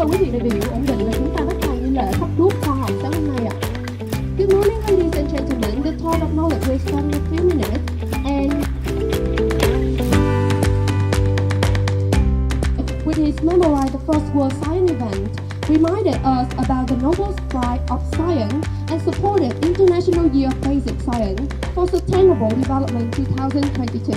ơn quý vị đại biểu ổn định và chúng ta bắt đầu như lệ phát thuốc khoa học sáng hôm nay ạ. Good morning, ladies and gentlemen. The talk of knowledge will start in a few minutes, and which is memorize the first World Science event, reminded us about the Nobel Prize of Science and supported International Year of Basic Science for Sustainable Development 2022.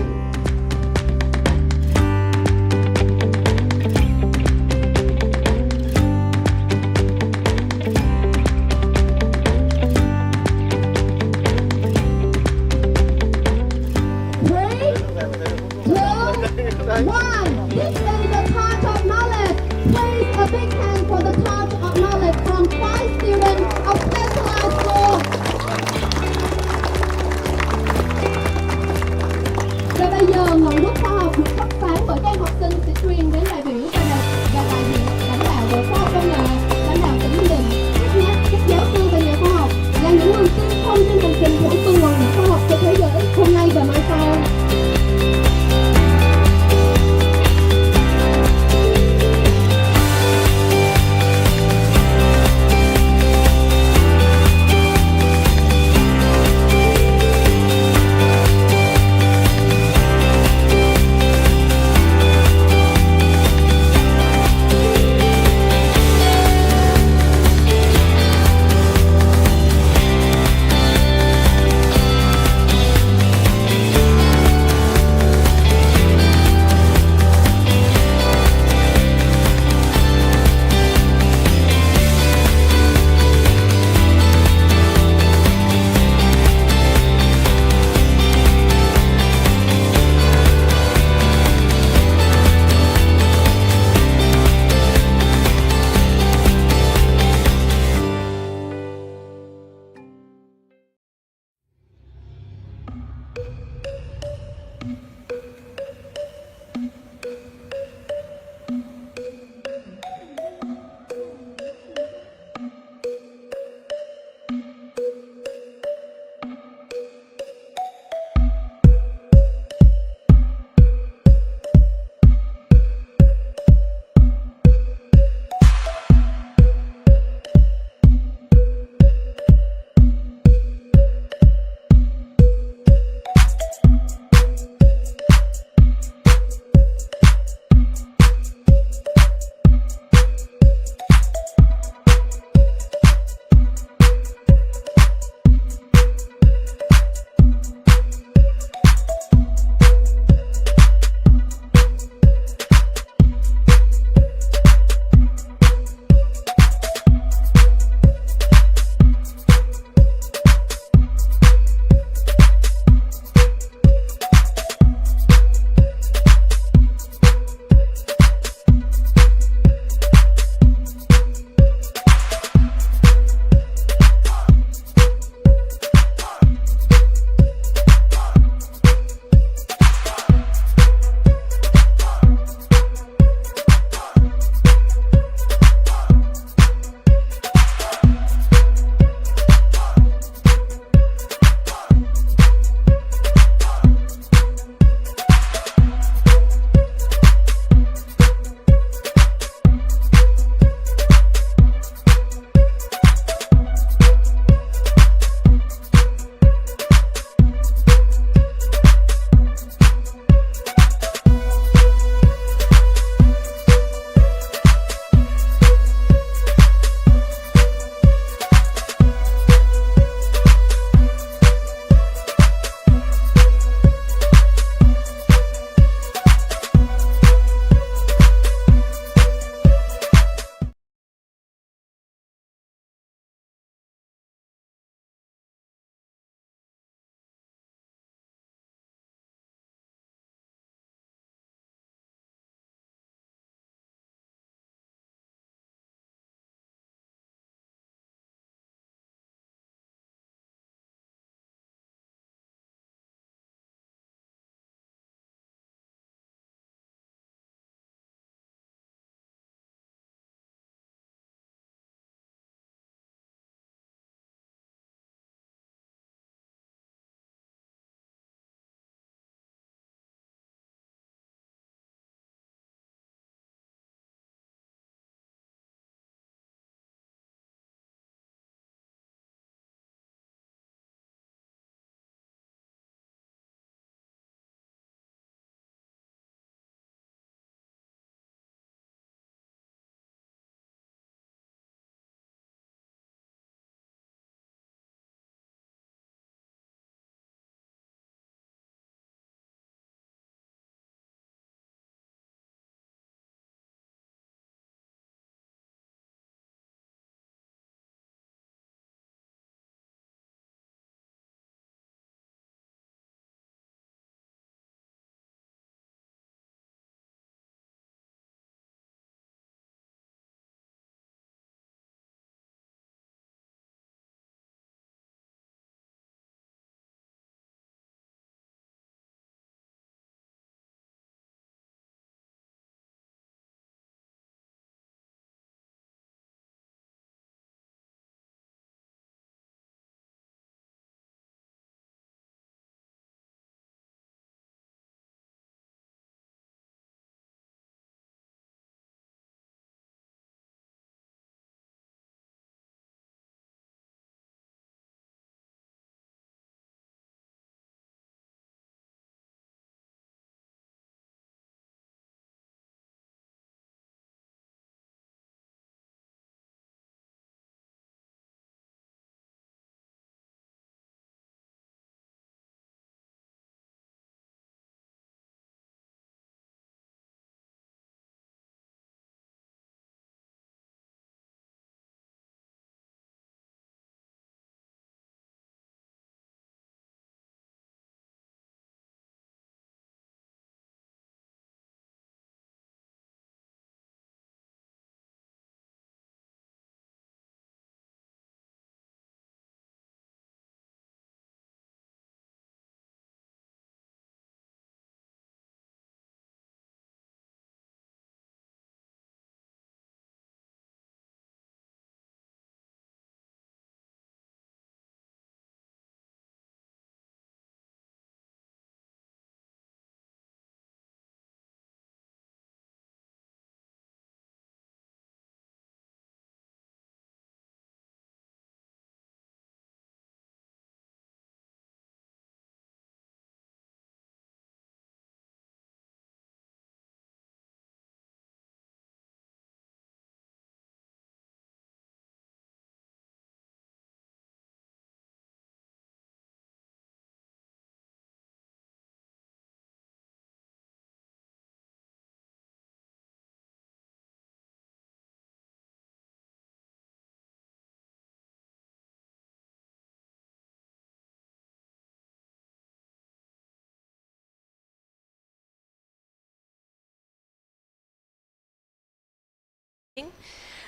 One, this is the Torch of Knowledge. Please a big hand for the Torch of Knowledge from 5 students of specialized school. Và bây giờ ngọn đuốc khoa học được phát sáng bởi các em học sinh sẽ truyền đến đại biểu và đại diện lãnh đạo Bộ Khoa học Công nghệ, lãnh đạo tỉnh Ninh Bình, các giáo sư và nhà khoa học là những nguồn tin không trên hành trình của tuần hoàn khoa học trên thế giới hôm nay và mai sau.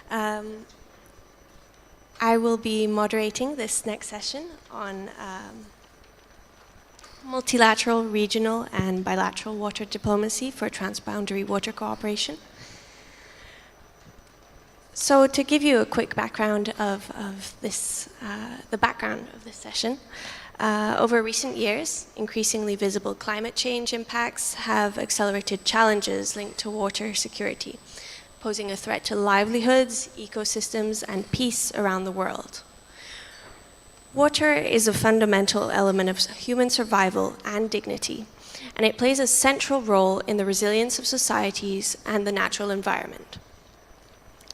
Um, I will be moderating this next session on multilateral, regional, and bilateral water diplomacy for transboundary water cooperation. So to give you a quick background of this, the background of this session, over recent years, increasingly visible climate change impacts have accelerated challenges linked to water security, posing a threat to livelihoods, ecosystems, and peace around the world. Water is a fundamental element of human survival and dignity, and it plays a central role in the resilience of societies and the natural environment.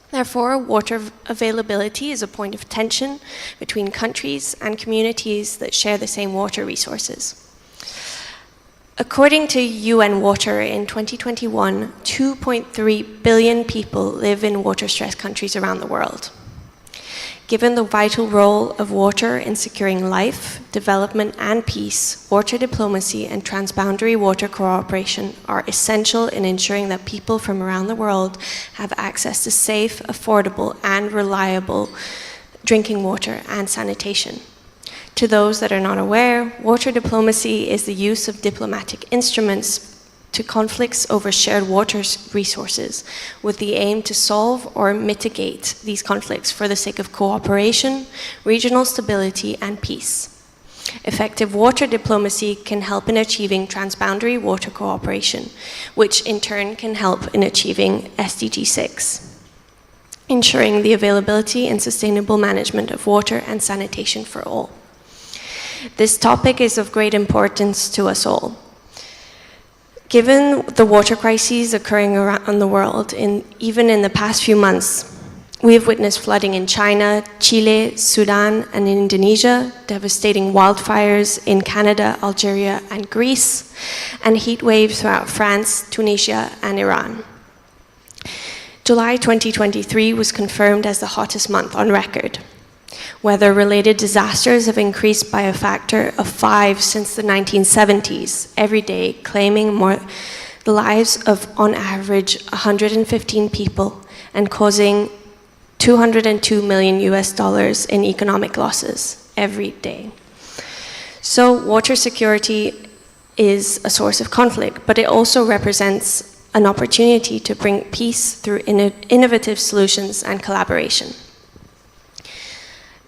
Therefore, water availability is a point of tension between countries and communities that share the same water resources. According to UN Water in 2021, 2.3 billion people live in water-stressed countries around the world. Given the vital role of water in securing life, development, and peace, water diplomacy and transboundary water cooperation are essential in ensuring that people from around the world have access to safe, affordable, and reliable drinking water and sanitation. To those that are not aware, water diplomacy is the use of diplomatic instruments to conflicts over shared water resources, with the aim to solve or mitigate these conflicts for the sake of cooperation, regional stability, and peace. Effective water diplomacy can help in achieving transboundary water cooperation, which in turn can help in achieving SDG 6, ensuring the availability and sustainable management of water and sanitation for all. This topic is of great importance to us all. Given the water crises occurring around the world, even in the past few months, we have witnessed flooding in China, Chile, Sudan, and Indonesia, devastating wildfires in Canada, Algeria, and Greece, and heat waves throughout France, Tunisia, and Iran. July 2023 was confirmed as the hottest month on record. Weather-related disasters have increased by a factor of 5 since the 1970s, every day claiming the lives of, on average, 115 people and causing $202 million in economic losses every day. So water security is a source of conflict, but it also represents an opportunity to bring peace through innovative solutions and collaboration.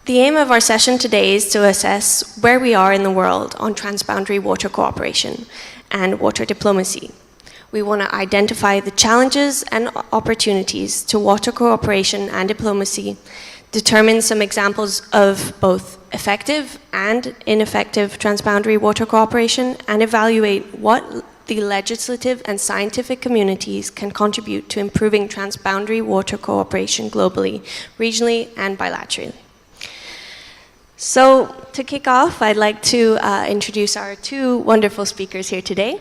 The aim of our session today is to assess where we are in the world on transboundary water cooperation and water diplomacy. We want to identify the challenges and opportunities to water cooperation and diplomacy, determine some examples of both effective and ineffective transboundary water cooperation, and evaluate what the legislative and scientific communities can contribute to improving transboundary water cooperation globally, regionally, and bilaterally. So, to kick off, I'd like to introduce our two wonderful speakers here today.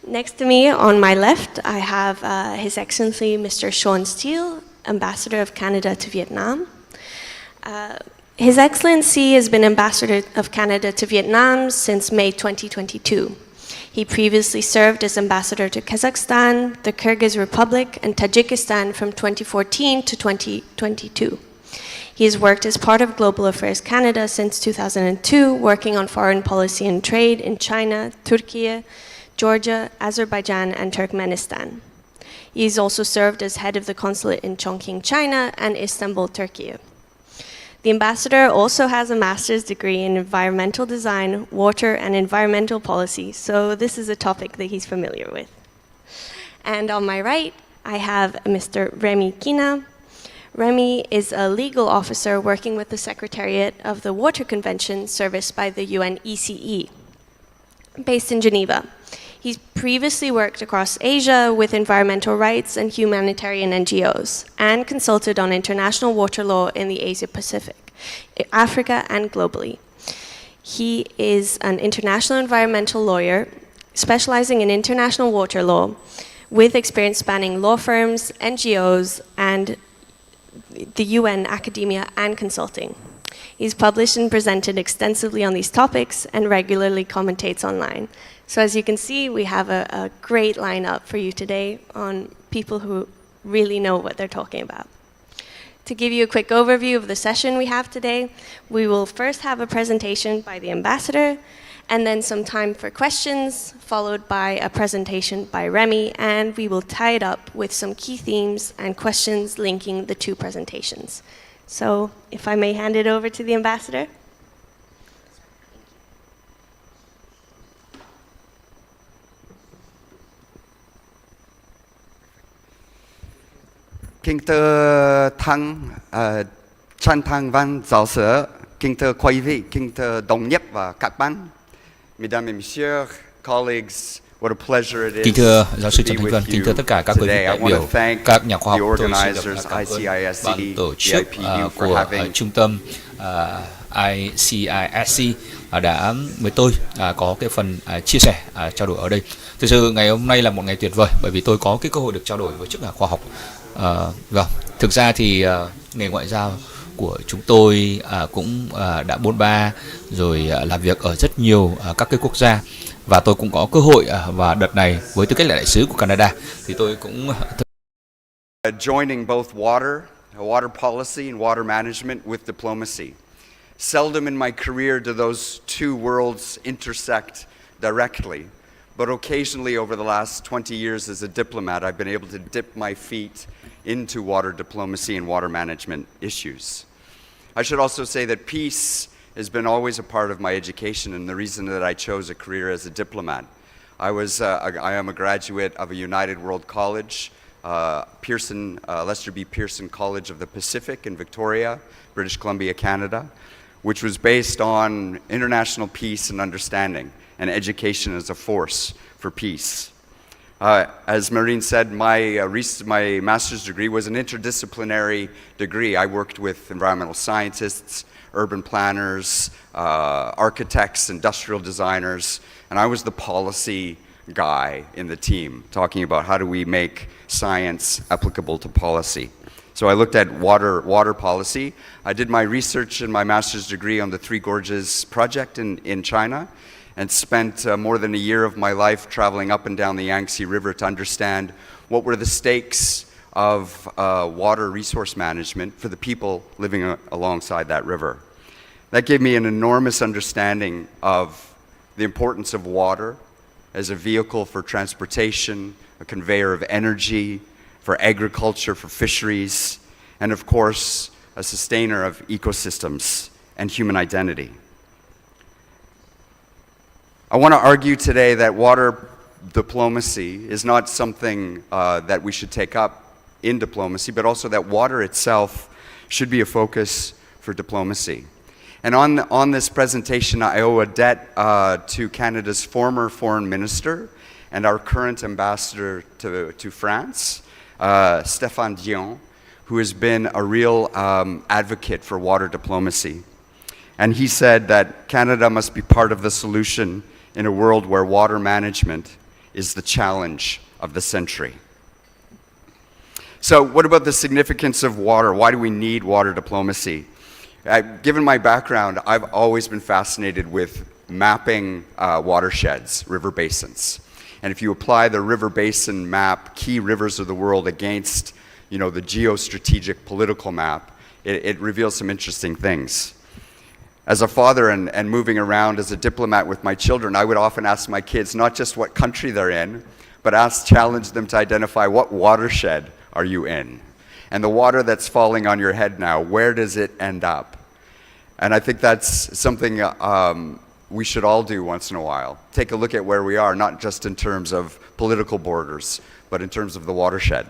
Next to me, on my left, I have His Excellency Mr. Sean Steele, Ambassador of Canada to Vietnam. His Excellency has been Ambassador of Canada to Vietnam since May 2022. He previously served as Ambassador to Kazakhstan, the Kyrgyz Republic, and Tajikistan from 2014 to 2022. He has worked as part of Global Affairs Canada since 2002, working on foreign policy and trade in China, Turkey, Georgia, Azerbaijan, and Turkmenistan. He has also served as head of the consulate in Chongqing, China, and Istanbul, Turkey. The ambassador also has a master's degree in environmental design, water, and environmental policy, so this is a topic that he's familiar with. And on my right, I have Mr. Remy Kina. Remy is a legal officer working with the Secretariat of the Water Convention serviced by the UN ECE, based in Geneva. He's previously worked across Asia with environmental rights and humanitarian NGOs, and consulted on international water law in the Asia-Pacific, Africa, and globally. He is an international environmental lawyer specializing in international water law, with experience spanning law firms, NGOs, and the UN, academia, and consulting. He's published and presented extensively on these topics and regularly commentates online. So as you can see, we have a great lineup for you today on people who really know what they're talking about. To give you a quick overview of the session we have today, we will first have a presentation by the ambassador, and then some time for questions, followed by a presentation by Remy, and we will tie it up with some key themes and questions linking the two presentations. So, if I may hand it over to the ambassador. Kính thưa Trân Thăng Văn giáo sư, kính thưa quý vị, kính thưa đồng nghiệp và các bạn, Mesdames et Messieurs, colleagues, what a pleasure it is Kính thưa giáo sư to Trần be Thanh Vân, with kính thưa you tất cả các quý vị today. I đại want biểu, to thank các nhà khoa the học. Tôi xin được organizers, cảm ơn ban tổ the chức IPU for của having trung tâm ICISC đã với tôi có cái phần chia sẻ trao đổi ở đây. Thực sự ngày hôm nay là một ngày tuyệt vời bởi vì tôi có cái cơ hội được trao đổi với chức nhà khoa học. Vâng, thực ra thì nghề ngoại giao của chúng tôi cũng đã bôn ba rồi làm việc ở rất nhiều các cái quốc gia, và tôi cũng có cơ hội và đợt này với tư cách là đại sứ của Canada thì tôi cũng joining both water policy and water management with diplomacy. Seldom in my career do those two worlds intersect directly, but occasionally over the last 20 years as a diplomat, I've been able to dip my feet into water diplomacy and water management issues. I should also say that peace has been always a part of my education and the reason that I chose a career as a diplomat. I am a graduate of a United World College, Lester B. Pearson College of the Pacific in Victoria, British Columbia, Canada, which was based on international peace and understanding and education as a force for peace. As Maureen said, my master's degree was an interdisciplinary degree. I worked with environmental scientists, urban planners, architects, industrial designers, and I was the policy guy in the team, talking about how do we make science applicable to policy. So I looked at water policy. I did my research in my master's degree on the Three Gorges project in China, and spent more than a year of my life traveling up and down the Yangtze River to understand what were the stakes of water resource management for the people living alongside that river. That gave me an enormous understanding of the importance of water as a vehicle for transportation, a conveyor of energy, for agriculture, for fisheries, and of course, a sustainer of ecosystems and human identity. I want to argue today that water diplomacy is not something that we should take up in diplomacy, but also that water itself should be a focus for diplomacy. And on this presentation, I owe a debt to Canada's former foreign minister and our current ambassador to France, Stéphane Dion, who has been a real advocate for water diplomacy. And he said that Canada must be part of the solution in a world where water management is the challenge of the century. So what about the significance of water? Why do we need water diplomacy? Given my background, I've always been fascinated with mapping watersheds, river basins. And if you apply the river basin map, key rivers of the world against, the geostrategic political map, it reveals some interesting things. As a father and moving around as a diplomat with my children, I would often ask my kids not just what country they're in, but challenge them to identify what watershed are you in? And the water that's falling on your head now, where does it end up? And I think that's something we should all do once in a while. Take a look at where we are, not just in terms of political borders, but in terms of the watershed.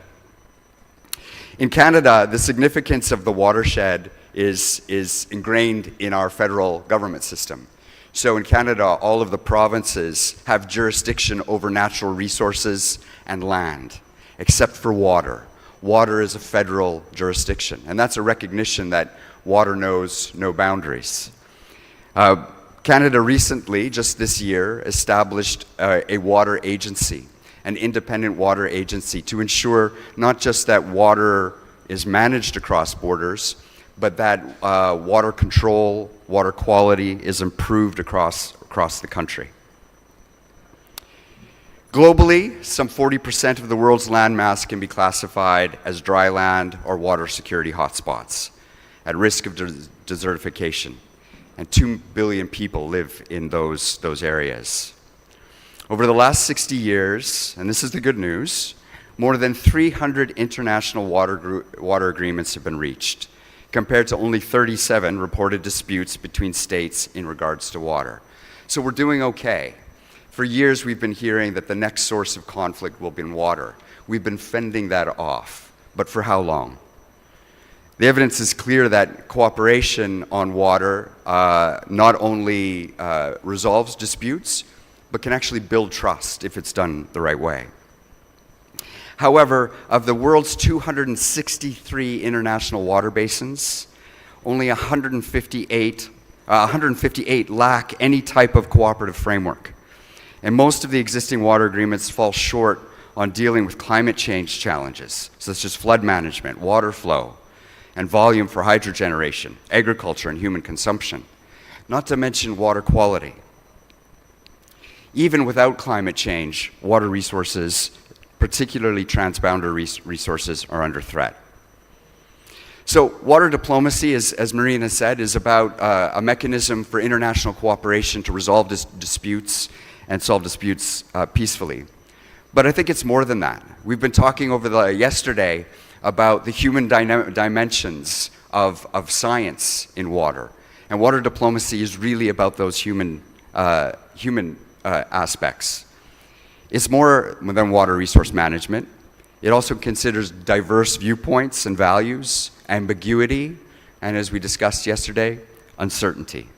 In Canada, the significance of the watershed is ingrained in our federal government system. So in Canada, all of the provinces have jurisdiction over natural resources and land, except for water. Water is a federal jurisdiction, and that's a recognition that water knows no boundaries. Canada recently, just this year, established a water agency, an independent water agency, to ensure not just that water is managed across borders, but that water control, water quality is improved across the country. Globally, some 40% of the world's landmass can be classified as dry land or water security hotspots at risk of desertification, and 2 billion people live in those areas. Over the last 60 years, and this is the good news, more than 300 international water agreements have been reached, compared to only 37 reported disputes between states in regards to water. So we're doing okay. For years, we've been hearing that the next source of conflict will be in water. We've been fending that off, but for how long? The evidence is clear that cooperation on water not only resolves disputes, but can actually build trust if it's done the right way. However, of the world's 263 international water basins, only 158 lack any type of cooperative framework. And most of the existing water agreements fall short on dealing with climate change challenges, such as flood management, water flow, and volume for hydrogeneration, agriculture, and human consumption, not to mention water quality. Even without climate change, water resources, particularly transboundary resources, are under threat. So water diplomacy, as Marina said, is about a mechanism for international cooperation to resolve disputes and solve disputes peacefully. But I think it's more than that. We've been talking yesterday about the human dimensions of science in water. And water diplomacy is really about those human aspects. It's more than water resource management. It also considers diverse viewpoints and values, ambiguity, and as we discussed yesterday, uncertainty.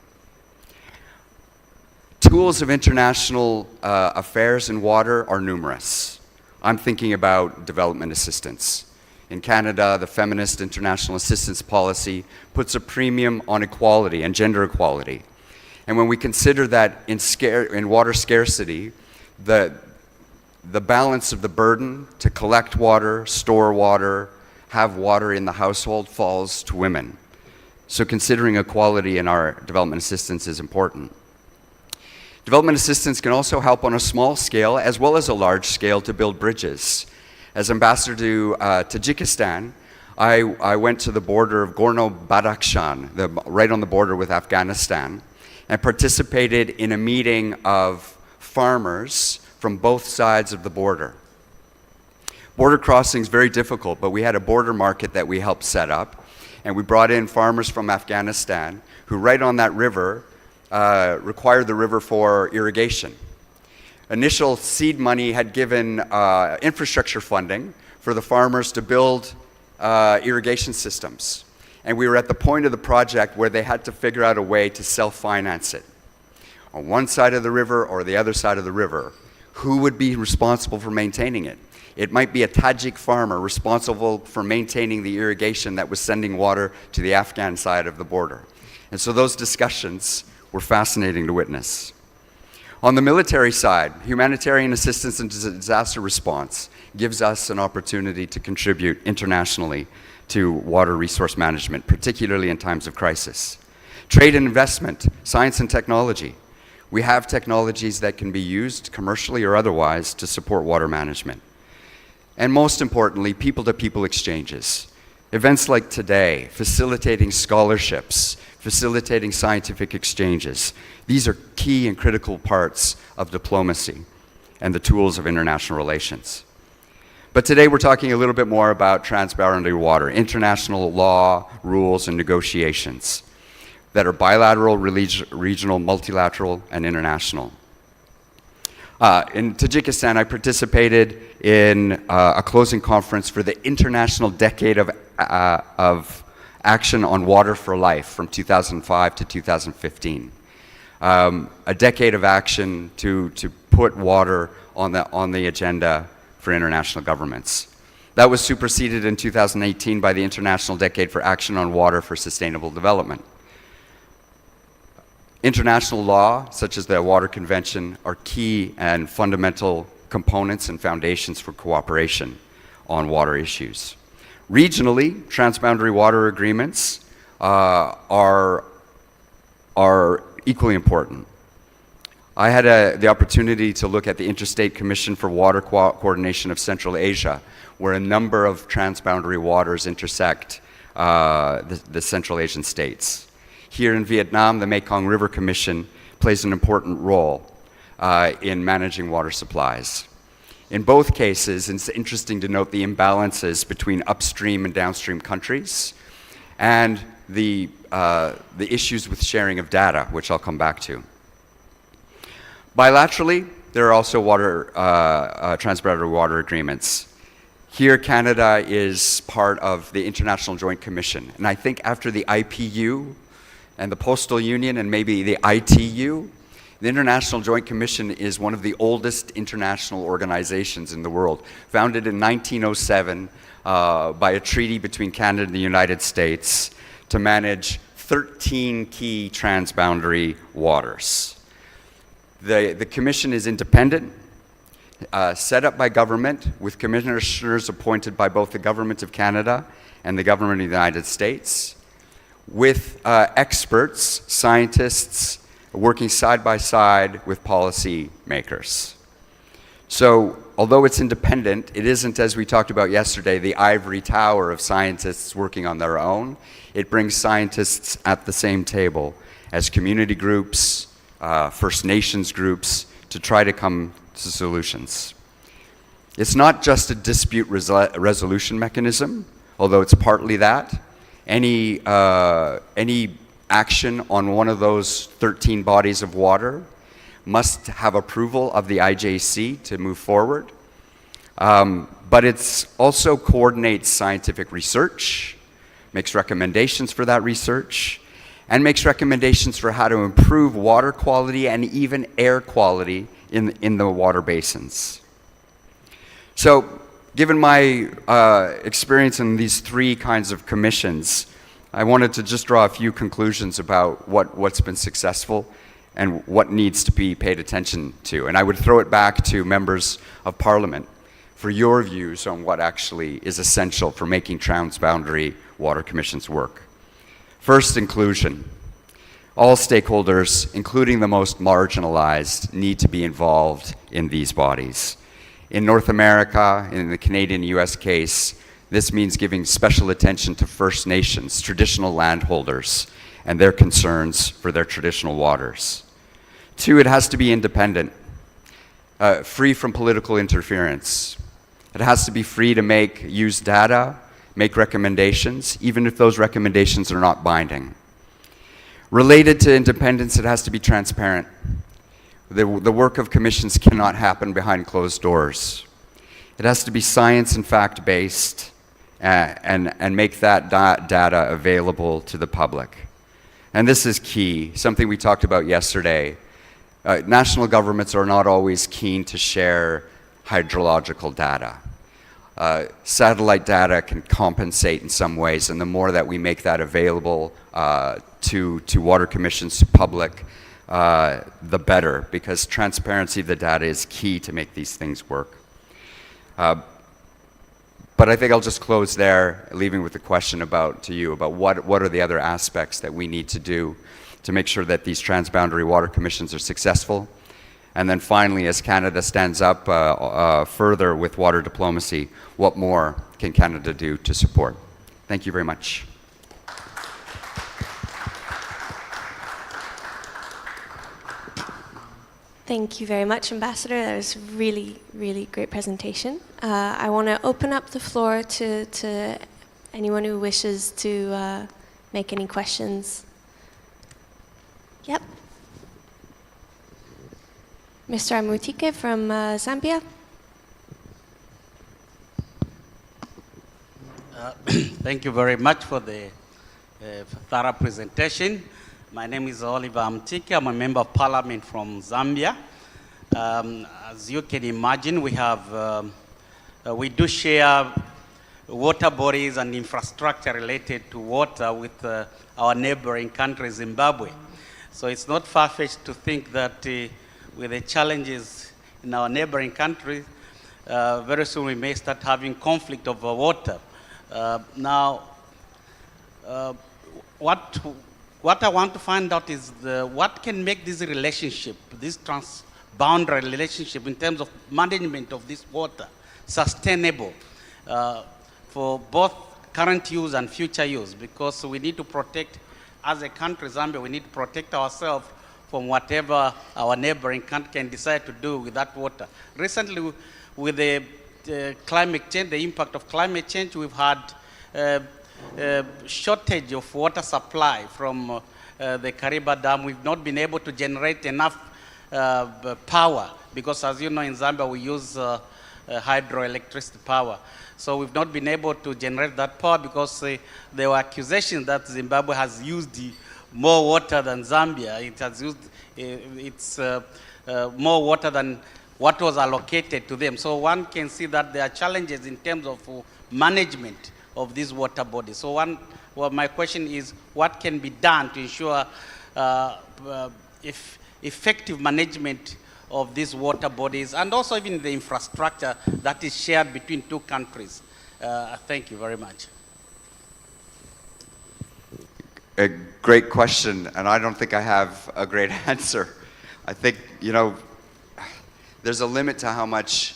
Tools of international affairs in water are numerous. I'm thinking about development assistance. In Canada, the feminist international assistance policy puts a premium on equality and gender equality. And when we consider that in water scarcity, the balance of the burden to collect water, store water, have water in the household falls to women. So considering equality in our development assistance is important. Development assistance can also help on a small scale as well as a large scale to build bridges. As ambassador to Tajikistan, I went to the border of Gorno-Badakhshan, right on the border with Afghanistan, and participated in a meeting of farmers from both sides of the border. Border crossing is very difficult, but we had a border market that we helped set up, and we brought in farmers from Afghanistan who right on that river required the river for irrigation. Initial seed money had given infrastructure funding for the farmers to build irrigation systems. And we were at the point of the project where they had to figure out a way to self-finance it. On one side of the river or the other side of the river, who would be responsible for maintaining it? It might be a Tajik farmer responsible for maintaining the irrigation that was sending water to the Afghan side of the border. And so those discussions were fascinating to witness. On the military side, humanitarian assistance and disaster response gives us an opportunity to contribute internationally to water resource management, particularly in times of crisis. Trade and investment, science and technology. We have technologies that can be used commercially or otherwise to support water management. And most importantly, people-to-people exchanges. Events like today, facilitating scholarships, facilitating scientific exchanges. These are key and critical parts of diplomacy and the tools of international relations. But today we're talking a little bit more about transboundary water, international law, rules, and negotiations that are bilateral, regional, multilateral, and international. In Tajikistan, I participated in a closing conference for the International Decade of Action on Water for Life from 2005 to 2015. A decade of action to put water on the agenda for international governments. That was superseded in 2018 by the International Decade for Action on Water for Sustainable Development. International law, such as the Water Convention, are key and fundamental components and foundations for cooperation on water issues. Regionally, transboundary water agreements are equally important. I had the opportunity to look at the Interstate Commission for Water Coordination of Central Asia, where a number of transboundary waters intersect the Central Asian states. Here in Vietnam, the Mekong River Commission plays an important role in managing water supplies. In both cases, it's interesting to note the imbalances between upstream and downstream countries and the issues with sharing of data, which I'll come back to. Bilaterally, there are also transboundary water agreements. Here, Canada is part of the International Joint Commission. And I think after the IPU and the Postal Union and maybe the ITU, the International Joint Commission is one of the oldest international organizations in the world, founded in 1907 by a treaty between Canada and the United States to manage 13 key transboundary waters. The commission is independent, set up by government, with commissioners appointed by both the government of Canada and the government of the United States, with experts, scientists, working side by side with policy makers. So, although it's independent, it isn't, as we talked about yesterday, the ivory tower of scientists working on their own. It brings scientists at the same table as community groups, First Nations groups, to try to come to solutions. It's not just a dispute resolution mechanism, although it's partly that. Any action on one of those 13 bodies of water must have approval of the IJC to move forward. But it also coordinates scientific research, makes recommendations for that research, and makes recommendations for how to improve water quality and even air quality in the water basins. So, given my experience in these three kinds of commissions, I wanted to just draw a few conclusions about what's been successful and what needs to be paid attention to. And I would throw it back to members of Parliament for your views on what actually is essential for making transboundary water commissions work. First, inclusion. All stakeholders, including the most marginalized, need to be involved in these bodies. In North America, in the Canadian-US case, this means giving special attention to First Nations, traditional landholders, and their concerns for their traditional waters. Two, it has to be independent, free from political interference. It has to be free to use data, make recommendations, even if those recommendations are not binding. Related to independence, it has to be transparent. The work of commissions cannot happen behind closed doors. It has to be science and fact-based and make that data available to the public. And this is key, something we talked about yesterday. National governments are not always keen to share hydrological data. Satellite data can compensate in some ways, and the more that we make that available to water commissions, to public, the better, because transparency of the data is key to make these things work. But I think I'll just close there, leaving with the question to you about what are the other aspects that we need to do to make sure that these transboundary water commissions are successful. And then finally, as Canada stands up further with water diplomacy, what more can Canada do to support? Thank you very much. Thank you very much, Ambassador. That was really, really great presentation. I want to open up the floor to anyone who wishes to make any questions. Yep. Mr. Amutike from Zambia. Thank you very much for the thorough presentation. My name is Oliver Amutike. I'm a member of Parliament from Zambia. As you can imagine, we do share water bodies and infrastructure related to water with our neighboring country, Zimbabwe. So it's not far-fetched to think that with the challenges in our neighboring countries, very soon we may start having conflict over water. Now, what what I want to find out is what can make this relationship, this transboundary relationship in terms of management of this water sustainable for both current use and future use, because we need to protect, as a country, Zambia, we need to protect ourselves from whatever our neighboring country can decide to do with that water. Recently, with the climate change, the impact of climate change, we've had shortage of water supply from the Kariba Dam. We've not been able to generate enough power because, as you know, in Zambia we use hydroelectricity power. So we've not been able to generate that power because there were accusations that Zimbabwe has used more water than Zambia. It has used more water than what was allocated to them. So one can see that there are challenges in terms of management of these water bodies. So my question is, what can be done to ensure effective management of these water bodies, and also even the infrastructure that is shared between two countries? Thank you very much. A great question, and I don't think I have a great answer. I think, there's a limit to how much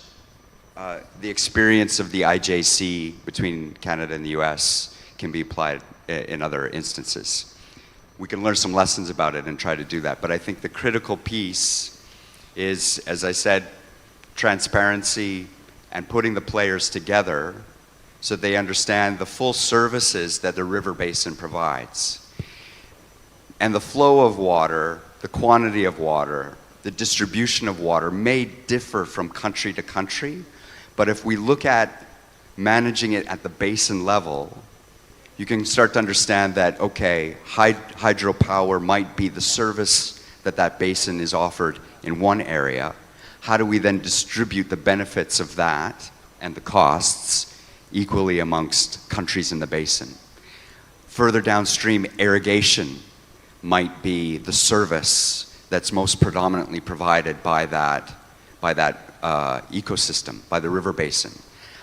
the experience of the IJC between Canada and the US can be applied in other instances. We can learn some lessons about it and try to do that, but I think the critical piece is, as I said, transparency and putting the players together so they understand the full services that the river basin provides. And the flow of water, the quantity of water, the distribution of water may differ from country to country, but if we look at managing it at the basin level, you can start to understand that, okay, hydropower might be the service that basin is offered in one area. How do we then distribute the benefits of that and the costs equally amongst countries in the basin? Further downstream, irrigation might be the service that's most predominantly provided by that ecosystem, by the river basin.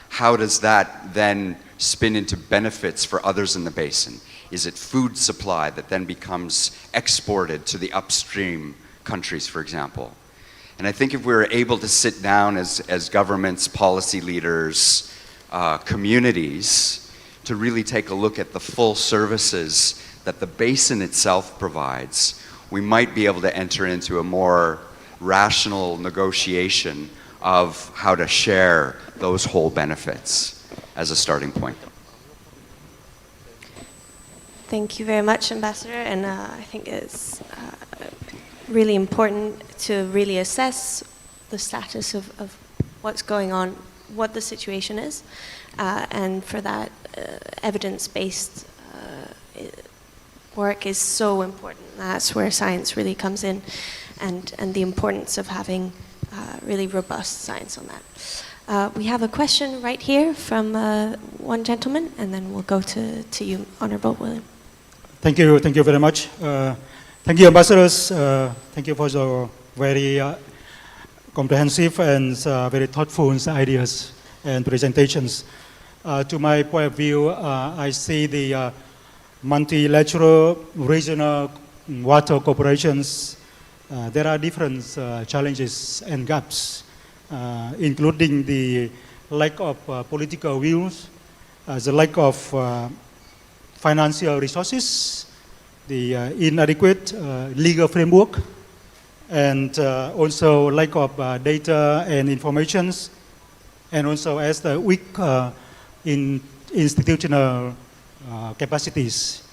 How does that then spin into benefits for others in the basin? Is it food supply that then becomes exported to the upstream countries, for example? And I think if we were able to sit down as governments, policy leaders, communities, to really take a look at the full services that the basin itself provides, we might be able to enter into a more rational negotiation of how to share those whole benefits as a starting point. Thank you very much, Ambassador, and I think it's really important to really assess the status of what's going on, what the situation is, and for that evidence-based work is so important. That's where science really comes in, and the importance of having really robust science on that. We have a question right here from one gentleman, and then we'll go to you, Honorable William. Thank you very much. Thank you, ambassadors. Thank you for the very comprehensive and very thoughtful ideas and presentations. To my point of view, I see the multilateral regional water corporations. There are different challenges and gaps, including the lack of political views, the lack of financial resources, the inadequate legal framework, and also lack of data and informations, and also as the weak in institutional capacities.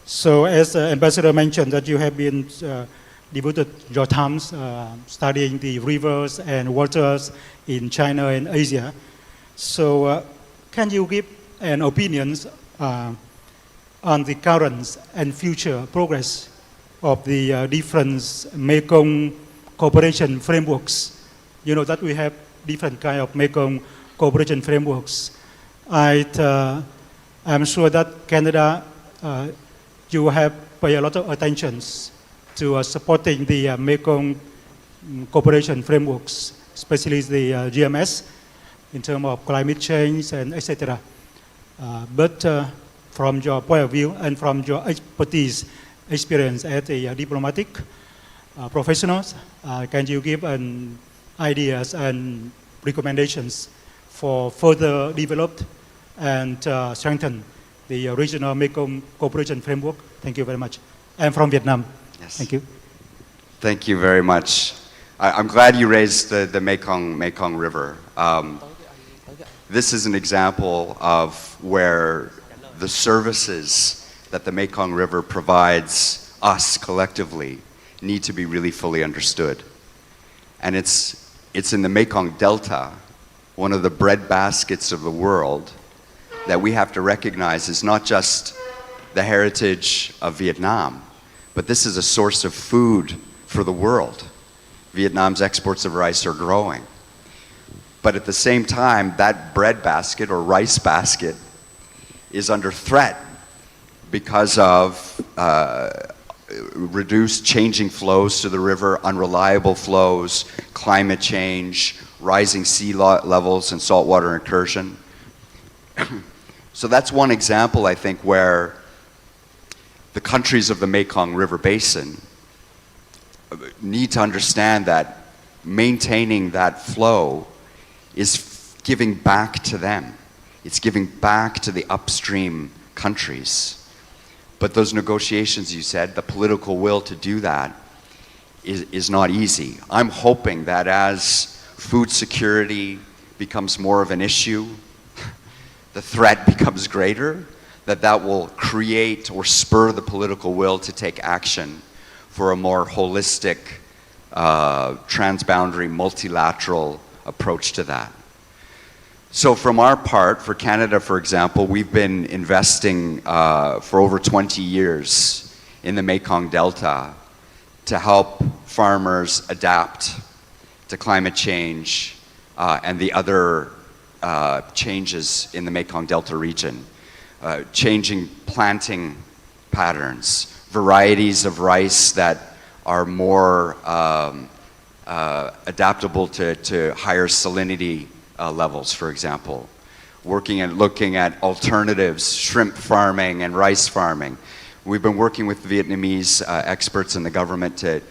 So as the ambassador mentioned that you have been devoted your times studying the rivers and waters in China and Asia. So can you give an opinion on the current and future progress of the different Mekong cooperation frameworks? You know that we have different kind of Mekong cooperation frameworks. I'm sure that Canada, you have paid a lot of attention to supporting the Mekong cooperation frameworks, especially the GMS, in terms of climate change and etc. But from your point of view and from your expertise experience as a diplomatic professionals. Can you give ideas and recommendations for further developed and strengthen the regional Mekong cooperation framework? Thank you very much. I'm from Vietnam. Yes. Thank you. Thank you very much. I'm glad you raised the Mekong River. This is an example of where the services that the Mekong River provides us collectively need to be really fully understood. And it's in the Mekong Delta, one of the breadbaskets of the world, that we have to recognize is not just the heritage of Vietnam, but this is a source of food for the world. Vietnam's exports of rice are growing. But at the same time, that bread basket or rice basket is under threat because of reduced changing flows to the river, unreliable flows, climate change, rising sea levels and saltwater incursion. So that's one example, I think, where the countries of the Mekong River Basin need to understand that maintaining that flow is giving back to them. It's giving back to the upstream countries. But those negotiations, you said, the political will to do that is not easy. I'm hoping that as food security becomes more of an issue, the threat becomes greater, that will create or spur the political will to take action for a more holistic, transboundary, multilateral approach to that. So from our part, for Canada, for example, we've been investing for over 20 years in the Mekong Delta to help farmers adapt to climate change and the other changes in the Mekong Delta region. Changing planting patterns, varieties of rice that are more adaptable to higher salinity levels, for example. Working and looking at alternatives, shrimp farming and rice farming. We've been working with Vietnamese experts in the government to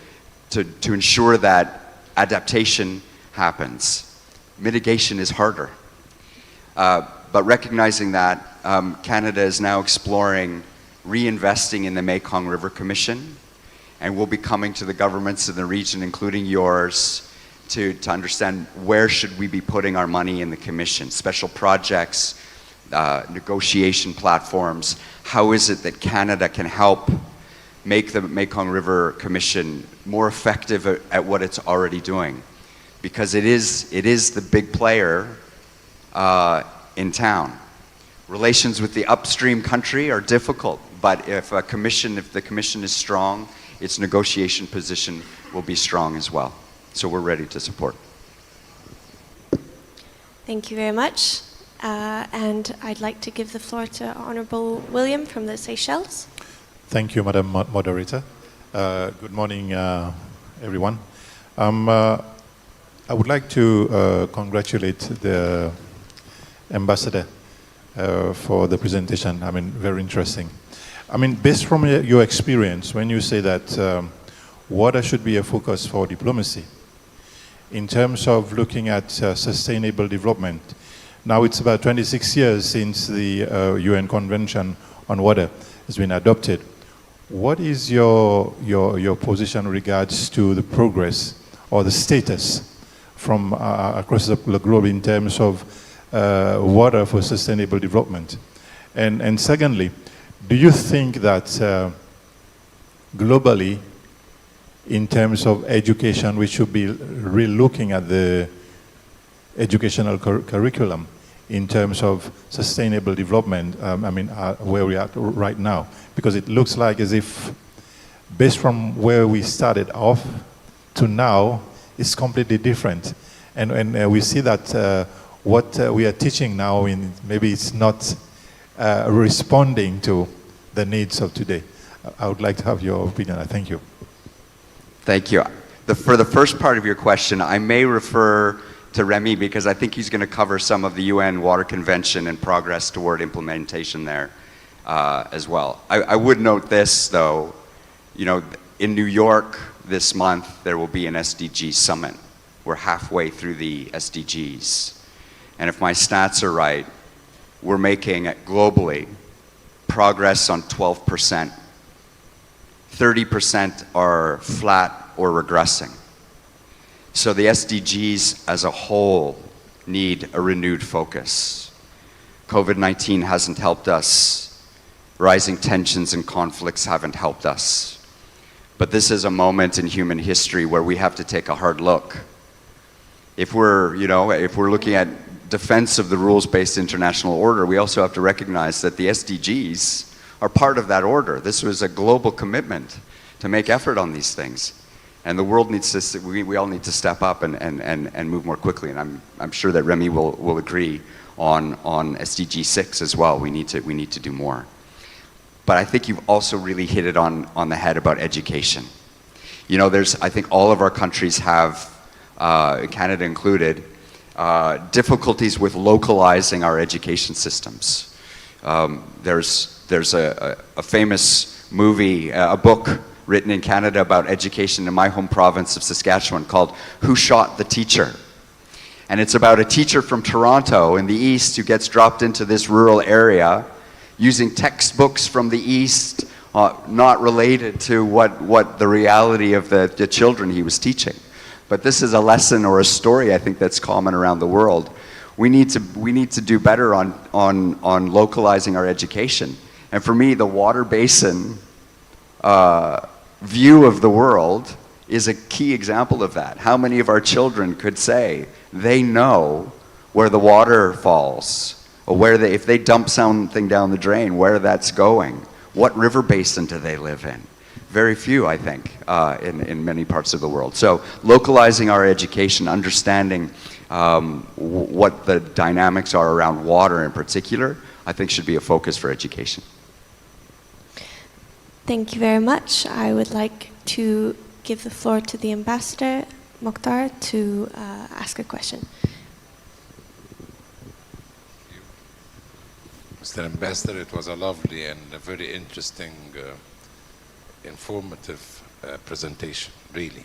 ensure that adaptation happens. Mitigation is harder. But recognizing that, Canada is now exploring reinvesting in the Mekong River Commission, and we'll be coming to the governments in the region, including yours, to understand where should we be putting our money in the commission, special projects, negotiation platforms. How is it that Canada can help make the Mekong River Commission more effective at what it's already doing? Because it is the big player in town. Relations with the upstream country are difficult, but if the commission is strong, its negotiation position will be strong as well. So we're ready to support. Thank you very much. And I'd like to give the floor to Honourable William from the Seychelles. Thank you, Madam Moderator. Good morning, everyone. I would like to congratulate the Ambassador for the presentation. I mean, very interesting. I mean, based from your experience, when you say that water should be a focus for diplomacy, in terms of looking at sustainable development, now it's about 26 years since the UN Convention on Water has been adopted. What is your position in regards to the progress or the status from across the globe in terms of water for sustainable development? And secondly, do you think that globally, in terms of education, we should be re-looking at the educational curriculum in terms of sustainable development, where we are right now? Because it looks like as if, based from where we started off to now, it's completely different. And we see that what we are teaching now, maybe it's not responding to the needs of today. I would like to have your opinion. Thank you. Thank you. For the first part of your question, I may refer to Remy because I think he's going to cover some of the UN Water Convention and progress toward implementation there as well. I would note this, though. You know, in New York this month, there will be an SDG summit. We're halfway through the SDGs. And if my stats are right, we're making globally progress on 12%. 30% are flat or regressing. So the SDGs as a whole need a renewed focus. COVID-19 hasn't helped us. Rising tensions and conflicts haven't helped us. But this is a moment in human history where we have to take a hard look. If we're looking at defense of the rules-based international order, we also have to recognize that the SDGs are part of that order. This was a global commitment to make effort on these things. And the world needs to, we all need to step up and move more quickly. And I'm sure that Remy will agree on SDG 6 as well. We need to do more. But I think you've also really hit it on the head about education. You know, I think all of our countries have, Canada included, difficulties with localizing our education systems. There's a famous movie, a book written in Canada about education in my home province of Saskatchewan called Who Shot the Teacher? And it's about a teacher from Toronto in the East who gets dropped into this rural area using textbooks from the East, not related to what the reality of the children he was teaching. But this is a lesson or a story I think that's common around the world. We need to do better on localizing our education. And for me, the water basin view of the world is a key example of that. How many of our children could say they know where the water falls, or if they dump something down the drain, where that's going? What river basin do they live in? Very few, I think, in many parts of the world. So localizing our education, understanding what the dynamics are around water in particular, I think should be a focus for education. Thank you very much. I would like to give the floor to the Ambassador, Mokhtar, to ask a question. Mr. Ambassador, it was a lovely and a very interesting, informative presentation, really.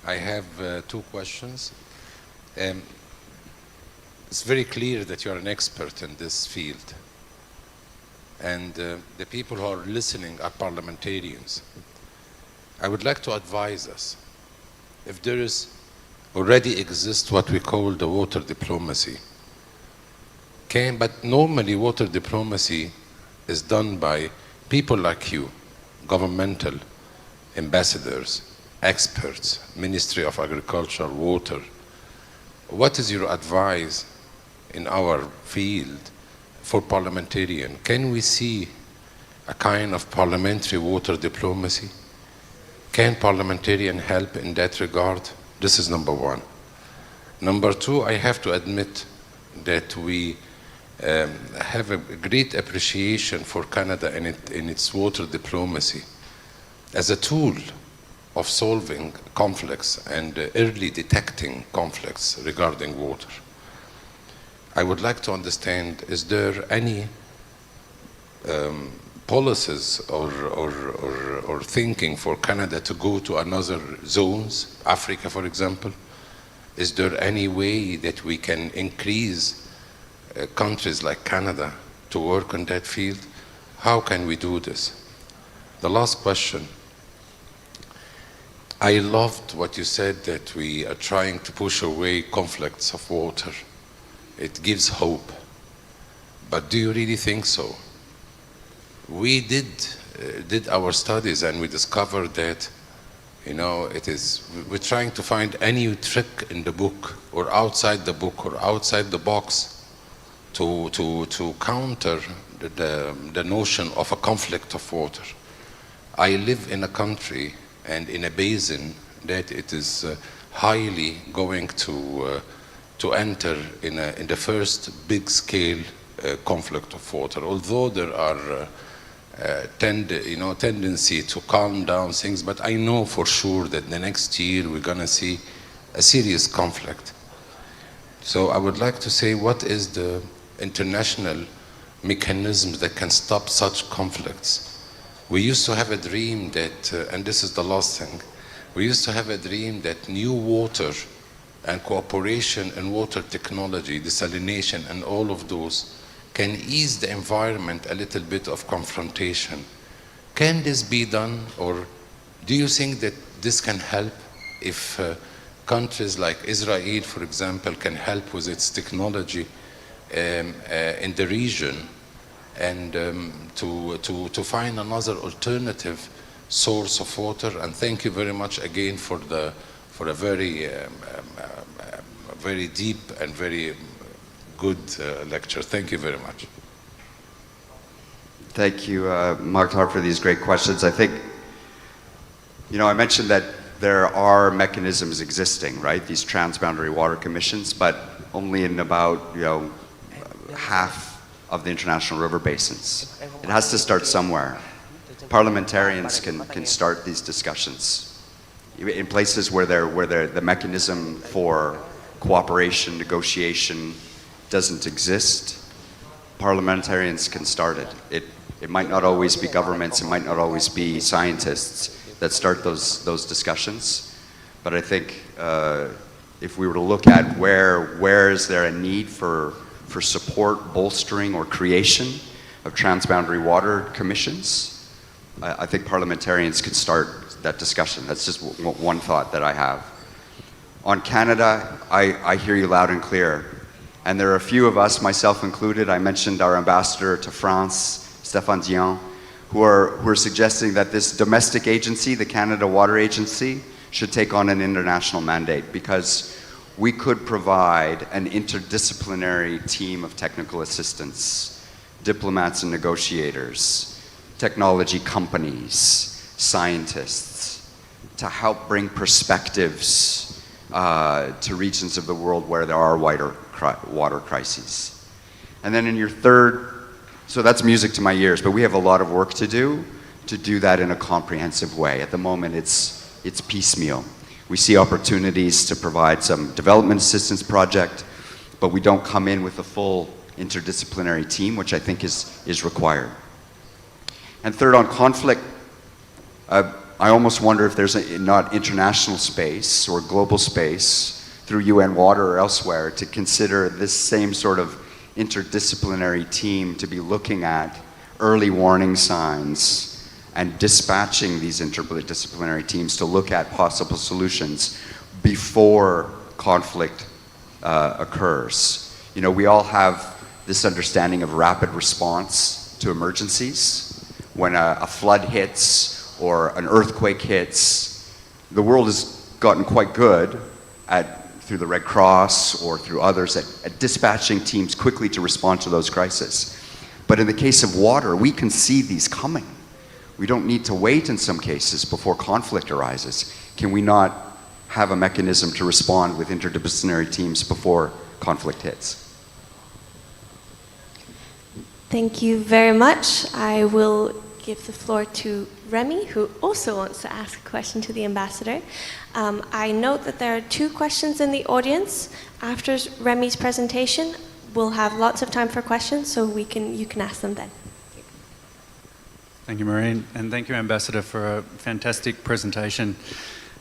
I have two questions. It's very clear that you're an expert in this field. And the people who are listening are parliamentarians. I would like to advise us, if there is already exists what we call the water diplomacy, but normally water diplomacy is done by people like you, governmental ambassadors, experts, Ministry of Agriculture, Water. What is your advice in our field for parliamentarian? Can we see a kind of parliamentary water diplomacy? Can parliamentarian help in that regard? This is number one. Number two, I have to admit that we have a great appreciation for Canada in its water diplomacy as a tool of solving conflicts and early detecting conflicts regarding water. I would like to understand, is there any policies or thinking for Canada to go to another zones, Africa for example? Is there any way that we can increase countries like Canada to work on that field? How can we do this? The last question. I loved what you said, that we are trying to push away conflicts of water. It gives hope. But do you really think so? We did our studies and we discovered that, you know, we're trying to find any trick in the book or outside the book or outside the box to counter the notion of a conflict of water. I live in a country and in a basin that it is highly going to enter in the first big-scale conflict of water. Although there are tendency to calm down things, but I know for sure that the next year we're going to see a serious conflict. So I would like to say, what is the international mechanisms that can stop such conflicts? We used to have a dream that, and this is the last thing, we used to have a dream that new water and cooperation in water technology, desalination, and all of those can ease the environment a little bit of confrontation. Can this be done, or do you think that this can help if countries like Israel, for example, can help with its technology in the region and to find another alternative source of water? And thank you very much again for a very very deep and very good lecture. Thank you very much. Thank you, Mokhtar, for these great questions. I think, I mentioned that there are mechanisms existing, right? These transboundary water commissions, but only in about, half of the international river basins. It has to start somewhere. Parliamentarians can start these discussions. In places where the mechanism for cooperation, negotiation doesn't exist, parliamentarians can start it. It might not always be governments, it might not always be scientists that start those discussions. But I think if we were to look at where is there a need for support, bolstering, or creation of transboundary water commissions, I think parliamentarians can start that discussion. That's just one thought that I have. On Canada, I hear you loud and clear. And there are a few of us, myself included, I mentioned our ambassador to France, Stéphane Dion, who are suggesting that this domestic agency, the Canada Water Agency, should take on an international mandate, because we could provide an interdisciplinary team of technical assistants, diplomats and negotiators, technology companies, scientists, to help bring perspectives to regions of the world where there are water crises. And then in your third, so that's music to my ears, but we have a lot of work to do that in a comprehensive way. At the moment, it's piecemeal. We see opportunities to provide some development assistance project, but we don't come in with a full interdisciplinary team, which I think is required. And third, on conflict, I almost wonder if there's not international space or global space through UN Water or elsewhere to consider this same sort of interdisciplinary team to be looking at early warning signs and dispatching these interdisciplinary teams to look at possible solutions before conflict occurs. We all have this understanding of rapid response to emergencies. When a flood hits or an earthquake hits, the world has gotten quite good through the Red Cross or through others at dispatching teams quickly to respond to those crises. But in the case of water, we can see these coming. We don't need to wait in some cases before conflict arises. Can we not have a mechanism to respond with interdisciplinary teams before conflict hits? Thank you very much. I will give the floor to Remy, who also wants to ask a question to the ambassador. I note that there are 2 questions in the audience. After Remy's presentation, we'll have lots of time for questions, so you can ask them then. Thank you, Maureen, and thank you, Ambassador, for a fantastic presentation.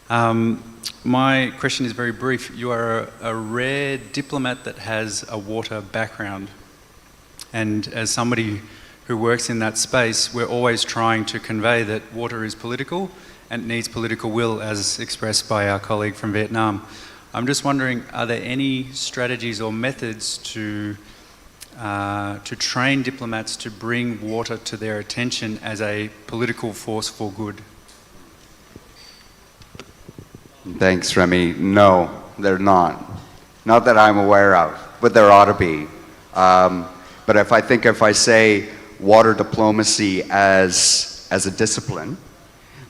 My question is very brief. You are a rare diplomat that has a water background, and as somebody who works in that space, we're always trying to convey that water is political and needs political will, as expressed by our colleague from Vietnam. I'm just wondering, are there any strategies or methods to train diplomats to bring water to their attention as a political force for good? Thanks, Remy. No, they're not. Not that I'm aware of, but there ought to be. But if I say water diplomacy as a discipline,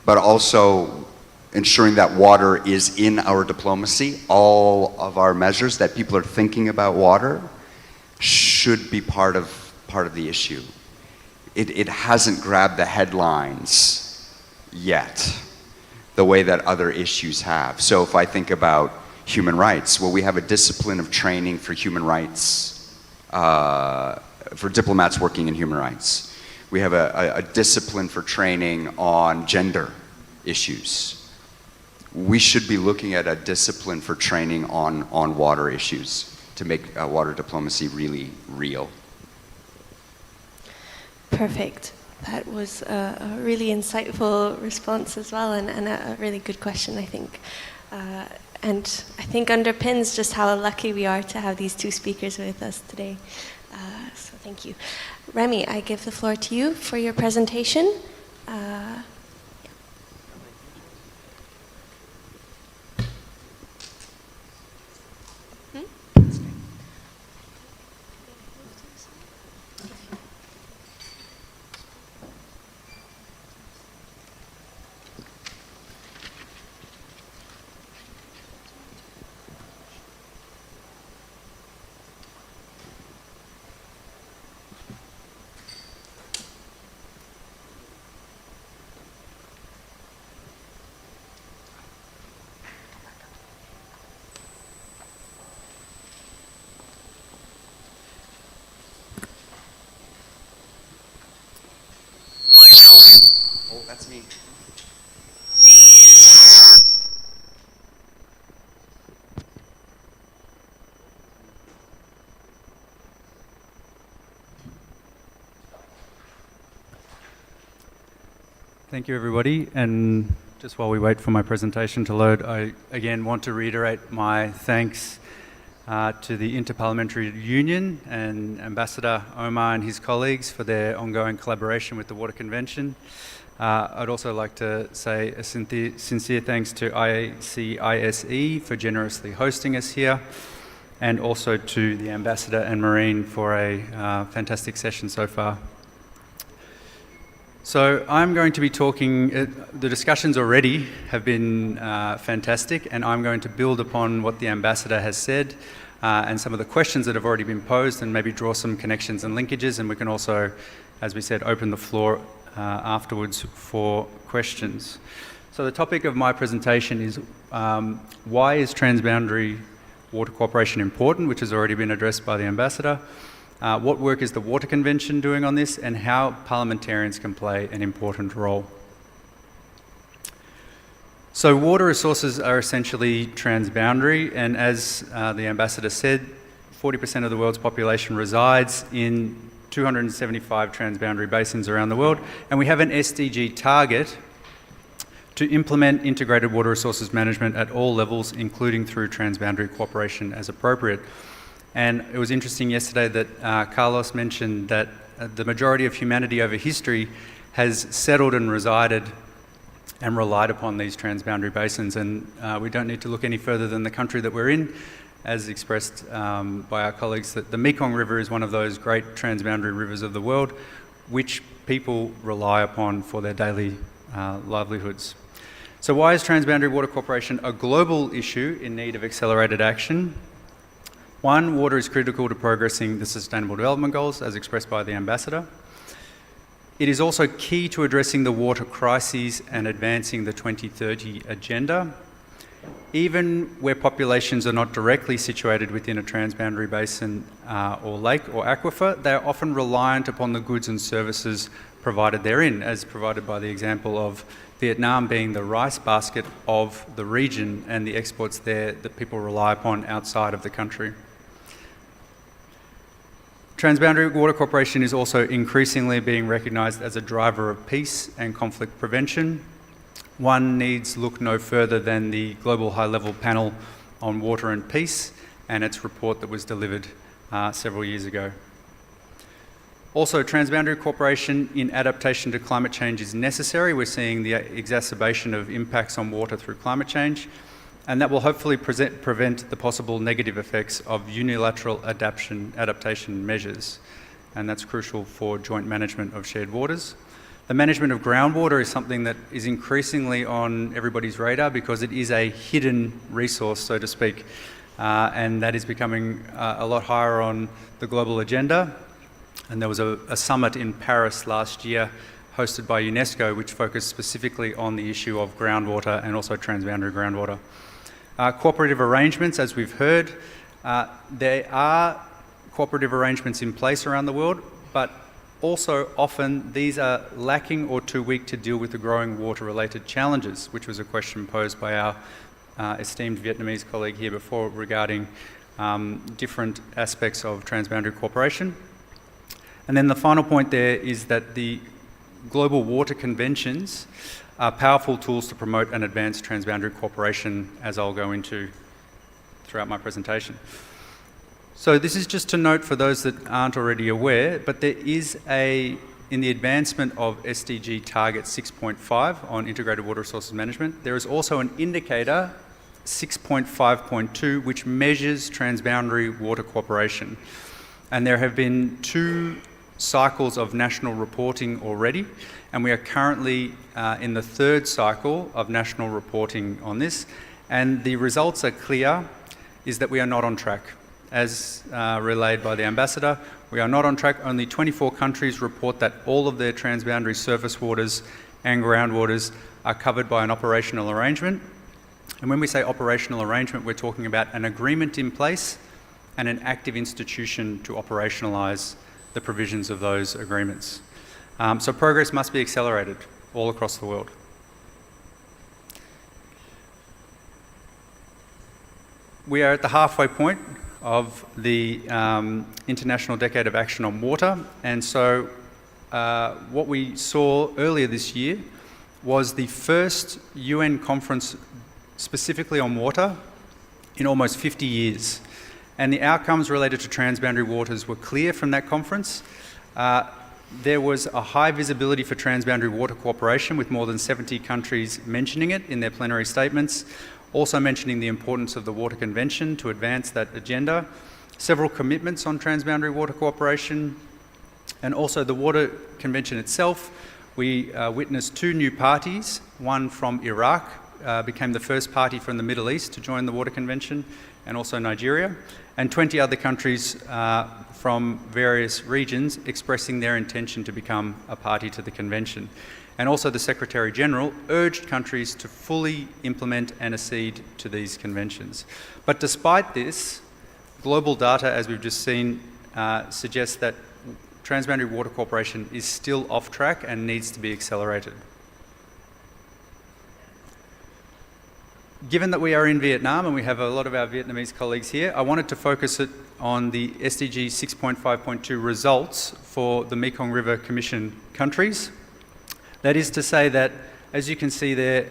but also ensuring that water is in our diplomacy, all of our measures, that people are thinking about water, should be part of the issue. It hasn't grabbed the headlines yet, the way that other issues have. So if I think about human rights, well, we have a discipline of training for human rights, for diplomats working in human rights. We have a discipline for training on gender issues. We should be looking at a discipline for training on water issues to make water diplomacy really real. Perfect. That was a really insightful response as well, and a really good question, I think. And I think underpins just how lucky we are to have these two speakers with us today. So thank you. Remy, I give the floor to you for your presentation. Oh, that's me. Thank you, everybody. And just while we wait for my presentation to load, I again want to reiterate my thanks to the Interparliamentary Union and Ambassador Omar and his colleagues for their ongoing collaboration with the Water Convention. I'd also like to say a sincere thanks to ICISE for generously hosting us here, and also to the Ambassador and Marine for a fantastic session so far. So I'm going to be talking, the discussions already have been fantastic, and I'm going to build upon what the Ambassador has said and some of the questions that have already been posed, and maybe draw some connections and linkages, and we can also, as we said, open the floor afterwards for questions. So the topic of my presentation is why is transboundary water cooperation important, which has already been addressed by the Ambassador. What work is the Water Convention doing on this, and how parliamentarians can play an important role. So water resources are essentially transboundary, and as the Ambassador said, 40% of the world's population resides in 275 transboundary basins around the world, and we have an SDG target to implement integrated water resources management at all levels, including through transboundary cooperation as appropriate. And it was interesting yesterday that Carlos mentioned that the majority of humanity over history has settled and resided and relied upon these transboundary basins, and we don't need to look any further than the country that we're in, as expressed by our colleagues, that the Mekong River is one of those great transboundary rivers of the world, which people rely upon for their daily livelihoods. So why is transboundary water cooperation a global issue in need of accelerated action? One, water is critical to progressing the Sustainable Development Goals, as expressed by the Ambassador. It is also key to addressing the water crises and advancing the 2030 agenda. Even where populations are not directly situated within a transboundary basin or lake or aquifer, they are often reliant upon the goods and services provided therein, as provided by the example of Vietnam being the rice basket of the region and the exports there that people rely upon outside of the country. Transboundary water cooperation is also increasingly being recognised as a driver of peace and conflict prevention. One needs look no further than the Global High-Level Panel on Water and Peace and its report that was delivered several years ago. Also, transboundary cooperation in adaptation to climate change is necessary. We're seeing the exacerbation of impacts on water through climate change, and that will hopefully prevent the possible negative effects of unilateral adaptation measures, and that's crucial for joint management of shared waters. The management of groundwater is something that is increasingly on everybody's radar because it is a hidden resource, so to speak, and that is becoming a lot higher on the global agenda. And there was a summit in Paris last year hosted by UNESCO, which focused specifically on the issue of groundwater and also transboundary groundwater. Cooperative arrangements, as we've heard, there are cooperative arrangements in place around the world, but also often these are lacking or too weak to deal with the growing water-related challenges, which was a question posed by our esteemed Vietnamese colleague here before regarding different aspects of transboundary cooperation. And then the final point there is that the global water conventions are powerful tools to promote and advance transboundary cooperation, as I'll go into throughout my presentation. So this is just to note for those that aren't already aware, but there is in the advancement of SDG target 6.5 on integrated water resources management, there is also an indicator 6.5.2 which measures transboundary water cooperation. And there have been 2 cycles of national reporting already, and we are currently in the 3rd cycle of national reporting on this. And the results are clear, is that we are not on track. As relayed by the Ambassador, we are not on track. Only 24 countries report that all of their transboundary surface waters and groundwaters are covered by an operational arrangement. And when we say operational arrangement, we're talking about an agreement in place and an active institution to operationalise the provisions of those agreements. So progress must be accelerated all across the world. We are at the halfway point of the International Decade of Action on Water, and so what we saw earlier this year was the first UN conference specifically on water in almost 50 years. And the outcomes related to transboundary waters were clear from that conference. There was a high visibility for transboundary water cooperation, with more than 70 countries mentioning it in their plenary statements, also mentioning the importance of the Water Convention to advance that agenda, several commitments on transboundary water cooperation, and also the Water Convention itself. We witnessed 2 new parties. One from Iraq became the first party from the Middle East to join the Water Convention, and also Nigeria, and 20 other countries from various regions expressing their intention to become a party to the convention. And also the Secretary-General urged countries to fully implement and accede to these conventions. But despite this, global data, as we've just seen, suggests that transboundary water cooperation is still off track and needs to be accelerated. Given that we are in Vietnam and we have a lot of our Vietnamese colleagues here, I wanted to focus it on the SDG 6.5.2 results for the Mekong River Commission countries. That is to say that, as you can see there,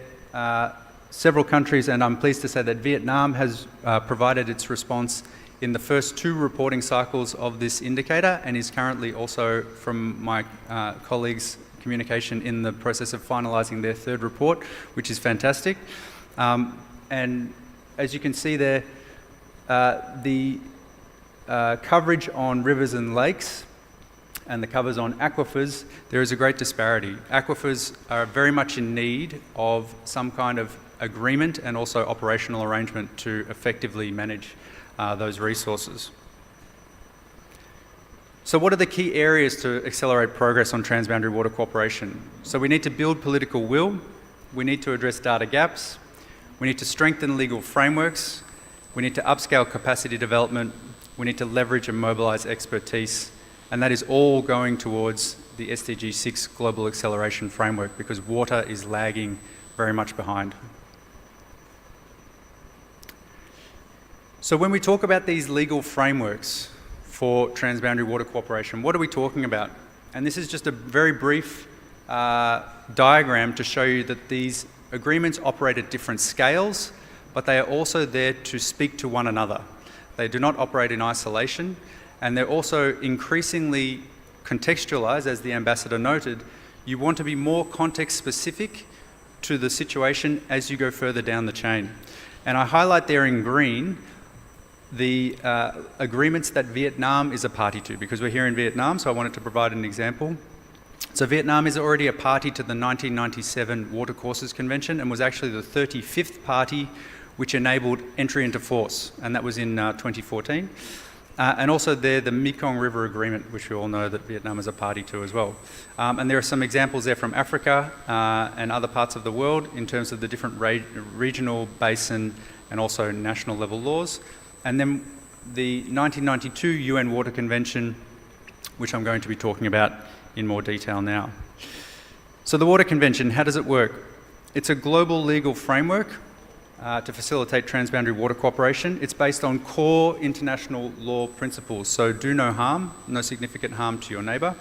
several countries, and I'm pleased to say that Vietnam has provided its response in the first 2 reporting cycles of this indicator, and is currently also, from my colleagues' communication, in the process of finalising their 3rd report, which is fantastic. And as you can see there, the coverage on rivers and lakes and the covers on aquifers, there is a great disparity. Aquifers are very much in need of some kind of agreement and also operational arrangement to effectively manage those resources. So what are the key areas to accelerate progress on transboundary water cooperation? So we need to build political will, we need to address data gaps, we need to strengthen legal frameworks, we need to upscale capacity development, we need to leverage and mobilise expertise, and that is all going towards the SDG 6 Global Acceleration Framework, because water is lagging very much behind. So when we talk about these legal frameworks for transboundary water cooperation, what are we talking about? And this is just a very brief diagram to show you that these agreements operate at different scales, but they are also there to speak to one another. They do not operate in isolation, and they're also increasingly contextualized, as the Ambassador noted. You want to be more context specific to the situation as you go further down the chain. And I highlight there in green the agreements that Vietnam is a party to, because we're here in Vietnam, so I wanted to provide an example. So Vietnam is already a party to the 1997 Watercourses Convention, and was actually the 35th party which enabled entry into force, and that was in 2014. And also there, the Mekong River Agreement, which we all know that Vietnam is a party to as well. And there are some examples there from Africa and other parts of the world in terms of the different regional, basin, and also national level laws. And then the 1992 UN Water Convention, which I'm going to be talking about in more detail now. So the Water Convention, how does it work? It's a global legal framework to facilitate transboundary water cooperation. It's based on core international law principles. So do no harm, no significant harm to your neighbour,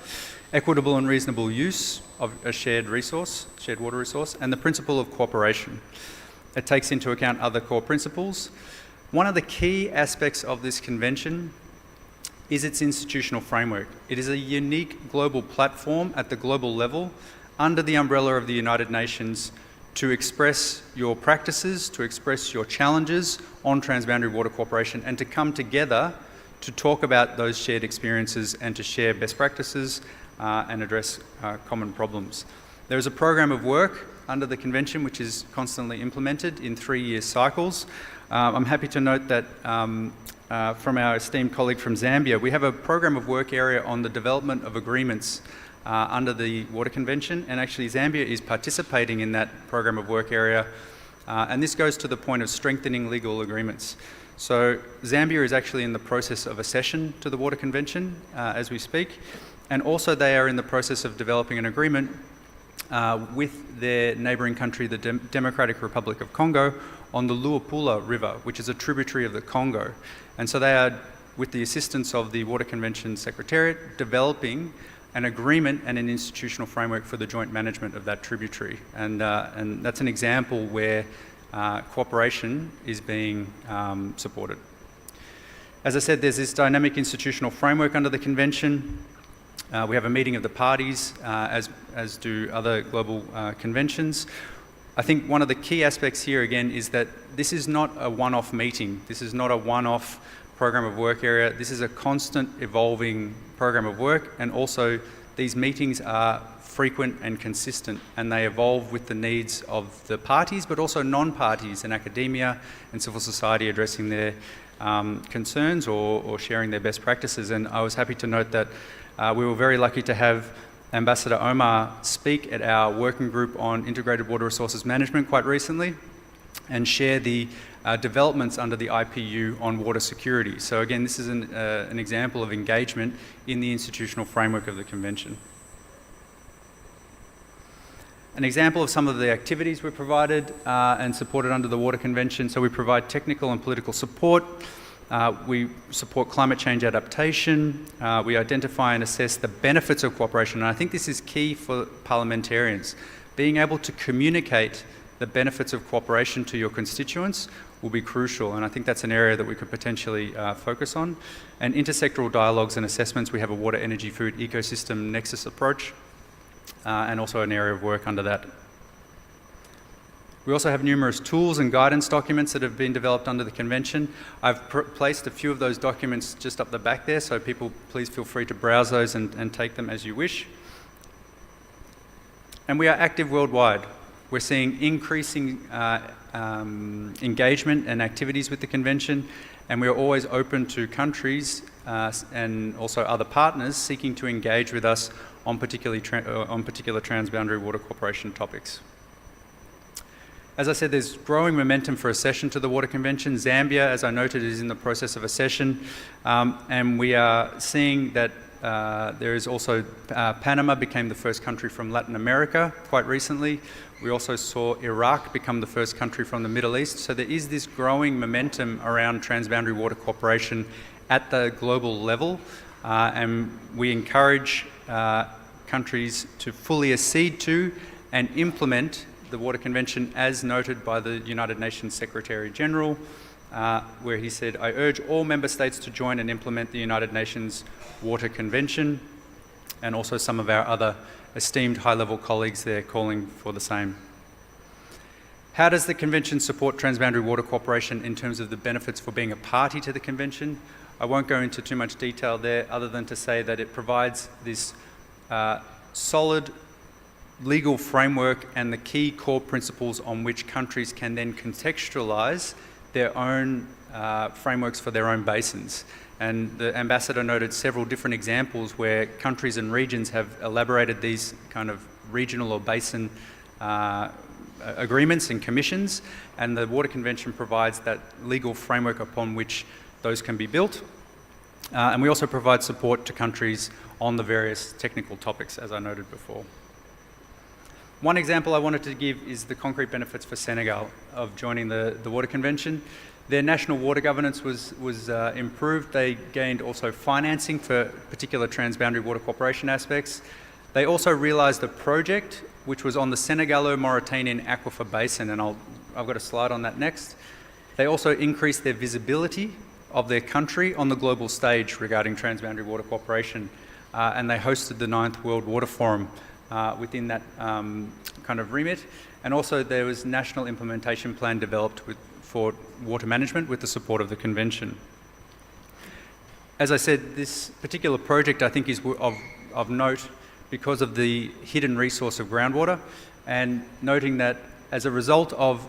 equitable and reasonable use of a shared water resource, and the principle of cooperation. It takes into account other core principles. One of the key aspects of this convention is its institutional framework. It is a unique global platform at the global level under the umbrella of the United Nations to express your practices, to express your challenges on transboundary water cooperation, and to come together to talk about those shared experiences and to share best practices and address common problems. There is a program of work under the convention which is constantly implemented in 3-year cycles. I'm happy to note that from our esteemed colleague from Zambia, we have a program of work area on the development of agreements under the Water Convention, and actually Zambia is participating in that program of work area, and this goes to the point of strengthening legal agreements. So Zambia is actually in the process of accession to the Water Convention as we speak, and also they are in the process of developing an agreement with their neighbouring country, the Democratic Republic of Congo, on the Luapula River, which is a tributary of the Congo. And so they are, with the assistance of the Water Convention Secretariat, developing an agreement and an institutional framework for the joint management of that tributary. And that's an example where cooperation is being supported. As I said, there's this dynamic institutional framework under the convention. We have a meeting of the parties, as do other global conventions. I think one of the key aspects here again is that this is not a one-off meeting. This is not a one-off program of work area. This is a constant evolving program of work, and also these meetings are frequent and consistent, and they evolve with the needs of the parties, but also non-parties and academia and civil society addressing their concerns or sharing their best practices. And I was happy to note that we were very lucky to have Ambassador Omar speak at our working group on integrated water resources management quite recently and share the developments under the IPU on water security. So again, this is an example of engagement in the institutional framework of the convention. An example of some of the activities we provided and supported under the Water Convention. So we provide technical and political support. We support climate change adaptation. We identify and assess the benefits of cooperation. And I think this is key for parliamentarians. Being able to communicate the benefits of cooperation to your constituents will be crucial, and I think that's an area that we could potentially focus on. And intersectoral dialogues and assessments, we have a water, energy, food, ecosystem nexus approach, and also an area of work under that. We also have numerous tools and guidance documents that have been developed under the convention. I've placed a few of those documents just up the back there, so people please feel free to browse those and take them as you wish. And we are active worldwide. We're seeing increasing engagement and activities with the convention, and we are always open to countries and also other partners seeking to engage with us on particular transboundary water cooperation topics. As I said, there's growing momentum for accession to the Water Convention. Zambia, as I noted, is in the process of accession, and we are seeing that there is also Panama became the first country from Latin America quite recently. We also saw Iraq become the first country from the Middle East. So there is this growing momentum around transboundary water cooperation at the global level, and we encourage countries to fully accede to and implement the Water Convention as noted by the United Nations Secretary General, where he said, "I urge all member states to join and implement the United Nations Water Convention," and also some of our other esteemed high-level colleagues there calling for the same. How does the convention support transboundary water cooperation in terms of the benefits for being a party to the convention? I won't go into too much detail there other than to say that it provides this solid legal framework and the key core principles on which countries can then contextualize their own frameworks for their own basins. And the ambassador noted several different examples where countries and regions have elaborated these kind of regional or basin agreements and commissions, and the Water Convention provides that legal framework upon which those can be built. And we also provide support to countries on the various technical topics, as I noted before. One example I wanted to give is the concrete benefits for Senegal of joining the Water Convention. Their national water governance was improved. They gained also financing for particular transboundary water cooperation aspects. They also realised a project which was on the Senegalo-Mauritanian Aquifer Basin, and I've got a slide on that next. They also increased their visibility of their country on the global stage regarding transboundary water cooperation, and they hosted the 9th World Water Forum within that kind of remit. And also there was national implementation plan developed for water management with the support of the convention. As I said, this particular project I think is of note because of the hidden resource of groundwater, and noting that as a result of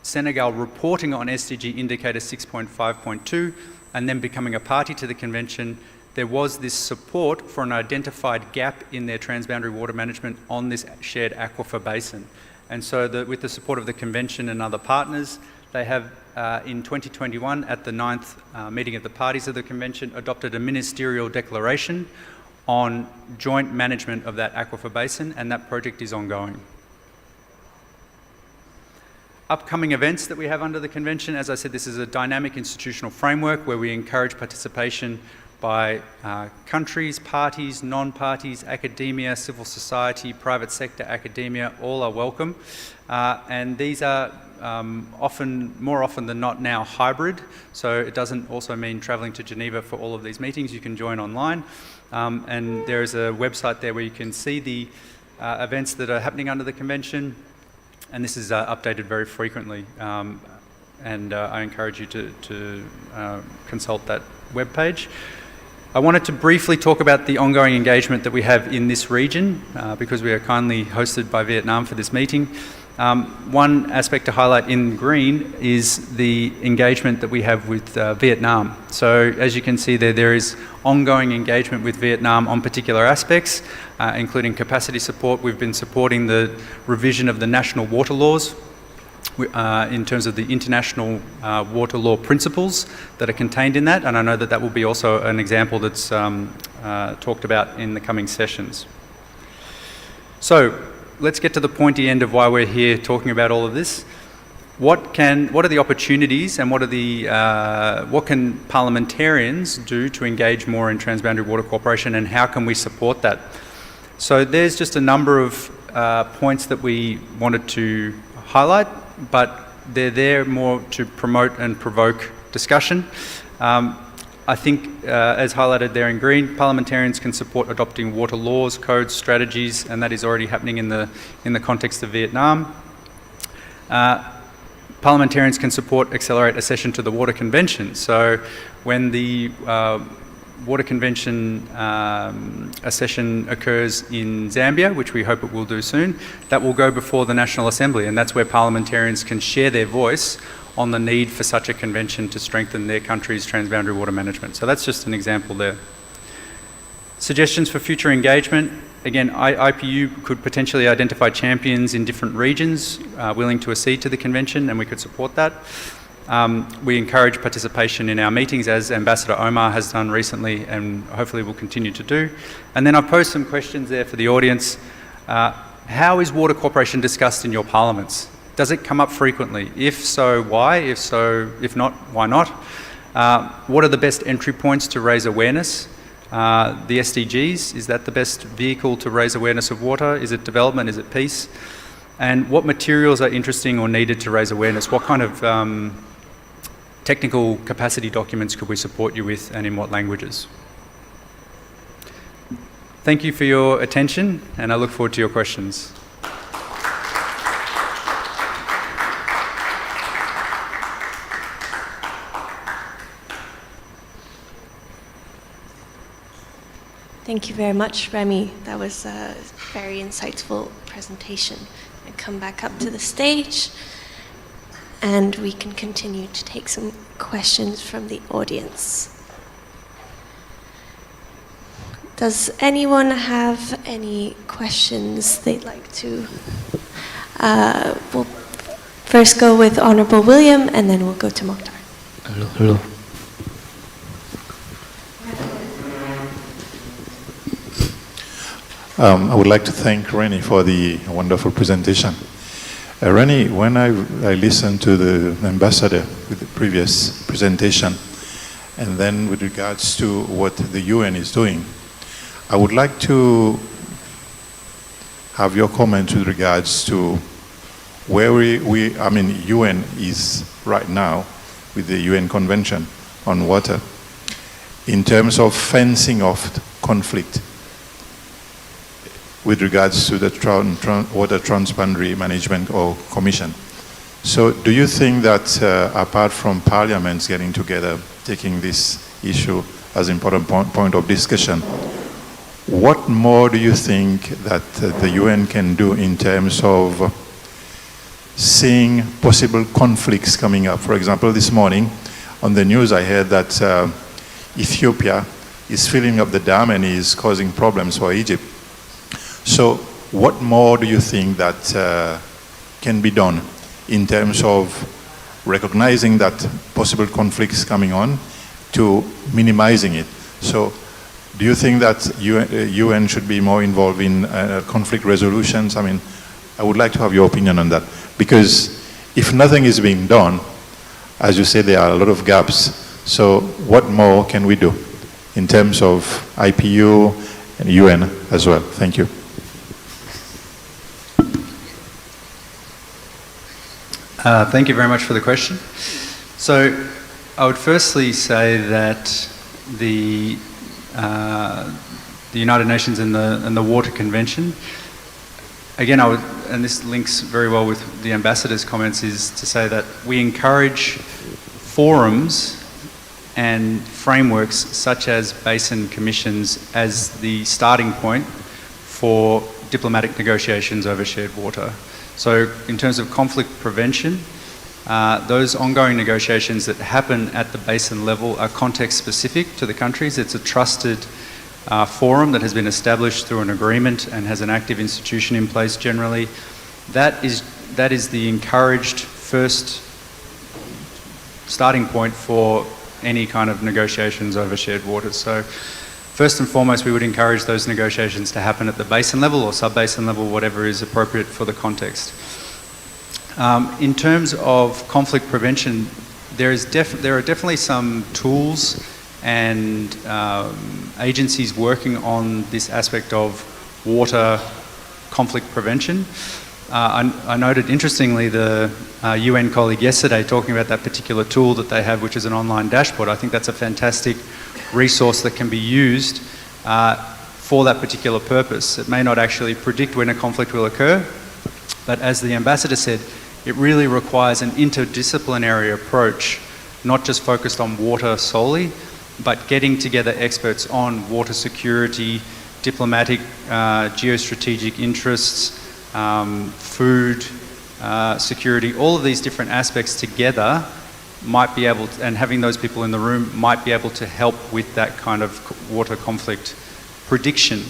Senegal reporting on SDG indicator 6.5.2 and then becoming a party to the convention, there was this support for an identified gap in their transboundary water management on this shared aquifer basin. And so with the support of the convention and other partners, they have in 2021 at the 9th meeting of the parties of the convention adopted a ministerial declaration on joint management of that aquifer basin, and that project is ongoing. Upcoming events that we have under the convention, as I said, this is a dynamic institutional framework where we encourage participation by countries, parties, non-parties, academia, civil society, private sector, academia, all are welcome. And these are more often than not now hybrid, so it doesn't also mean travelling to Geneva for all of these meetings. You can join online, and there is a website there where you can see the events that are happening under the convention, and this is updated very frequently, and I encourage you to consult that webpage. I wanted to briefly talk about the ongoing engagement that we have in this region, because we are kindly hosted by Vietnam for this meeting. One aspect to highlight in green is the engagement that we have with Vietnam. So as you can see there is ongoing engagement with Vietnam on particular aspects, including capacity support. We've been supporting the revision of the national water laws in terms of the international water law principles that are contained in that, and I know that will be also an example that's talked about in the coming sessions. So let's get to the pointy end of why we're here talking about all of this. What are the opportunities, and what can parliamentarians do to engage more in transboundary water cooperation, and how can we support that? So there's just a number of points that we wanted to highlight, but they're there more to promote and provoke discussion. I think, as highlighted there in green, parliamentarians can support adopting water laws, codes, strategies, and that is already happening in the context of Vietnam. Parliamentarians can support accelerate accession to the Water Convention. So when the Water Convention accession occurs in Zambia, which we hope it will do soon, that will go before the National Assembly, and that's where parliamentarians can share their voice on the need for such a convention to strengthen their country's transboundary water management. So that's just an example there. Suggestions for future engagement. Again, IPU could potentially identify champions in different regions willing to accede to the convention, and we could support that. We encourage participation in our meetings, as Ambassador Omar has done recently and hopefully will continue to do. And then I've posed some questions there for the audience. How is water cooperation discussed in your parliaments? Does it come up frequently? If so, why? If not, why not? What are the best entry points to raise awareness? The SDGs, is that the best vehicle to raise awareness of water? Is it development? Is it peace? And what materials are interesting or needed to raise awareness? What kind of technical capacity documents could we support you with, and in what languages? Thank you for your attention, and I look forward to your questions. Thank you very much, Remy. That was a very insightful presentation. I come back up to the stage, and we can continue to take some questions from the audience. Does anyone have any questions they'd like to? We'll first go with Honourable William, and then we'll go to Mokhtar. Hello. I would like to thank Rennie for the wonderful presentation. Rennie, when I listened to the ambassador with the previous presentation, and then with regards to what the UN is doing, I would like to have your comment with regards to where UN is right now with the UN Convention on Water in terms of fencing off conflict with regards to the Water Transboundary Management or Commission. So do you think that apart from parliaments getting together, taking this issue as an important point of discussion, what more do you think that the UN can do in terms of seeing possible conflicts coming up? For example, this morning on the news I heard that Ethiopia is filling up the dam and is causing problems for Egypt. So what more do you think that can be done in terms of recognizing that possible conflicts coming on to minimizing it? So do you think that UN should be more involved in conflict resolutions? I mean, I would like to have your opinion on that. Because if nothing is being done, as you say, there are a lot of gaps. So what more can we do in terms of IPU and UN as well? Thank you. Thank you very much for the question. So I would firstly say that the United Nations and the Water Convention, again, and this links very well with the ambassador's comments, is to say that we encourage forums and frameworks such as basin commissions as the starting point for diplomatic negotiations over shared water. So in terms of conflict prevention, those ongoing negotiations that happen at the basin level are context specific to the countries. It's a trusted forum that has been established through an agreement and has an active institution in place generally. That is the encouraged first starting point for any kind of negotiations over shared waters. So first and foremost, we would encourage those negotiations to happen at the basin level or sub-basin level, whatever is appropriate for the context. In terms of conflict prevention, there are definitely some tools and agencies working on this aspect of water conflict prevention. I noted, interestingly, the UN colleague yesterday talking about that particular tool that they have, which is an online dashboard. I think that's a fantastic resource that can be used for that particular purpose. It may not actually predict when a conflict will occur, but as the ambassador said, it really requires an interdisciplinary approach, not just focused on water solely, but getting together experts on water security, diplomatic, geostrategic interests, food security, all of these different aspects together might be able to, and having those people in the room might be able to help with that kind of water conflict prediction.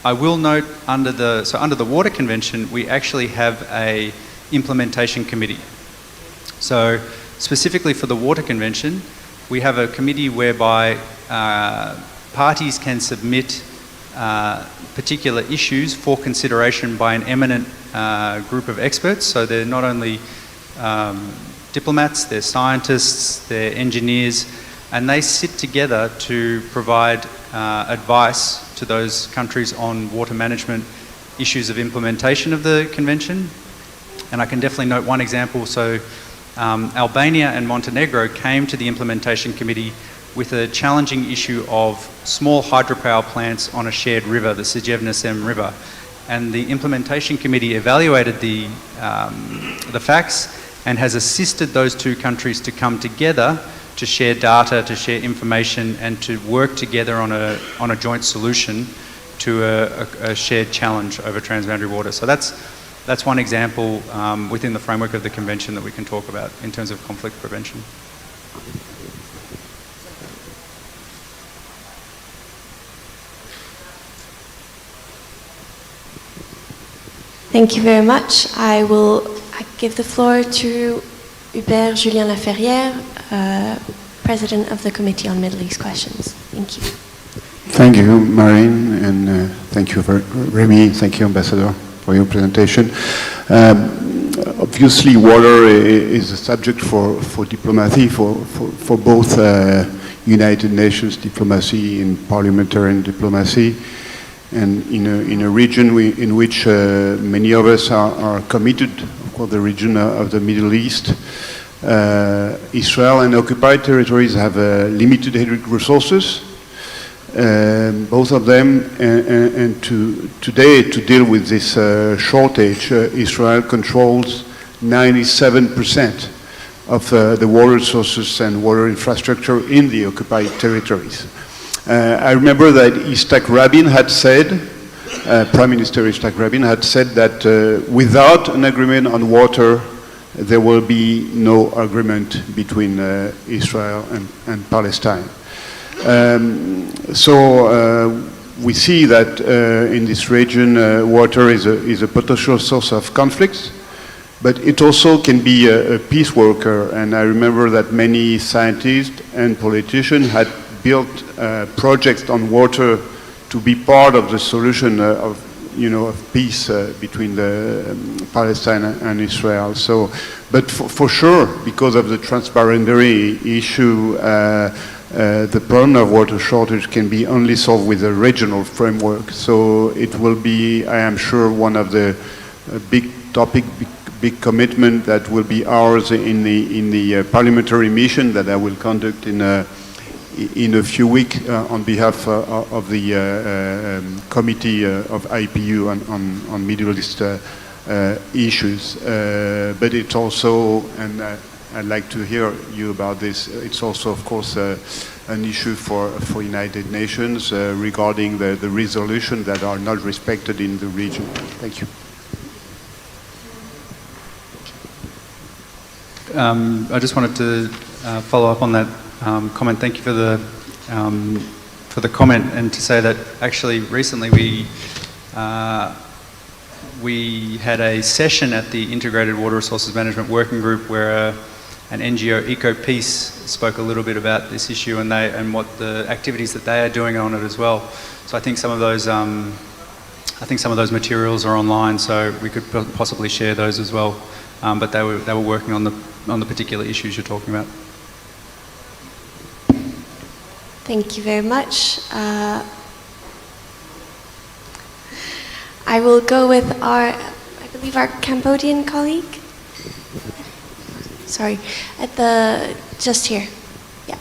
I will note under the Water Convention, we actually have a implementation committee. So specifically for the Water Convention, we have a committee whereby parties can submit particular issues for consideration by an eminent group of experts. So they're not only diplomats, they're scientists, they're engineers, and they sit together to provide advice to those countries on water management issues of implementation of the convention. And I can definitely note one example. So Albania and Montenegro came to the implementation committee with a challenging issue of small hydropower plants on a shared river, the Sjevenarsem River. And the implementation committee evaluated the facts and has assisted those two countries to come together to share data, to share information, and to work together on a joint solution to a shared challenge over transboundary water. So that's one example within the framework of the convention that we can talk about in terms of conflict prevention. Thank you very much. I will give the floor to Hubert Julien Laferrière, President of the Committee on Middle East Questions. Thank you. Thank you, Marine, and thank you, Remy, thank you, Ambassador, for your presentation. Obviously, water is a subject for diplomacy, for both United Nations diplomacy and parliamentary diplomacy, and in a region in which many of us are committed, of course, the region of the Middle East. Israel and occupied territories have limited hydric resources, both of them, and today, to deal with this shortage, Israel controls 97% of the water sources and water infrastructure in the occupied territories. I remember that Yitzhak Rabin had said, Prime Minister Yitzhak Rabin had said that without an agreement on water, there will be no agreement between Israel and Palestine. So we see that in this region, water is a potential source of conflicts, but it also can be a peace worker. And I remember that many scientists and politicians had built projects on water to be part of the solution of peace between the Palestine and Israel. So, but for sure, because of the transparency issue, the problem of water shortage can be only solved with a regional framework. So it will be, I am sure, one of the big topic, big commitment that will be ours in the parliamentary mission that I will conduct in a few weeks on behalf of the committee of IPU on Middle East issues. But it's also, and I'd like to hear you about this, it's also, of course, an issue for United Nations regarding the resolution that are not respected in the region. Thank you. I just wanted to follow up on that comment. Thank you for the comment, and to say that actually recently we had a session at the Integrated Water Resources Management Working Group where an NGO, EcoPeace, spoke a little bit about this issue and what the activities that they are doing on it as well. So I think some of those materials are online, so we could possibly share those as well. But they were working on the particular issues you're talking about. Thank you very much. I will go with I believe our Cambodian colleague. Sorry, just here. Yeah.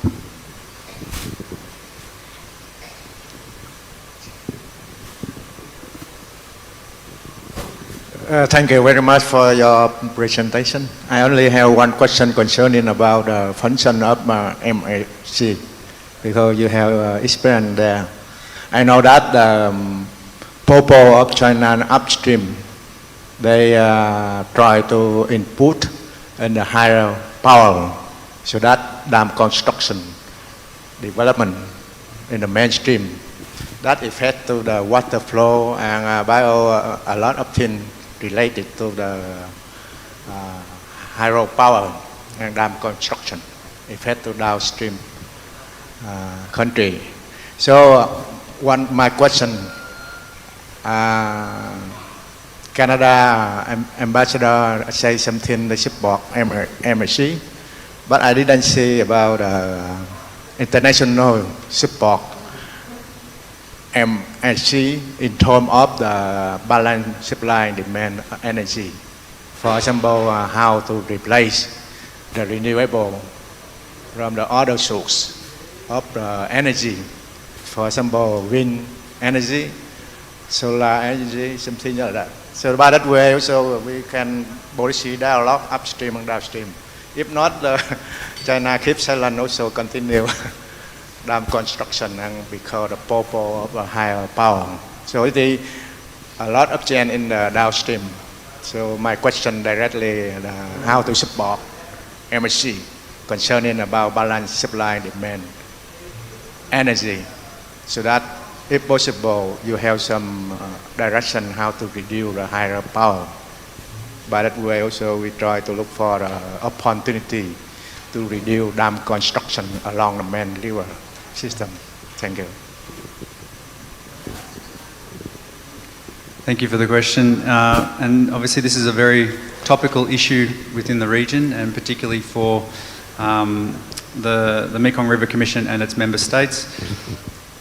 Thank you very much for your presentation. I only have one question concerning about the function of MHC, because you have experience there. I know that the people of China upstream, they try to input in the higher power, so that dam construction development in the mainstream, that affect to the water flow and a lot of things related to the hydropower and dam construction, affect to downstream country. So my question, Canada ambassador say something they support MSC, but I didn't see about international support MSC in terms of the balance supply and demand energy. For example, how to replace the renewable from the other source of the energy. For example, wind energy, solar energy, something like that. So by that way also we can policy dialogue upstream and downstream. If not, China keeps silent also continue dam construction and because the people of a higher power. So it is a lot of change in the downstream. So my question directly how to support MSC concerning about balance supply and demand energy, so that if possible you have some direction how to reduce the higher power. By that way also we try to look for the opportunity to reduce dam construction along the main river system. Thank you. Thank you for the question. And obviously this is a very topical issue within the region, and particularly for the Mekong River Commission and its member states.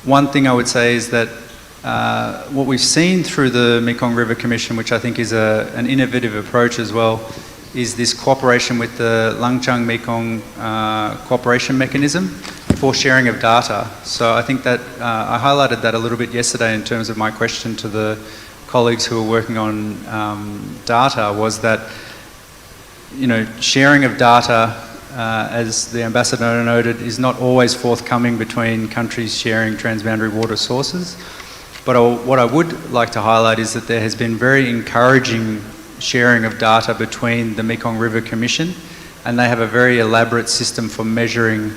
One thing I would say is that what we've seen through the Mekong River Commission, which I think is an innovative approach as well, is this cooperation with the Langchang Mekong cooperation mechanism for sharing of data. So I think that I highlighted that a little bit yesterday in terms of my question to the colleagues who are working on data, was that, you know, sharing of data, as the ambassador noted, is not always forthcoming between countries sharing transboundary water sources. But what I would like to highlight is that there has been very encouraging sharing of data between the Mekong River Commission, and they have a very elaborate system for measuring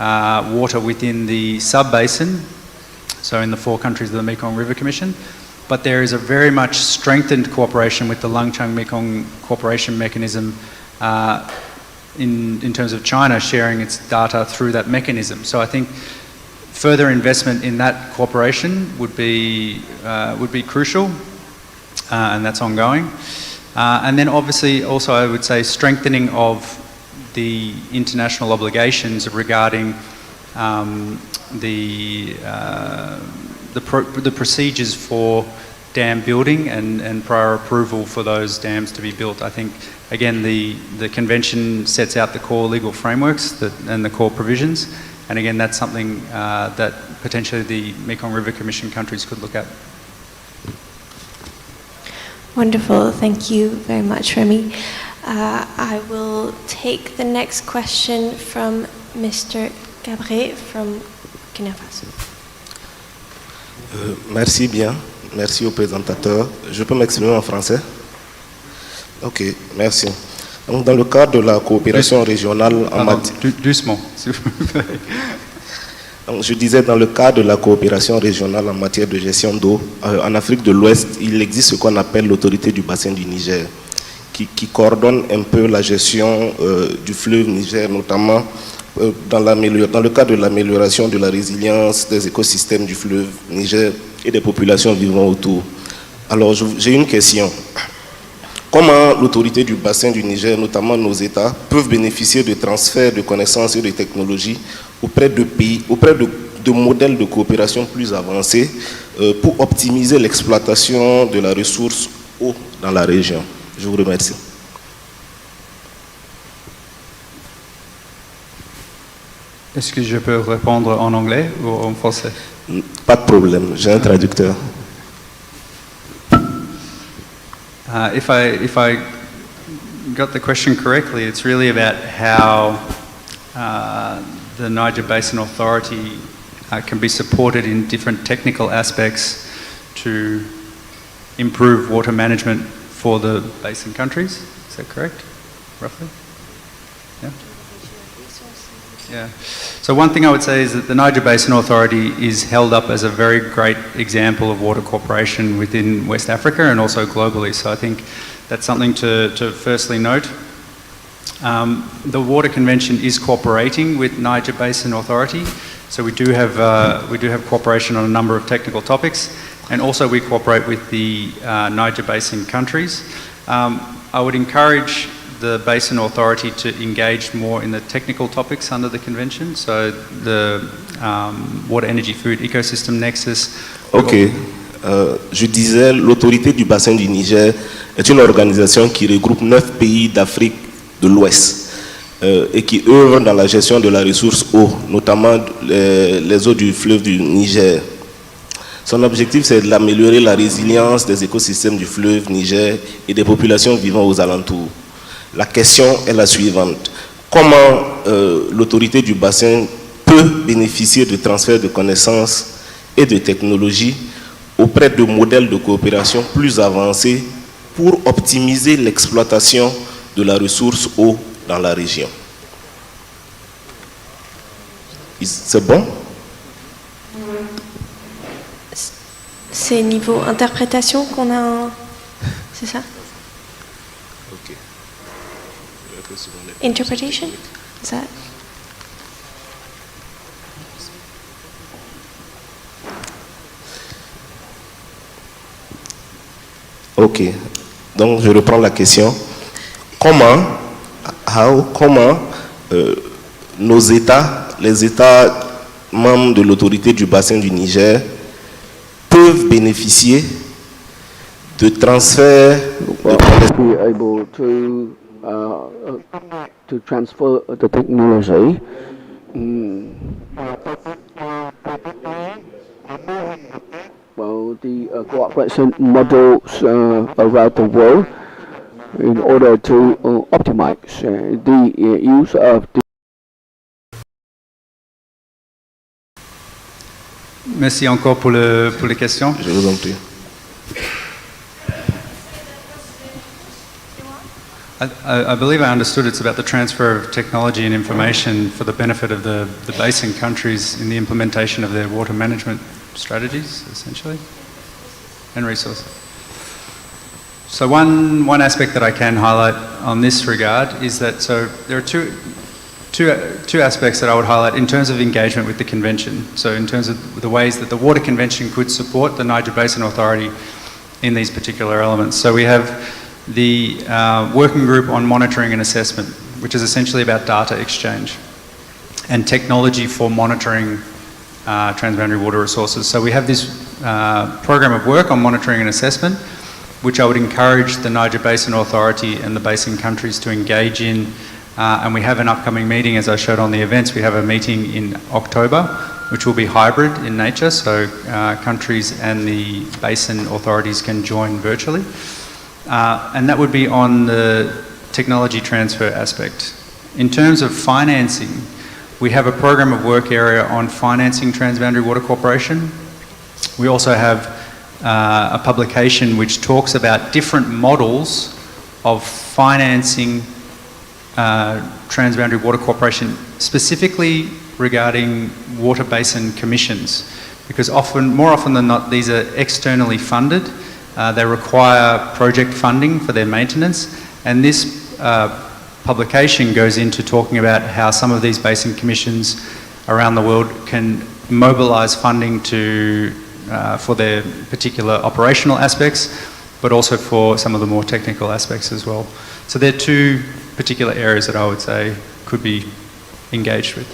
water within the sub-basin, so in the 4 countries of the Mekong River Commission. But there is a very much strengthened cooperation with the Langchang Mekong cooperation mechanism in terms of China sharing its data through that mechanism. So I think further investment in that cooperation would be crucial, and that's ongoing. And then obviously also I would say strengthening of the international obligations regarding the procedures for dam building and prior approval for those dams to be built. I think, again, the convention sets out the core legal frameworks and the core provisions, and again, that's something that potentially the Mekong River Commission countries could look at. Wonderful, thank you very much, Remy. I will take the next question from Mr. Cabret from Burkina Faso. Merci bien, merci au présentateur. Je peux m'exprimer en français? Ok, merci. Donc, dans le cadre de la coopération régionale en matière... Doucement, s'il vous plaît. Donc, je disais, dans le cadre de la coopération régionale en matière de gestion d'eau, en Afrique de l'Ouest, il existe ce qu'on appelle l'autorité du bassin du Niger, qui coordonne un peu la gestion du fleuve Niger, notamment dans le cadre de l'amélioration de la résilience des écosystèmes du fleuve Niger et des populations vivant autour. Alors, j'ai une question. Comment l'autorité du bassin du Niger, notamment nos États, peuvent bénéficier de transferts de connaissances et de technologies auprès de pays, auprès de modèles de coopération plus avancés pour optimiser l'exploitation de la ressource eau dans la région? Je vous remercie. Est-ce que je peux répondre en anglais ou en français? Pas de problème, j'ai un traducteur. If I got the question correctly, it's really about how the Niger Basin Authority can be supported in different technical aspects to improve water management for the basin countries. Is that correct, roughly? Yeah. Yeah. So one thing I would say is that the Niger Basin Authority is held up as a very great example of water cooperation within West Africa and also globally. So I think that's something to firstly note. The Water Convention is cooperating with Niger Basin Authority. So we do have cooperation on a number of technical topics, and also we cooperate with the Niger Basin countries. I would encourage the Basin Authority to engage more in the technical topics under the convention, so the water, energy, food, ecosystem nexus. Ok, je disais, l'autorité du bassin du Niger est une organisation qui regroupe 9 pays d'Afrique de l'Ouest et qui œuvre dans la gestion de la ressource eau, notamment les eaux du fleuve du Niger. Son objectif, c'est d'améliorer la résilience des écosystèmes du fleuve Niger et des populations vivant aux alentours. La question est la suivante. Comment l'autorité du bassin peut bénéficier de transferts de connaissances et de technologies auprès de modèles de coopération plus avancés pour optimiser l'exploitation de la ressource eau dans la région? C'est bon? C'est niveau interprétation qu'on a... C'est ça? Ok. Interpretation? Is that? Ok. Donc je reprends la question. Comment nos États, les États membres de l'autorité du bassin du Niger, peuvent bénéficier de transferts de be able to transfer the technology. Well, the cooperation models around the world in order to optimize the use of the. Merci encore pour les questions. Je vous en prie. I believe I understood it's about the transfer of technology and information for the benefit of the basin countries in the implementation of their water management strategies, essentially, and resources. So one aspect that I can highlight on this regard is that, so there are two aspects that I would highlight in terms of engagement with the convention. So in terms of the ways that the Water Convention could support the Niger Basin Authority in these particular elements. So we have the working group on monitoring and assessment, which is essentially about data exchange and technology for monitoring transboundary water resources. So we have this program of work on monitoring and assessment, which I would encourage the Niger Basin Authority and the basin countries to engage in. And we have an upcoming meeting, as I showed on the events. We have a meeting in October, which will be hybrid in nature, so countries and the basin authorities can join virtually. And that would be on the technology transfer aspect. In terms of financing, we have a program of work area on financing transboundary water cooperation. We also have a publication which talks about different models of financing transboundary water cooperation, specifically regarding water basin commissions, because more often than not, these are externally funded. They require project funding for their maintenance, and this publication goes into talking about how some of these basin commissions around the world can mobilise funding for their particular operational aspects, but also for some of the more technical aspects as well. So there are two particular areas that I would say could be engaged with.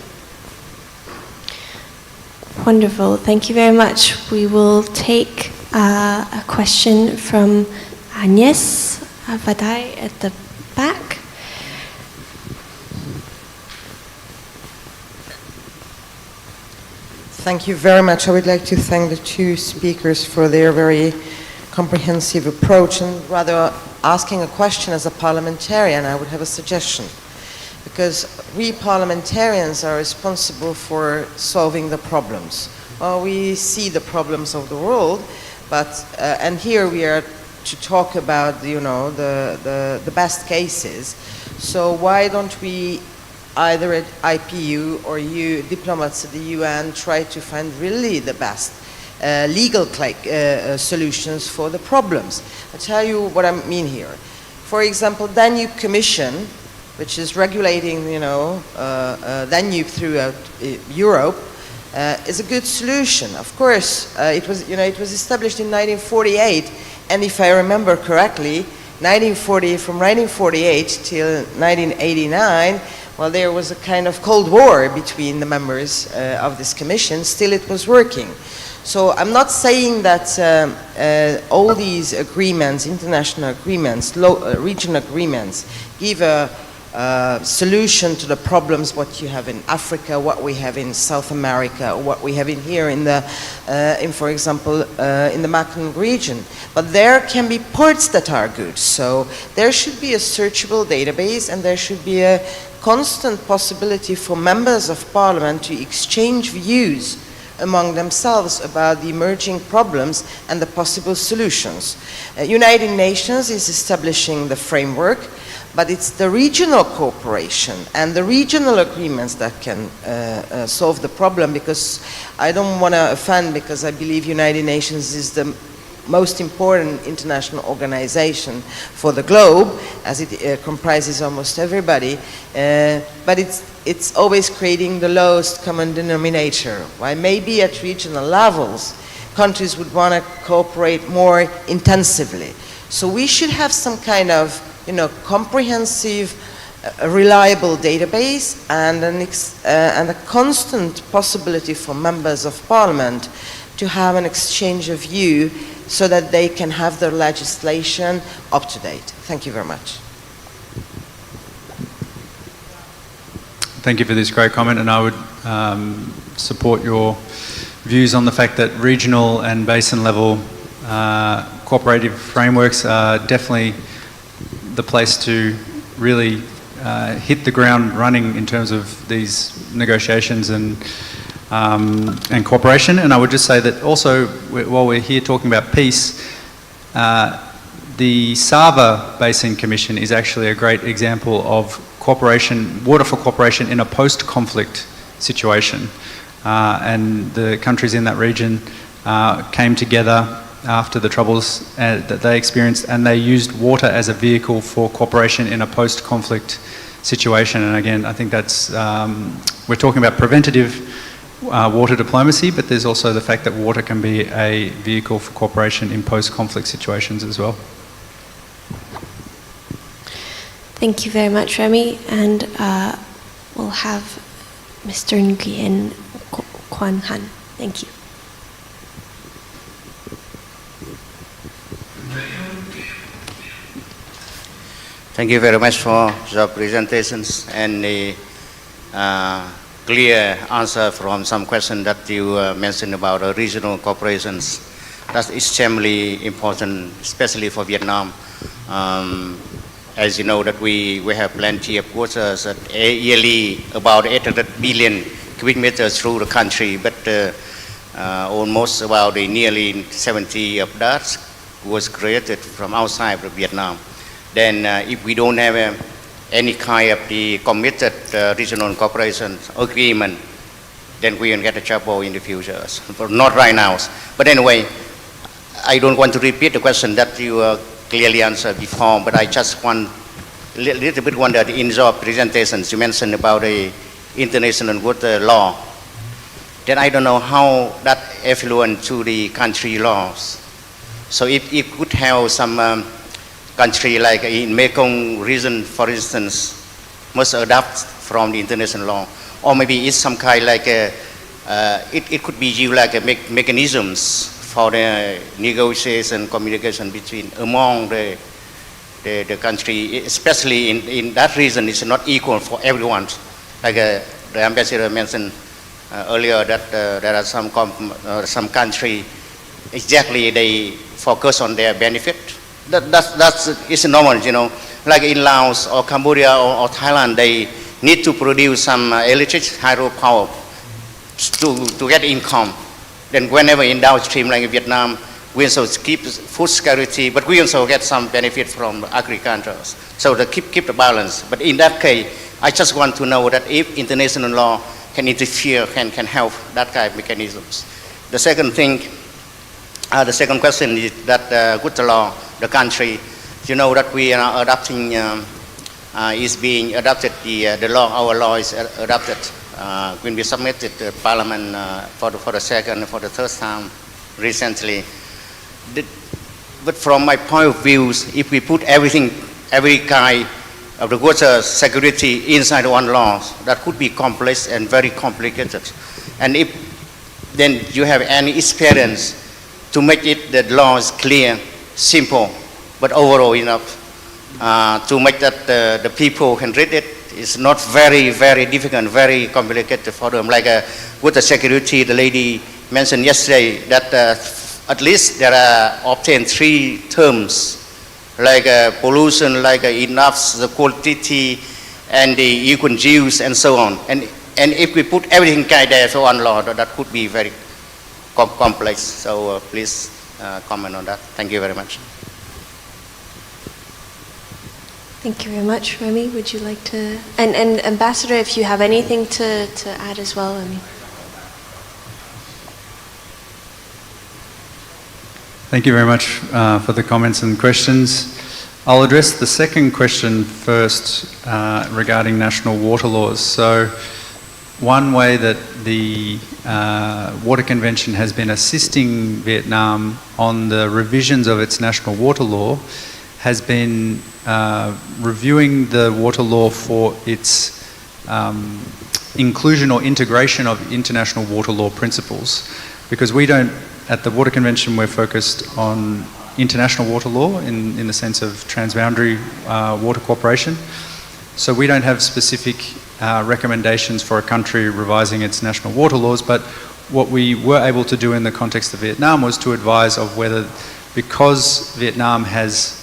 Wonderful, thank you very much. We will take a question from Agnes Vadai at the back. Thank you very much. I would like to thank the two speakers for their very comprehensive approach, and rather asking a question as a parliamentarian, I would have a suggestion. Because we parliamentarians are responsible for solving the problems. Well, we see the problems of the world, but and here we are to talk about, you know, the best cases. So why don't we, either at IPU or you diplomats at the UN, try to find really the best legal solutions for the problems? I'll tell you what I mean here. For example, Danube Commission, which is regulating, you know, Danube throughout Europe, is a good solution. Of course, it was established in 1948, and if I remember correctly, from 1948 till 1989, well, there was a kind of Cold War between the members of this commission. Still, it was working. So I'm not saying that all these agreements, international agreements, regional agreements, give a solution to the problems what you have in Africa, what we have in South America, or what we have in here in the, for example, in the Mekong region. But there can be parts that are good. So there should be a searchable database, and there should be a constant possibility for members of parliament to exchange views among themselves about the emerging problems and the possible solutions. United Nations is establishing the framework, but it's the regional cooperation and the regional agreements that can solve the problem, because I don't want to offend, because I believe United Nations is the most important international organization for the globe, as it comprises almost everybody, but it's always creating the lowest common denominator. While maybe at regional levels, countries would want to cooperate more intensively. So we should have some kind of, comprehensive, reliable database and a constant possibility for members of parliament to have an exchange of view so that they can have their legislation up to date. Thank you very much. Thank you for this great comment, and I would support your views on the fact that regional and basin level cooperative frameworks are definitely the place to really hit the ground running in terms of these negotiations and cooperation. And I would just say that also, while we're here talking about peace, the Sava Basin Commission is actually a great example of cooperation, water for cooperation in a post-conflict situation. And the countries in that region came together after the troubles that they experienced, and they used water as a vehicle for cooperation in a post-conflict situation. And again, I think that's, we're talking about preventative water diplomacy, but there's also the fact that water can be a vehicle for cooperation in post-conflict situations as well. Thank you very much, Remy, and we'll have Mr. Nguyen Kwan Han. Thank you. Thank you very much for your presentations and the clear answer from some questions that you mentioned about regional corporations. That's extremely important, especially for Vietnam. As you know, that we have plenty of waters, yearly about 800 billion cubic meters through the country, but almost about nearly 70 of that was created from outside of Vietnam. Then if we don't have any kind of the committed regional cooperation agreement, then we will get a trouble in the future. Not right now. But anyway, I don't want to repeat the question that you clearly answered before, but I just want little bit wondered in your presentations you mentioned about the international water law. Then I don't know how that influence to the country laws. So if it could have some country like in Mekong region, for instance, must adapt from the international law, or maybe it's some kind like it could be used like a mechanisms for the negotiation, communication between among the country, especially in that region. It's not equal for everyone. Like the ambassador mentioned earlier that there are some country exactly they focus on their benefit. It's normal, you know. Like in Laos or Cambodia or Thailand, they need to produce some electric hydropower to get income. Then whenever in downstream like in Vietnam, we also keep food security, but we also get some benefit from agriculture. So to keep the balance. But in that case, I just want to know that if international law can interfere, can help that kind of mechanisms. The second thing, the second question is that good law, the country, you know that we are adopting, is being adopted, the law, our law is adopted when we submitted to Parliament for the second, for the third time recently. But from my point of view, if we put everything, every kind of the water security inside one law, that could be complex and very complicated. And if then you have any experience to make it the laws clear, simple, but overall enough to make that the people can read it. It's not very, very difficult, very complicated for them. Like water security, the lady mentioned yesterday that at least there are obtained 3 terms, like pollution, like enough, the quantity, and the equal use, and so on. And if we put everything there for one law, that could be very complex. So please comment on that. Thank you very much. Thank you very much. Remy, would you like to, and Ambassador, if you have anything to add as well, I mean. Thank you very much for the comments and questions. I'll address the second question first regarding national water laws. So one way that the Water Convention has been assisting Vietnam on the revisions of its national water law has been reviewing the water law for its inclusion or integration of international water law principles. Because we don't, at the Water Convention, we're focused on international water law in the sense of transboundary water cooperation. So we don't have specific recommendations for a country revising its national water laws, but what we were able to do in the context of Vietnam was to advise of whether, because Vietnam has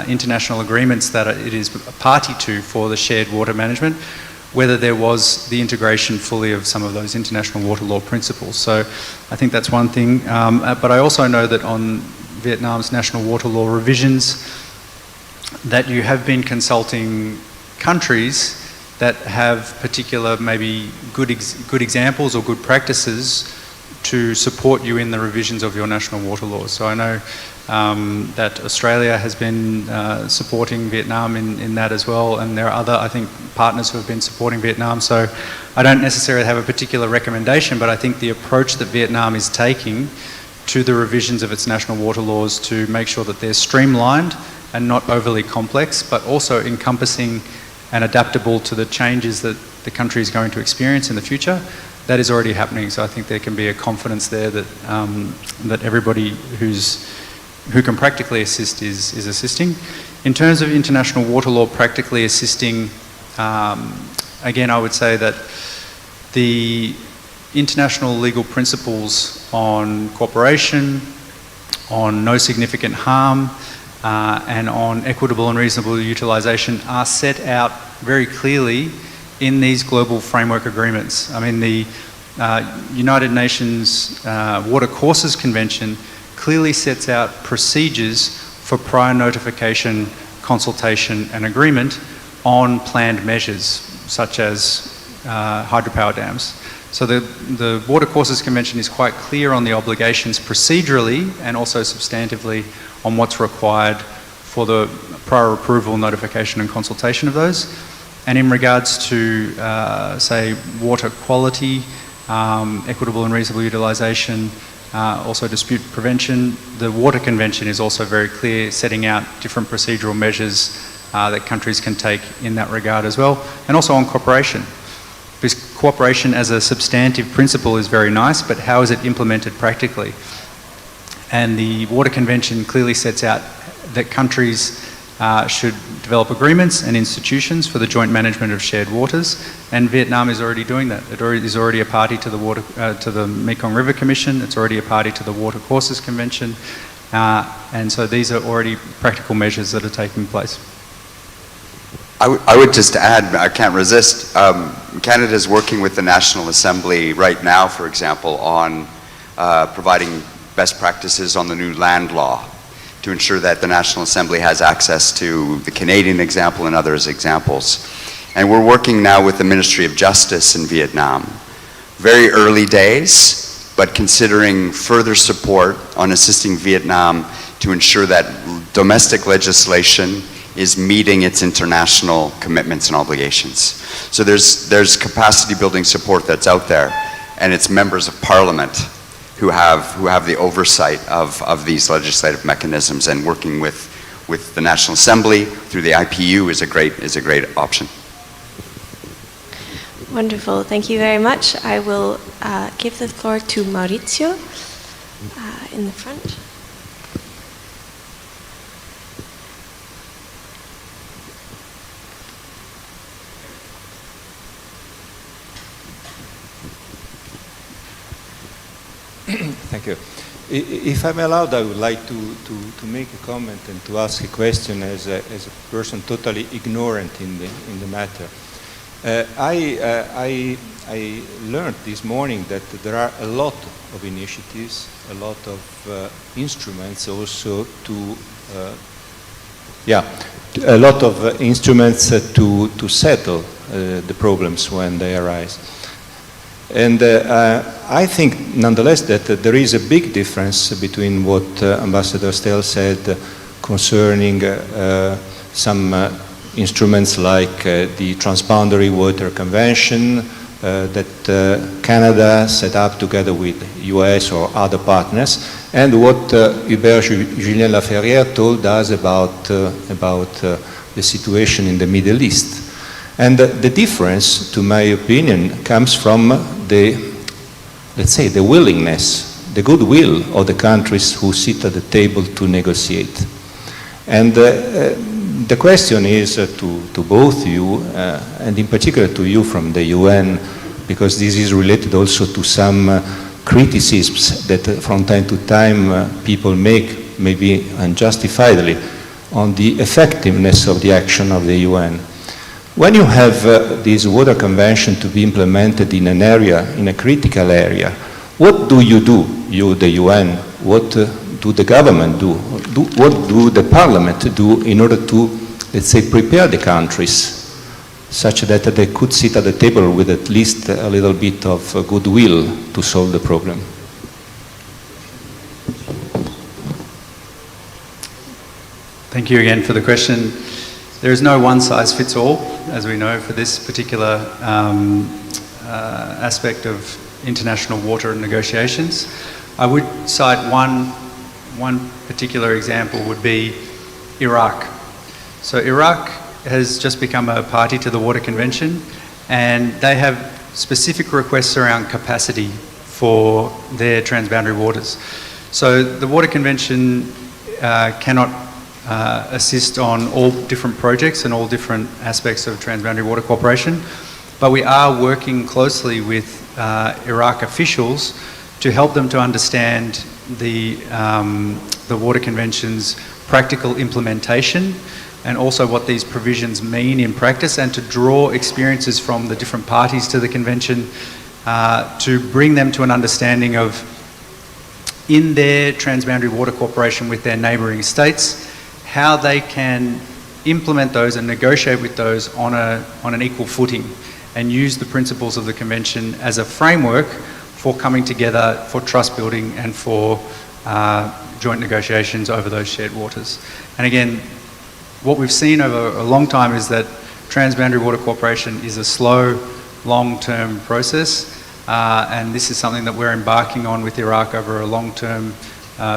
international agreements that it is a party to for the shared water management, whether there was the integration fully of some of those international water law principles. So I think that's one thing. But I also know that on Vietnam's national water law revisions, that you have been consulting countries that have particular maybe good examples or good practices to support you in the revisions of your national water laws. So I know that Australia has been supporting Vietnam in that as well, and there are other, I think, partners who have been supporting Vietnam. So I don't necessarily have a particular recommendation, but I think the approach that Vietnam is taking to the revisions of its national water laws to make sure that they're streamlined and not overly complex, but also encompassing and adaptable to the changes that the country is going to experience in the future, that is already happening. So I think there can be a confidence there that that everybody who can practically assist is assisting. In terms of international water law practically assisting, again, I would say that the international legal principles on cooperation, on no significant harm, and on equitable and reasonable utilisation are set out very clearly in these global framework agreements. I mean, the United Nations Water Courses Convention clearly sets out procedures for prior notification, consultation and agreement on planned measures, such as hydropower dams. So the Water Courses Convention is quite clear on the obligations procedurally and also substantively on what's required for the prior approval, notification and consultation of those. And in regards to, say, water quality, equitable and reasonable utilisation, also dispute prevention, the Water Convention is also very clear, setting out different procedural measures that countries can take in that regard as well. And also on cooperation. Because cooperation as a substantive principle is very nice, but how is it implemented practically? And the Water Convention clearly sets out that countries should develop agreements and institutions for the joint management of shared waters, and Vietnam is already doing that. It is already a party to the Mekong River Commission. It's already a party to the Water Courses Convention, and so these are already practical measures that are taking place. I would just add, I can't resist, Canada is working with the National Assembly right now, for example, on providing best practices on the new land law to ensure that the National Assembly has access to the Canadian example and others examples. And we're working now with the Ministry of Justice in Vietnam. Very early days, but considering further support on assisting Vietnam to ensure that domestic legislation is meeting its international commitments and obligations. So there's capacity building support that's out there, and it's members of Parliament who have the oversight of these legislative mechanisms, and working with the National Assembly through the IPU is a great option. Wonderful, thank you very much. I will give the floor to Maurizio in the front. Thank you. If I'm allowed, I would like to make a comment and to ask a question as a person totally ignorant in the matter. I learned this morning that there are a lot of initiatives, a lot of instruments also a lot of instruments to settle the problems when they arise. And I think, nonetheless, that there is a big difference between what Ambassador Stell said concerning some instruments like the Transboundary Water Convention that Canada set up together with US or other partners, and what Hubert Julien Laferrière told us about the situation in the Middle East. And the difference, to my opinion, comes from let's say, the willingness, the goodwill of the countries who sit at the table to negotiate. And the question is to both you, and in particular to you from the UN, because this is related also to some criticisms that from time to time people make, maybe unjustifiably, on the effectiveness of the action of the UN. When you have this water convention to be implemented in an area, in a critical area, what do, you the UN? What do the government do? What do the parliament do in order to, let's say, prepare the countries such that they could sit at the table with at least a little bit of goodwill to solve the problem? Thank you again for the question. There is no one-size-fits-all, as we know, for this particular aspect of international water negotiations. I would cite one particular example would be Iraq. So Iraq has just become a party to the Water Convention, and they have specific requests around capacity for their transboundary waters. So the Water Convention cannot assist on all different projects and all different aspects of transboundary water cooperation, but we are working closely with Iraq officials to help them to understand the Water Convention's practical implementation and also what these provisions mean in practice, and to draw experiences from the different parties to the convention to bring them to an understanding of, in their transboundary water cooperation with their neighbouring states, how they can implement those and negotiate with those on an equal footing, and use the principles of the convention as a framework for coming together, for trust building, and for joint negotiations over those shared waters. And again, what we've seen over a long time is that transboundary water cooperation is a slow, long-term process, and this is something that we're embarking on with Iraq over a long-term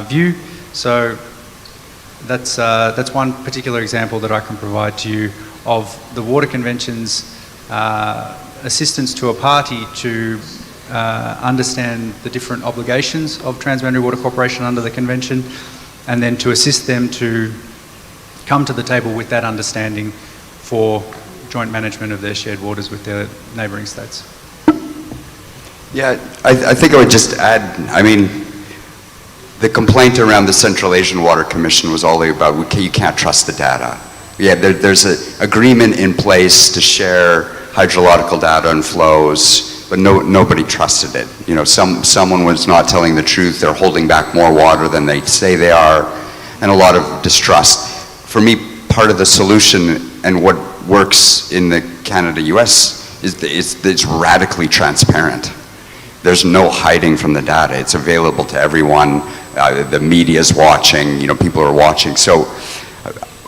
view. So that's one particular example that I can provide to you of the Water Convention's assistance to a party to understand the different obligations of transboundary water cooperation under the convention, and then to assist them to come to the table with that understanding for joint management of their shared waters with their neighbouring states. Yeah, I think I would just add, I mean, the complaint around the Central Asian Water Commission was all about you can't trust the data. Yeah, there's an agreement in place to share hydrological data and flows, but nobody trusted it. You know, someone was not telling the truth. They're holding back more water than they say they are, and a lot of distrust. For me, part of the solution and what works in the Canada-US is it's radically transparent. There's no hiding from the data. It's available to everyone. The media's watching, you know, people are watching. So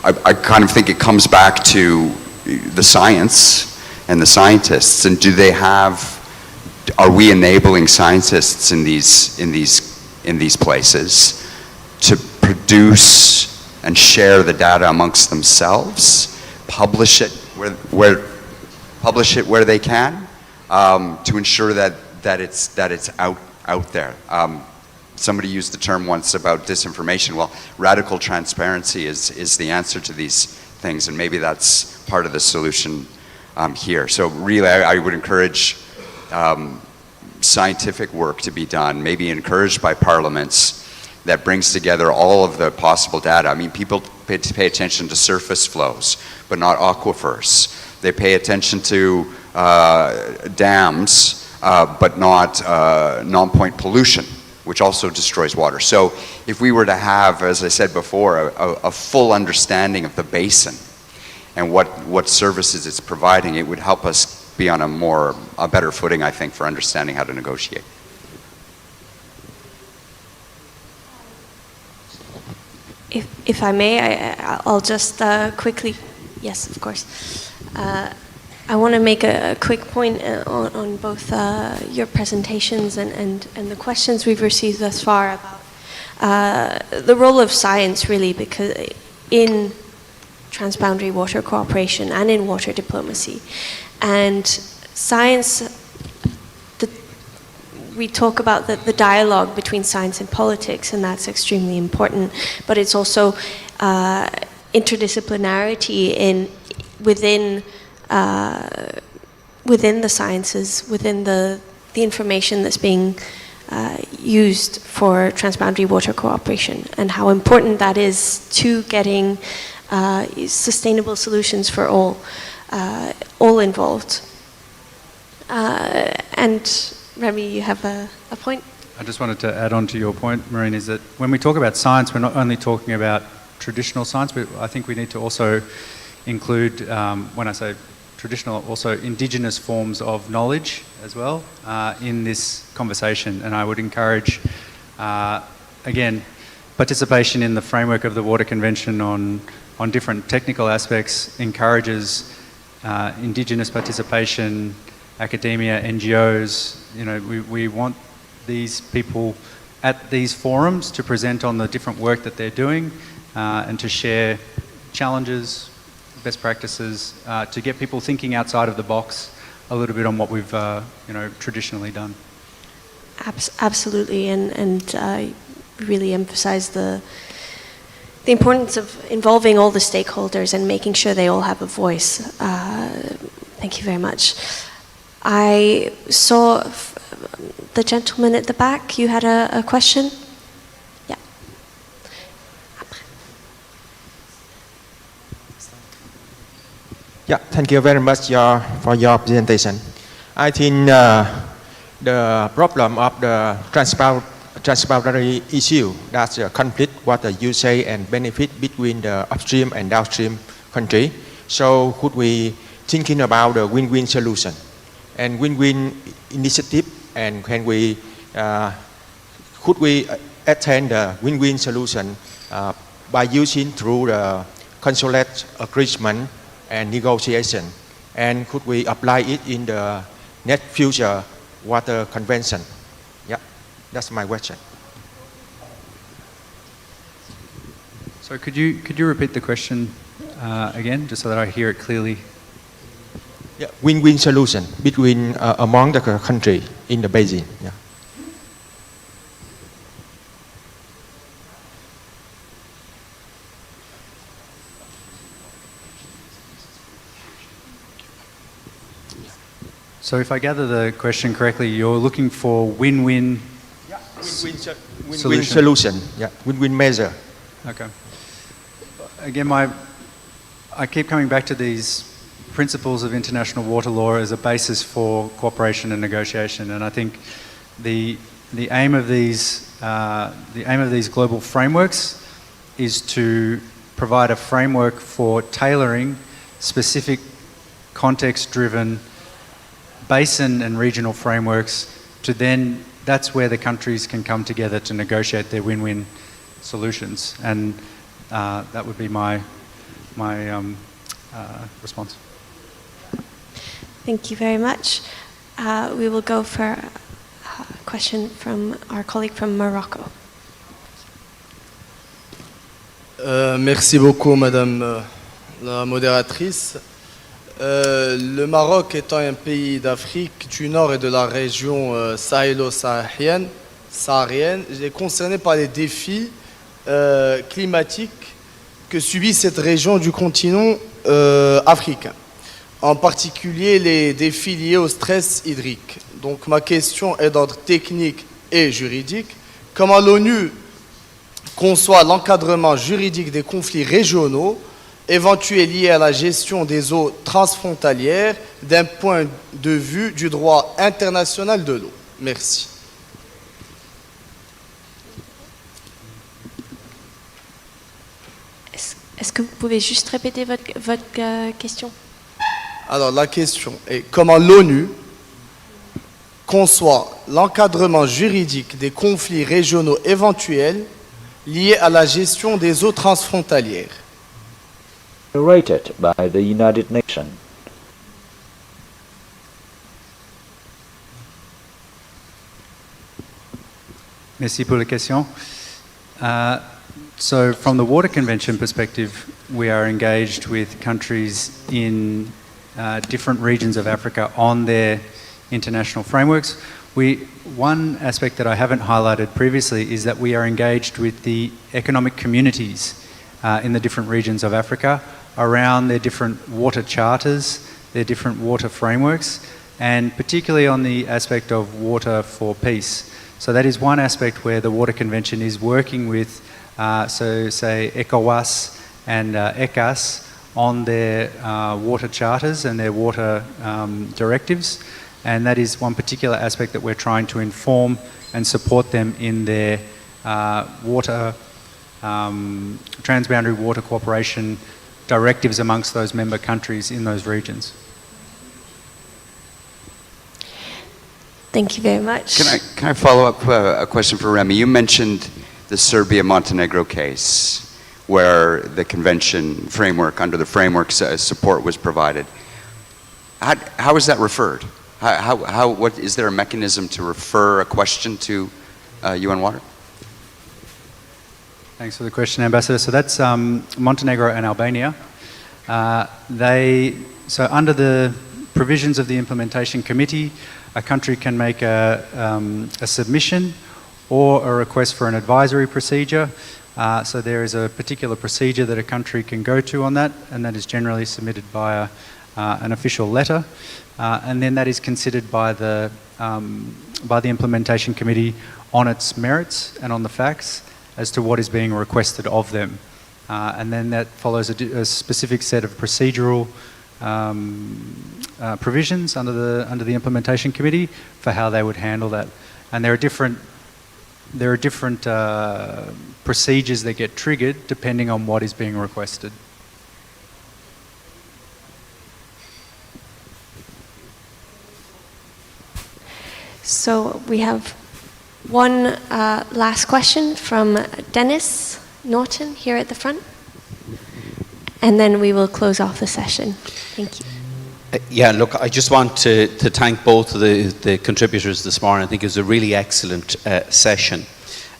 I kind of think it comes back to the science and the scientists, and are we enabling scientists in these places to produce and share the data amongst themselves, publish it where they can, to ensure that it's out there. Somebody used the term once about disinformation. Well, radical transparency is the answer to these things, and maybe that's part of the solution here. So really, I would encourage scientific work to be done, maybe encouraged by parliaments, that brings together all of the possible data. I mean, people pay attention to surface flows, but not aquifers. They pay attention to dams, but not non-point pollution, which also destroys water. So if we were to have, as I said before, a full understanding of the basin and what services it's providing, it would help us be on a better footing, I think, for understanding how to negotiate. If I may, I'll just quickly, yes, of course. I want to make a quick point on both your presentations and the questions we've received thus far about the role of science, really, because in transboundary water cooperation and in water diplomacy. And science, we talk about the dialogue between science and politics, and that's extremely important, but it's also interdisciplinarity within the sciences, within the information that's being used for transboundary water cooperation, and how important that is to getting sustainable solutions for all involved. And Remy, you have a point? I just wanted to add on to your point, Maureen, is that when we talk about science, we're not only talking about traditional science, but I think we need to also include, when I say traditional, also indigenous forms of knowledge as well in this conversation. And I would encourage, again, participation in the framework of the Water Convention on different technical aspects encourages indigenous participation, academia, NGOs. You know, we want these people at these forums to present on the different work that they're doing and to share challenges, best practices, to get people thinking outside of the box a little bit on what we've traditionally done. Absolutely, and really emphasize the importance of involving all the stakeholders and making sure they all have a voice. Thank you very much. I saw the gentleman at the back, you had a question? Yeah. Yeah, thank you very much for your presentation. I think the problem of the transboundary issue, that's a conflict, what you say, and benefit between the upstream and downstream country. So could we thinking about the win-win solution and win-win initiative, and can we could we attain the win-win solution by using through the consulate agreement and negotiation, and could we apply it in the next future water convention? Yeah, that's my question. So could you repeat the question again, just so that I hear it clearly? Yeah, win-win solution between among the country in the basin. Yeah. So if I gather the question correctly, you're looking for win-win win-win solution. Yeah, win-win measure. Okay. Again, I keep coming back to these principles of international water law as a basis for cooperation and negotiation, and I think the aim of these global frameworks is to provide a framework for tailoring specific context-driven basin and regional frameworks to then, that's where the countries can come together to negotiate their win-win solutions, and that would be my response. Thank you very much. We will go for a question from our colleague from Morocco. Merci beaucoup, Madame la modératrice. Le Maroc étant un pays d'Afrique du Nord et de la région sahélo-saharienne, est concerné par les défis climatiques que subit cette région du continent africain, en particulier les défis liés au stress hydrique. Donc ma question est d'ordre technique et juridique. Comment l'ONU conçoit l'encadrement juridique des conflits régionaux éventuels liés à la gestion des eaux transfrontalières d'un point de vue du droit international de l'eau? Merci. Est-ce que vous pouvez juste répéter votre question? Alors la question est comment l'ONU conçoit l'encadrement juridique des conflits régionaux éventuels liés à la gestion des eaux transfrontalières. Rated by the United Nations. Merci pour la question. So from the Water Convention perspective, we are engaged with countries in different regions of Africa on their international frameworks. One aspect that I haven't highlighted previously is that we are engaged with the economic communities in the different regions of Africa around their different water charters, their different water frameworks, and particularly on the aspect of water for peace. So that is one aspect where the Water Convention is working with, say ECOWAS and ECAS on their water charters and their water directives. And that is one particular aspect that we're trying to inform and support them in their transboundary water cooperation directives amongst those member countries in those regions. Thank you very much. Can I follow up a question for Remy? You mentioned the Serbia-Montenegro case where the convention framework, under the framework support was provided. How is that referred? What is there a mechanism to refer a question to UN Water? Thanks for the question, Ambassador. So that's Montenegro and Albania. So under the provisions of the Implementation Committee, a country can make a submission or a request for an advisory procedure. So there is a particular procedure that a country can go to on that, and that is generally submitted via an official letter. And then that is considered by the Implementation Committee on its merits and on the facts as to what is being requested of them. And then that follows a specific set of procedural provisions under the Implementation Committee for how they would handle that. And there are different procedures that get triggered depending on what is being requested. So we have one last question from Dennis Norton here at the front. And then we will close off the session. Thank you. Yeah, look, I just want to thank both of the contributors this morning. I think it was a really excellent session.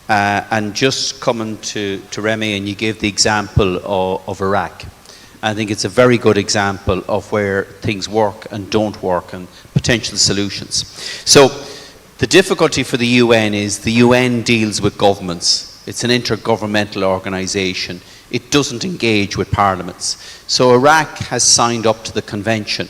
And just coming to Remy, and you gave the example of Iraq. I think it's a very good example of where things work and don't work and potential solutions. So the difficulty for the UN is the UN deals with governments. It's an intergovernmental organisation. It doesn't engage with parliaments. So Iraq has signed up to the convention,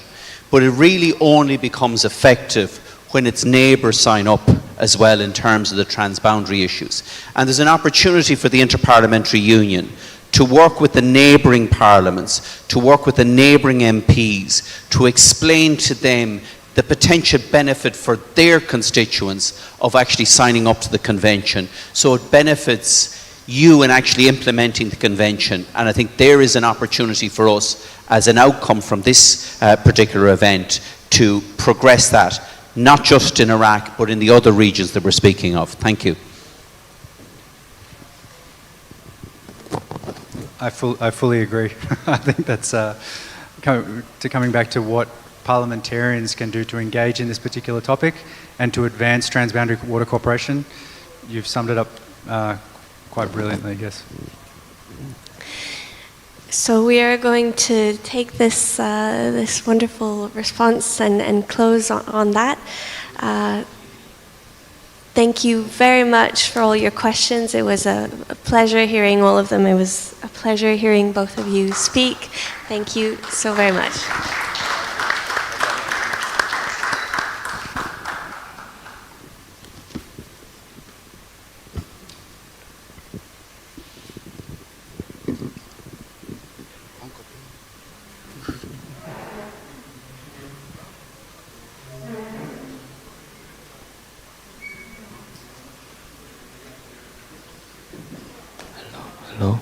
but it really only becomes effective when its neighbours sign up as well in terms of the transboundary issues. And there's an opportunity for the Interparliamentary Union to work with the neighbouring parliaments, to work with the neighbouring MPs, to explain to them the potential benefit for their constituents of actually signing up to the convention. So it benefits you in actually implementing the convention. And I think there is an opportunity for us as an outcome from this particular event to progress that, not just in Iraq, but in the other regions that we're speaking of. Thank you. I fully agree. I think that's coming back to what parliamentarians can do to engage in this particular topic and to advance transboundary water cooperation. You've summed it up quite brilliantly, yes. So we are going to take this this wonderful response and close on that. Thank you very much for all your questions. It was a pleasure hearing all of them. It was a pleasure hearing both of you speak. Thank you so very much. Hello?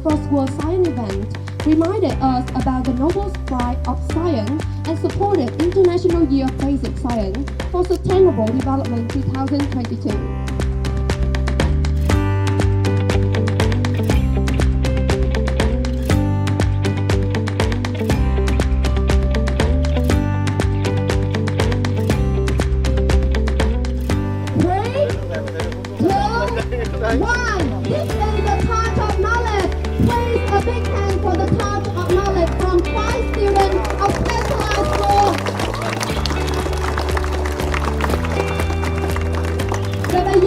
First World Science event reminded us about the Nobel Prize of Science and supported International Year of Basic Science for Sustainable Development 2022. One. This is the Touch of Knowledge. Please a big hand for the Touch of Knowledge from 5 students of specialized school. Và bây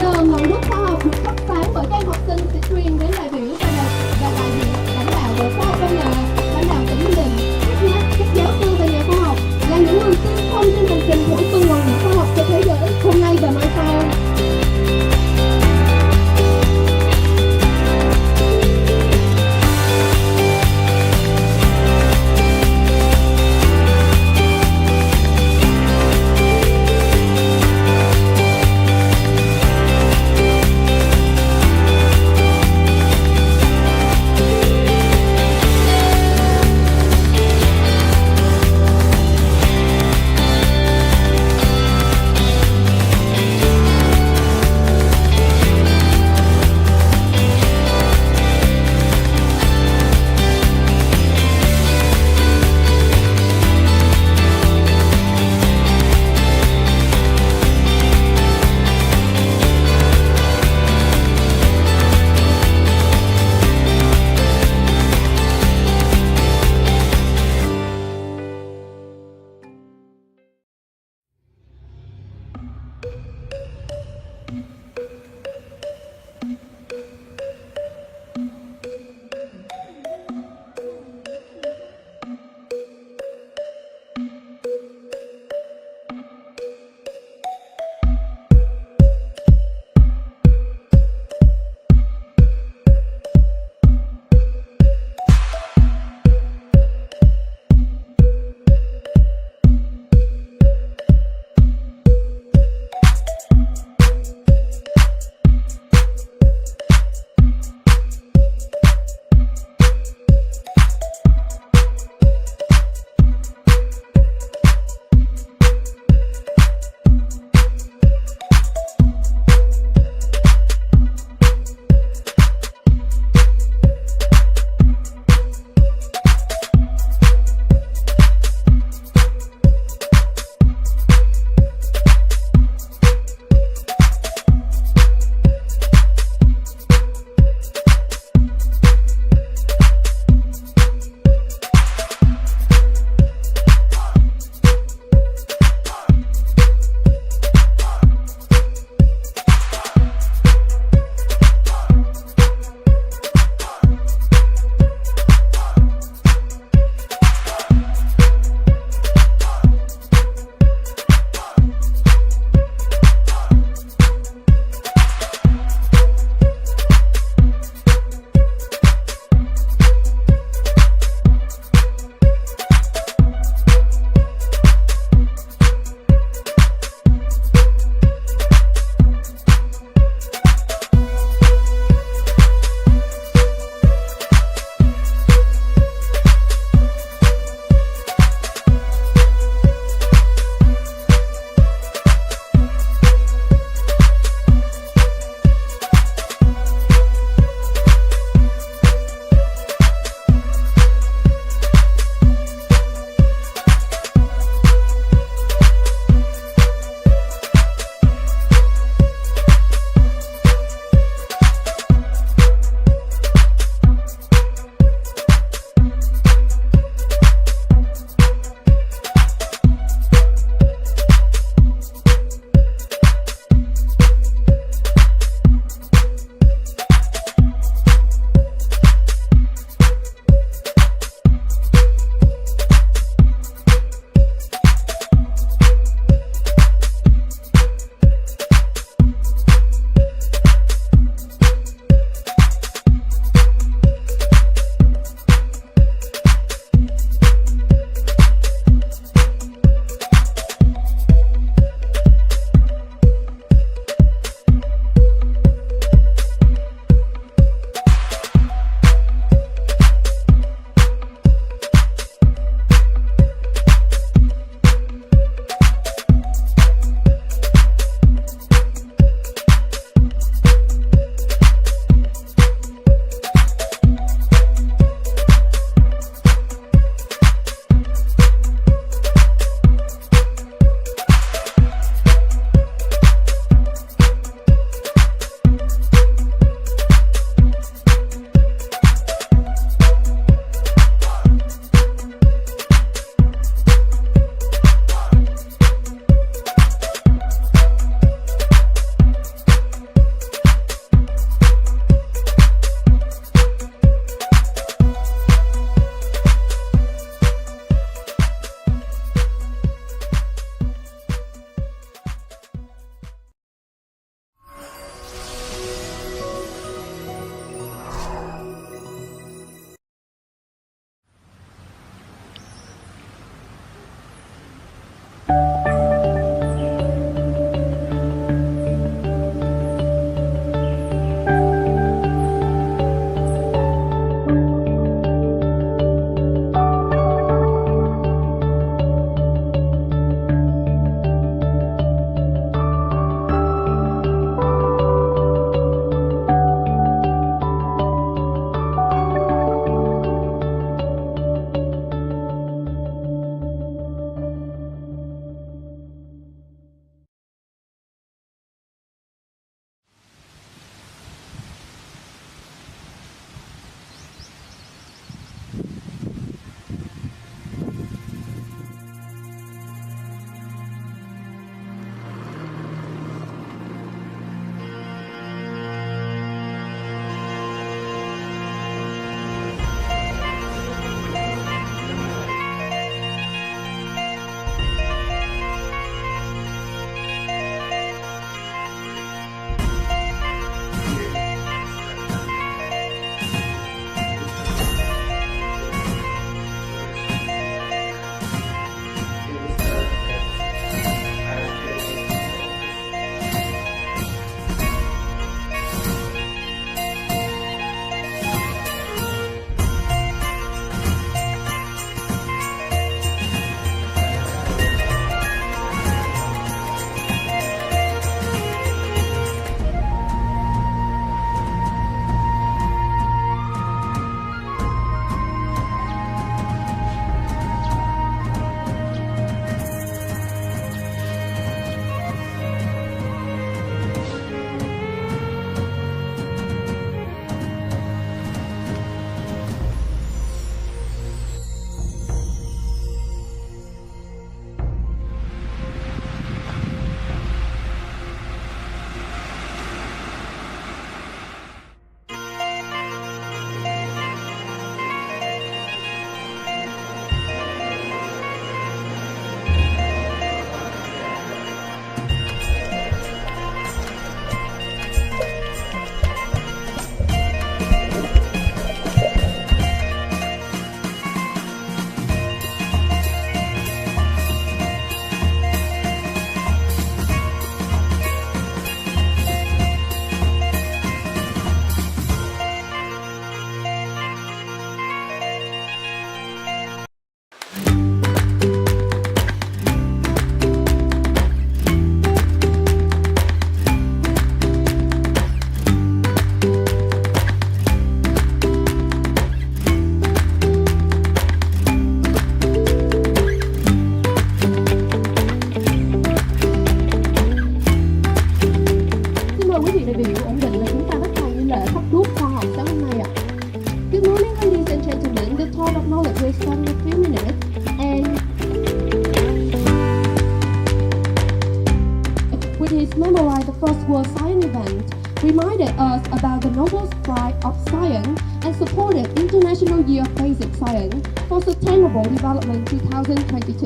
World Science event reminded us about the noble strive of science and supported International Year of Basic Science for Sustainable Development 2022.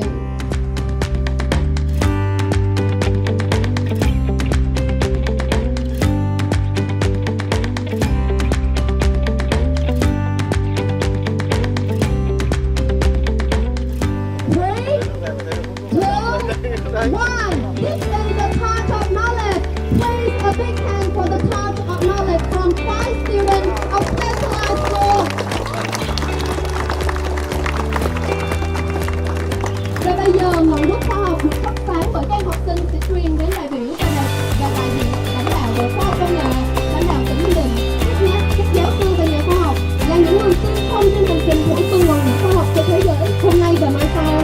One. This is the Torch of Knowledge. Please a big hand for the Torch of Knowledge from 5 students of specialized school. Và bây giờ ngọn đuốc khoa học được thắp sáng bởi các em học sinh sẽ truyền đến đại biểu và đại diện lãnh đạo Bộ Khoa học Công nghệ, lãnh đạo tỉnh Ninh Bình, các giáo sư và nhà khoa học là những người tiên phong trên hành trình thổi tung ngọn đuốc khoa học cho thế giới hôm nay và mai sau.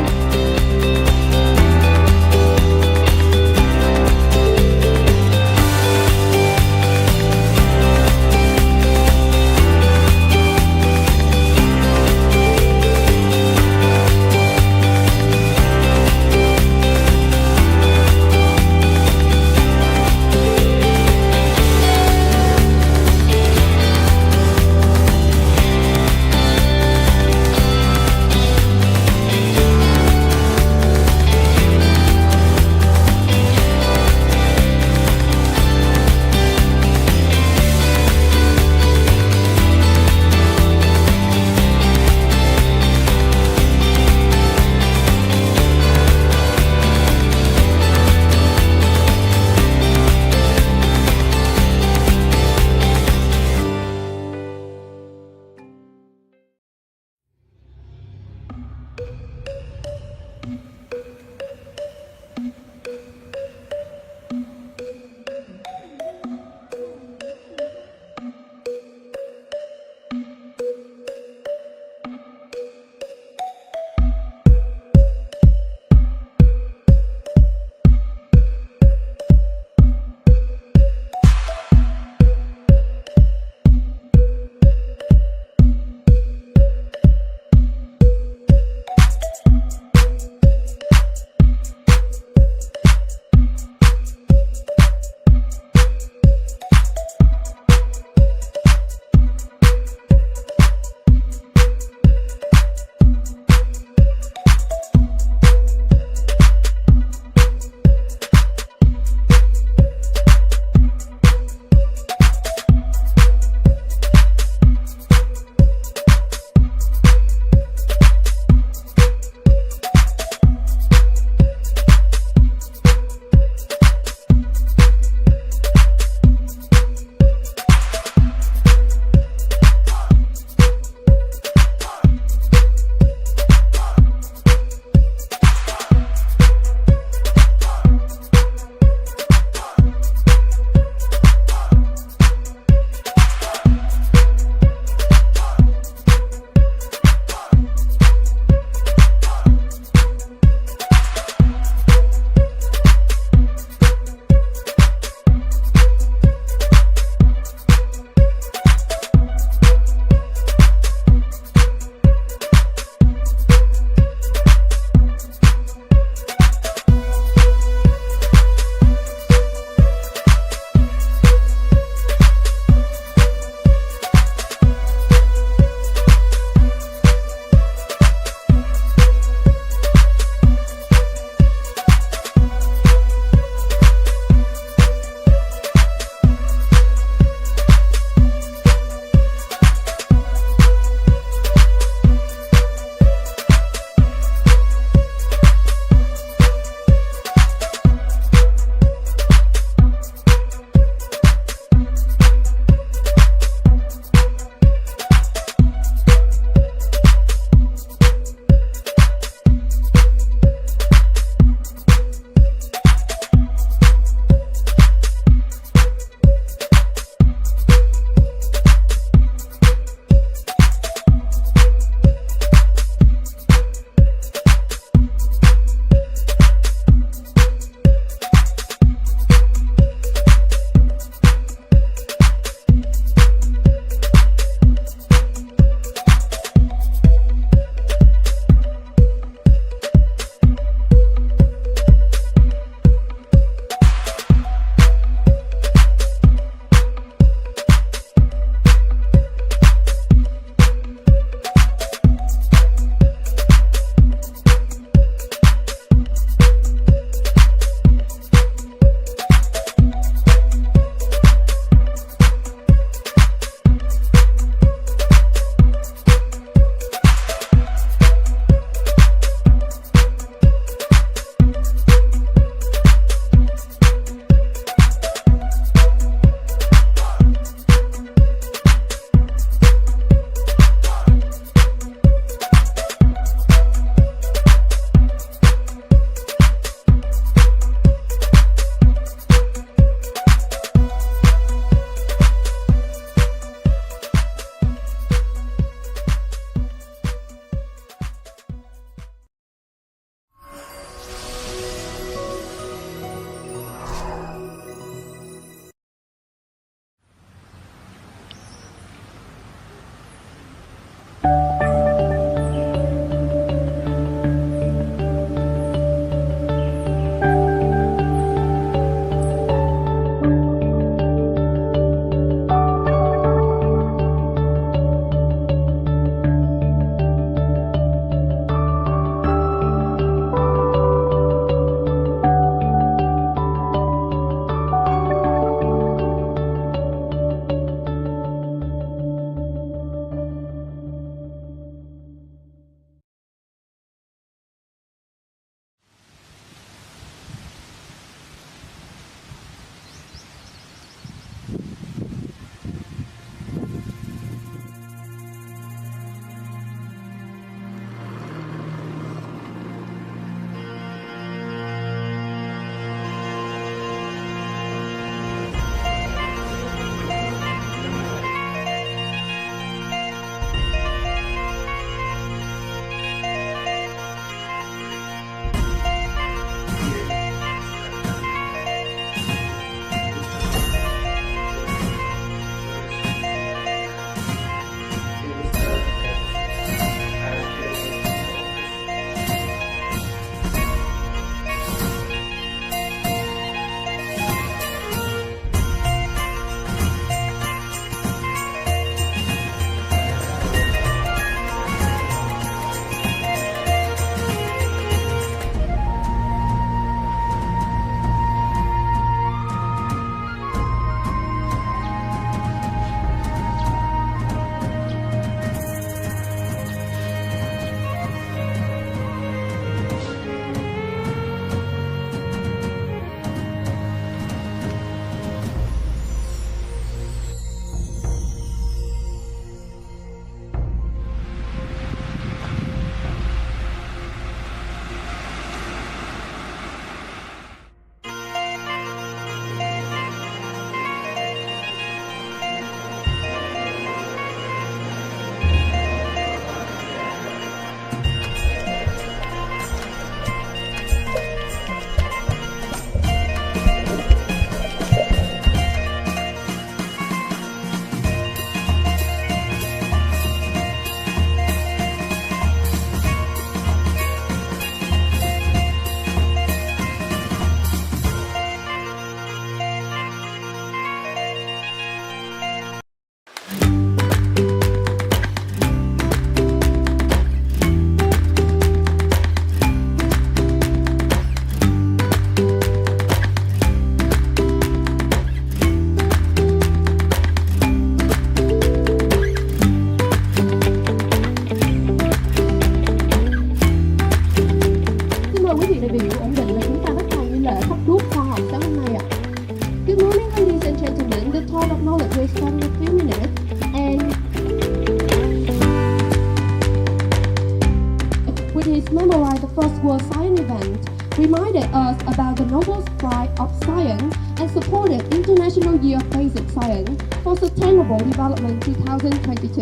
commemorate the first World Science event, reminded us about the Nobel Prize of Science, and supported International Year of Basic Science for Sustainable Development 2022.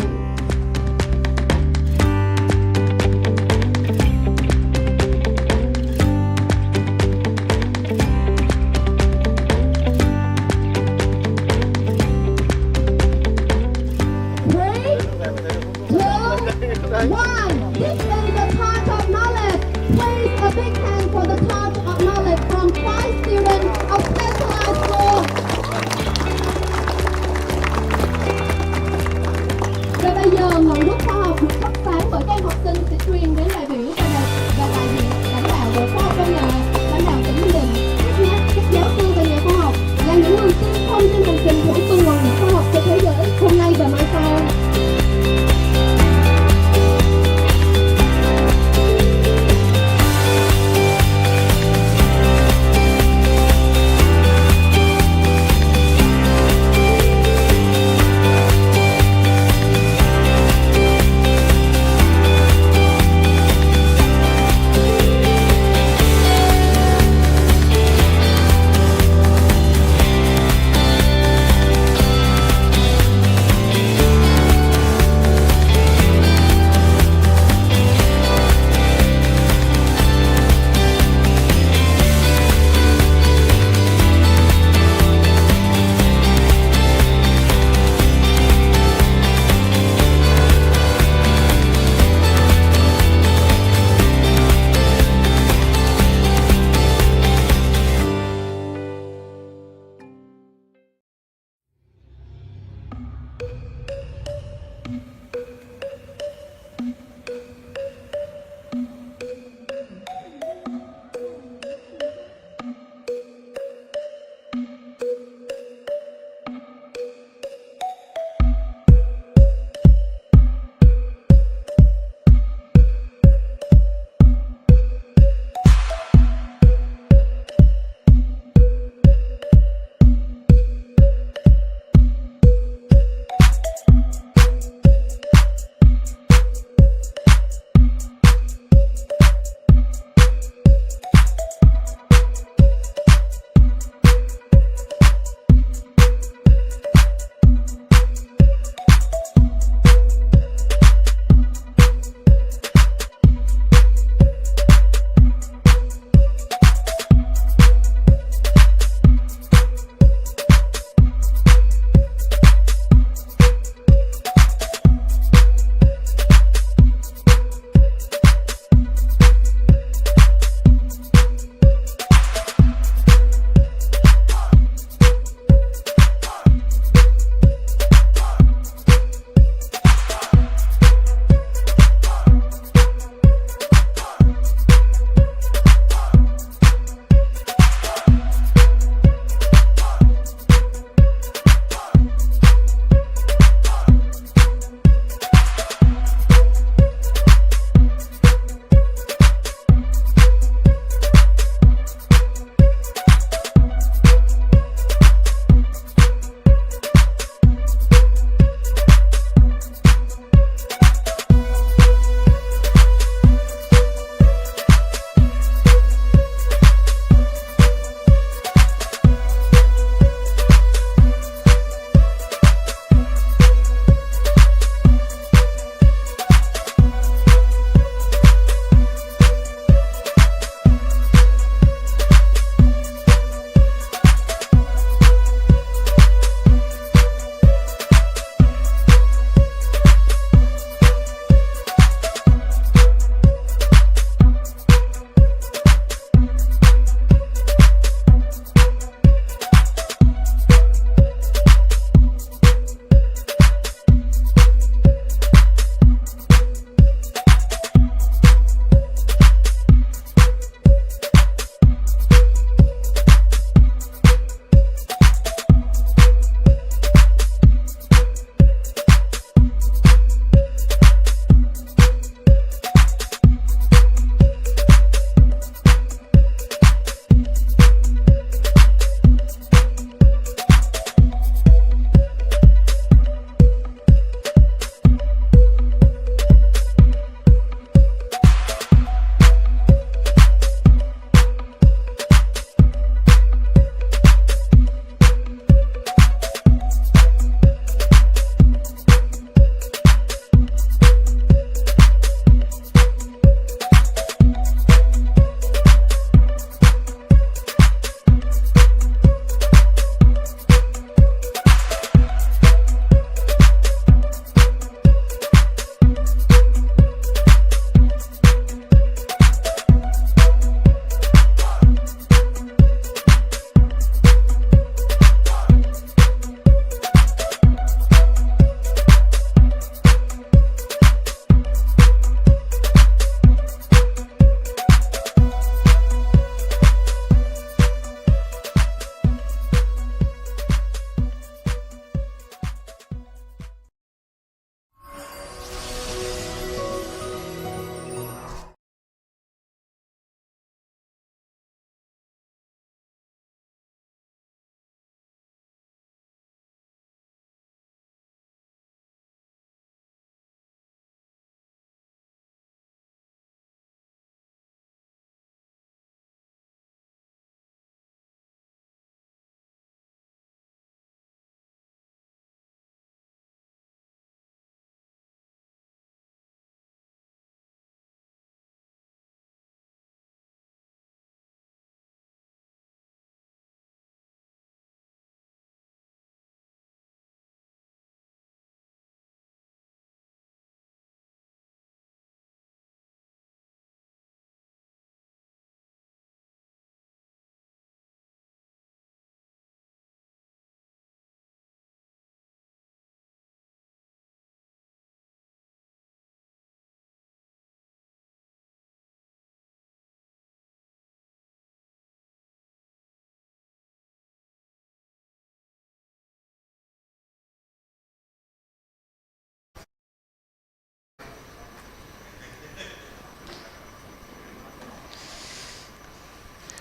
One. This is the Torch of Knowledge. Please a big hand for the Torch of Knowledge from 5 students of Specialized School. Và bây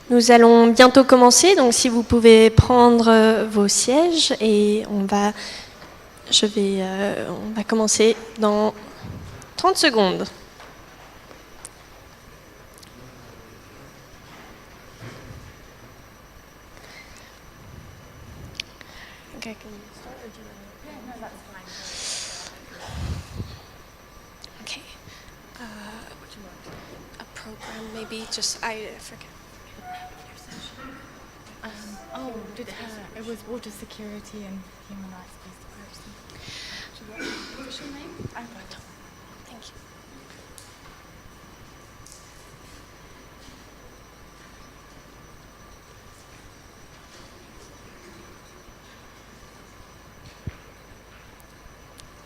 Nous allons bientôt commencer, donc si vous pouvez prendre vos sièges et on va commencer dans 30 secondes. Okay, can you start or do you want to? Yeah, no, that's fine. Okay. What do you want? A program, maybe? I forget. It was water security and human rights-based approach. Do you want the official name? I don't. Thank you.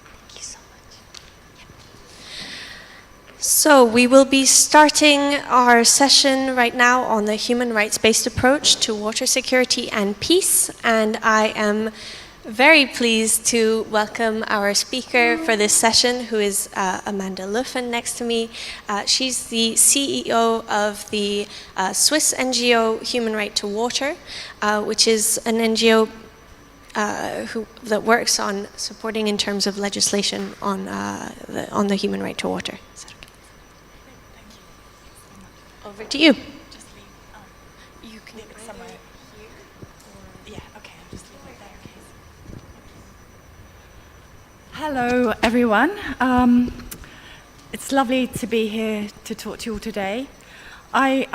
Thank you so much. So we will be starting our session right now on the human rights-based approach to water security and peace, and I am very pleased to welcome our speaker for this session, who is Amanda Luffen next to me. She's the CEO of the Swiss NGO Human Right to Water, which is an NGO that works on supporting in terms of legislation on the human right to water. Is that okay? Thank you. Over to you. Just leave. You can leave it somewhere here. Yeah, okay. I'll just leave it there. Okay. Hello, everyone. It's lovely to be here to talk to you all today. I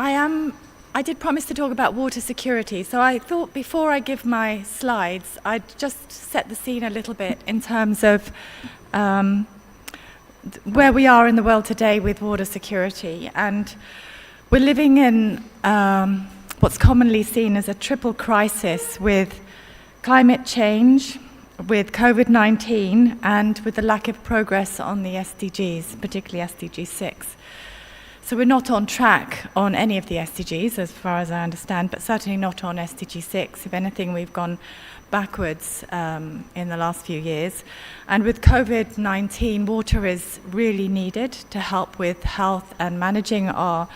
did promise to talk about water security, so I thought before I give my slides, I'd just set the scene a little bit in terms of where we are in the world today with water security. And we're living in what's commonly seen as a triple crisis with climate change, with COVID-19, and with the lack of progress on the SDGs, particularly SDG 6. So we're not on track on any of the SDGs, as far as I understand, but certainly not on SDG 6. If anything, we've gone backwards in the last few years. And with COVID-19, water is really needed to help with health and managing our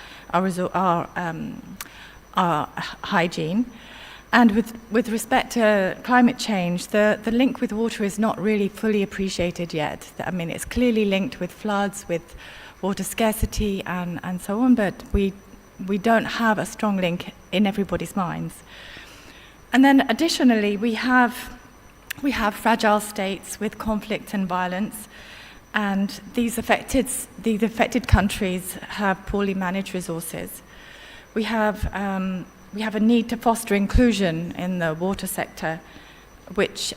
hygiene. And with respect to climate change, the link with water is not really fully appreciated yet. I mean, it's clearly linked with floods, with water scarcity and so on, but we don't have a strong link in everybody's minds. And then additionally, we have fragile states with conflict and violence, and these affected countries have poorly managed resources. We have a need to foster inclusion in the water sector, which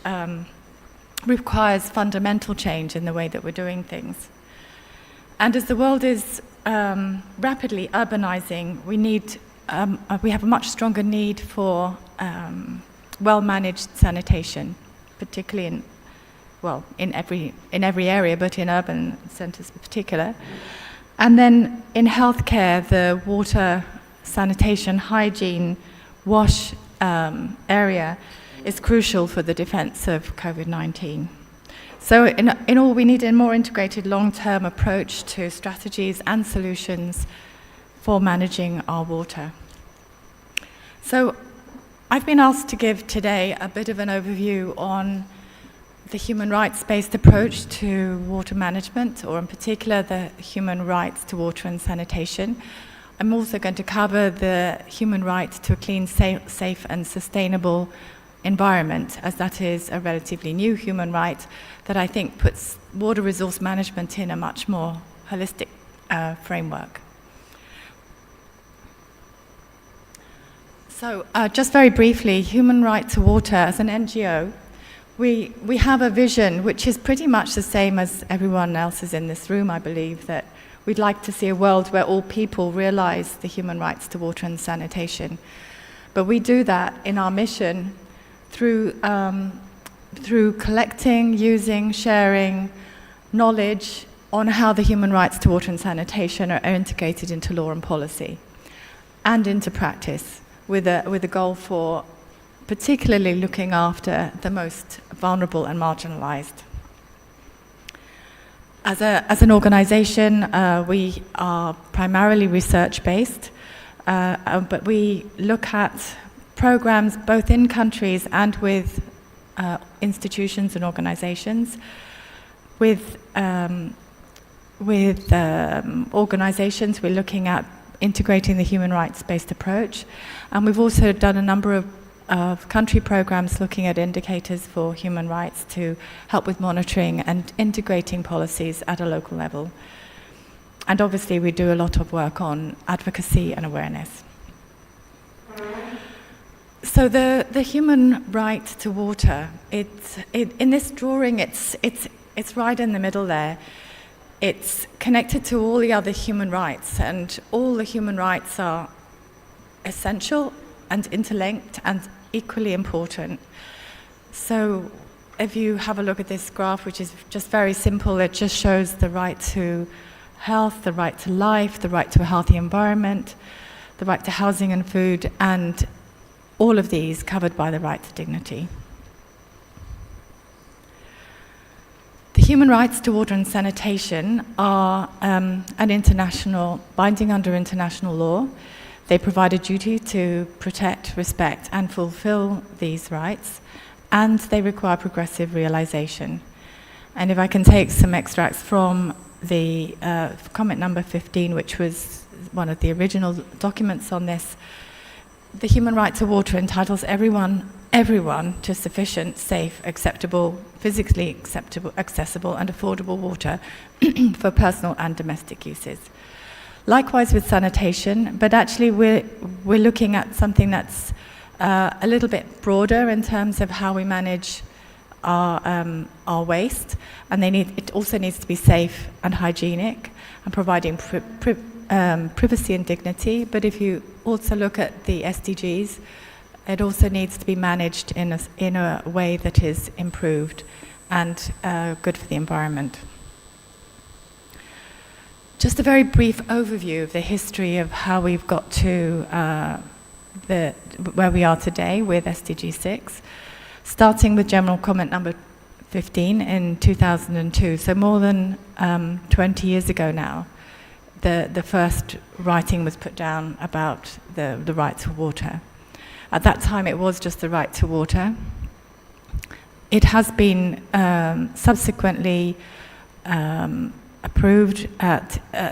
requires fundamental change in the way that we're doing things. And as the world is rapidly urbanizing, we have a much stronger need for well-managed sanitation, particularly in every area, but in urban centers in particular. And then in healthcare, the water, sanitation, hygiene, wash area is crucial for the defense of COVID-19. So in all, we need a more integrated long-term approach to strategies and solutions for managing our water. So I've been asked to give today a bit of an overview on the human rights-based approach to water management, or in particular the human rights to water and sanitation. I'm also going to cover the human right to a clean, safe and sustainable environment, as that is a relatively new human right that I think puts water resource management in a much more holistic framework. So just very briefly, human right to water as an NGO, we have a vision which is pretty much the same as everyone else's in this room, I believe, that we'd like to see a world where all people realize the human rights to water and sanitation. But we do that in our mission through collecting, using, sharing knowledge on how the human rights to water and sanitation are integrated into law and policy and into practice, with a goal for particularly looking after the most vulnerable and marginalized. As an organization, we are primarily research-based. but we look at programs both in countries and with institutions and organizations. With organizations, we're looking at integrating the human rights-based approach, and we've also done a number of country programs looking at indicators for human rights to help with monitoring and integrating policies at a local level. And obviously we do a lot of work on advocacy and awareness. So the human right to water, in this drawing, it's right in the middle there. It's connected to all the other human rights, and all the human rights are essential and interlinked and equally important. So if you have a look at this graph, which is just very simple, it just shows the right to health, the right to life, the right to a healthy environment, the right to housing and food, and all of these covered by the right to dignity. The human rights to water and sanitation are binding under international law. They provide a duty to protect, respect, and fulfill these rights, and they require progressive realization. And if I can take some extracts from the comment number 15, which was one of the original documents on this, the human right to water entitles everyone to sufficient, safe, acceptable, physically acceptable, accessible, and affordable water for personal and domestic uses. Likewise with sanitation, but actually we're looking at something that's a little bit broader in terms of how we manage our waste, and it also needs to be safe and hygienic and providing privacy and dignity. But if you also look at the SDGs, it also needs to be managed in a way that is improved and good for the environment. Just a very brief overview of the history of how we've got to where we are today with SDG 6, starting with general comment number 15 in 2002, so more than 20 years ago now. The first writing was put down about the right to water. At that time, it was just the right to water. It has been subsequently approved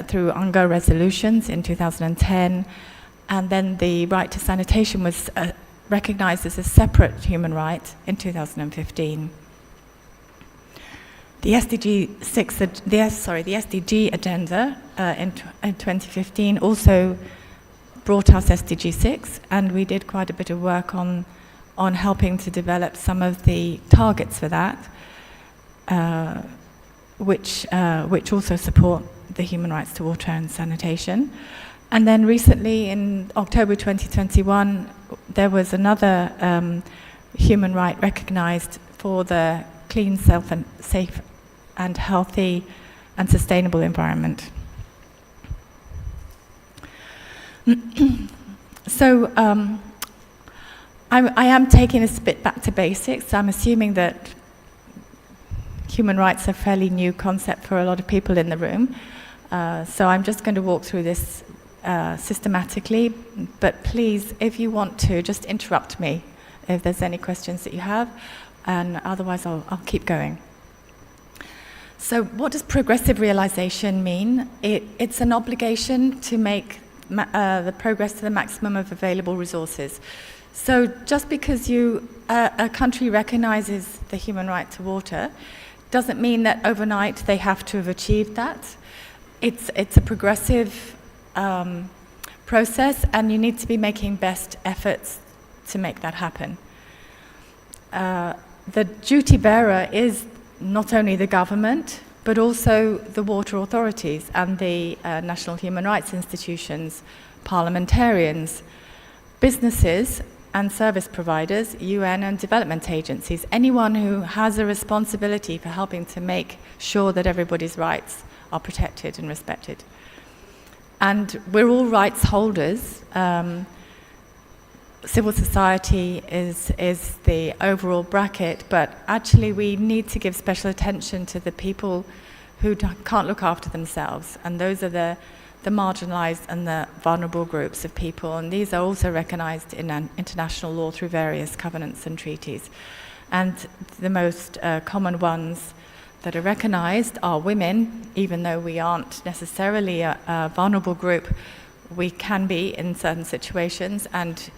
through UNGA resolutions in 2010, and then the right to sanitation was recognized as a separate human right in 2015. The SDG agenda in 2015 also brought us SDG 6, and we did quite a bit of work on helping to develop some of the targets for that, which also support the human rights to water and sanitation. And then recently, in October 2021, there was another human right recognized for the clean, safe and healthy and sustainable environment. So I am taking us a bit back to basics. I'm assuming that human rights are a fairly new concept for a lot of people in the room. So I'm just going to walk through this systematically, but please, if you want to, just interrupt me if there's any questions that you have, and otherwise I'll keep going. So what does progressive realization mean? It's an obligation to make the progress to the maximum of available resources. So just because a country recognizes the human right to water doesn't mean that overnight they have to have achieved that. It's a progressive process, and you need to be making best efforts to make that happen. The duty bearer is not only the government, but also the water authorities and the national human rights institutions, parliamentarians, businesses and service providers, UN and development agencies, anyone who has a responsibility for helping to make sure that everybody's rights are protected and respected. And we're all rights holders. Civil society is the overall bracket, but actually we need to give special attention to the people who can't look after themselves, and those are the the marginalized and the vulnerable groups of people. And these are also recognized in international law through various covenants and treaties. And the most common ones that are recognized are women. Even though we aren't necessarily a vulnerable group, we can be in certain situations, and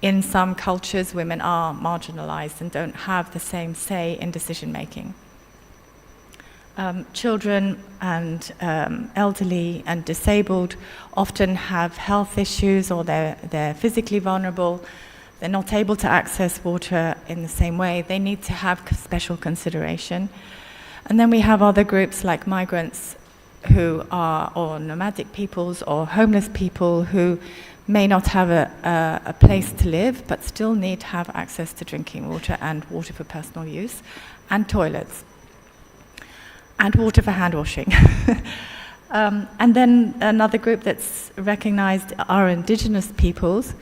in some cultures women are marginalized and don't have the same say in decision making. Children and elderly and disabled often have health issues, or they're physically vulnerable. They're not able to access water in the same way. They need to have special consideration. And then we have other groups like migrants who are, or nomadic peoples, or homeless people who may not have a place to live but still need to have access to drinking water and water for personal use and toilets and water for hand washing. And then another group that's recognized are indigenous peoples,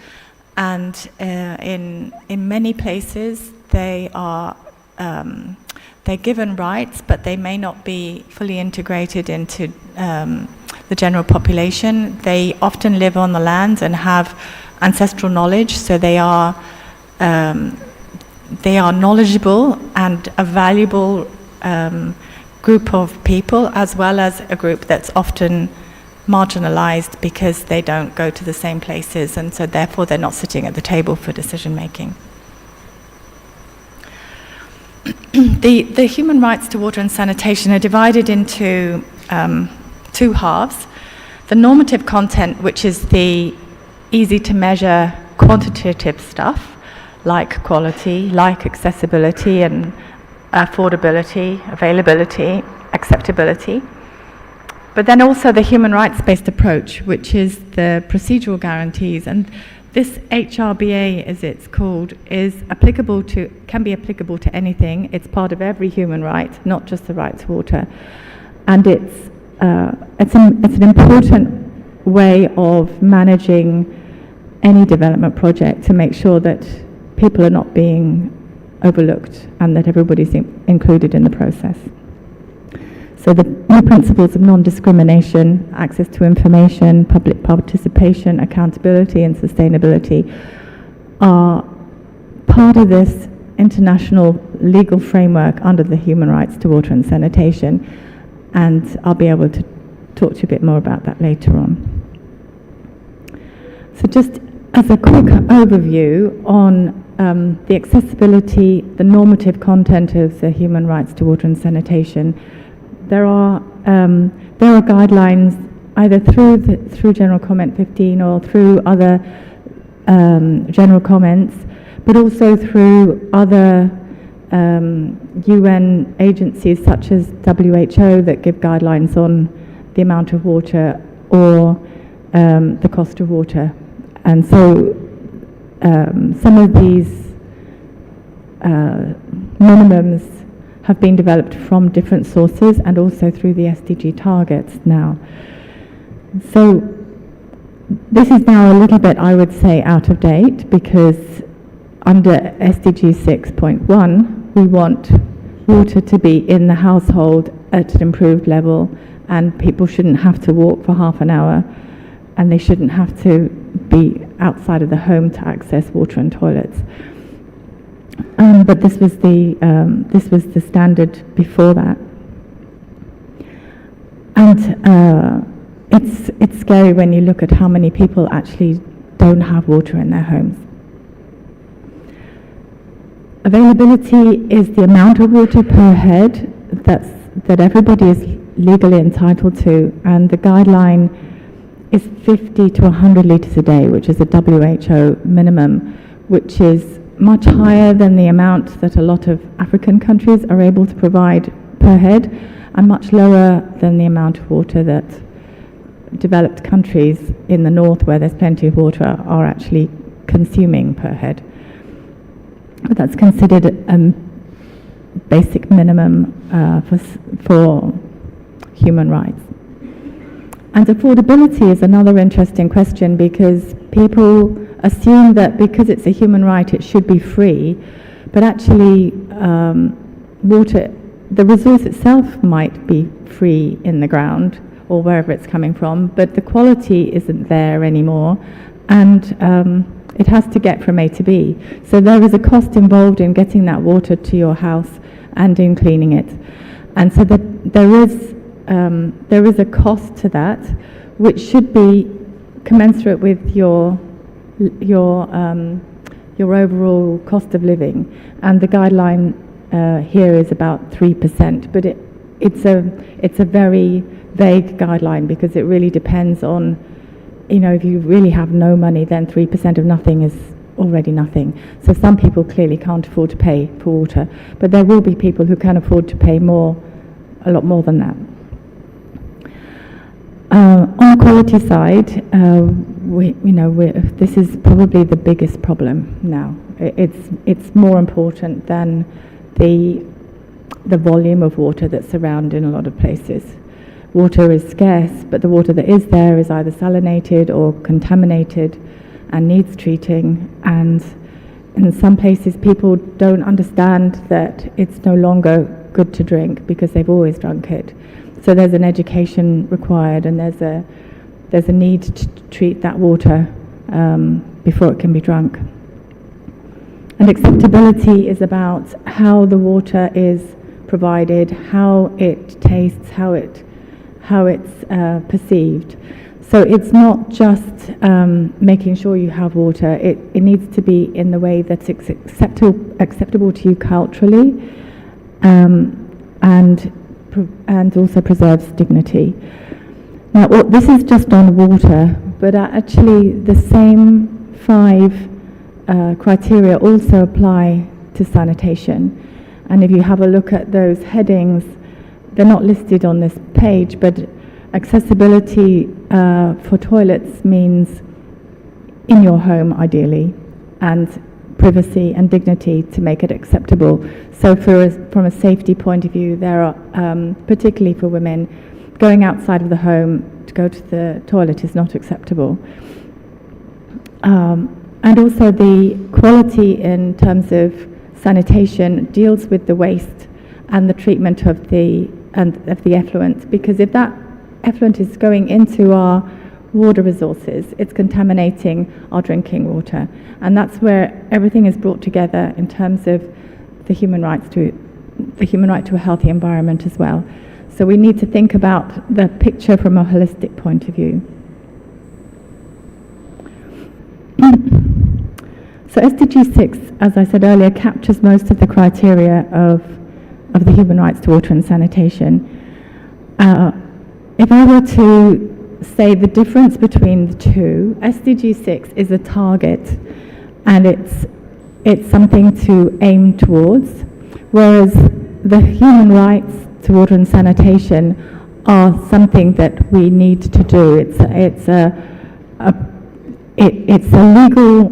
and in many places they are they're given rights, but they may not be fully integrated into the general population. They often live on the land and have ancestral knowledge, so they are knowledgeable and a valuable group of people, as well as a group that's often marginalized because they don't go to the same places, and so therefore they're not sitting at the table for decision making. The human rights to water and sanitation are divided into two halves. The normative content, which is the easy to measure quantitative stuff, like quality, like accessibility and affordability, availability, acceptability. But then also the human rights-based approach, which is the procedural guarantees. And this HRBA, as it's called, can be applicable to anything. It's part of every human right, not just the right to water. And it's an important way of managing any development project to make sure that people are not being overlooked and that everybody's included in the process. So the principles of non-discrimination, access to information, public participation, accountability and sustainability are part of this international legal framework under the human rights to water and sanitation, and I'll be able to talk to you a bit more about that later on. So just as a quick overview on the accessibility, the normative content of the human rights to water and sanitation, there are guidelines either through General Comment 15 or through other general comments, but also through other UN agencies such as WHO that give guidelines on the amount of water or the cost of water. And so some of these minimums have been developed from different sources and also through the SDG targets now. So this is now a little bit, I would say, out of date, because under SDG 6.1 we want water to be in the household at an improved level, and people shouldn't have to walk for half an hour, and they shouldn't have to be outside of the home to access water and toilets. But this was the standard before that, and it's scary when you look at how many people actually don't have water in their homes. Availability is the amount of water per head that everybody is legally entitled to, and the guideline is 50 to 100 litres a day, which is a WHO minimum, which is much higher than the amount that a lot of African countries are able to provide per head, and much lower than the amount of water that developed countries in the north, where there's plenty of water, are actually consuming per head. But that's considered a basic minimum for human rights. And affordability is another interesting question, because people assume that because it's a human right it should be free, but actually water, the resource itself might be free in the ground or wherever it's coming from, but the quality isn't there anymore, and it has to get from A to B. So there is a cost involved in getting that water to your house and in cleaning it. And so there is a cost to that, which should be commensurate with your overall cost of living. And the guideline here is about 3%, but it's a very vague guideline because it really depends on, if you really have no money, then 3% of nothing is already nothing. So some people clearly can't afford to pay for water, but there will be people who can afford to pay a lot more than that. On the quality side, this is probably the biggest problem now. It's more important than the volume of water that's around in a lot of places. Water is scarce, but the water that is there is either salinated or contaminated and needs treating. And in some places, people don't understand that it's no longer good to drink because they've always drunk it. So there's an education required, and there's a need to treat that water before it can be drunk. And acceptability is about how the water is provided, how it tastes, how it's perceived. So it's not just making sure you have water. It needs to be in the way that it's acceptable to you culturally, and also preserves dignity. Now, this is just on water, but actually the same 5 criteria also apply to sanitation. And if you have a look at those headings, they're not listed on this page, but accessibility for toilets means in your home ideally, and privacy and dignity to make it acceptable. So from a safety point of view, there are, particularly for women, going outside of the home to go to the toilet is not acceptable. And also the quality in terms of sanitation deals with the waste and the treatment of the effluent, because if that effluent is going into our water resources, it's contaminating our drinking water. And that's where everything is brought together in terms of the human right to a healthy environment as well. So we need to think about the picture from a holistic point of view. So SDG 6, as I said earlier, captures most of the criteria of the human rights to water and sanitation. If I were to say the difference between the two, SDG 6 is a target, and it's something to aim towards, whereas the human rights to water and sanitation are something that we need to do. It's a legal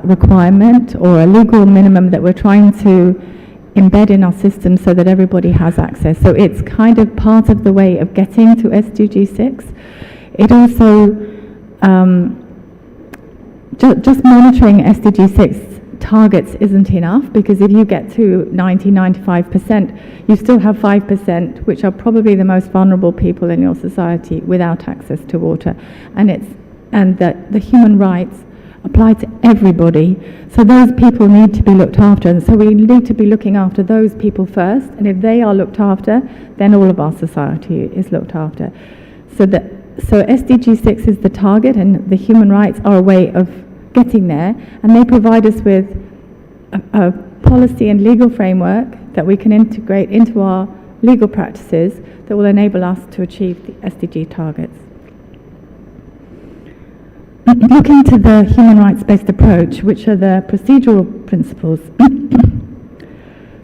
requirement or a legal minimum that we're trying to embed in our system so that everybody has access. So it's kind of part of the way of getting to SDG 6. It also, just monitoring SDG 6 targets isn't enough, because if you get to 90-95%, you still have 5%, which are probably the most vulnerable people in your society without access to water. And that the human rights apply to everybody. So those people need to be looked after, and so we need to be looking after those people first, and if they are looked after, then all of our society is looked after. So SDG 6 is the target, and the human rights are a way of getting there, and they provide us with a policy and legal framework that we can integrate into our legal practices that will enable us to achieve the SDG targets. Looking to the human rights-based approach, which are the procedural principles.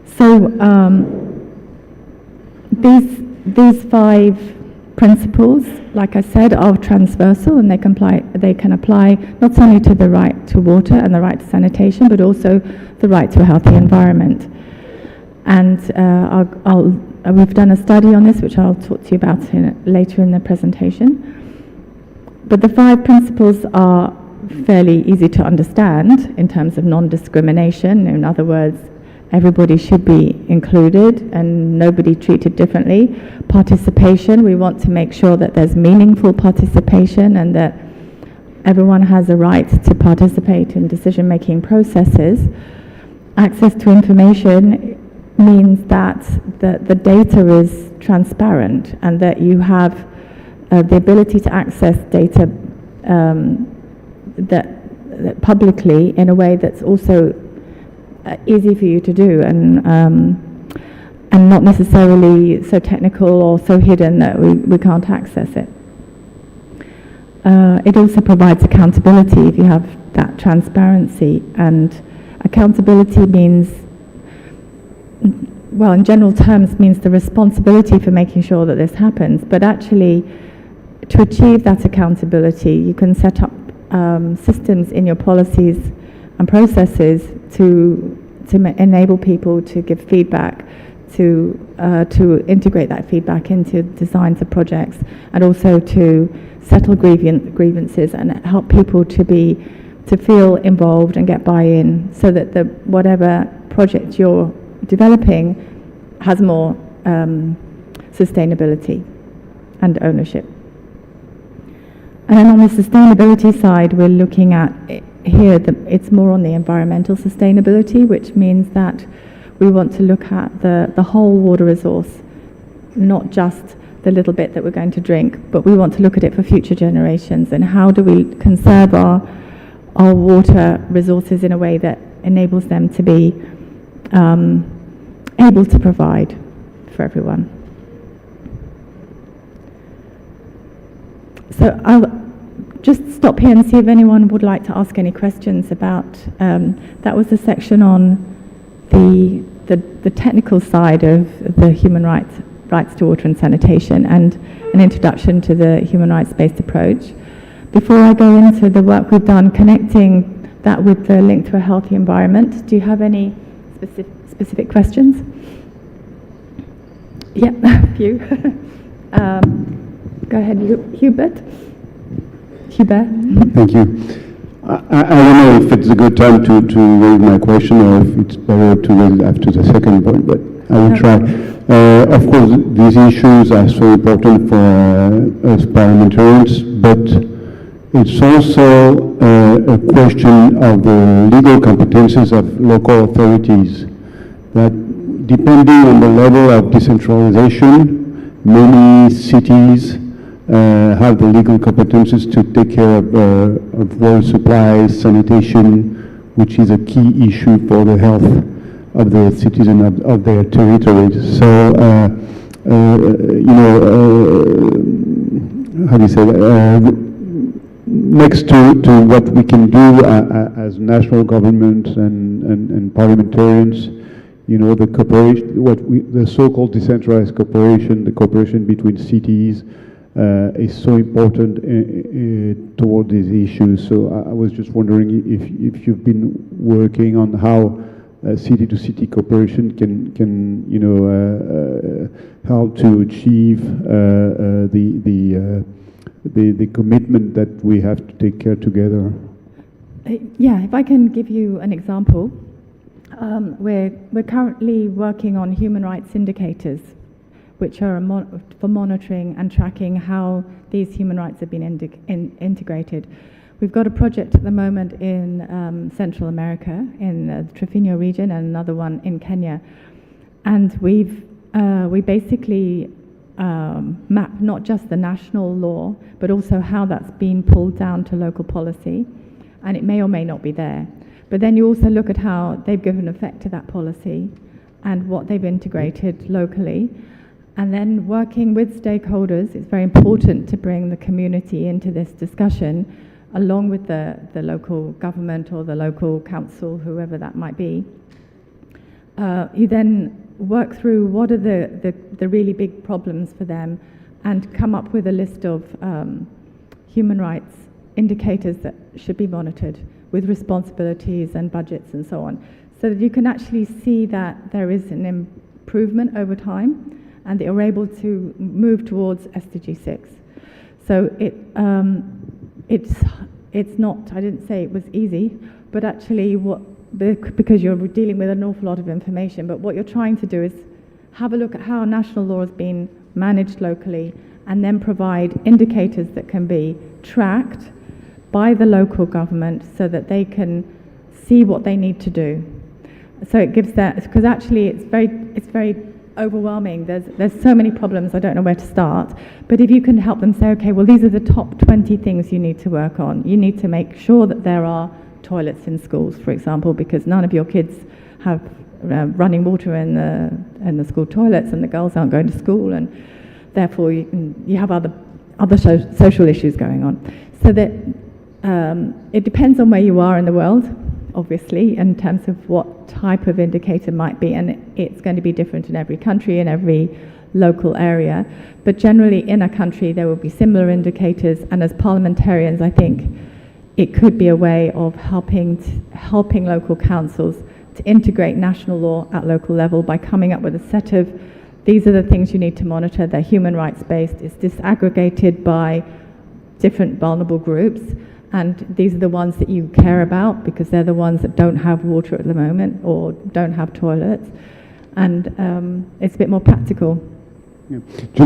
So these 5 principles, like I said, are transversal, and they can apply not only to the right to water and the right to sanitation, but also the right to a healthy environment. And we've done a study on this, which I'll talk to you about later in the presentation. But the 5 principles are fairly easy to understand in terms of non-discrimination. In other words, everybody should be included and nobody treated differently. Participation, we want to make sure that there's meaningful participation and that everyone has a right to participate in decision-making processes. Access to information means that the data is transparent and that you have the ability to access data that publicly in a way that's also easy for you to do and not necessarily so technical or so hidden that we can't access it. It also provides accountability if you have that transparency, and accountability means, well, in general terms means the responsibility for making sure that this happens, but actually to achieve that accountability you can set up systems in your policies and processes to enable people to give feedback, to integrate that feedback into designs of projects, and also to settle grievances and help people to feel involved and get buy-in, so that whatever project you're developing has more sustainability and ownership. And then on the sustainability side, we're looking at here, it's more on the environmental sustainability, which means that we want to look at the whole water resource, not just the little bit that we're going to drink, but we want to look at it for future generations, and how do we conserve our water resources in a way that enables them to be able to provide for everyone. So I'll just stop here and see if anyone would like to ask any questions about, that was the section on the technical side of the human rights to water and sanitation, and an introduction to the human rights-based approach. Before I go into the work we've done connecting that with the link to a healthy environment, do you have any specific questions? Yeah, a few. Go ahead, Hubert. Thank you. I don't know if it's a good time to raise my question, or if it's better to raise it after the second point, but I will try. Of course, these issues are so important for us parliamentarians, but it's also a question of the legal competences of local authorities, that depending on the level of decentralization, many cities have the legal competences to take care of water supplies, sanitation, which is a key issue for the health of the citizens of their territories. So, how do you say that? Next to what we can do as national governments and parliamentarians, the cooperation, the so-called decentralized cooperation, the cooperation between cities, is so important toward these issues. So I was just wondering if you've been working on how city-to-city cooperation can help to achieve the commitment that we have to take care together. Yeah, if I can give you an example, we're currently working on human rights indicators, which are for monitoring and tracking how these human rights have been integrated. We've got a project at the moment in Central America, in the Trifino region, and another one in Kenya. And we basically map not just the national law, but also how that's been pulled down to local policy. And it may or may not be there. But then you also look at how they've given effect to that policy and what they've integrated locally. And then working with stakeholders, it's very important to bring the community into this discussion, along with the local government or the local council, whoever that might be. You then work through what are the really big problems for them, and come up with a list of human rights indicators that should be monitored, with responsibilities and budgets and so on, so that you can actually see that there is an improvement over time, and that you're able to move towards SDG 6. So it's not, I didn't say it was easy, but actually because you're dealing with an awful lot of information. But what you're trying to do is have a look at how national law has been managed locally, and then provide indicators that can be tracked by the local government so that they can see what they need to do. So it gives that, because actually it's very overwhelming. There's so many problems, I don't know where to start. But if you can help them say, okay, well, these are the top 20 things you need to work on. You need to make sure that there are toilets in schools, for example, because none of your kids have running water in the school toilets, and the girls aren't going to school, and therefore you have other social issues going on. So that it depends on where you are in the world, obviously, in terms of what type of indicator might be, and it's going to be different in every country, in every local area. But generally in a country there will be similar indicators, and as parliamentarians I think it could be a way of helping local councils to integrate national law at local level by coming up with a set of, these are the things you need to monitor, they're human rights based, it's disaggregated by different vulnerable groups, and these are the ones that you care about because they're the ones that don't have water at the moment or don't have toilets, and it's a bit more practical. Yeah.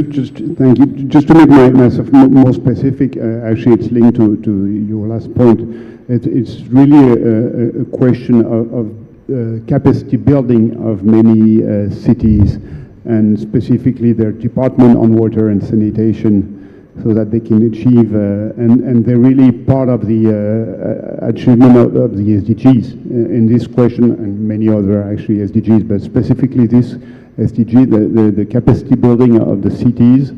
Just thank you. Just to make myself more specific, actually it's linked to your last point. It's really a question of capacity building of many cities, and specifically their department on water and sanitation, so that they can achieve, and they're really part of the achievement of the SDGs in this question, and many other actually SDGs, but specifically this SDG, the capacity building of the cities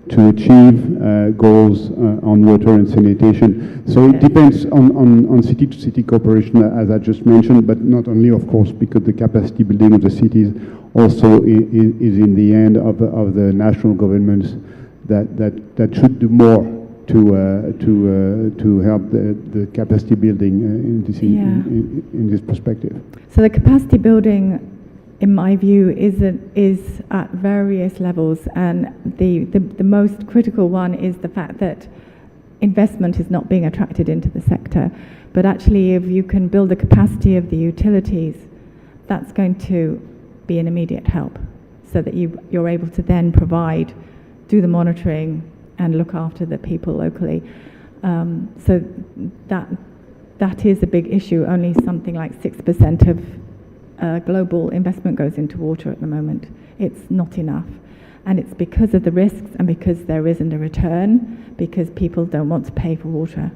to achieve goals on water and sanitation. So it depends on city-to-city cooperation, as I just mentioned, but not only, of course, because the capacity building of the cities also is in the end of the national governments that should do more to help the capacity building in this perspective. So the capacity building, in my view, is at various levels, and the most critical one is the fact that investment is not being attracted into the sector. But actually, if you can build the capacity of the utilities, that's going to be an immediate help, so that you're able to then do the monitoring and look after the people locally. So that is a big issue. Only something like 6% of global investment goes into water at the moment. It's not enough. And it's because of the risks and because there isn't a return, because people don't want to pay for water.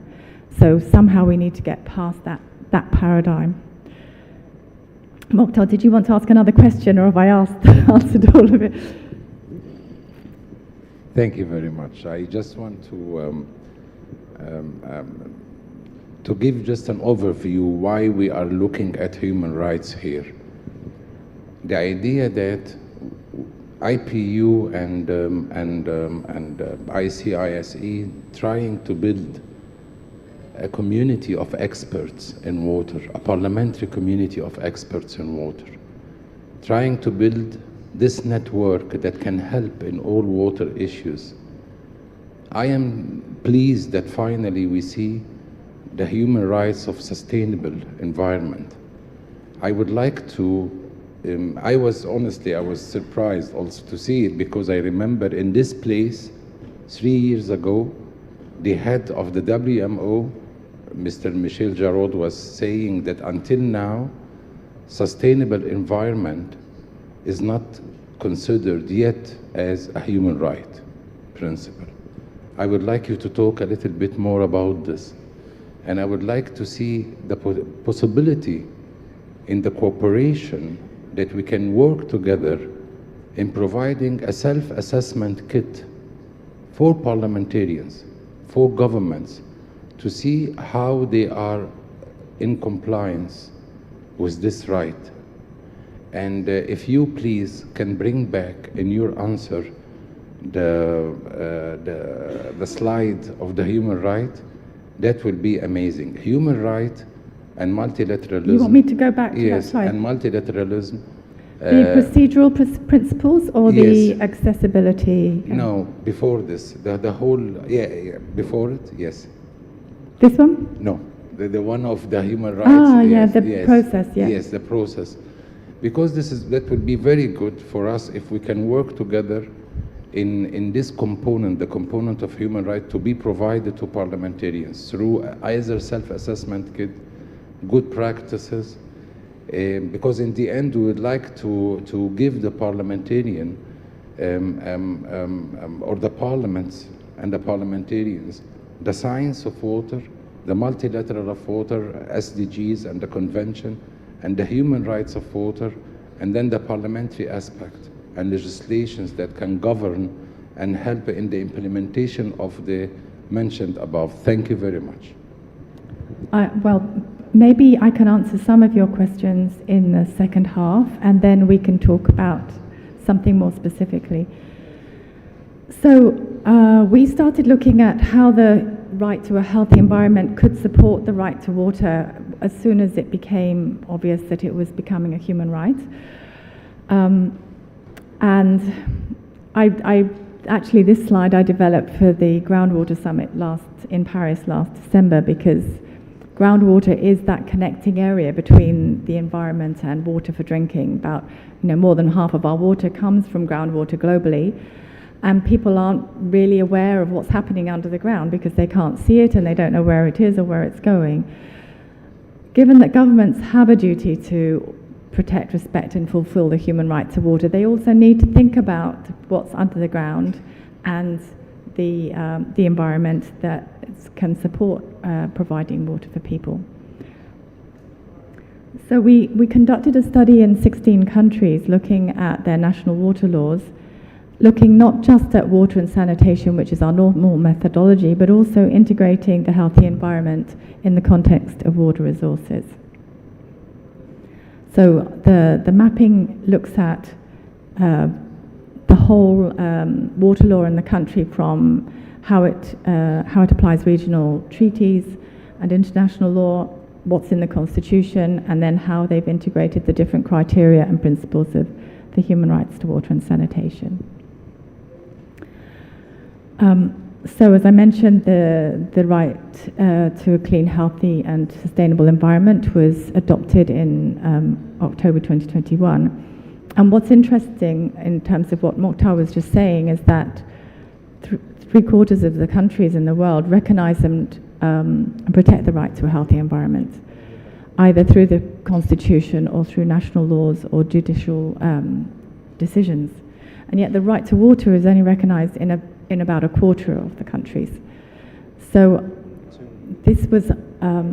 So somehow we need to get past that paradigm. Mokhtar, did you want to ask another question, or have I answered all of it? Thank you very much. I just want to give just an overview why we are looking at human rights here. The idea that IPU and ICISE trying to build a community of experts in water, a parliamentary community of experts in water, trying to build this network that can help in all water issues. I am pleased that finally we see the human rights of sustainable environment. I would like to, I was surprised also to see it, because I remember in this place 3 years ago, the head of the WMO, Mr. Michel Jarod, was saying that until now, sustainable environment is not considered yet as a human right principle. I would like you to talk a little bit more about this. And I would like to see the possibility in the cooperation that we can work together in providing a self-assessment kit for parliamentarians, for governments, to see how they are in compliance with this right. And if you please can bring back in your answer the slide of the human right, that will be amazing. Human right and multilateralism. You want me to go back to that slide? Yes, and multilateralism. The procedural principles or the accessibility? No, before this. The whole, before it, yes. This one? No, the one of the human rights. Process, yeah. Yes, the process. Because that would be very good for us if we can work together in this component, the component of human rights, to be provided to parliamentarians through either self-assessment kit, good practices, because in the end we would like to give the parliamentarian or the parliaments and the parliamentarians the science of water, the multilateral of water, SDGs and the convention, and the human rights of water, and then the parliamentary aspect and legislations that can govern and help in the implementation of the mentioned above. Thank you very much. Well, maybe I can answer some of your questions in the second half, and then we can talk about something more specifically. So we started looking at how the right to a healthy environment could support the right to water as soon as it became obvious that it was becoming a human right. And I actually, this slide I developed for the Groundwater Summit in Paris last December, because groundwater is that connecting area between the environment and water for drinking. About, more than half of our water comes from groundwater globally, and people aren't really aware of what's happening under the ground because they can't see it and they don't know where it is or where it's going. Given that governments have a duty to protect, respect and fulfill the human right to water, they also need to think about what's under the ground and the environment that can support providing water for people. So we conducted a study in 16 countries looking at their national water laws, looking not just at water and sanitation, which is our normal methodology, but also integrating the healthy environment in the context of water resources. So the mapping looks at the whole water law in the country, from how it applies regional treaties and international law, what's in the constitution, and then how they've integrated the different criteria and principles of the human rights to water and sanitation. So as I mentioned, the right to a clean, healthy and sustainable environment was adopted in October 2021. And what's interesting in terms of what Mokhtar was just saying is that three-quarters of the countries in the world recognize and protect the right to a healthy environment, either through the constitution or through national laws or judicial decisions. And yet the right to water is only recognized in about a quarter of the countries. So this was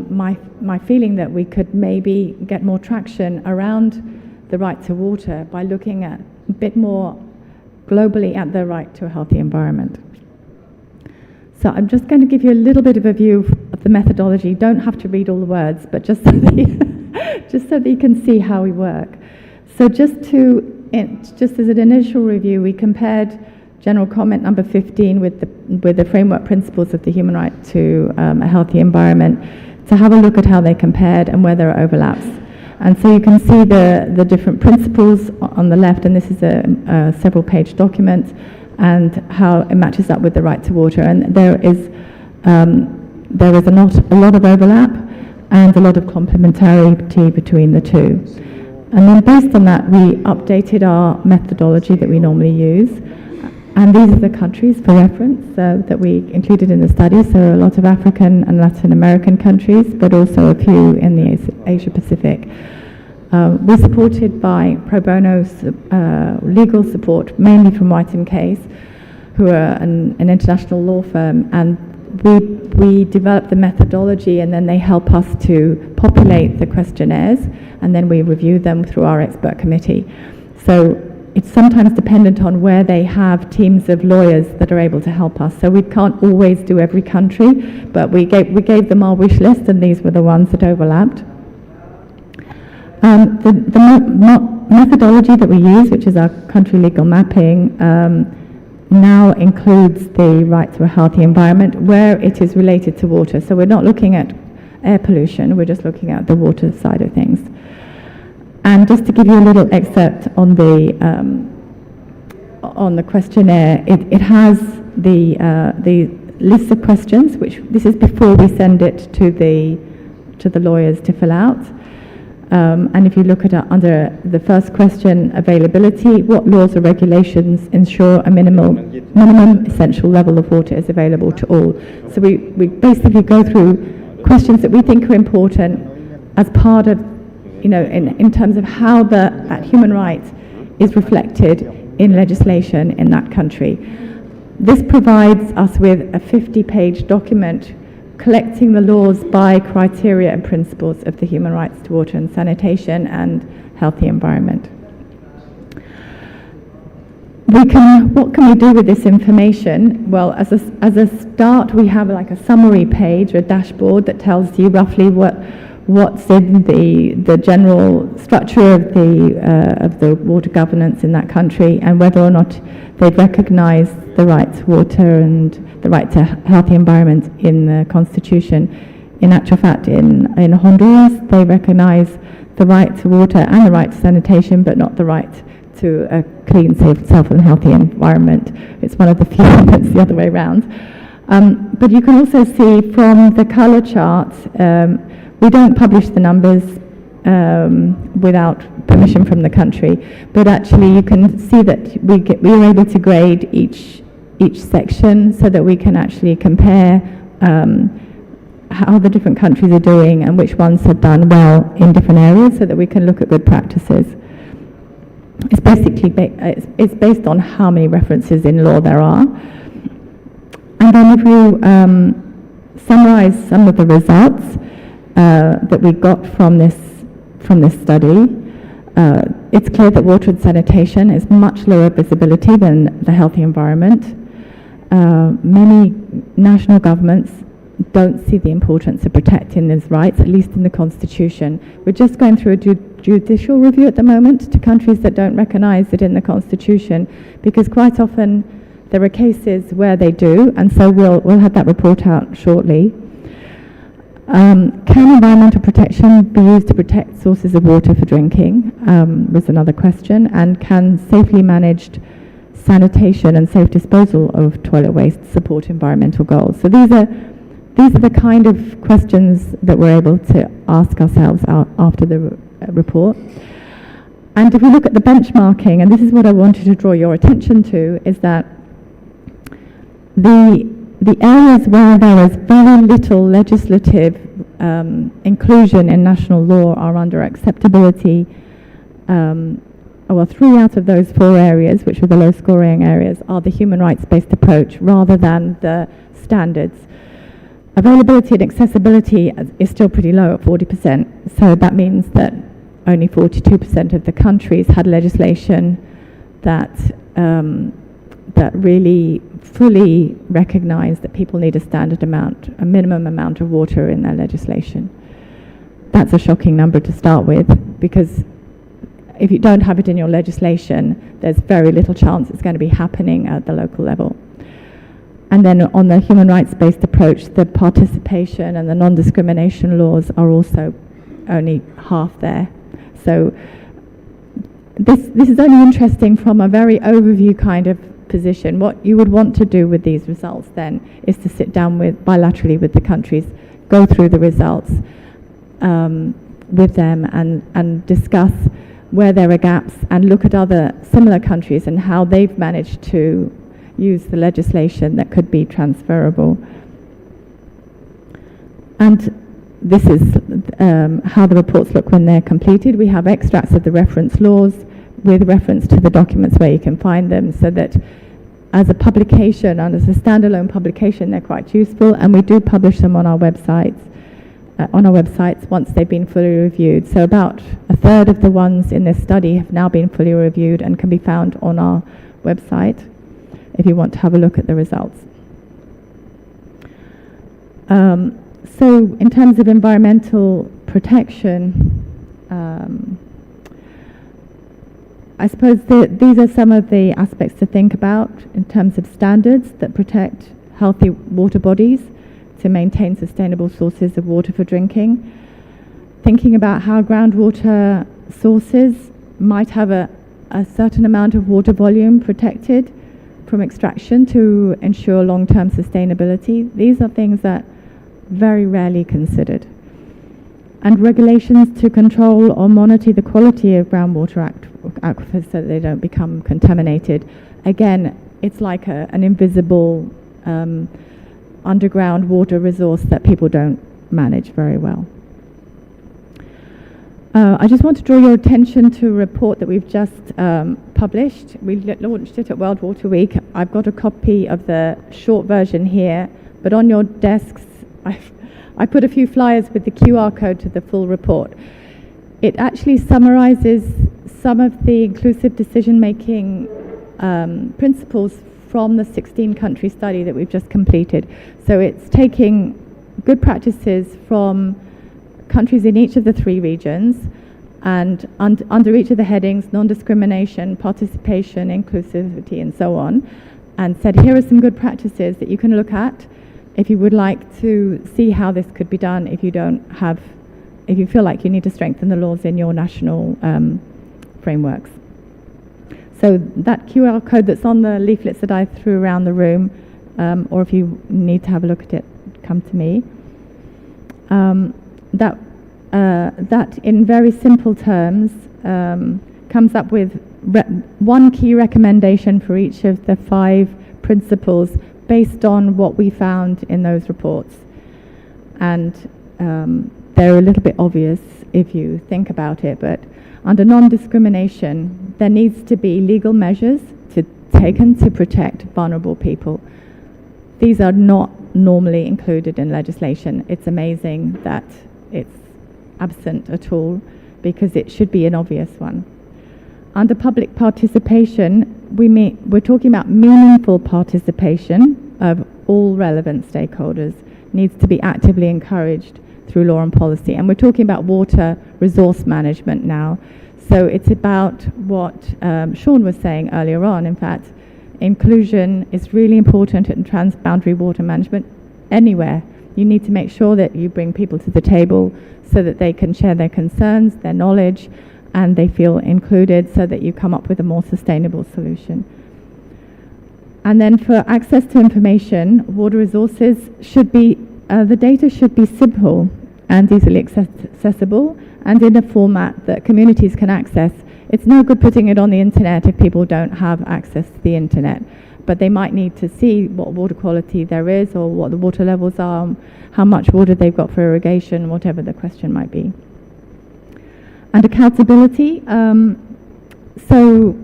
my feeling that we could maybe get more traction around the right to water by looking at a bit more globally at the right to a healthy environment. So I'm just going to give you a little bit of a view of the methodology. You don't have to read all the words, but just so that you can see how we work. So just as an initial review, we compared general comment number 15 with the framework principles of the human right to a healthy environment, to have a look at how they compared and where there are overlaps. And so you can see the different principles on the left, and this is a several page document, and how it matches up with the right to water. And there is a lot of overlap and a lot of complementarity between the two. And then based on that, we updated our methodology that we normally use. And these are the countries for reference that we included in the study. So a lot of African and Latin American countries, but also a few in the Asia Pacific. We're supported by pro bono legal support, mainly from White & Case, who are an international law firm. And we develop the methodology, and then they help us to populate the questionnaires, and then we review them through our expert committee. So it's sometimes dependent on where they have teams of lawyers that are able to help us. So we can't always do every country, but we gave them our wish list, and these were the ones that overlapped. The methodology that we use, which is our country legal mapping, now includes the right to a healthy environment where it is related to water. So we're not looking at air pollution, we're just looking at the water side of things. And just to give you a little excerpt on the questionnaire, it has the list of questions, which this is before we send it to the to the lawyers to fill out. And if you look at under the first question, availability, what laws or regulations ensure a minimum essential level of water is available to all? So we basically go through questions that we think are important as part of, in terms of how that human rights is reflected in legislation in that country. This provides us with a 50-page document collecting the laws by criteria and principles of the human rights to water and sanitation and healthy environment. What can we do with this information? Well, as a start, we have like a summary page or a dashboard that tells you roughly what's in the general structure of the water governance in that country, and whether or not they'd recognise the right to water and the right to healthy environment in the constitution. In actual fact, in Honduras, they recognise the right to water and the right to sanitation, but not the right to a clean, safe and healthy environment. It's one of the few that's the other way around. But you can also see from the colour chart, we don't publish the numbers without permission from the country, but actually you can see that we are able to grade each section so that we can actually compare how the different countries are doing and which ones have done well in different areas, so that we can look at good practices. It's basically it's based on how many references in law there are. And then if you summarize some of the results that we got from this study, it's clear that water and sanitation is much lower visibility than the healthy environment. Many national governments don't see the importance of protecting these rights, at least in the Constitution. We're just going through a judicial review at the moment to countries that don't recognise it in the Constitution, because quite often there are cases where they do, and so we'll have that report out shortly. Can environmental protection be used to protect sources of water for drinking? Was another question. And can safely managed sanitation and safe disposal of toilet waste support environmental goals? So these are the kind of questions that we're able to ask ourselves after the report. And if we look at the benchmarking, and this is what I wanted to draw your attention to, is that the areas where there is very little legislative inclusion in national law are under acceptability. 3 out of those 4 areas, which were the low scoring areas, are the human rights based approach rather than the standards. Availability and accessibility is still pretty low at 40%, so that means that only 42% of the countries had legislation that really fully recognise that people need a minimum amount of water in their legislation. That's a shocking number to start with, because if you don't have it in your legislation, there's very little chance it's going to be happening at the local level. And then on the human rights-based approach, the participation and the non-discrimination laws are also only half there. So this is only interesting from a very overview kind of position. What you would want to do with these results then is to sit down bilaterally with the countries, go through the results with them and discuss where there are gaps, and look at other similar countries and how they've managed to use the legislation that could be transferable. And this is how the reports look when they're completed. We have extracts of the reference laws with reference to the documents where you can find them, so that as a publication and as a standalone publication, they're quite useful, and we do publish them on our websites. Once they've been fully reviewed. So about a third of the ones in this study have now been fully reviewed and can be found on our website if you want to have a look at the results. So in terms of environmental protection, I suppose these are some of the aspects to think about in terms of standards that protect healthy water bodies to maintain sustainable sources of water for drinking. Thinking about how groundwater sources might have a certain amount of water volume protected from extraction to ensure long-term sustainability. These are things that are very rarely considered. and regulations to control or monitor the quality of groundwater aquifers so that they don't become contaminated. Again, it's like an invisible underground water resource that people don't manage very well. I just want to draw your attention to a report that we've just published. We launched it at World Water Week. I've got a copy of the short version here, but on your desks, I put a few flyers with the QR code to the full report. It actually summarizes some of the inclusive decision-making principles from the 16-country study that we've just completed. So it's taking good practices from countries in each of the 3 regions, and under each of the headings, non-discrimination, participation, inclusivity, and so on, and said, here are some good practices that you can look at if you would like to see how this could be done if you feel like you need to strengthen the laws in your national frameworks. So that QR code that's on the leaflets that I threw around the room, or if you need to have a look at it, come to me. That in very simple terms comes up with one key recommendation for each of the 5 principles based on what we found in those reports. And they're a little bit obvious if you think about it, but under non-discrimination, there needs to be legal measures taken to protect vulnerable people. These are not normally included in legislation. It's amazing that it's absent at all, because it should be an obvious one. Under public participation, we're talking about meaningful participation of all relevant stakeholders. Needs to be actively encouraged through law and policy. And we're talking about water resource management now. So it's about what Sean was saying earlier on. In fact, inclusion is really important in transboundary water management anywhere. You need to make sure that you bring people to the table so that they can share their concerns, their knowledge, and they feel included, so that you come up with a more sustainable solution. And then for access to information, water resources should be, the data should be simple and easily accessible, and in a format that communities can access. It's no good putting it on the internet if people don't have access to the internet, but they might need to see what water quality there is, or what the water levels are, how much water they've got for irrigation, whatever the question might be. And accountability, so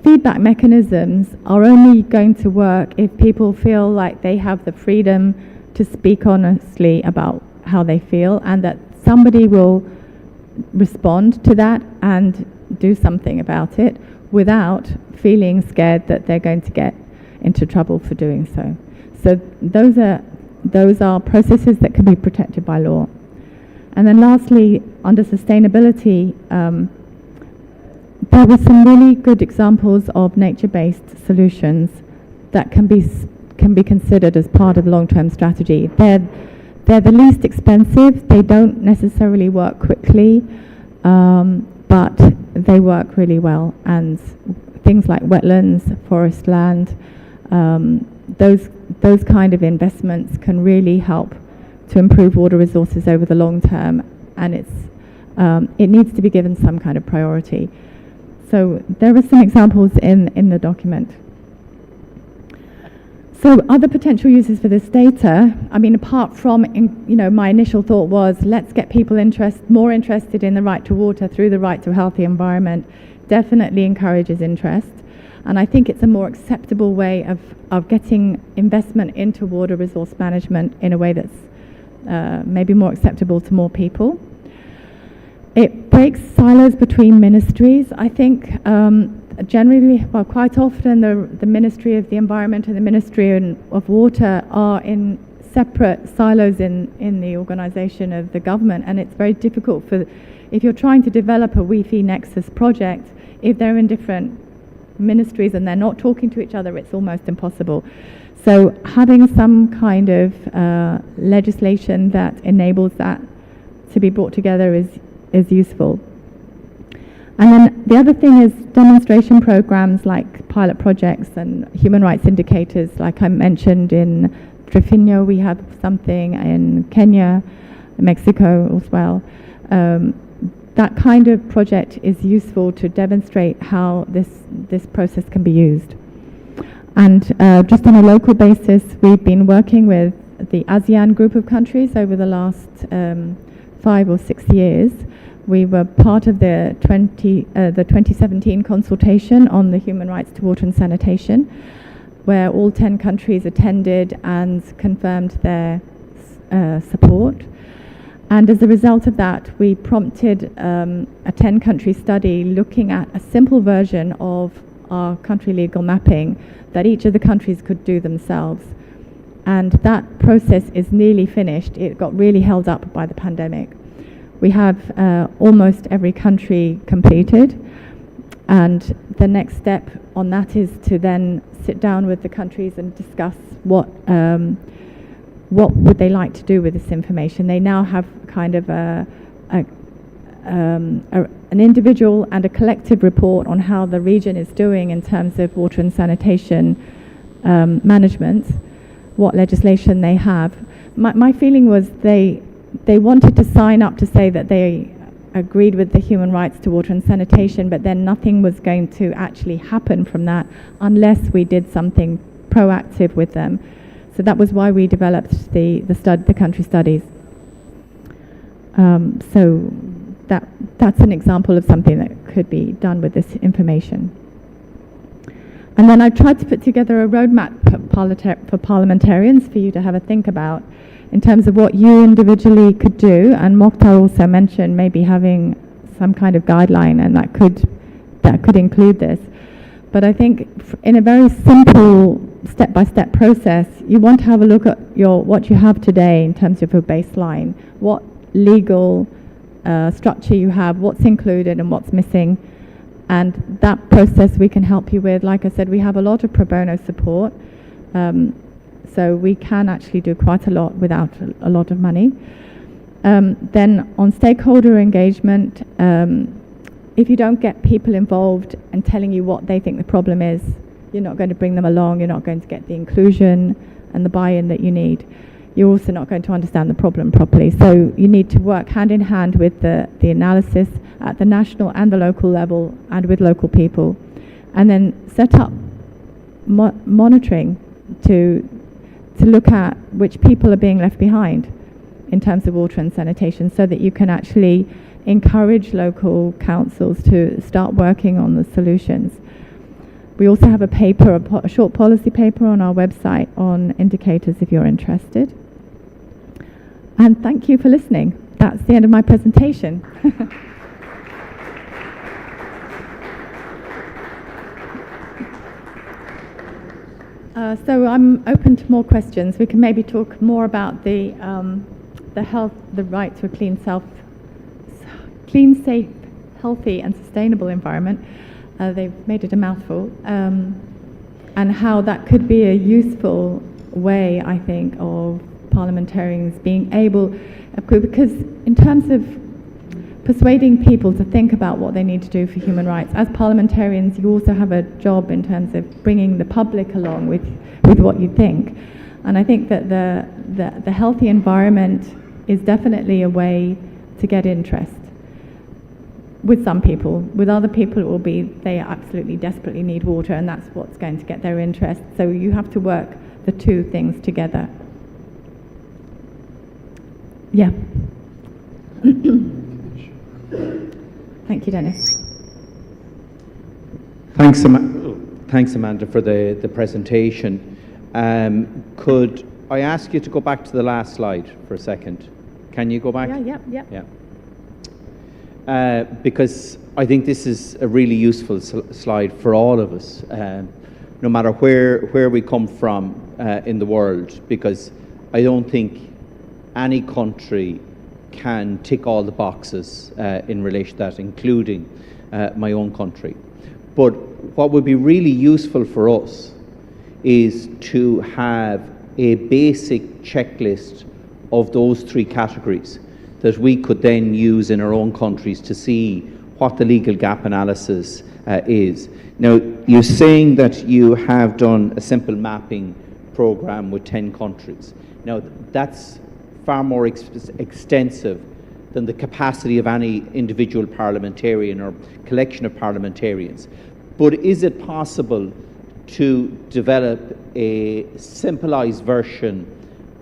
feedback mechanisms are only going to work if people feel like they have the freedom to speak honestly about how they feel, and that somebody will respond to that and do something about it without feeling scared that they're going to get into trouble for doing so. So those are processes that can be protected by law. And then lastly, under sustainability, there were some really good examples of nature-based solutions that can be considered as part of long-term strategy. They're the least expensive. They don't necessarily work quickly, but they work really well. And things like wetlands, forest land, those kind of investments can really help to improve water resources over the long term, and it needs to be given some kind of priority. So there are some examples in the document. So other potential uses for this data, I mean, apart from, my initial thought was, let's get people more interested in the right to water through the right to a healthy environment, definitely encourages interest. And I think it's a more acceptable way of getting investment into water resource management in a way that's maybe more acceptable to more people. It breaks silos between ministries. I think generally, well, quite often the Ministry of the Environment and the Ministry of Water are in separate silos in the organisation of the government, and it's very difficult if you're trying to develop a WiFi Nexus project, if they're in different ministries and they're not talking to each other, it's almost impossible. So having some kind of legislation that enables that to be brought together is useful. And then the other thing is demonstration programs like pilot projects and human rights indicators, like I mentioned in Trifinio, we have something in Kenya, Mexico as well. That kind of project is useful to demonstrate how this process can be used. And just on a local basis, we've been working with the ASEAN group of countries over the last 5 or 6 years. We were part of the 2017 consultation on the human rights to water and sanitation, where all 10 countries attended and confirmed their support. And as a result of that, we prompted a 10-country study looking at a simple version of our country legal mapping that each of the countries could do themselves. And that process is nearly finished. It got really held up by the pandemic. We have almost every country completed, and the next step on that is to then sit down with the countries and discuss what would they like to do with this information. They now have kind of an individual and a collective report on how the region is doing in terms of water and sanitation management, what legislation they have. My feeling was they wanted to sign up to say that they agreed with the human rights to water and sanitation, but then nothing was going to actually happen from that unless we did something proactive with them. So that was why we developed the country studies. So that's an example of something that could be done with this information. And then I tried to put together a roadmap for parliamentarians for you to have a think about in terms of what you individually could do. And Mokhtar also mentioned maybe having some kind of guideline, and that could include this. But I think in a very simple step-by-step process, you want to have a look at what you have today in terms of your baseline, what legal structure you have, what's included and what's missing. And that process we can help you with. Like I said, we have a lot of pro bono support, so we can actually do quite a lot without a lot of money. Then on stakeholder engagement, if you don't get people involved and telling you what they think the problem is, you're not going to bring them along, you're not going to get the inclusion and the buy-in that you need. You're also not going to understand the problem properly. So you need to work hand in hand with the analysis at the national and the local level and with local people. And then set up monitoring to look at which people are being left behind in terms of water and sanitation, so that you can actually encourage local councils to start working on the solutions. We also have a paper, a short policy paper on our website on indicators if you're interested. And thank you for listening. That's the end of my presentation. So I'm open to more questions. We can maybe talk more about the health, the right to a clean, safe, healthy and sustainable environment. They've made it a mouthful. And how that could be a useful way, I think, of parliamentarians being able, because in terms of persuading people to think about what they need to do for human rights, as parliamentarians you also have a job in terms of bringing the public along with what you think. And I think that the healthy environment is definitely a way to get interest with some people. With other people it will be they absolutely desperately need water, and that's what's going to get their interest. So you have to work the two things together. Yeah. Thank you, Dennis. Thanks, Amanda, for the presentation. Could I ask you to go back to the last slide for a second? Can you go back? Yeah. Because I think this is a really useful slide for all of us, no matter where we come from in the world, because I don't think any country can tick all the boxes in relation to that, including my own country. But what would be really useful for us is to have a basic checklist of those three categories that we could then use in our own countries to see what the legal gap analysis is. Now, you're saying that you have done a simple mapping program with 10 countries. Now, that's far more extensive than the capacity of any individual parliamentarian or collection of parliamentarians. But is it possible to develop a simplified version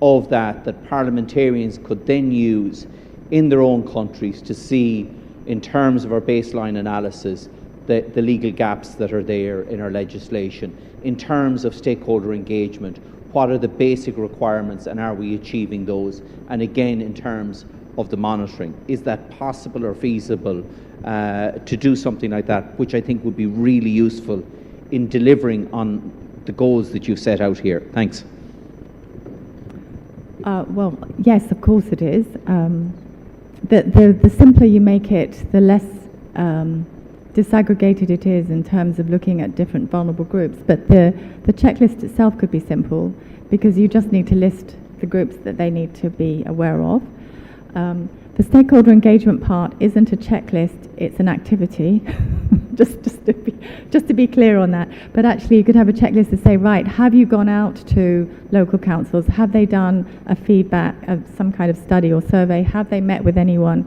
of that parliamentarians could then use in their own countries to see, in terms of our baseline analysis, the legal gaps that are there in our legislation, in terms of stakeholder engagement, what are the basic requirements and are we achieving those, and again in terms of the monitoring. Is that possible or feasible to do something like that, which I think would be really useful in delivering on the goals that you've set out here? Thanks. Well, yes, of course it is. The simpler you make it, the less disaggregated it is in terms of looking at different vulnerable groups. But the checklist itself could be simple because you just need to list the groups that they need to be aware of. The stakeholder engagement part isn't a checklist, it's an activity, just to be clear on that. But actually you could have a checklist to say, right, have you gone out to local councils? Have they done a feedback, some kind of study or survey? Have they met with anyone?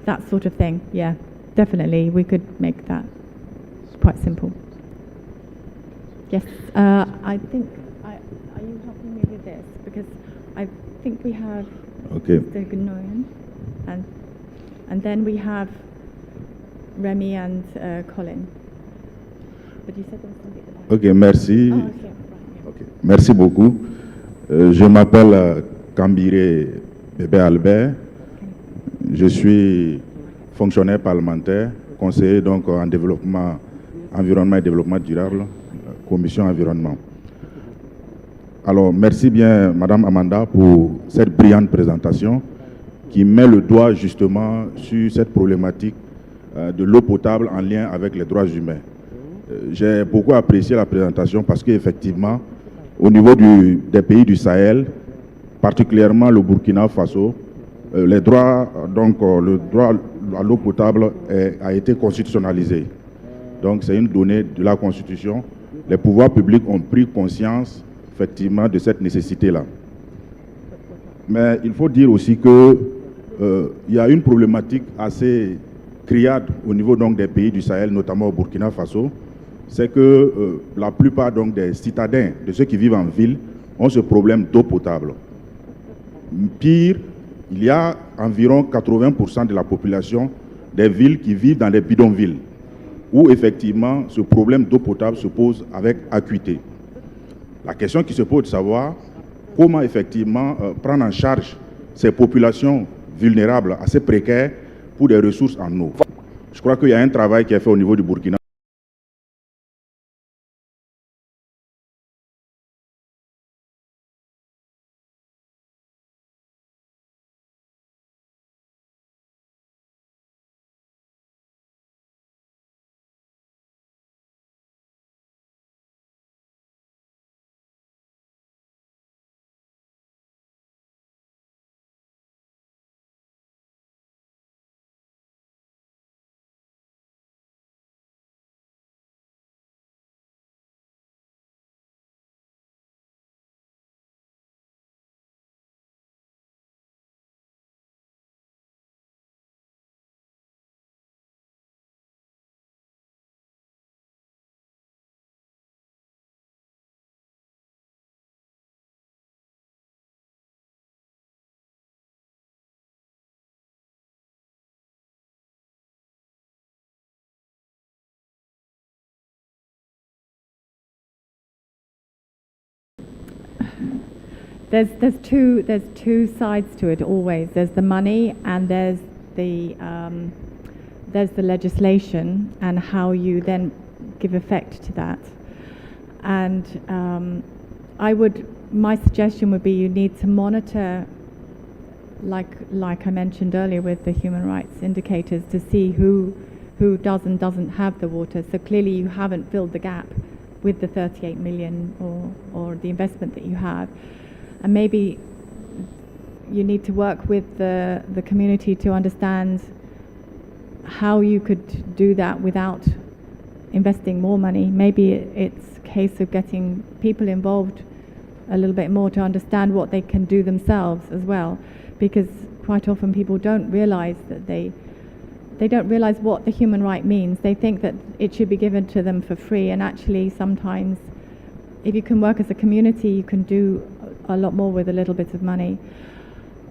That sort of thing, yeah, definitely. We could make that quite simple. Yes, I think, are you helping me with this? Because I think we have Mr. Gnoyan. And then we have Remy and Colin. But you said there was something at the back. Ok, merci. Oh, okay. Okay. Merci beaucoup. Je m'appelle Kambire Bébé Albert. Je suis fonctionnaire parlementaire, conseiller donc en développement, environnement et développement durable, commission environnement. Alors, merci bien, Madame Amanda, pour cette brillante présentation qui met le doigt justement sur cette problématique de l'eau potable en lien avec les droits humains. J'ai beaucoup apprécié la présentation parce qu'effectivement, au niveau des pays du Sahel, particulièrement le Burkina Faso, le droit à l'eau potable a été constitutionnalisé. Donc c'est une donnée de la Constitution. Les pouvoirs publics ont pris conscience effectivement de cette nécessité-là. Mais il faut dire aussi que il y a une problématique assez criarde au niveau donc des pays du Sahel, notamment au Burkina Faso, c'est que la plupart donc des citadins, de ceux qui vivent en ville, ont ce problème d'eau potable. Pire, il y a environ 80% de la population des villes qui vivent dans des bidonvilles, où effectivement ce problème d'eau potable se pose avec acuité. La question qui se pose de savoir comment effectivement prendre en charge ces populations vulnérables, assez précaires, pour des ressources en eau. Je crois qu'il y a un travail qui est fait au niveau du Burkina. There's two sides to it always. There's the money and there's the legislation and how you then give effect to that. And my suggestion would be you need to monitor, like I mentioned earlier with the human rights indicators, to see who does and doesn't have the water. So clearly you haven't filled the gap with the 38 million or the investment that you have. And maybe you need to work with the community to understand how you could do that without investing more money. Maybe it's a case of getting people involved a little bit more to understand what they can do themselves as well. because quite often people don't realize that they don't realize what the human right means. They think that it should be given to them for free, and actually sometimes if you can work as a community, you can do a lot more with a little bit of money.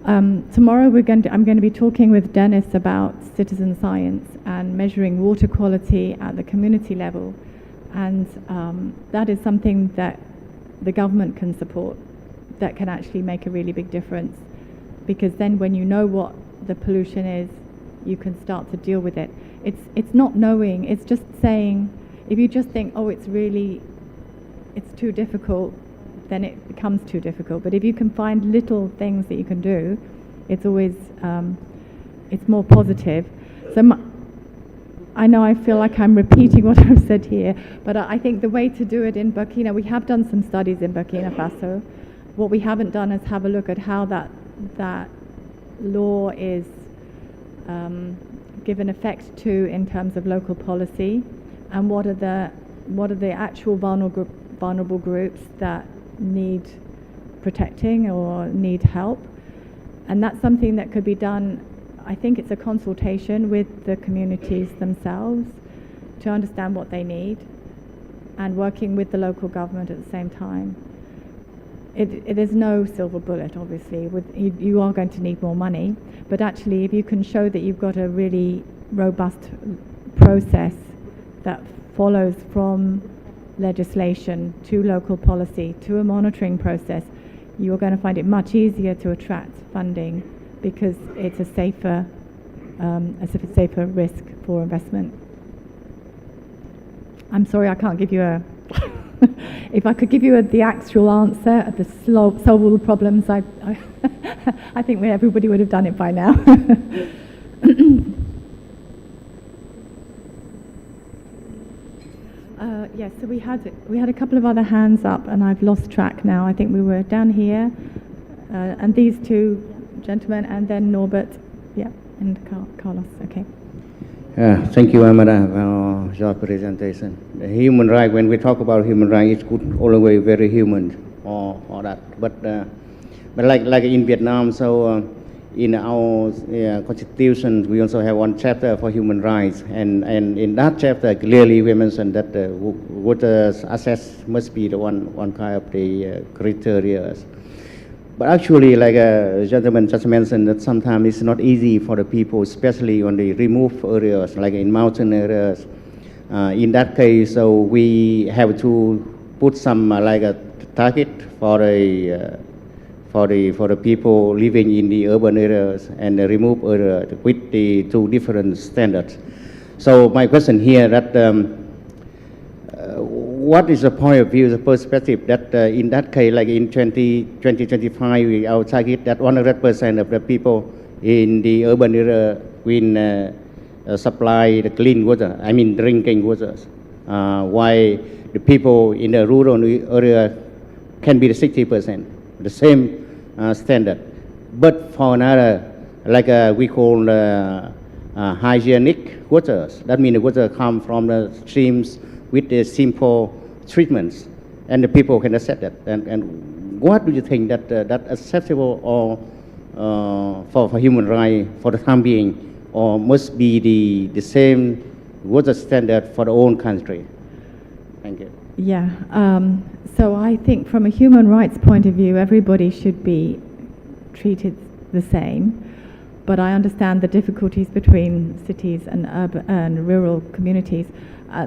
Tomorrow I'm going to be talking with Dennis about citizen science and measuring water quality at the community level, and that is something that the government can support, that can actually make a really big difference, because then when you know what the pollution is, you can start to deal with it. It's not knowing, it's just saying, if you just think, oh, it's too difficult, then it becomes too difficult. But if you can find little things that you can do, it's always, it's more positive. So I know I feel like I'm repeating what I've said here, but I think the way to do it in Burkina, we have done some studies in Burkina Faso. What we haven't done is have a look at how that law is given effect to in terms of local policy, and what are the actual vulnerable groups that need protecting or need help. And that's something that could be done. I think it's a consultation with the communities themselves to understand what they need, and working with the local government at the same time. There's no silver bullet, obviously. You are going to need more money, but actually if you can show that you've got a really robust process that follows from legislation to local policy to a monitoring process, you're going to find it much easier to attract funding, because it's a safer risk for investment. I'm sorry I can't give you a if I could give you the actual answer, solve all the problems, I think everybody would have done it by now. Yes, so we had a couple of other hands up, and I've lost track now. I think we were down here, and these two gentlemen, and then Norbert, yeah, and Carlos. Okay. Thank you, Amara, for your presentation. The human right, when we talk about human rights, it's good, always very human, or that. But like in Vietnam, so in our constitution, we also have one chapter for human rights, and in that chapter, clearly we mentioned that water access must be the one kind of the criteria. But actually, like a gentleman just mentioned, that sometimes it's not easy for the people, especially on the remote areas, like in mountain areas. In that case, so we have to put some like a target for the people living in the urban areas and the remote areas with the two different standards. So my question here that what is the point of view, the perspective that in that case, like in 2025, our target that 100% of the people in the urban area will supply the clean water, I mean drinking water, while the people in the rural area can be the 60%, the same standard. But for another, like we call hygienic waters, that means the water come from the streams with the simple treatments, and the people can accept that. And what do you think that that acceptable or for human rights for the time being, or must be the same water standard for the own country? Thank you. Yeah. So I think from a human rights point of view, everybody should be treated the same. But I understand the difficulties between cities and urban and rural communities.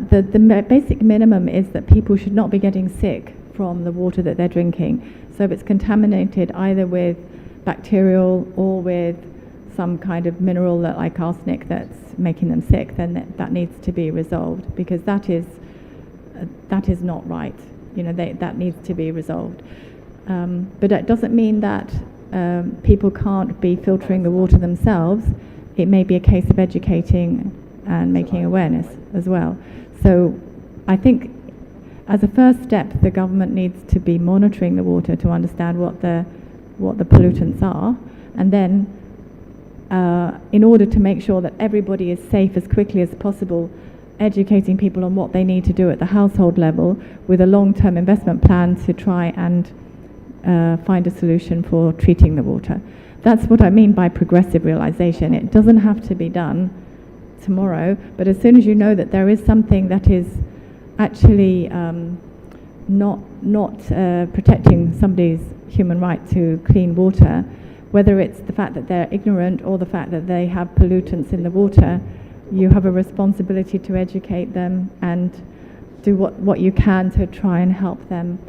The basic minimum is that people should not be getting sick from the water that they're drinking. So if it's contaminated either with bacterial or with some kind of mineral like arsenic that's making them sick, then that needs to be resolved, because that is not right. You know, that needs to be resolved. But it doesn't mean that people can't be filtering the water themselves. It may be a case of educating and making awareness as well. So I think as a first step, the government needs to be monitoring the water to understand what the pollutants are, and then in order to make sure that everybody is safe as quickly as possible, educating people on what they need to do at the household level with a long-term investment plan to try and find a solution for treating the water. That's what I mean by progressive realization. It doesn't have to be done tomorrow, but as soon as you know that there is something that is actually not protecting somebody's human right to clean water, whether it's the fact that they're ignorant or the fact that they have pollutants in the water, you have a responsibility to educate them and do what you can to try and help them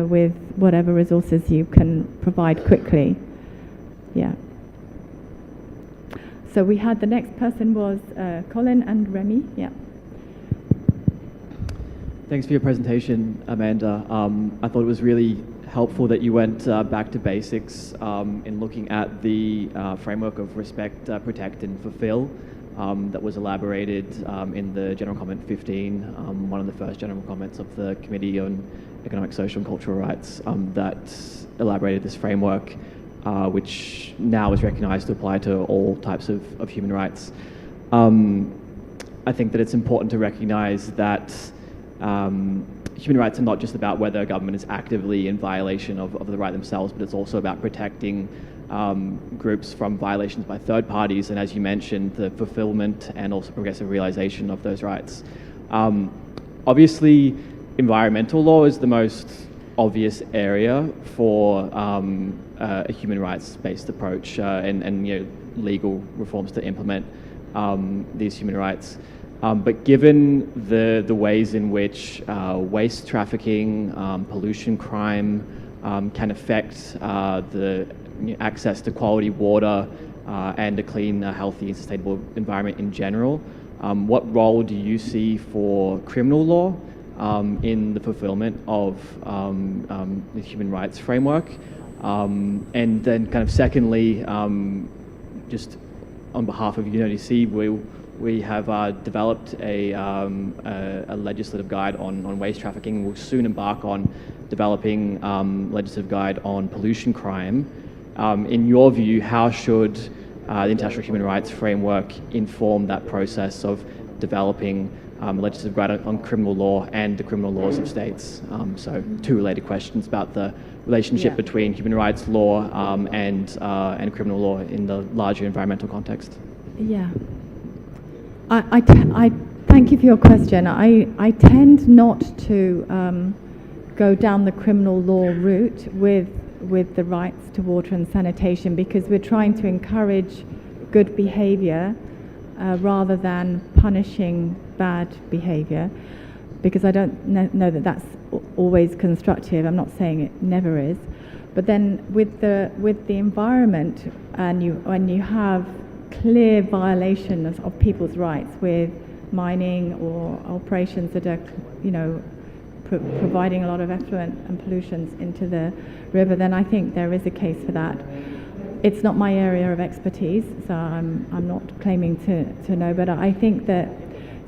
with whatever resources you can provide quickly. Yeah. So we had the next person was Colin and Remy. Yeah. Thanks for your presentation, Amanda. I thought it was really helpful that you went back to basics in looking at the framework of respect, protect, and fulfill that was elaborated in the General Comment 15, one of the first general comments of the Committee on Economic, Social, and Cultural Rights that elaborated this framework, which now is recognized to apply to all types of human rights. I think that it's important to recognize that human rights are not just about whether a government is actively in violation of the right themselves, but it's also about protecting groups from violations by third parties, and as you mentioned, the fulfillment and also progressive realization of those rights. Obviously, environmental law is the most obvious area for a human rights-based approach and legal reforms to implement these human rights. But given the ways in which waste trafficking, pollution crime can affect the access to quality water and a clean, healthy, and sustainable environment in general, what role do you see for criminal law in the fulfillment of the human rights framework? And then kind of secondly, just on behalf of UNODC, we have developed a legislative guide on waste trafficking. We'll soon embark on developing legislative guide on pollution crime. In your view, how should the international human rights framework inform that process of developing legislative guide on criminal law and the criminal laws of states? So two related questions about the relationship between human rights law and criminal law in the larger environmental context. Yeah. I thank you for your question. I tend not to go down the criminal law route with the rights to water and sanitation, because we're trying to encourage good behavior rather than punishing bad behavior, because I don't know that that's always constructive. I'm not saying it never is, but then with the environment, and when you have clear violation of people's rights with mining or operations that are, providing a lot of effluent and pollutions into the river, then I think there is a case for that. It's not my area of expertise, so I'm not claiming to know, but I think that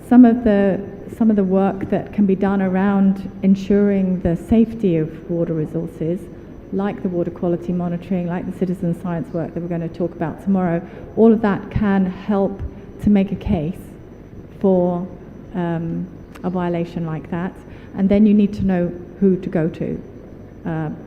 some of the work that can be done around ensuring the safety of water resources, like the water quality monitoring, like the citizen science work that we're going to talk about tomorrow, all of that can help to make a case for a violation like that. And then you need to know who to go to,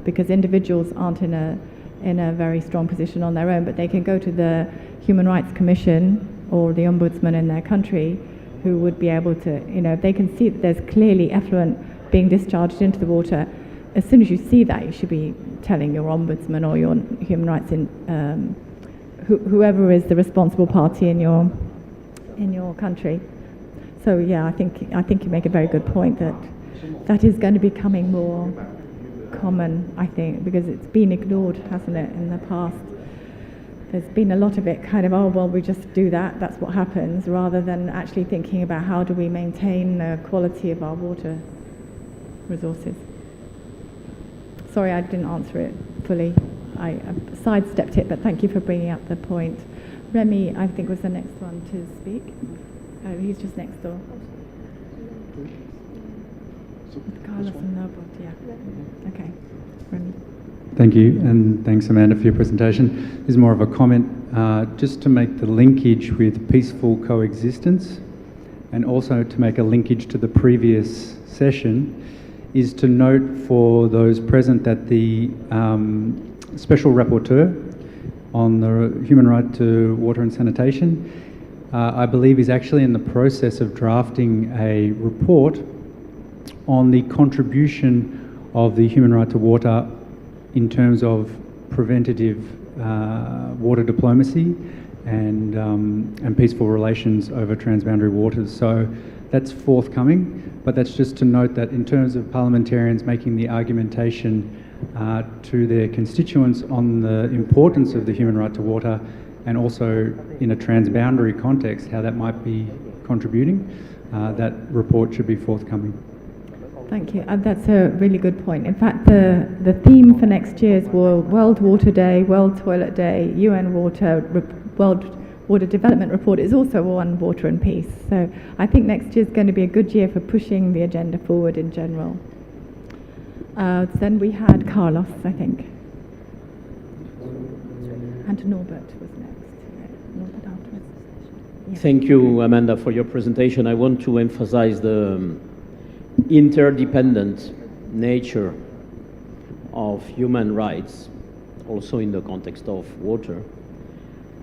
because individuals aren't in a very strong position on their own, but they can go to the Human Rights Commission or the Ombudsman in their country, who would be able to, if they can see that there's clearly effluent being discharged into the water, as soon as you see that, you should be telling your ombudsman or your human rights whoever is the responsible party in your country. So yeah, I think you make a very good point that is going to be becoming more common, I think, because it's been ignored, hasn't it, in the past. There's been a lot of it kind of, oh, well, we just do that's what happens, rather than actually thinking about how do we maintain the quality of our water resources. Sorry, I didn't answer it fully. I sidestepped it, but thank you for bringing up the point. Remy, I think, was the next one to speak. Oh, he's just next door. Carlos and Norbert, yeah. Okay, Remy. Thank you, and thanks, Amanda, for your presentation. This is more of a comment, just to make the linkage with peaceful coexistence, and also to make a linkage to the previous session, is to note for those present that the Special Rapporteur on the human right to water and sanitation, I believe is actually in the process of drafting a report on the contribution of the human right to water in terms of preventative water diplomacy and peaceful relations over transboundary waters. So that's forthcoming, but that's just to note that in terms of parliamentarians making the argumentation to their constituents on the importance of the human right to water and also in a transboundary context, how that might be contributing, that report should be forthcoming. Thank you. That's a really good point. In fact, the theme for next year's World Water Day, World Toilet Day, UN World Water Development Report is also on water and peace. So I think next year is going to be a good year for pushing the agenda forward in general. Then we had Carlos, I think. And Norbert was next. Norbert afterwards. Yeah. Thank you, Amanda, for your presentation. I want to emphasize the interdependent nature of human rights, also in the context of water,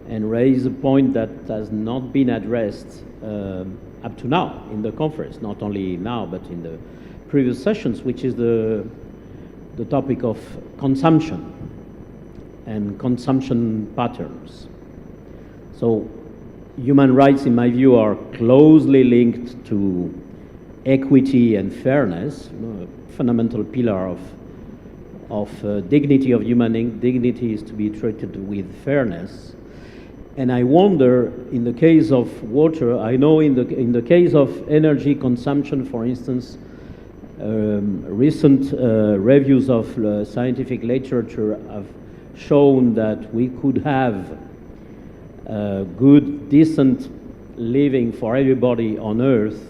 and raise a point that has not been addressed up to now in the conference, not only now, but in the previous sessions, which is the topic of consumption and consumption patterns. So human rights, in my view, are closely linked to equity and fairness, a fundamental pillar of dignity of human dignity is to be treated with fairness. And I wonder, in the case of water, I know in the case of energy consumption, for instance, recent reviews of scientific literature have shown that we could have good, decent living for everybody on Earth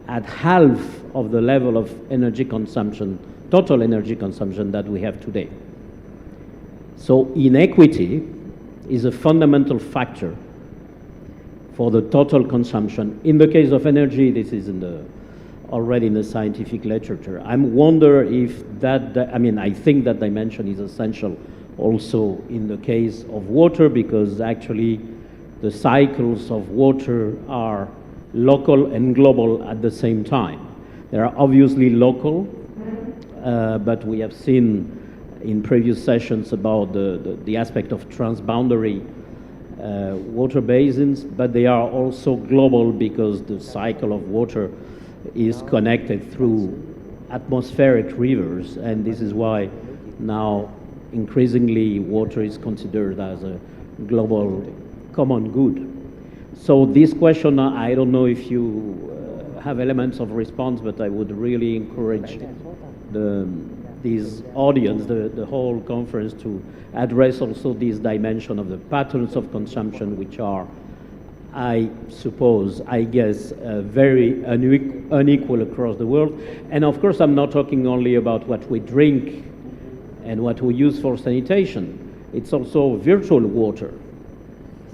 at half of the level of energy consumption, total energy consumption that we have today. So inequity is a fundamental factor for the total consumption. In the case of energy, this is already in the scientific literature. I wonder if I think that dimension is essential also in the case of water, because actually the cycles of water are local and global at the same time. They are obviously local, but we have seen in previous sessions about the aspect of transboundary water basins, but they are also global because the cycle of water is connected through atmospheric rivers, and this is why now increasingly water is considered as a global common good. So this question, I don't know if you have elements of response, but I would really encourage this audience, the whole conference, to address also this dimension of the patterns of consumption, which are, I guess, very unequal across the world. And of course, I'm not talking only about what we drink and what we use for sanitation. It's also virtual water.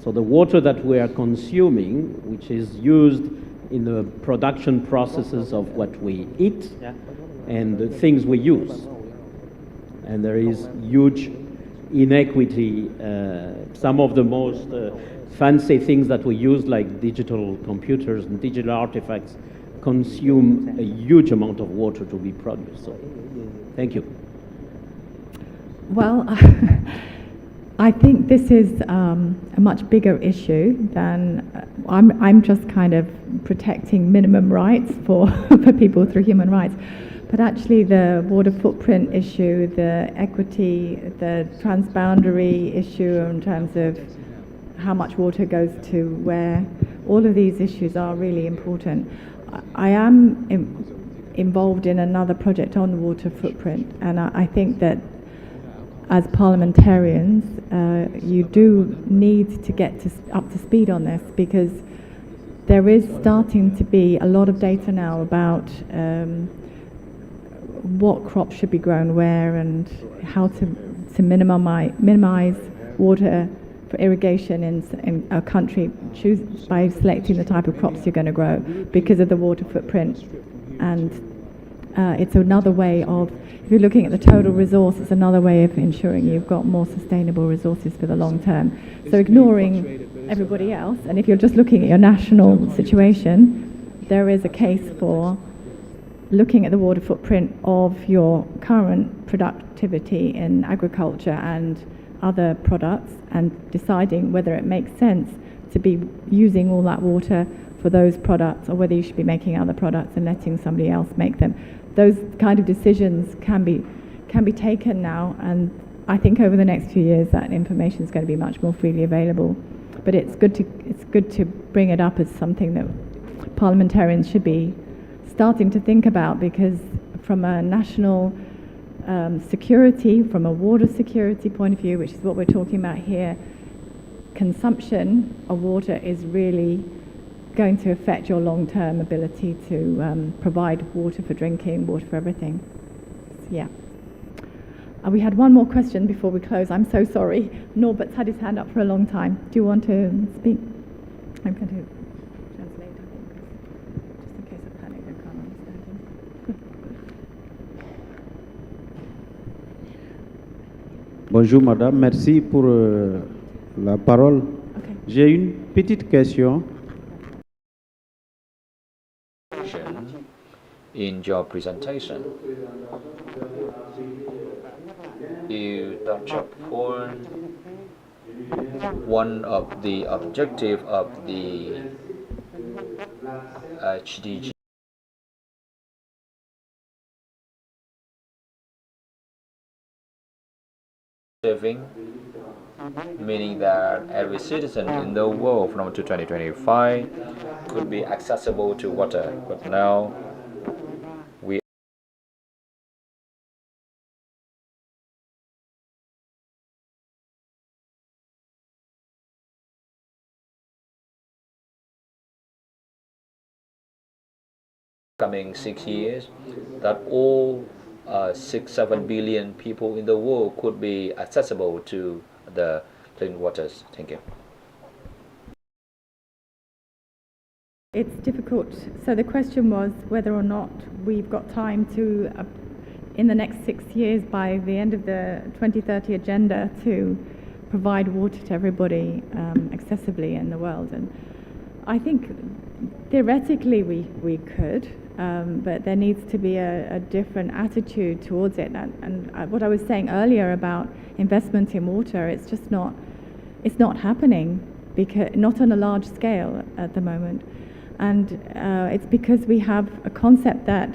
So the water that we are consuming, which is used in the production processes of what we eat and the things we use. And there is huge inequity. Some of the most fancy things that we use, like digital computers and digital artifacts, consume a huge amount of water to be produced. So, thank you. Well, I think this is a much bigger issue than I'm just kind of protecting minimum rights for people through human rights. But actually the water footprint issue, the equity, the transboundary issue in terms of how much water goes to where, all of these issues are really important. I am involved in another project on the water footprint, and I think that as parliamentarians, you do need to get up to speed on this, because there is starting to be a lot of data now about what crops should be grown where and how to minimize water for irrigation in a country by selecting the type of crops you're going to grow because of the water footprint. And it's another way of, if you're looking at the total resource, it's another way of ensuring you've got more sustainable resources for the long term. So ignoring everybody else, and if you're just looking at your national situation, there is a case for looking at the water footprint of your current productivity in agriculture and other products and deciding whether it makes sense to be using all that water for those products or whether you should be making other products and letting somebody else make them. Those kind of decisions can be taken now, and I think over the next few years that information is going to be much more freely available. But it's good to bring it up as something that parliamentarians should be starting to think about, because from a national security, from a water security point of view, which is what we're talking about here, consumption of water is really going to affect your long-term ability to provide water for drinking, water for everything. Yeah. We had one more question before we close. I'm so sorry. Norbert's had his hand up for a long time. Do you want to speak? I'm going to translate, I think, just in case I panic, I can't understand him. Bonjour madame, merci pour la parole. Okay. J'ai une petite question. In your presentation, you touch upon one of the objectives of the HDG, saving, meaning that every citizen in the world from to 2025 could be accessible to water, but now we coming 6 years that all 6-7 billion people in the world could be accessible to the clean waters. Thank you. It's difficult. So the question was whether or not we've got time to, in the next 6 years, by the end of the 2030 agenda, to provide water to everybody accessibly in the world. And I think theoretically we could, but there needs to be a different attitude towards it. And what I was saying earlier about investment in water, it's just not happening, because not on a large scale at the moment. And it's because we have a concept that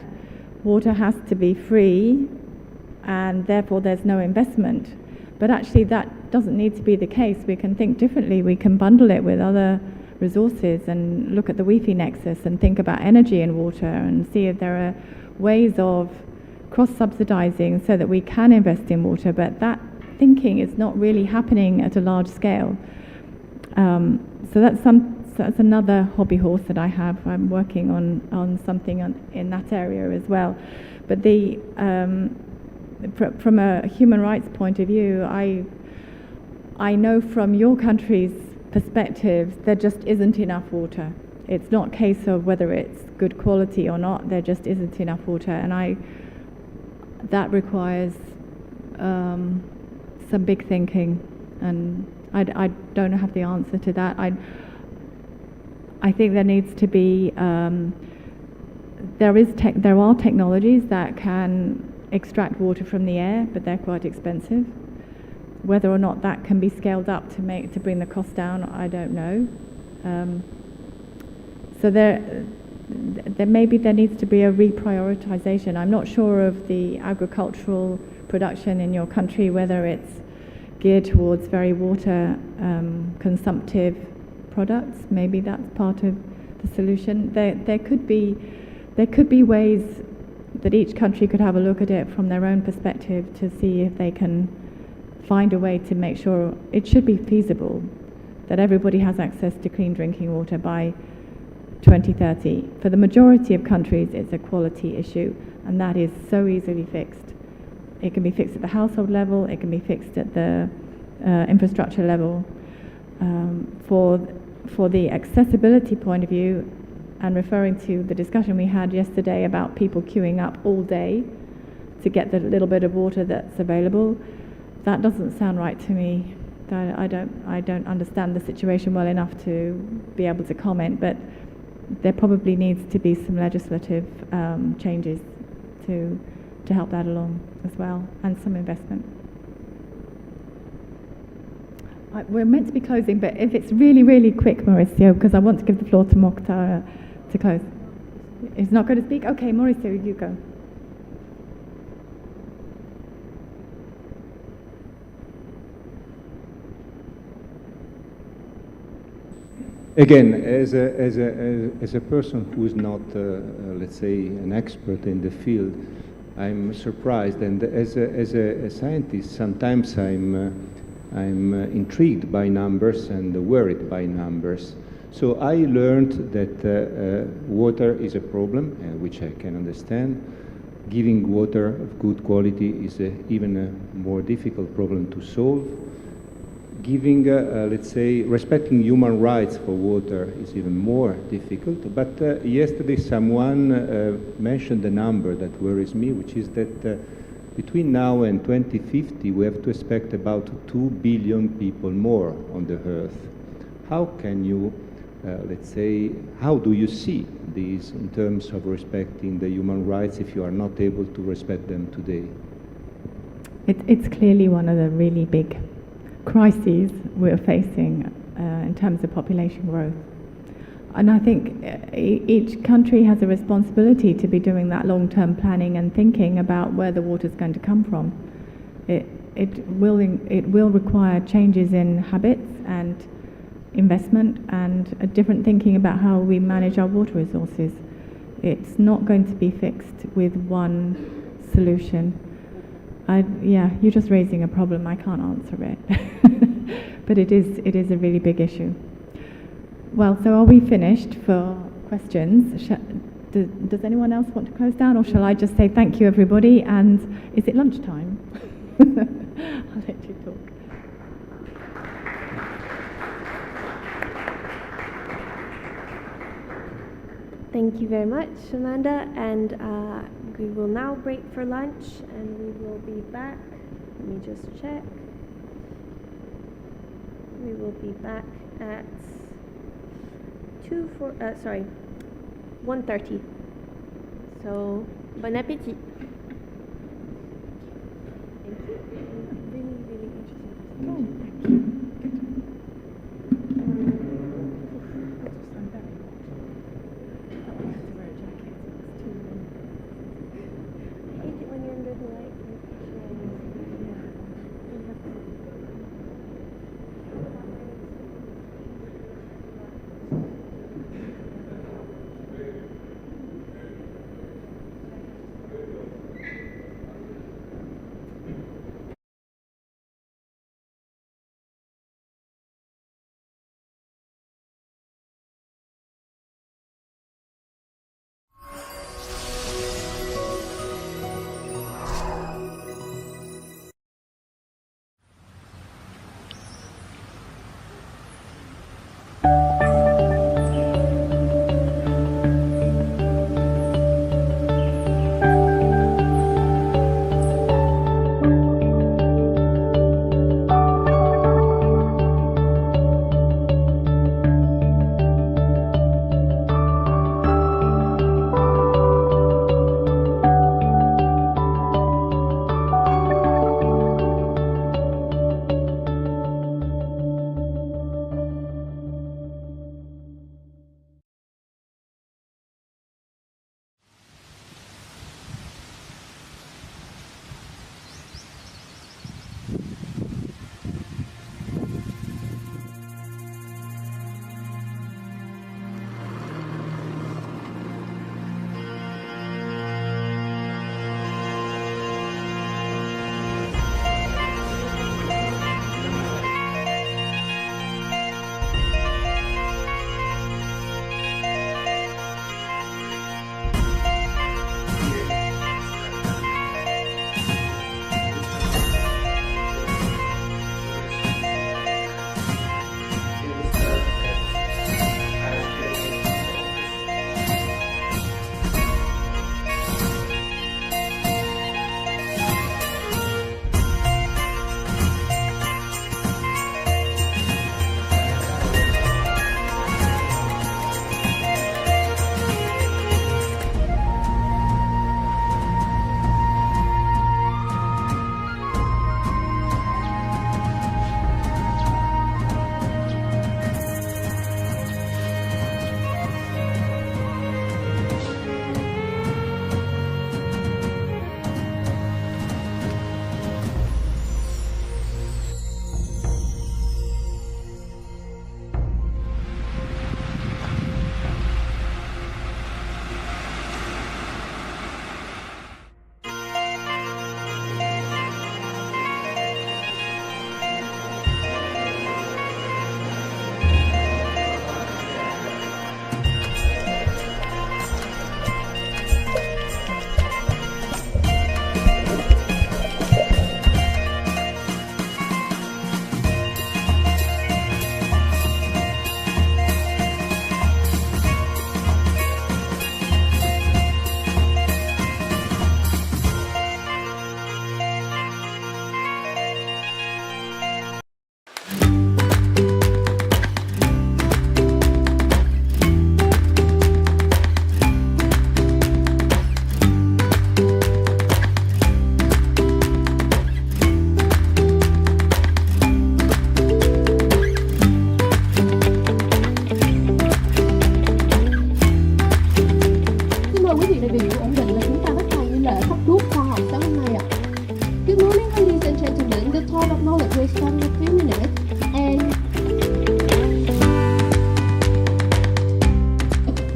water has to be free and therefore there's no investment. But actually that doesn't need to be the case. We can think differently. We can bundle it with other resources and look at the Wi-Fi nexus and think about energy and water and see if there are ways of cross-subsidizing so that we can invest in water. But that thinking is not really happening at a large scale. So that's another hobby horse that I have. I'm working on something in that area as well. But from a human rights point of view, I know from your country's perspective there just isn't enough water. It's not a case of whether it's good quality or not, there just isn't enough water. And that requires some big thinking, and I don't have the answer to that. I think there needs to be, there are technologies that can extract water from the air, but they're quite expensive. Whether or not that can be scaled up to bring the cost down, I don't know. So there maybe there needs to be a reprioritization. I'm not sure of the agricultural production in your country, whether it's geared towards very water consumptive products. Maybe that's part of the solution. There could be ways that each country could have a look at it from their own perspective to see if they can find a way to make sure it should be feasible that everybody has access to clean drinking water by 2030. For the majority of countries, it's a quality issue, and that is so easily fixed. It can be fixed at the household level, it can be fixed at the infrastructure level. For the accessibility point of view, and referring to the discussion we had yesterday about people queuing up all day to get the little bit of water that's available, that doesn't sound right to me. I don't understand the situation well enough to be able to comment, but there probably needs to be some legislative changes to help that along as well, and some investment. We're meant to be closing, but if it's really, really quick, Mauricio, because I want to give the floor to Mokhtar to close. He's not going to speak? Okay, Mauricio, you go. Again, as a person who is not, let's say, an expert in the field, I'm surprised, and as a scientist, sometimes I'm intrigued by numbers and worried by numbers. So I learned that water is a problem, which I can understand. Giving water of good quality is even a more difficult problem to solve. Giving, let's say, respecting human rights for water is even more difficult. But yesterday someone mentioned a number that worries me, which is that between now and 2050 we have to expect about 2 billion people more on the earth. How can you, let's say, how do you see these in terms of respecting the human rights if you are not able to respect them today? It's clearly one of the really big crises we're facing in terms of population growth. And I think each country has a responsibility to be doing that long-term planning and thinking about where the water's going to come from. It will require changes in habits and investment and a different thinking about how we manage our water resources. It's not going to be fixed with one solution. Yeah, you're just raising a problem. I can't answer it. But it is a really big issue. Well, so are we finished for questions? Does anyone else want to close down, or shall I just say thank you, everybody? And is it lunchtime? I'll let you talk. Thank you very much, Amanda, and we will now break for lunch, and we will be back. Let me just check. We will be back at 1:30. So, bon appétit. Thank you. Really, really interesting. Thank you.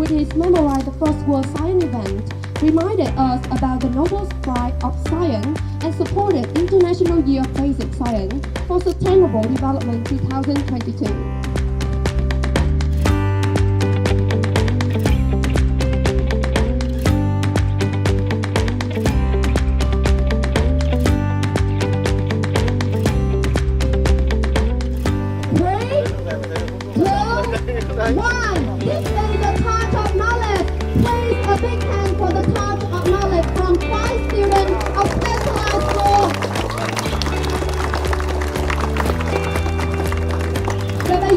British memorized the First World Science event, reminded us about the noble pride of science, and supported International Year of Basic Science for Sustainable Development 2022. One. This is the Touch of Knowledge. Please a big hand for the Touch of Knowledge from 5 students of specialized school. Và bây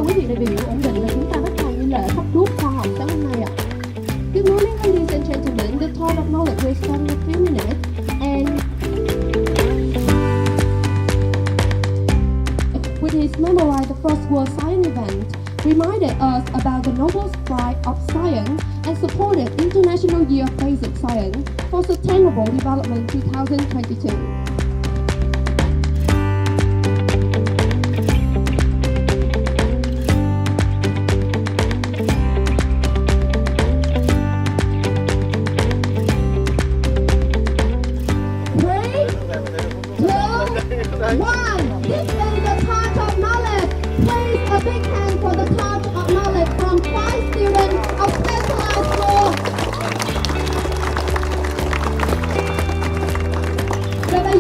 quý vị đại biểu ổn định là chúng ta bắt đầu như lệ thắp đuốc khoa học sáng hôm nay ạ. Good morning, ladies and gentlemen. The talk of knowledge will start in a few minutes, and which memorialized the first World Science event, reminded us about the Nobel Prize of Science, and supported International Year of Basic Science for Sustainable Development 2022. One. This is the Torch of Knowledge. Please, a big hand for the Torch of Knowledge from 5 students of specialized school. Và bây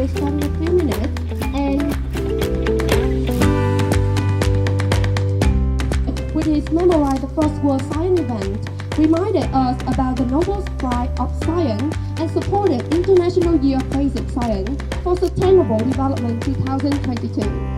will start in a few minutes. And which is memorize the first World Science event, reminded us about the noble strive of science and supported International Year of Basic Science for Sustainable Development 2022.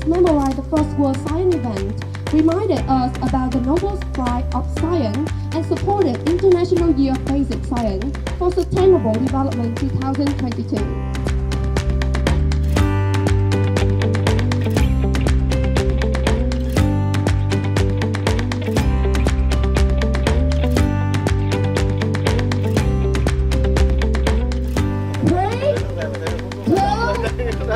memorialized the First World Science event, reminded us about the Nobel Prize of Science, and supported International Year of Basic Science for Sustainable Development 2022.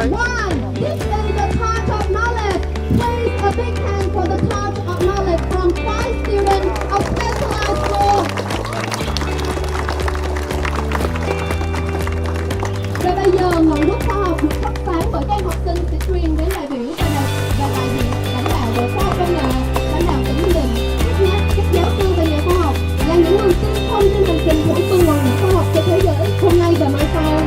One. This is the Torch of Knowledge. Please, a big hand for the Torch of Knowledge from 5 students of specialized school. Và bây giờ ngọn đuốc khoa học được thắp sáng bởi các em học sinh sẽ truyền đến đại biểu và đại diện lãnh đạo Bộ Khoa học Công nghệ, lãnh đạo tỉnh Ninh Bình, các giáo sư và nhà khoa học là những người tiên phong trên hành trình thổi bừng ngọn đuốc khoa học cho thế giới hôm nay và mai sau.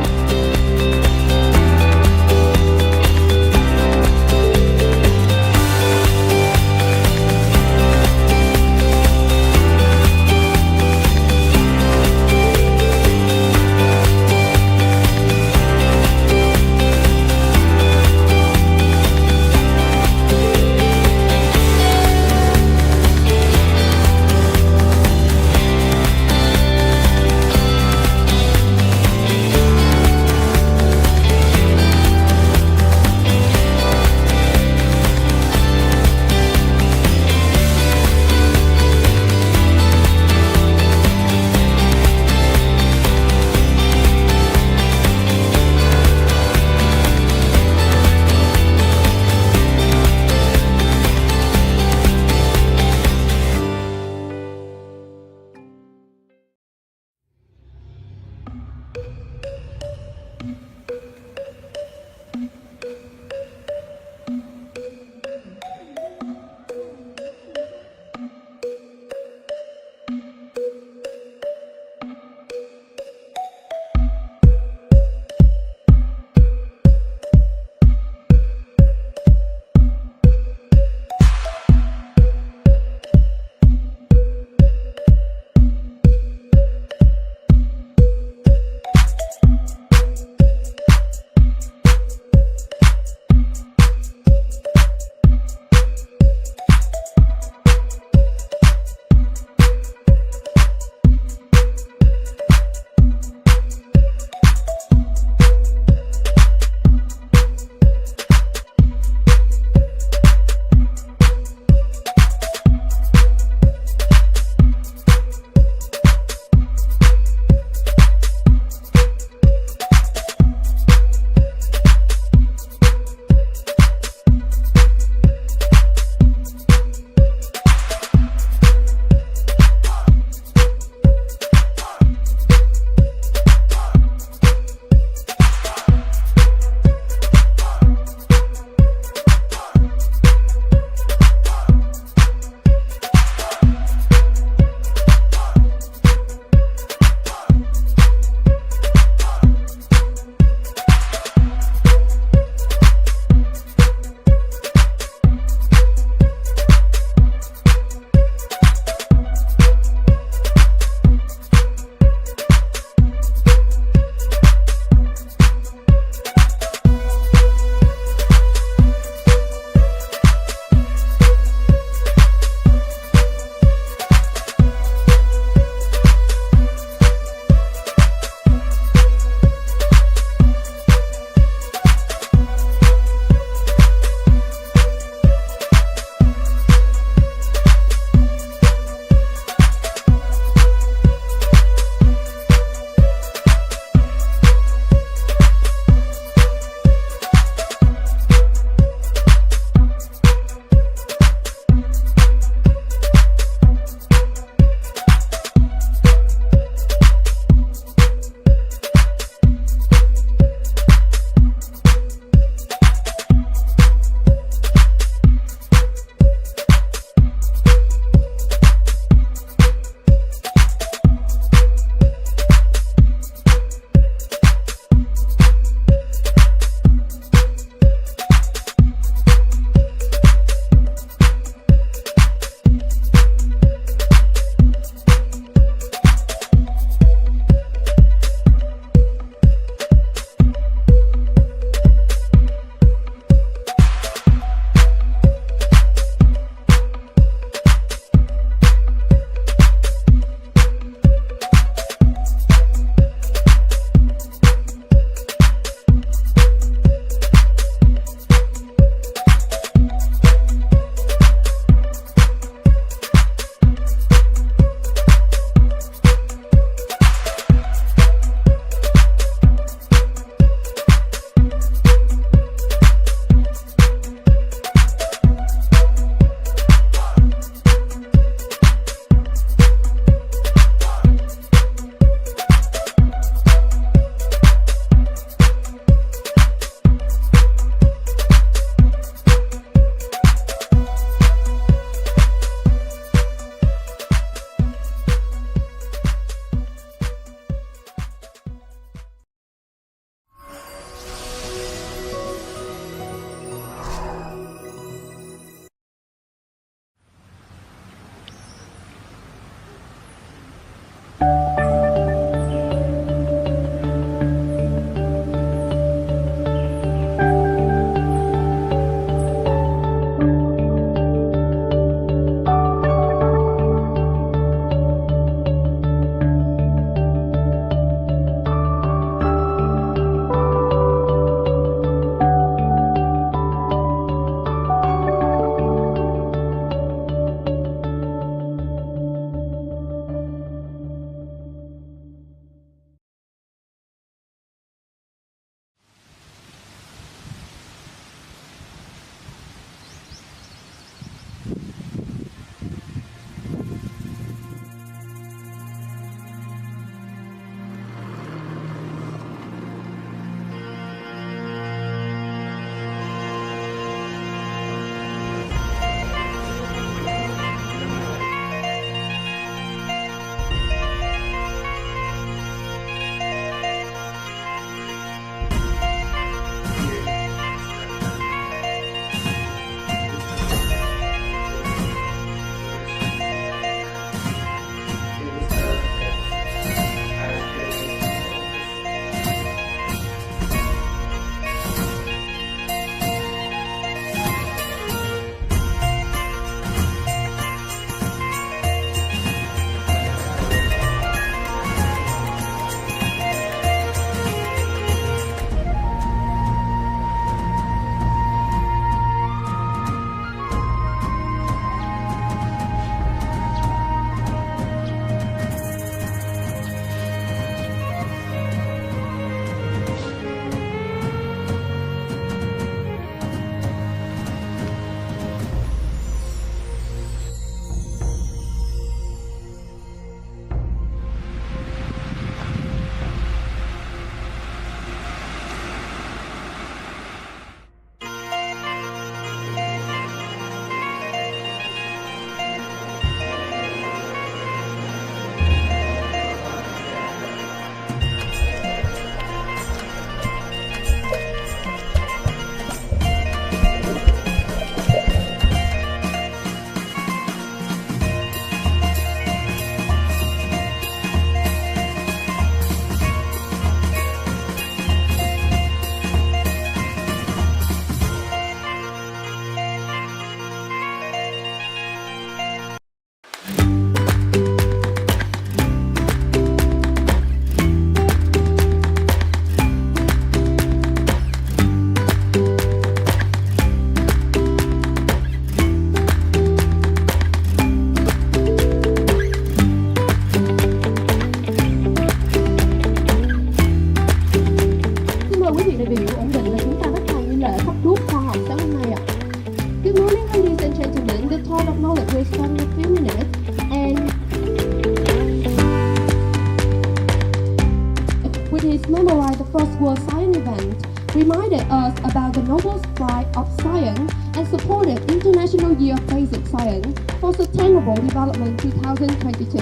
First World Science event reminded us about the noble pride of science and supported International Year of Basic Science for Sustainable Development 2022.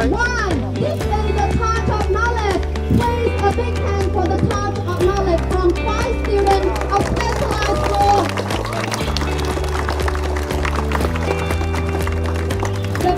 One. This is the Touch of Knowledge. Please a big hand for the Touch of Knowledge from 5 students of specialized school. The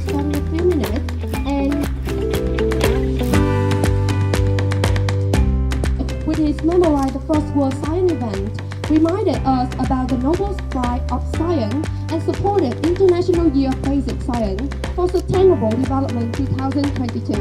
spend a few minutes and with his memorize the First World Science event, reminded us about the noble strive of science and supported International Year of Basic Science for Sustainable Development 2022.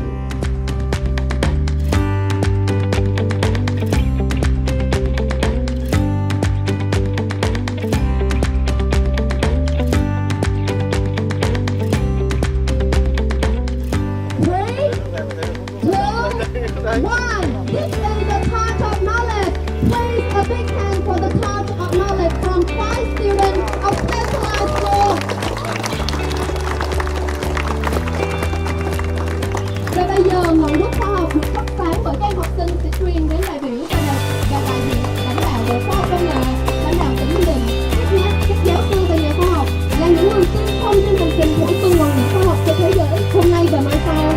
One. This is the Torch of Knowledge. Please a big hand for the Torch of Knowledge from 5 students of specialized school. Và bây giờ ngọn đuốc khoa học được thắp sáng bởi các em học sinh sẽ truyền đến đại biểu và đại diện lãnh đạo Bộ Khoa học Công nghệ, lãnh đạo tỉnh Bình Định, các giáo sư và nhà khoa học là những người tiên phong trên hành trình bổ sung nguồn lực khoa học cho thế giới hôm nay và mai sau.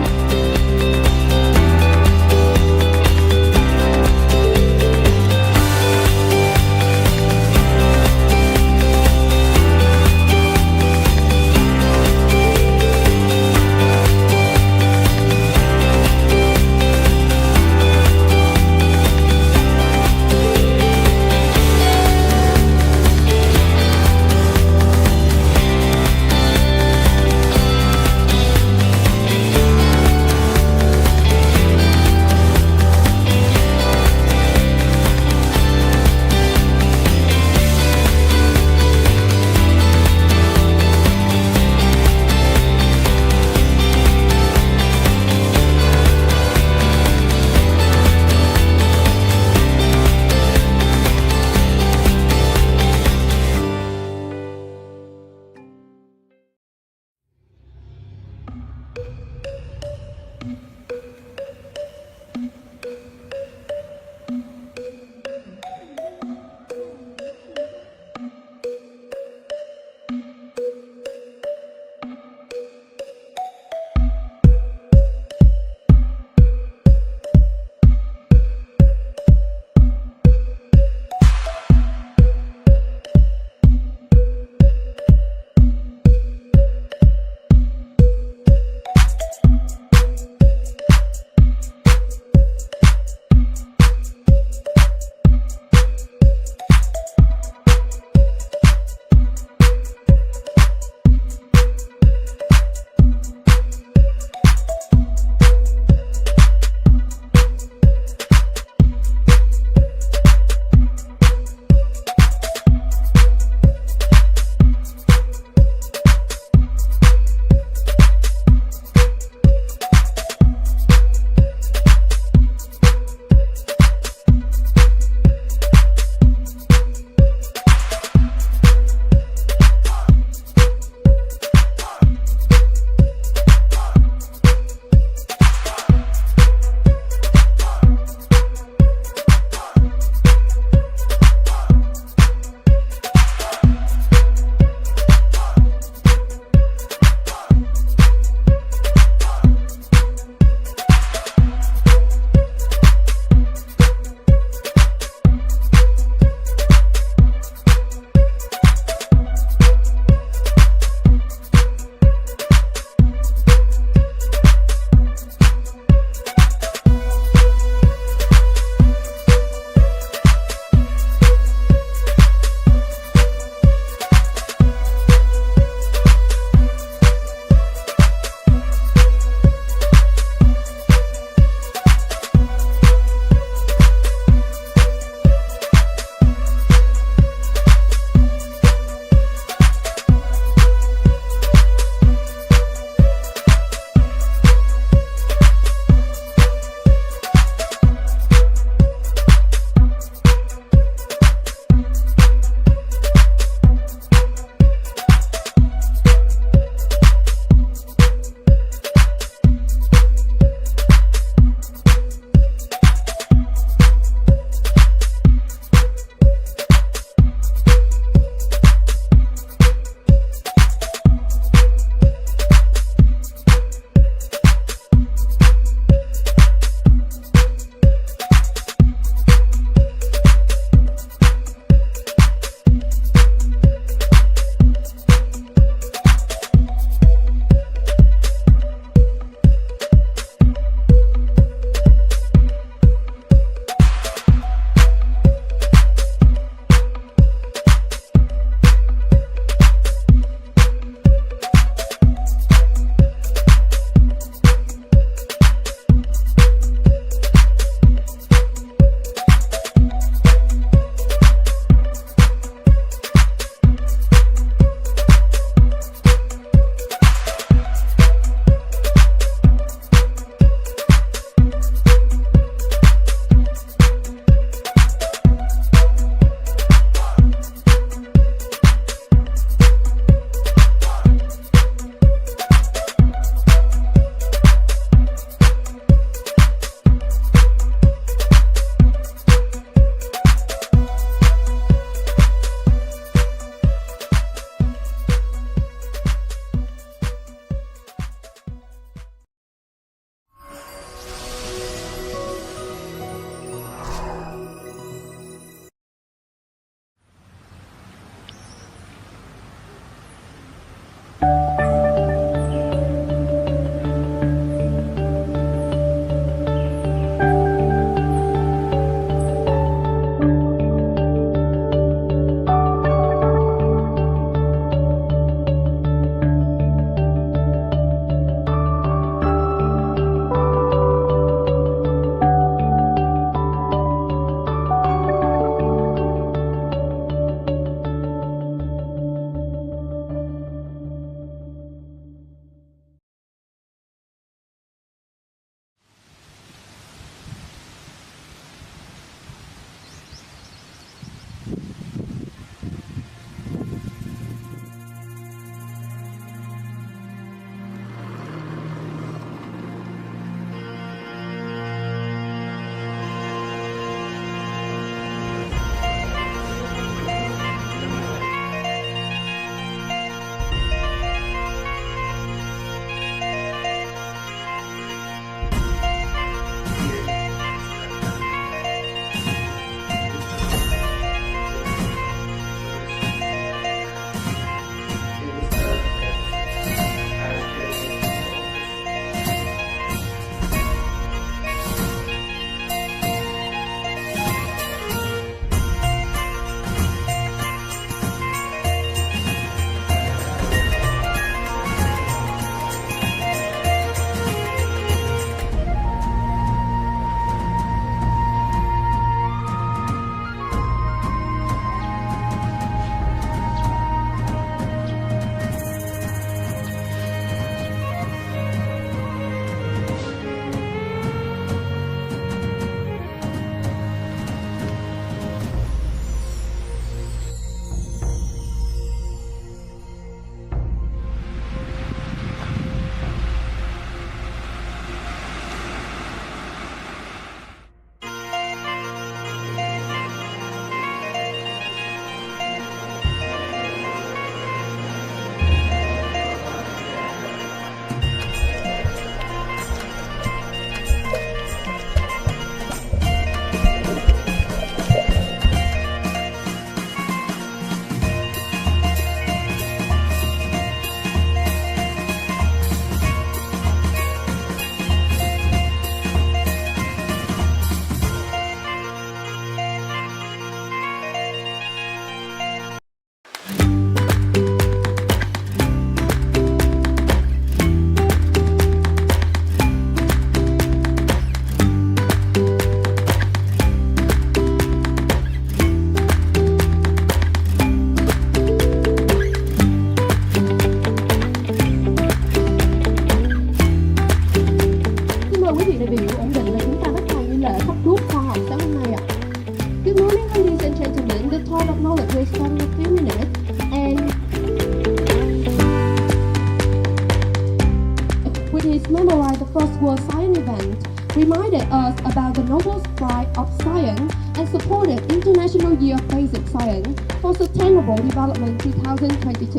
which memorized the First World Science event, reminded us about the Nobel Prize of Science and supported International Year of Basic Science for Sustainable Development 2022.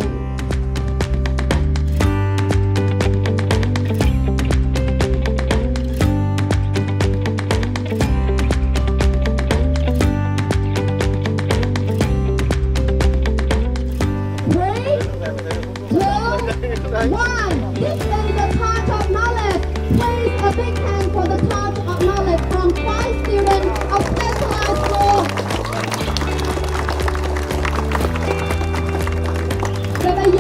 One. This is the Touch of Knowledge. Please a big hand for the Touch of Knowledge from 5 students of specialized school. Và bây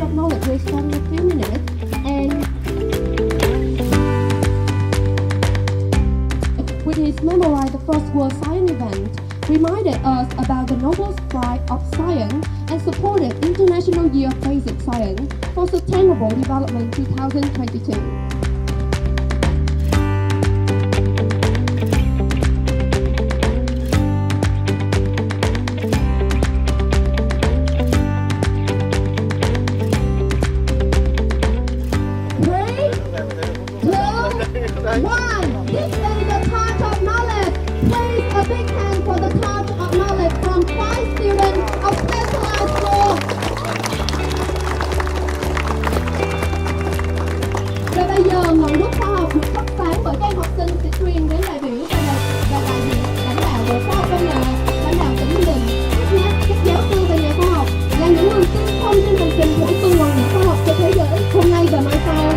of knowledge will start in a few minutes. And which is memorize the first World Science event, reminded us about the noble strive of science and supported International Year of Basic Science for Sustainable Development 2022. One. This is the Torch of Knowledge. Please a big hand for the Torch of Knowledge from 5 students of specialized school. Và bây giờ ngọn đuốc khoa học được thắp sáng bởi các em học sinh sẽ truyền đến đại biểu và đại diện lãnh đạo Bộ Khoa học Công nghệ, lãnh đạo tỉnh Ninh Bình, các giáo sư và nhà khoa học là những người tiên phong trên hành trình thổi tung ngọn lửa khoa học cho thế giới hôm nay và mai sau.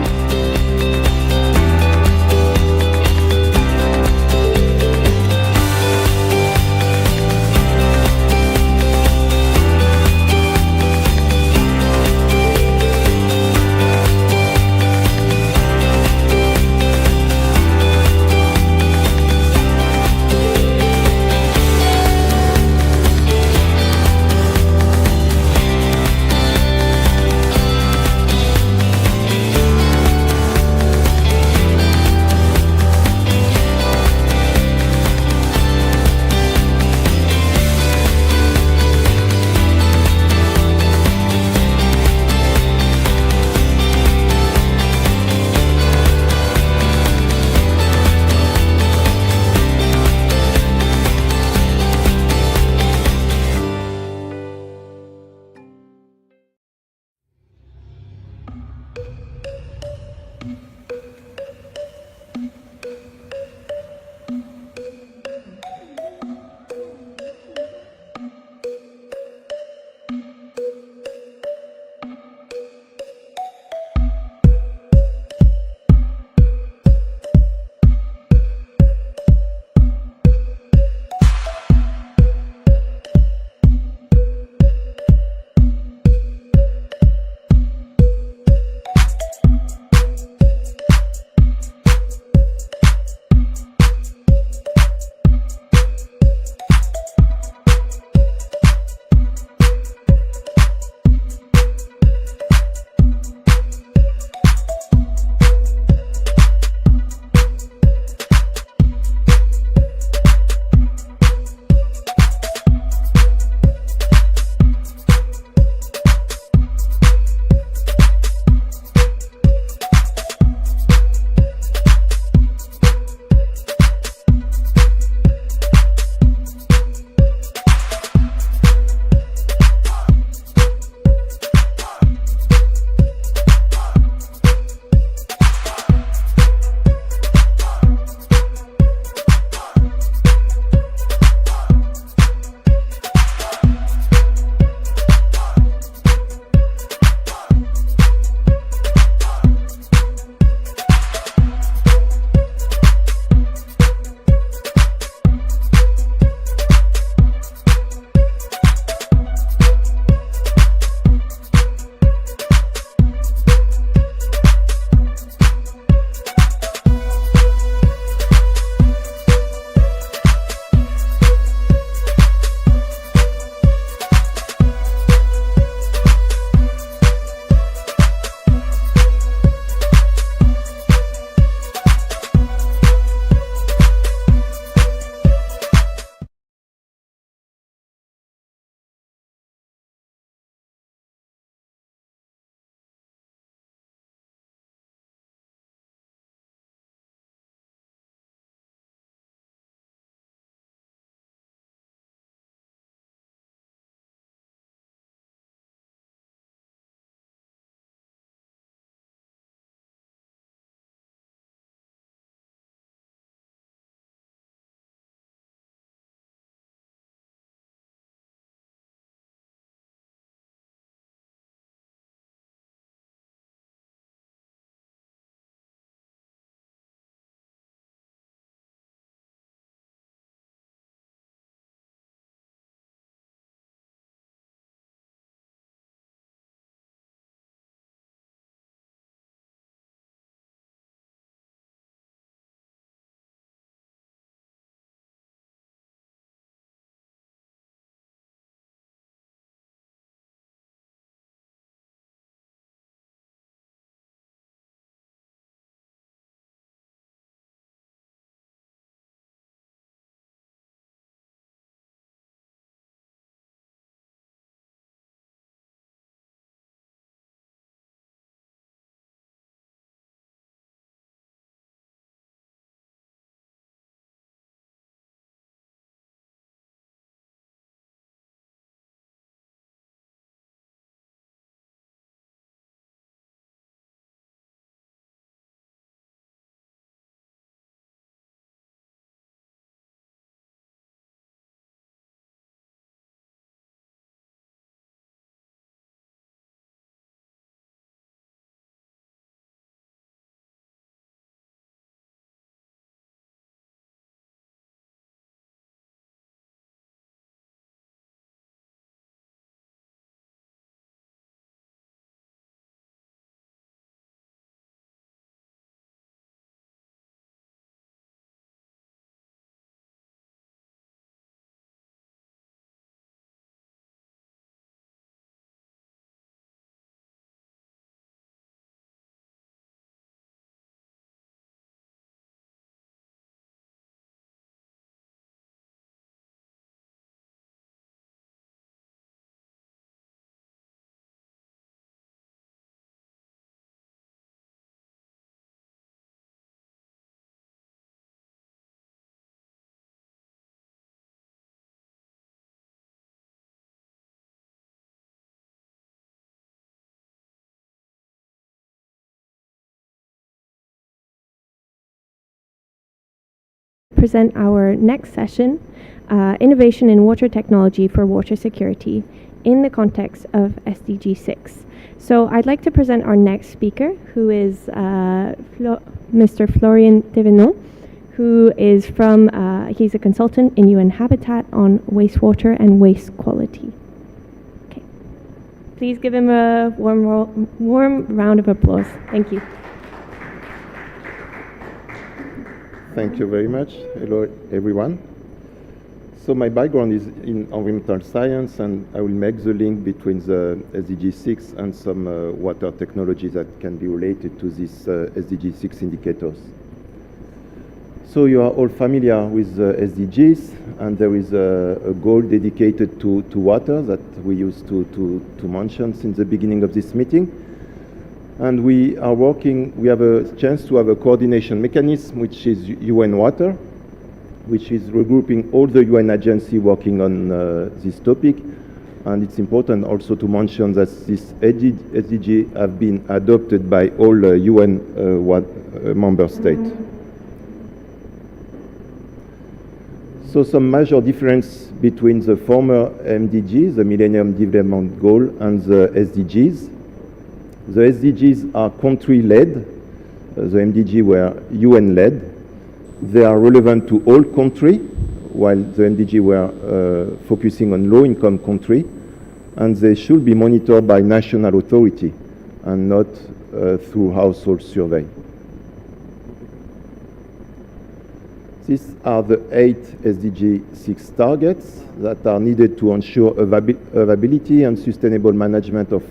present our next session, Innovation in Water Technology for Water Security in the context of SDG 6. So I'd like to present our next speaker, who is Mr. Florian Devenon, who is from, he's a consultant in UN Habitat on wastewater and waste quality. Okay. Please give him a warm round of applause. Thank you. Thank you very much. Hello, everyone. So my background is in environmental science, and I will make the link between the SDG 6 and some water technologies that can be related to these SDG 6 indicators. So you are all familiar with the SDGs, and there is a goal dedicated to water that we used to mention since the beginning of this meeting. And we are working, we have a chance to have a coordination mechanism, which is UN Water, which is regrouping all the UN agencies working on this topic. And it's important also to mention that this SDG have been adopted by all UN member states. So some major difference between the former MDGs, the Millennium Development Goal, and the SDGs. The SDGs are country-led, the MDG were UN-led. They are relevant to all countries, while the MDG were focusing on low-income countries, and they should be monitored by national authority and not through household survey. These are the 8 SDG 6 targets that are needed to ensure availability and sustainable management of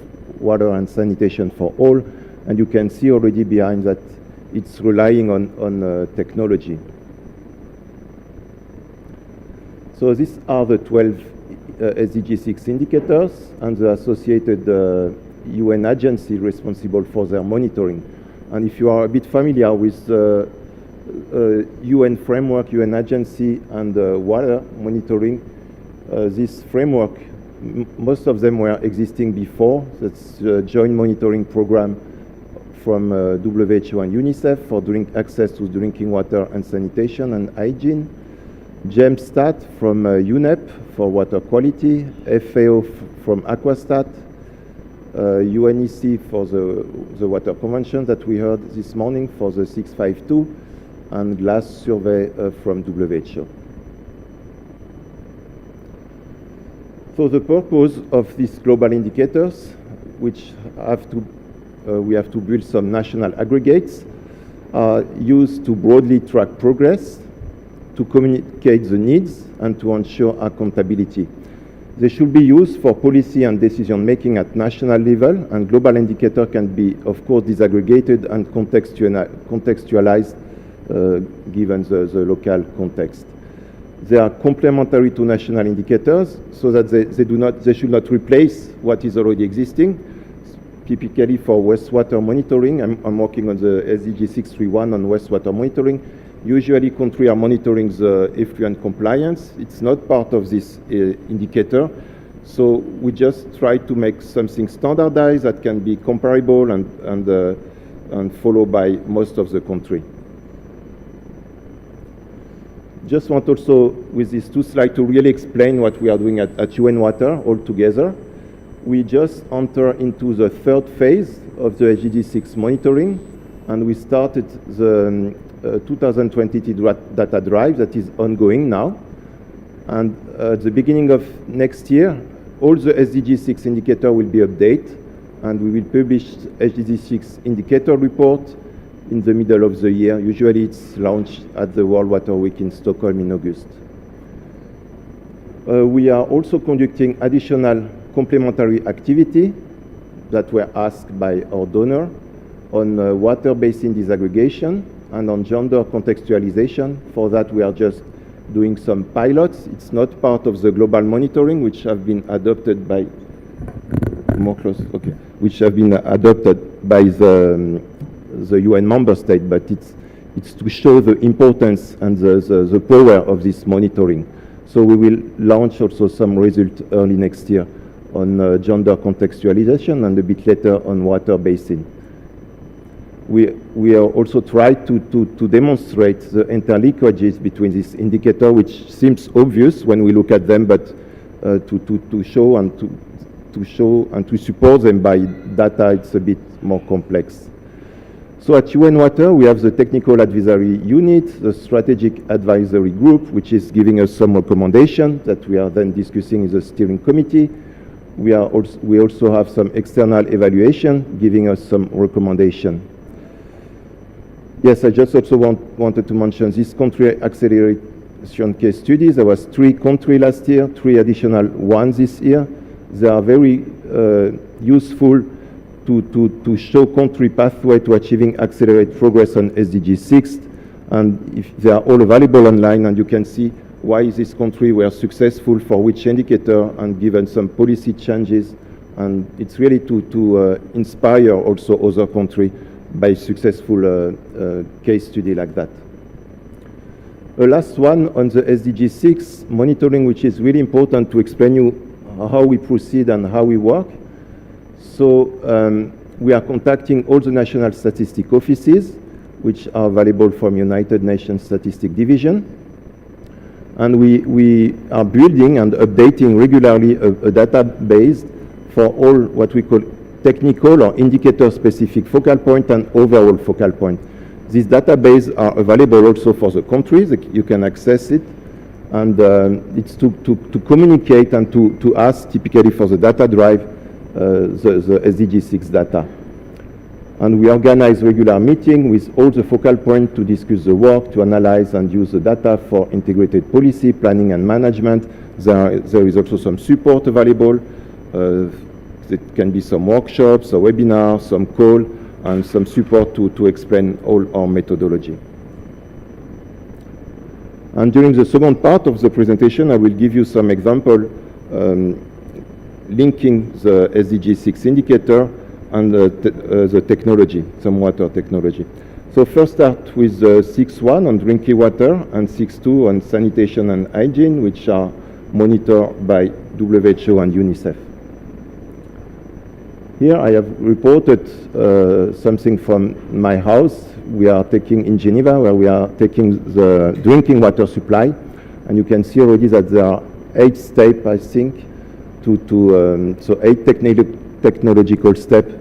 water and sanitation for all. And you can see already behind that it's relying on technology. So these are the 12 SDG 6 indicators and the associated UN agency responsible for their monitoring. And if you are a bit familiar with the UN framework, UN agency, and water monitoring, this framework, most of them were existing before. That's a joint monitoring program from WHO and UNICEF for access to drinking water and sanitation and hygiene. GEMSTAT from UNEP for water quality, FAO from Aquastat, UNEC for the Water Convention that we heard this morning for the 652, and GLASS survey from WHO. So the purpose of these global indicators, which we have to build some national aggregates, are used to broadly track progress, to communicate the needs, and to ensure accountability. They should be used for policy and decision making at national level, and global indicator can be, of course, disaggregated and contextualized given the local context. They are complementary to national indicators so that they should not replace what is already existing. Typically for wastewater monitoring, I'm working on the SDG 631 on wastewater monitoring. Usually countries are monitoring the effluent compliance. It's not part of this indicator. So we just try to make something standardized that can be comparable and followed by most of the country. Just want also, with these 2 slides, to really explain what we are doing at UN Water all together. We just enter into the 3rd phase of the SDG 6 monitoring, and we started the 2020 data drive that is ongoing now. And at the beginning of next year, all the SDG 6 indicator will be updated, and we will publish SDG 6 indicator report in the middle of the year. Usually it's launched at the World Water Week in Stockholm in August. We are also conducting additional complementary activity that were asked by our donor on water basin disaggregation and on gender contextualization. For that, we are just doing some pilots. It's not part of the global monitoring, which have been adopted by the UN member state, but it's to show the importance and the power of this monitoring. So we will launch also some results early next year on gender contextualization and a bit later on water basin. we are also try to demonstrate the interlinkages between this indicator, which seems obvious when we look at them, but to show and to support them by data, it's a bit more complex. So at UN Water, we have the Technical Advisory Unit, the Strategic Advisory Group, which is giving us some recommendations that we are then discussing in the steering committee. We also have some external evaluation giving us some recommendation. Yes, I just also wanted to mention this country acceleration case studies. There was 3 countries last year, 3 additional ones this year. They are very useful to show country pathway to achieving accelerated progress on SDG 6. And if they are all available online, and you can see why this country were successful for which indicator and given some policy changes. And it's really to inspire also other countries by successful case study like that. The last one on the SDG 6 monitoring, which is really important to explain you how we proceed and how we work. So we are contacting all the national statistic offices, which are available from United Nations Statistic Division. And we are building and updating regularly a database for all what we call technical or indicator-specific focal point and overall focal point. These databases are available also for the countries. You can access it. And it's to communicate and to ask, typically for the data drive, the SDG 6 data. And we organize regular meetings with all the focal points to discuss the work, to analyze and use the data for integrated policy, planning and management. There is also some support available. There can be some workshops, a webinar, some call, and some support to explain all our methodology. And during the second part of the presentation, I will give you some example linking the SDG 6 indicator and the technology, some water technology. So first start with 6.1 on drinking water and 6.2 on sanitation and hygiene, which are monitored by WHO and UNICEF. Here I have reported something from my house. We are taking in Geneva, where we are taking the drinking water supply, and you can see already that there are 8 steps, I think, so 8 technological steps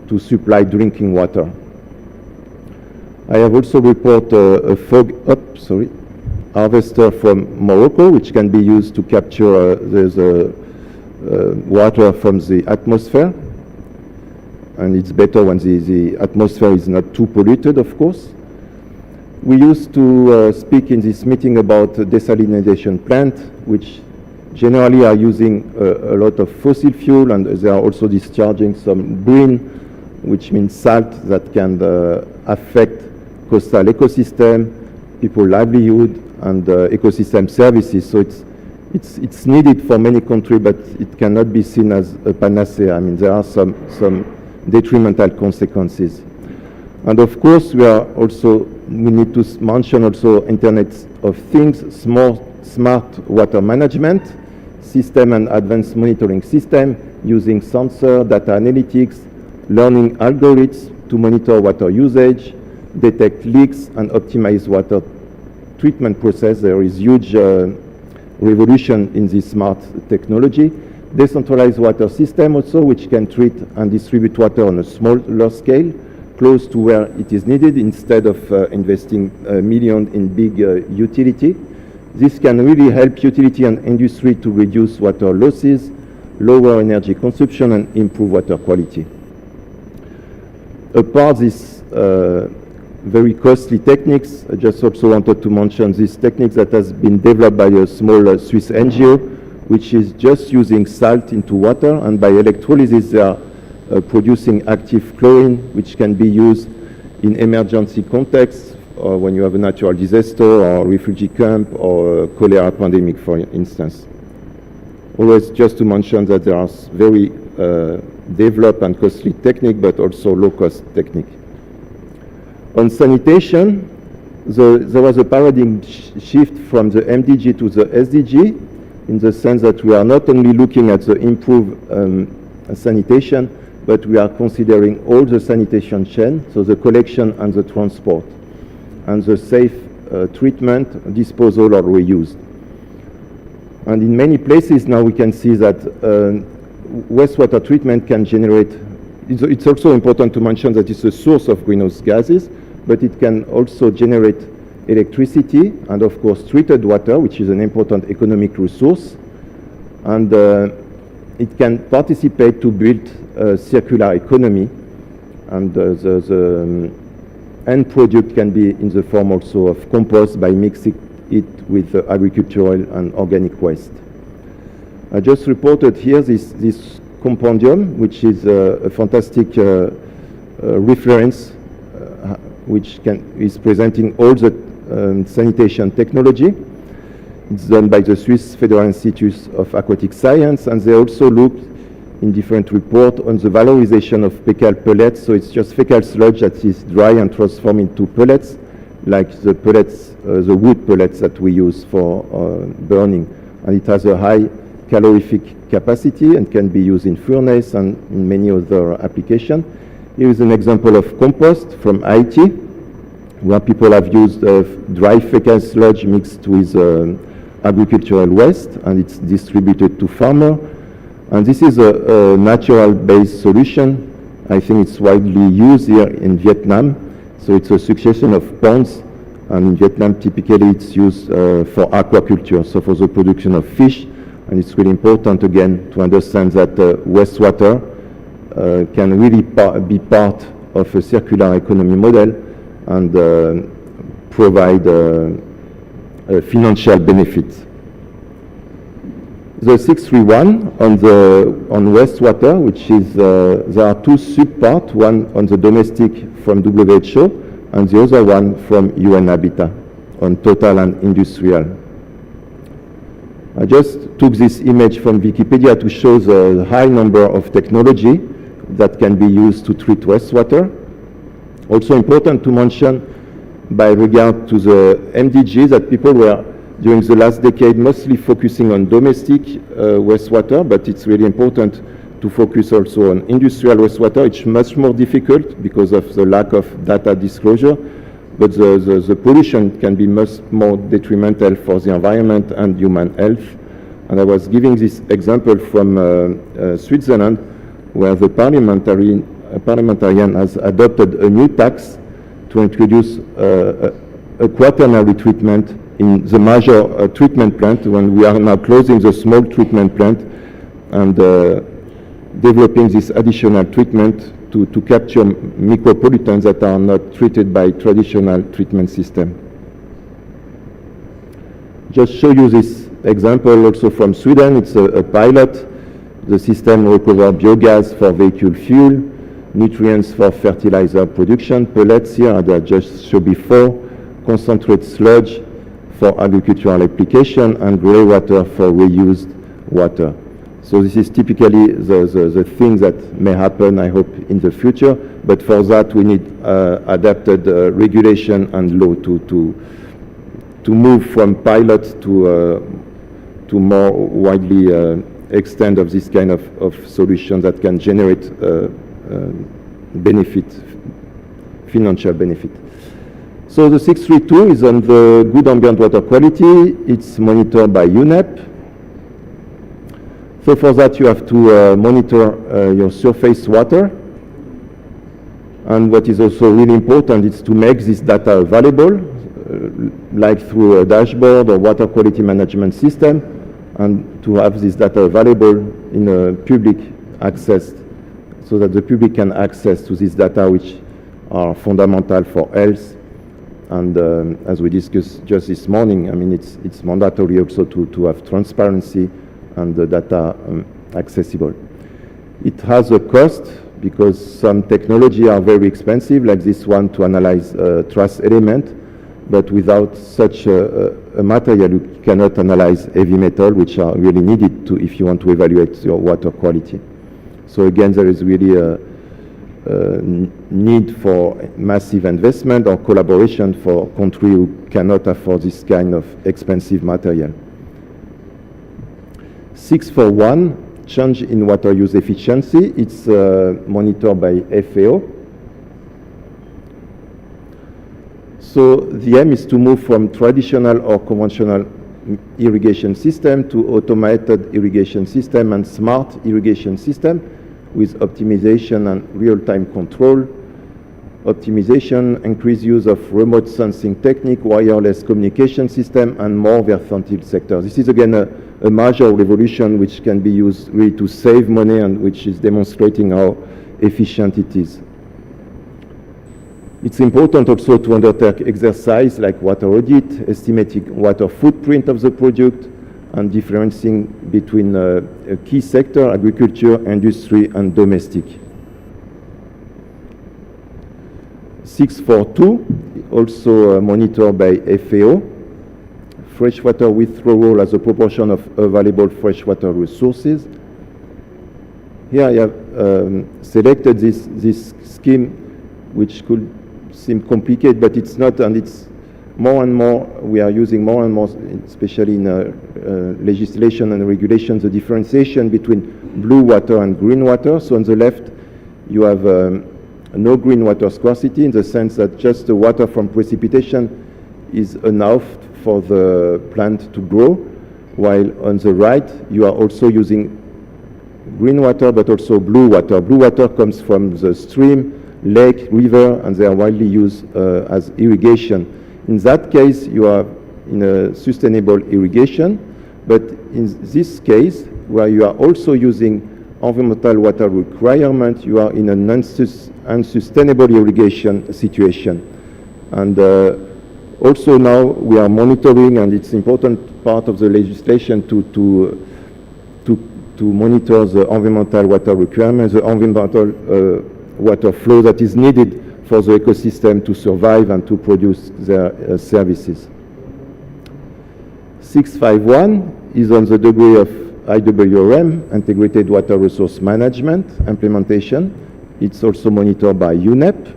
to supply drinking water. I have also reported a harvester from Morocco, which can be used to capture the water from the atmosphere. And it's better when the atmosphere is not too polluted, of course. We used to speak in this meeting about desalination plant, which generally are using a lot of fossil fuel, and they are also discharging some brine, which means salt that can affect coastal ecosystem, people's livelihood, and ecosystem services. So it's needed for many countries, but it cannot be seen as a panacea. I mean, there are some detrimental consequences. And of course, we need to mention also Internet of Things, smart water management system and advanced monitoring system using sensor, data analytics, learning algorithms to monitor water usage, detect leaks, and optimize water treatment process. There is huge revolution in this smart technology. Decentralized water system also, which can treat and distribute water on a smaller scale, close to where it is needed, instead of investing millions in big utility. This can really help utility and industry to reduce water losses, lower energy consumption, and improve water quality. Apart these very costly techniques, I just also wanted to mention this technique that has been developed by a small Swiss NGO, which is just using salt into water, and by electrolysis they are producing active chlorine, which can be used in emergency contexts, or when you have a natural disaster or refugee camp or cholera pandemic, for instance. Always just to mention that there are very developed and costly technique, but also low-cost technique. On sanitation, there was a paradigm shift from the MDG to the SDG, in the sense that we are not only looking at the improved sanitation, but we are considering all the sanitation chain, so the collection and the transport, and the safe treatment, disposal, or reuse. And in many places now we can see that wastewater treatment can generate, it's also important to mention that it's a source of greenhouse gases, but it can also generate electricity and of course treated water, which is an important economic resource. And it can participate to build a circular economy, and the end product can be in the form also of compost by mixing it with agricultural and organic waste. I just reported here this compendium, which is a fantastic reference which is presenting all the sanitation technology. It's done by the Swiss Federal Institute of Aquatic Science, and they also looked in different reports on the valorization of fecal pellets. So it's just fecal sludge that is dry and transformed into pellets, like the pellets, the wood pellets that we use for burning. And it has a high calorific capacity and can be used in furnace and in many other applications. Here is an example of compost from Haiti, where people have used dry fecal sludge mixed with agricultural waste, and it's distributed to farmers. And this is a natural-based solution. I think it's widely used here in Vietnam. So it's a succession of ponds, and in Vietnam typically it's used for aquaculture, so for the production of fish. And it's really important again to understand that wastewater can really be part of a circular economy model and provide financial benefits. The 631 on wastewater, which is, there are two sub-parts, one on the domestic from WHO and the other one from UN Habitat on total and industrial. I just took this image from Wikipedia to show the high number of technology that can be used to treat wastewater. Also important to mention by regard to the MDGs that people were during the last decade mostly focusing on domestic wastewater, but it's really important to focus also on industrial wastewater. It's much more difficult because of the lack of data disclosure, but the pollution can be much more detrimental for the environment and human health. And I was giving this example from Switzerland, where the parliamentarian has adopted a new tax to introduce a quaternary treatment in the major treatment plant, when we are now closing the small treatment plant and developing this additional treatment to capture micropollutants that are not treated by traditional treatment system. Just show you this example also from Sweden. It's a pilot. The system recovers biogas for vehicle fuel, nutrients for fertilizer production, pellets here, as I just showed before, concentrate sludge for agricultural application, and grey water for reused water. So this is typically the things that may happen, I hope, in the future. But for that, we need adapted regulation and law to move from pilot to more widely extent of this kind of solution that can generate benefit, financial benefit. So the 632 is on the good ambient water quality. It's monitored by UNEP. So for that you have to monitor your surface water. And what is also really important is to make this data available, like through a dashboard or water quality management system, and to have this data available in a public access, so that the public can access to this data, which are fundamental for health. And as we discussed just this morning, I mean, it's mandatory also to have transparency and the data accessible. It has a cost because some technology are very expensive, like this one to analyze trace element, but without such a material you cannot analyze heavy metal, which are really needed to if you want to evaluate your water quality. So again, there is really a need for massive investment or collaboration for countries who cannot afford this kind of expensive material. 641 change in water use efficiency. It's monitored by FAO. So the aim is to move from traditional or conventional irrigation system to automated irrigation system and smart irrigation system with optimization and real-time control, optimization, increased use of remote sensing technique, wireless communication system, and more versatile sectors. This is again a major revolution which can be used really to save money and which is demonstrating how efficient it is. It's important also to undertake exercise like water audit, estimating water footprint of the product, and differentiating between a key sector, agriculture, industry, and domestic. 642, also monitored by FAO, freshwater withdrawal as a proportion of available freshwater resources. Here I have selected this scheme, which could seem complicated, but it's not, and it's more and more, we are using more and more, especially in legislation and regulation, the differentiation between blue water and green water. So on the left, you have no green water scarcity in the sense that just the water from precipitation is enough for the plant to grow, while on the right, you are also using green water, but also blue water. Blue water comes from the stream, lake, river, and they are widely used as irrigation. In that case, you are in a sustainable irrigation, but in this case, where you are also using environmental water requirement, you are in an unsustainable irrigation situation. And also now we are monitoring, and it's important part of the legislation to monitor the environmental water requirements, the environmental water flow that is needed for the ecosystem to survive and to produce their services. 651 is on the degree of IWRM, Integrated Water Resource Management implementation. It's also monitored by UNEP.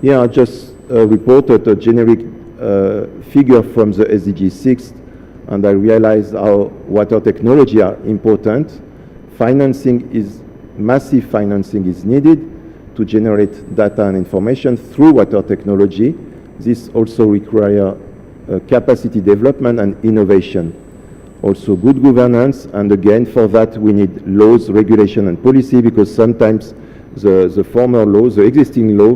Here I just reported a generic figure from the SDG 6, and I realized how water technology are important. Massive financing is needed to generate data and information through water technology. This also requires capacity development and innovation. Also good governance, and again for that we need laws, regulation and policy, because sometimes the former laws, the existing law,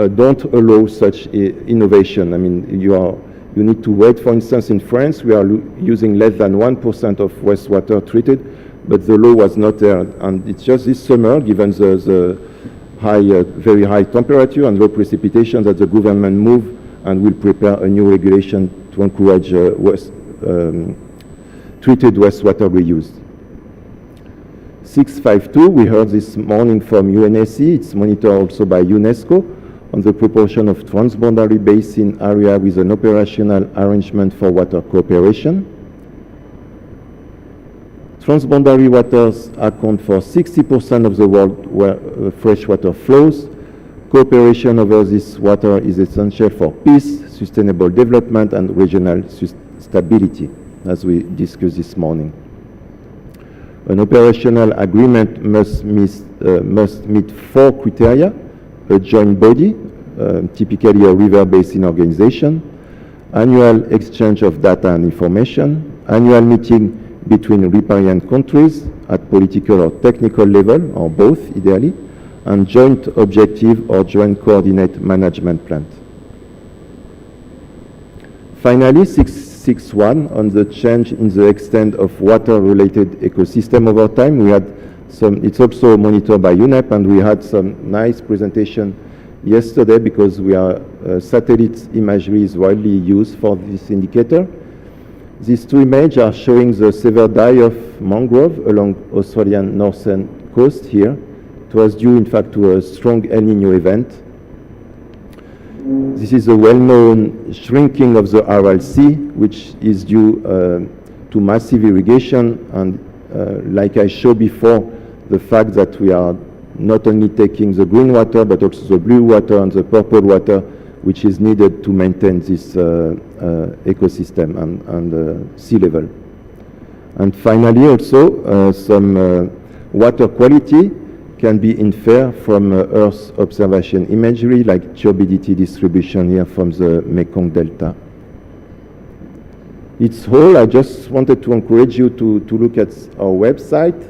don't allow such innovation. I mean, you need to wait. For instance, in France we are using less than 1% of wastewater treated, but the law was not there, and it's just this summer, given the very high temperature and low precipitation, that the government moved and will prepare a new regulation to encourage treated wastewater reuse. 652, we heard this morning from UNSC, it's monitored also by UNESCO, on the proportion of transboundary basin area with an operational arrangement for water cooperation. Transboundary waters account for 60% of the world freshwater flows. Cooperation over this water is essential for peace, sustainable development, and regional stability, as we discussed this morning. An operational agreement must meet 4 criteria: a joint body, typically a river basin organization, annual exchange of data and information, annual meeting between riparian countries at political or technical level, or both ideally, and joint objective or joint coordinate management plan. Finally, 661 on the change in the extent of water-related ecosystem over time. We had it's also monitored by UNEP, and we had some nice presentation yesterday because satellite imagery is widely used for this indicator. These 2 images are showing the severe die of mangrove along Australian northern coast here. It was due, in fact, to a strong El Nino event. This is a well-known shrinking of the Aral Sea, which is due to massive irrigation, and like I showed before, the fact that we are not only taking the green water, but also the blue water and the purple water, which is needed to maintain this ecosystem and sea level. And finally, also, some water quality can be inferred from Earth observation imagery, like turbidity distribution here from the Mekong Delta. It's all. I just wanted to encourage you to look at our website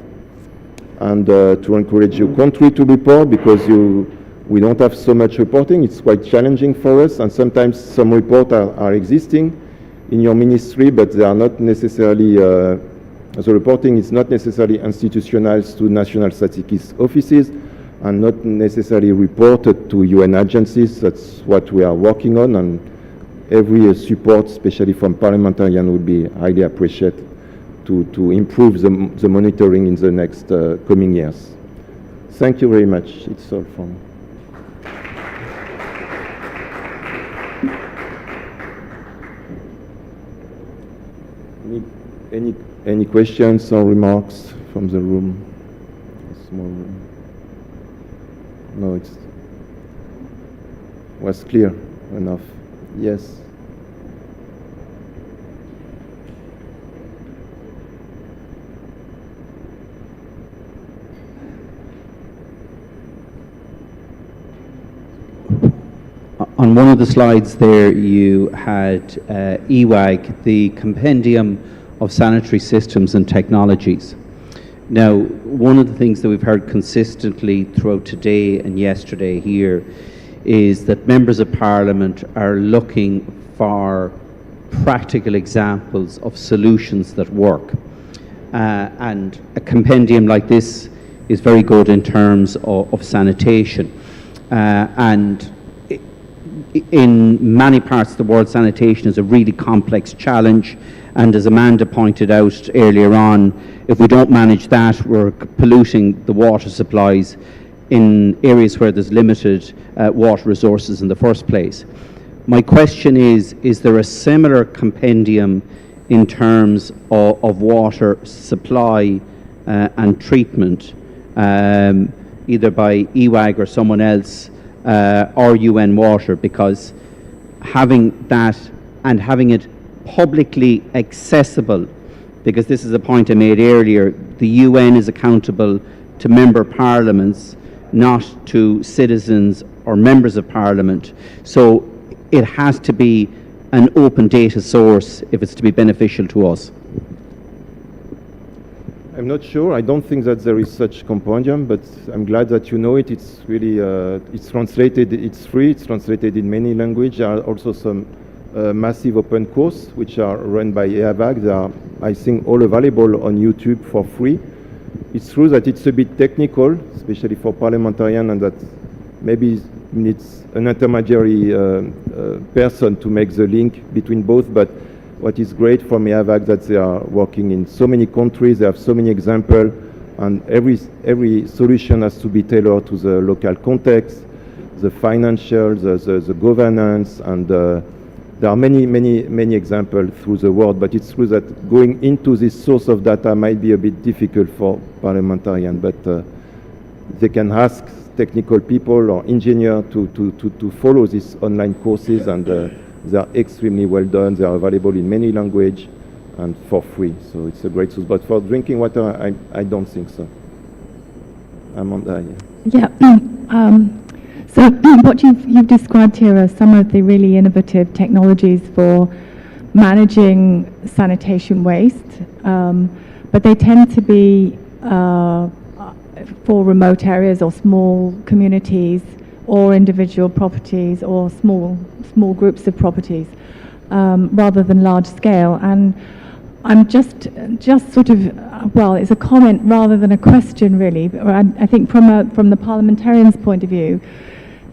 and to encourage your country to report, because we don't have so much reporting. It's quite challenging for us, and sometimes some reports are existing in your ministry, but they are not necessarily, the reporting is not necessarily institutionalized to national statistics offices and not necessarily reported to UN agencies. That's what we are working on, and every support, especially from parliamentarians, would be highly appreciated to improve the monitoring in the next coming years. Thank you very much. It's all from Any questions or remarks from the room? A small room. No, it was clear enough. Yes. On one of the slides there, you had EWAG, the Compendium of Sanitary Systems and Technologies. Now, one of the things that we've heard consistently throughout today and yesterday here is that members of Parliament are looking for practical examples of solutions that work. And a compendium like this is very good in terms of sanitation. And in many parts of the world, sanitation is a really complex challenge, and as Amanda pointed out earlier on, if we don't manage that, we're polluting the water supplies in areas where there's limited water resources in the first place. My question is there a similar compendium in terms of water supply and treatment, either by EWAG or someone else, or UN Water? Because having that and having it publicly accessible, because this is a point I made earlier, the UN is accountable to member parliaments, not to citizens or members of parliament. So it has to be an open data source if it's to be beneficial to us. I'm not sure. I don't think that there is such compendium, but I'm glad that you know it. It's really, it's translated, it's free, it's translated in many languages. There are also some massive open courses which are run by EAVAG. They are, I think, all available on YouTube for free. It's true that it's a bit technical, especially for parliamentarians, and that maybe needs an intermediary person to make the link between both. But what is great from EAVAG that they are working in so many countries, they have so many examples, and every solution has to be tailored to the local context, the financial, the governance, and there are many examples through the world. But it's true that going into this source of data might be a bit difficult for parliamentarians, but they can ask technical people or engineers to follow these online courses, and they are extremely well done. They are available in many languages and for free. So it's a great source. But for drinking water, I don't think so. Amanda, yeah. So what you've described here are some of the really innovative technologies for managing sanitation waste, but they tend to be for remote areas or small communities or individual properties or small groups of properties, rather than large scale. And I'm just sort of, well, it's a comment rather than a question, really. I think from the parliamentarians' point of view,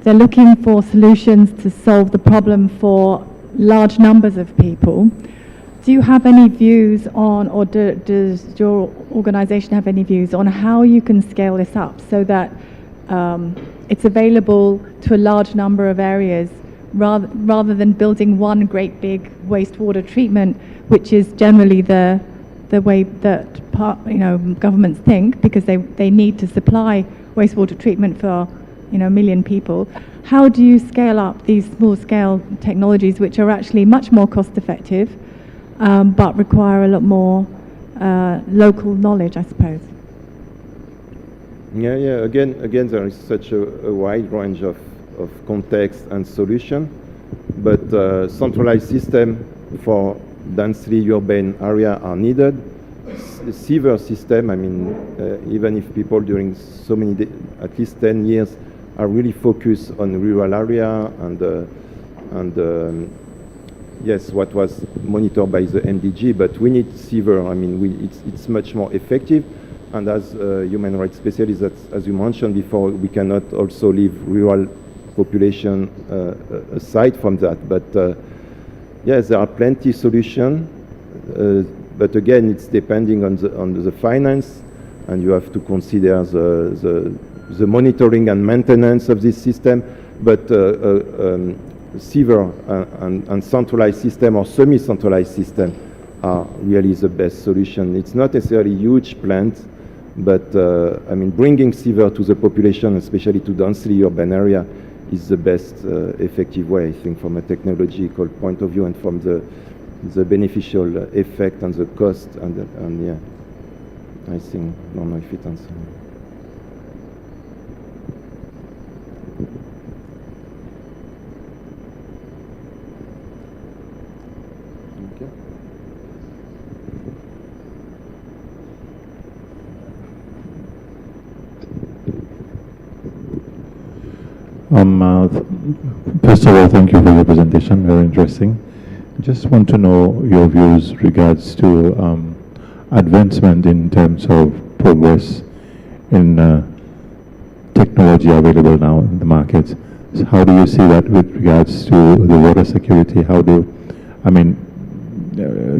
they're looking for solutions to solve the problem for large numbers of people. Do you have any views on, or does your organisation have any views on how you can scale this up so that it's available to a large number of areas, rather than building one great big wastewater treatment, which is generally the way that governments think, because they need to supply wastewater treatment for a million people. How do you scale up these small scale technologies, which are actually much more cost effective, but require a lot more local knowledge, I suppose. Yeah, yeah. Again, there is such a wide range of context and solution, but centralized system for densely urban area are needed. Severe system, I mean, even if people during so many, at least 10 years, are really focused on rural area and yes, what was monitored by the MDG, but we need severe. I mean, it's much more effective. And as human rights specialists, as you mentioned before, we cannot also leave rural population aside from that. But yes, there are plenty of solutions. But again, it's depending on the finance, and you have to consider the monitoring and maintenance of this system. But severe and centralized system or semi-centralized system are really the best solution. It's not necessarily huge plants, but I mean, bringing severe to the population, especially to densely urban area, is the best effective way, I think, from a technological point of view and from the beneficial effect and the cost and yeah, I think, I don't know if it answers. First of all, thank you for your presentation, very interesting. Just want to know your views regards to advancement in terms of progress in technology available now in the market. So how do you see that with regards to the water security? How do,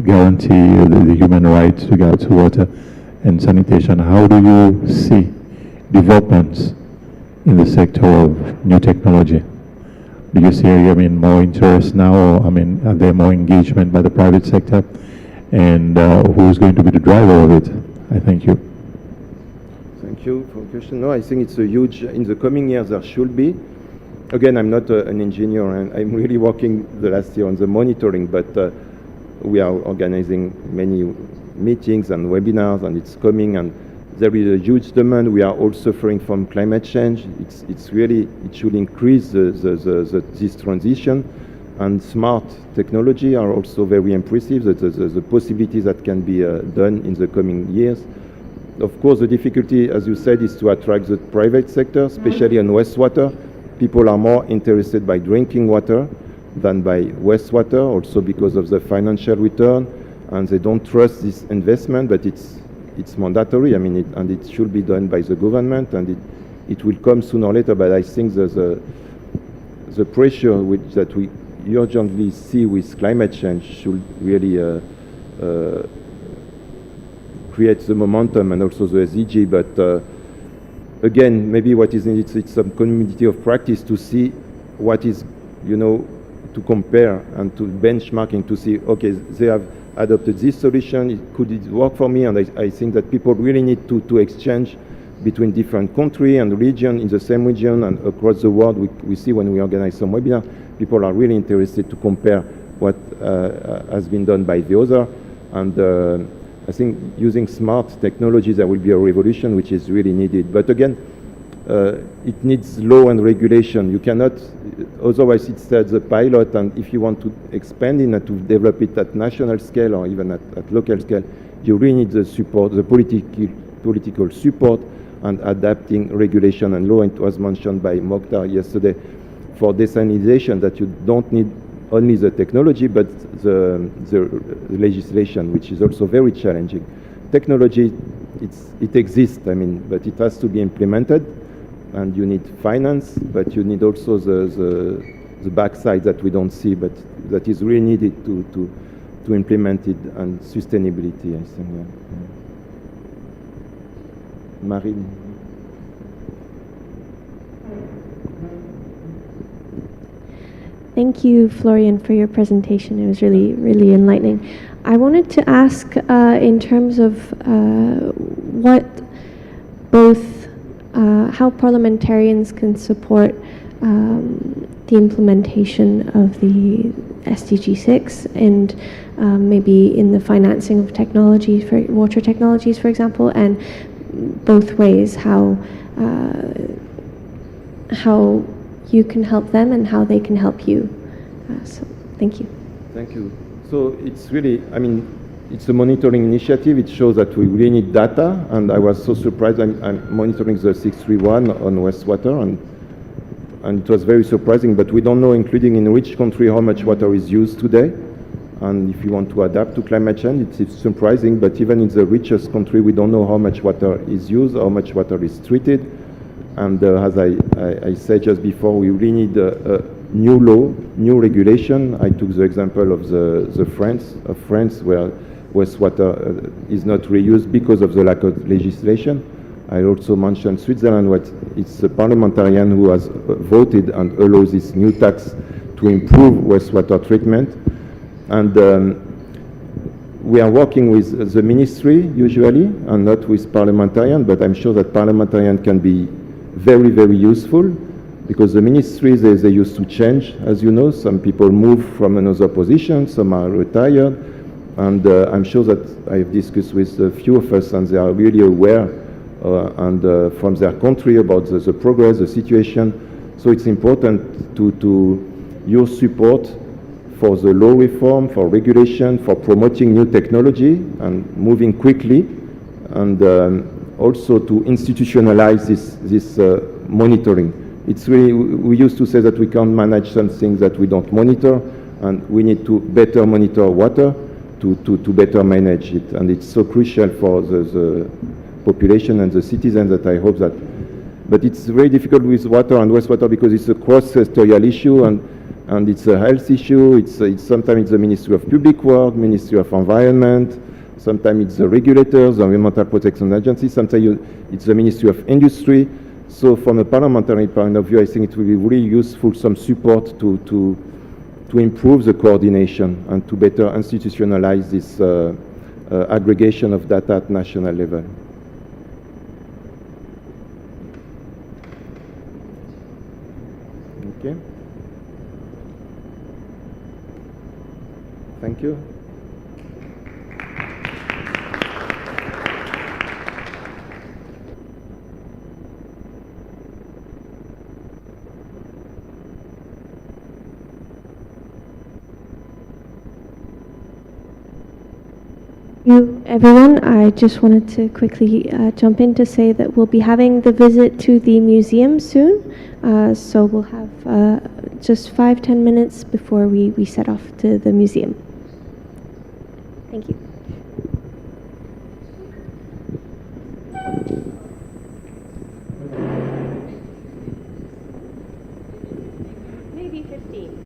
guarantee the human rights with regards to water and sanitation? How do you see developments in the sector of new technology? Do you see, more interest now, or, are there more engagement by the private sector? And who's going to be the driver of it? I thank you. Thank you for the question. No, I think it's a huge, in the coming years there should be. Again, I'm not an engineer, and I'm really working the last year on the monitoring, but we are organizing many meetings and webinars, and it's coming, and there is a huge demand. We are all suffering from climate change. It's really, it should increase this transition. And smart technology are also very impressive, the possibilities that can be done in the coming years. Of course, the difficulty, as you said, is to attract the private sector, especially on wastewater. People are more interested by drinking water than by wastewater, also because of the financial return, and they don't trust this investment, but it's mandatory, and it should be done by the government, and it will come sooner or later. But I think the pressure that we urgently see with climate change should really create the momentum and also the SDG. But again, maybe what is needed is some community of practice to see what is, to compare and to benchmarking to see, okay, they have adopted this solution, could it work for me? And I think that people really need to exchange between different countries and region in the same region and across the world. We see when we organize some webinar, people are really interested to compare what has been done by the other. And I think using smart technologies, there will be a revolution which is really needed. But again, it needs law and regulation. You cannot, otherwise it's the pilot, and if you want to expand it and to develop it at national scale or even at local scale, you really need the support, the political support, and adapting regulation and law. It was mentioned by Mokhtar yesterday for desalination that you don't need only the technology but the legislation, which is also very challenging. Technology, it exists, but it has to be implemented, and you need finance, but you need also the backside that we don't see, but that is really needed to implement it, and sustainability, I think. Yeah. Marine. Thank you, Florian, for your presentation. It was really, really enlightening. I wanted to ask in terms of what both how parliamentarians can support the implementation of the SDG 6 and maybe in the financing of technology for water technologies, for example, and both ways how you can help them and how they can help you. So thank you. Thank you. So it's really, I mean, it's a monitoring initiative. It shows that we really need data, and I was so surprised. I'm monitoring the 631 on wastewater, and it was very surprising, but we don't know, including in which country, how much water is used today. And if you want to adapt to climate change, it's surprising, but even in the richest country, we don't know how much water is used, how much water is treated. And as I said just before, we really need a new law, new regulation. I took the example of France, where wastewater is not reused because of the lack of legislation. I also mentioned Switzerland, where it's a parliamentarian who has voted and allows this new tax to improve wastewater treatment. And we are working with the ministry usually, and not with parliamentarians, but I'm sure that parliamentarians can be very, very useful, because the ministries, they used to change, as you know. Some people move from another position, some are retired, and I'm sure that I've discussed with a few of us, and they are really aware from their country about the progress, the situation. So it's important to your support for the law reform, for regulation, for promoting new technology and moving quickly, and also to institutionalize this monitoring. It's really, we used to say that we can't manage some things that we don't monitor, and we need to better monitor water to better manage it. And it's so crucial for the population and the citizens that I hope that. But it's very difficult with water and wastewater because it's a cross-sectorial issue, and it's a health issue. It's sometimes it's the Ministry of Public Works, Ministry of Environment, sometimes it's the regulators, the Environmental Protection Agency, sometimes it's the Ministry of Industry. So from a parliamentary point of view, I think it will be really useful, some support to improve the coordination and to better institutionalize this aggregation of data at national level. Okay. Thank you. Everyone, I just wanted to quickly jump in to say that we'll be having the visit to the museum soon, so we'll have just 5-10 minutes before we set off to the museum. Thank you. Maybe 15.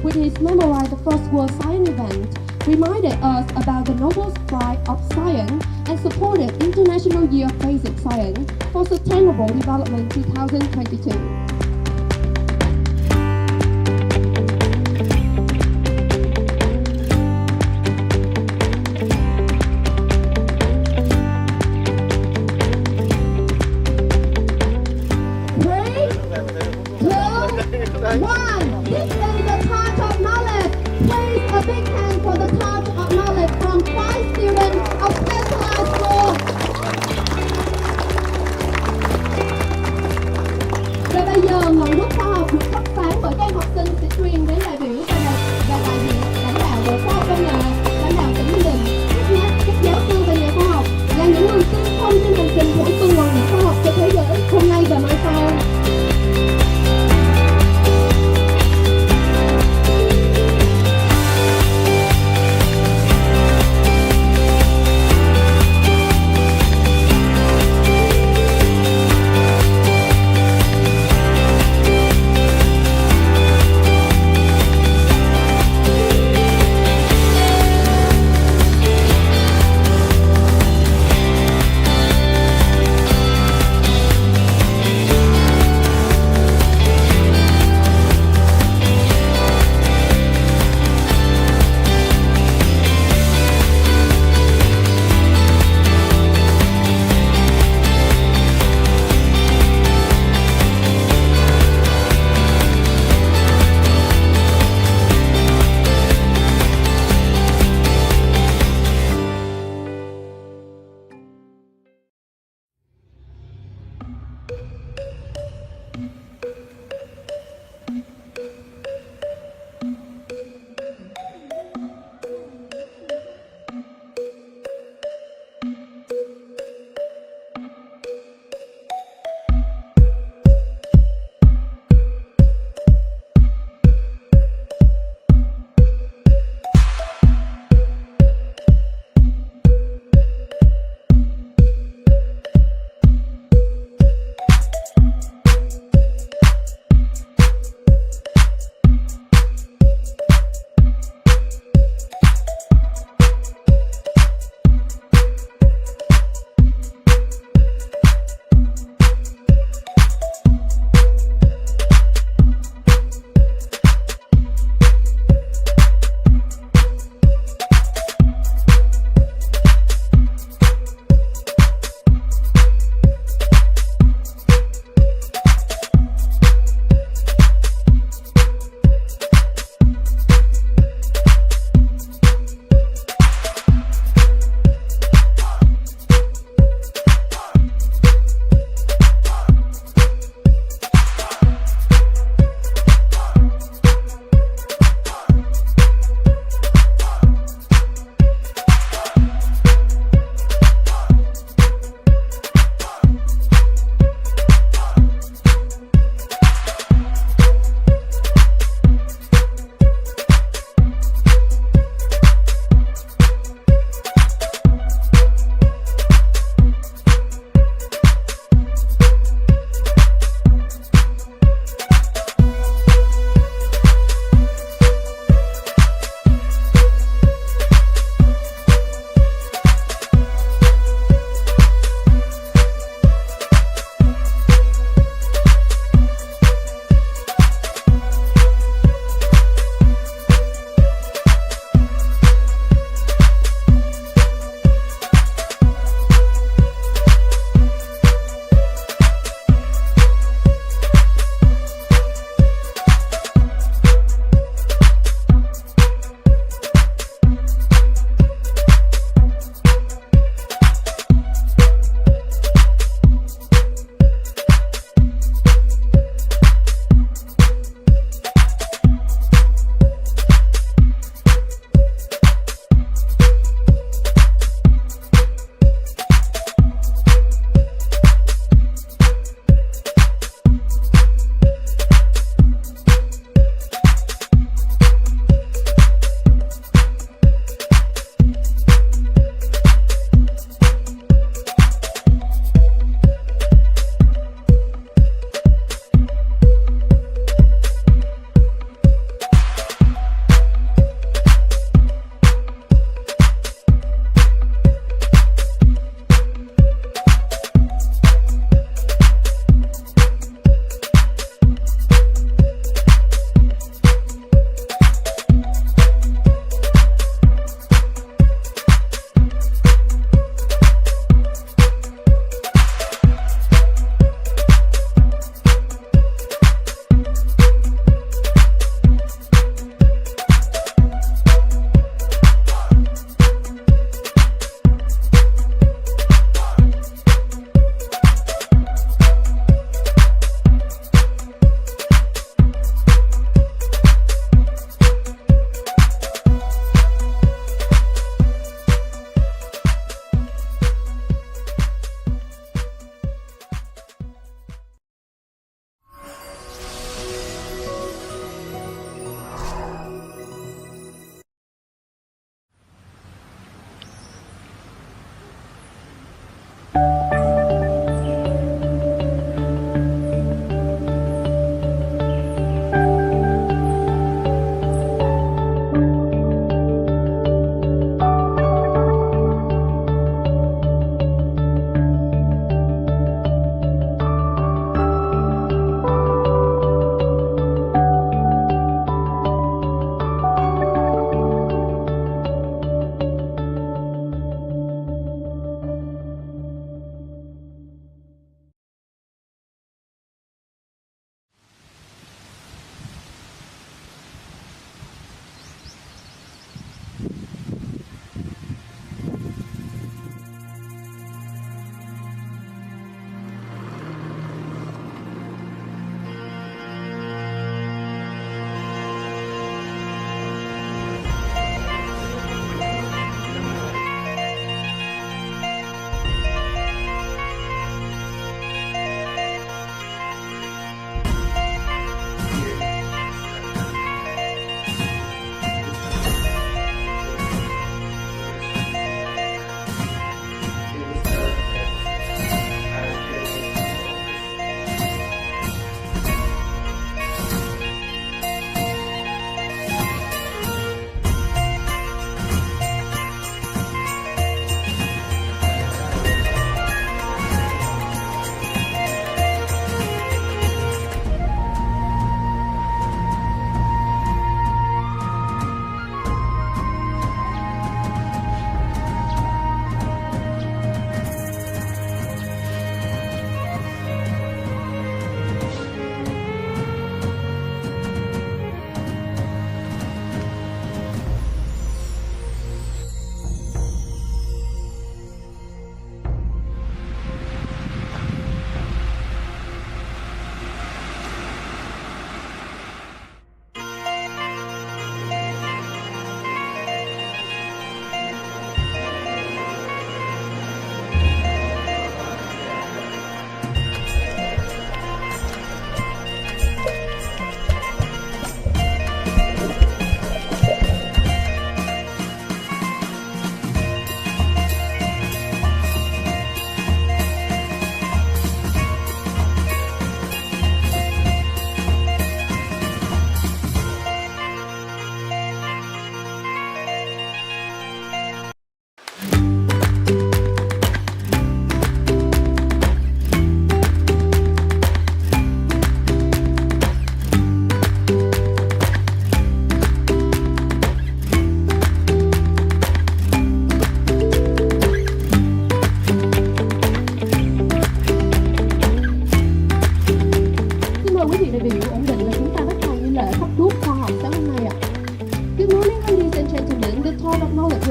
with his memorized First World Science event, reminded us about the Nobel Prize of Science and supported International Year of Basic Science for Sustainable Development 2022. One. This is the Touch of Knowledge. Please a big hand for the Touch of Knowledge from 5 students of specialized school. Và bây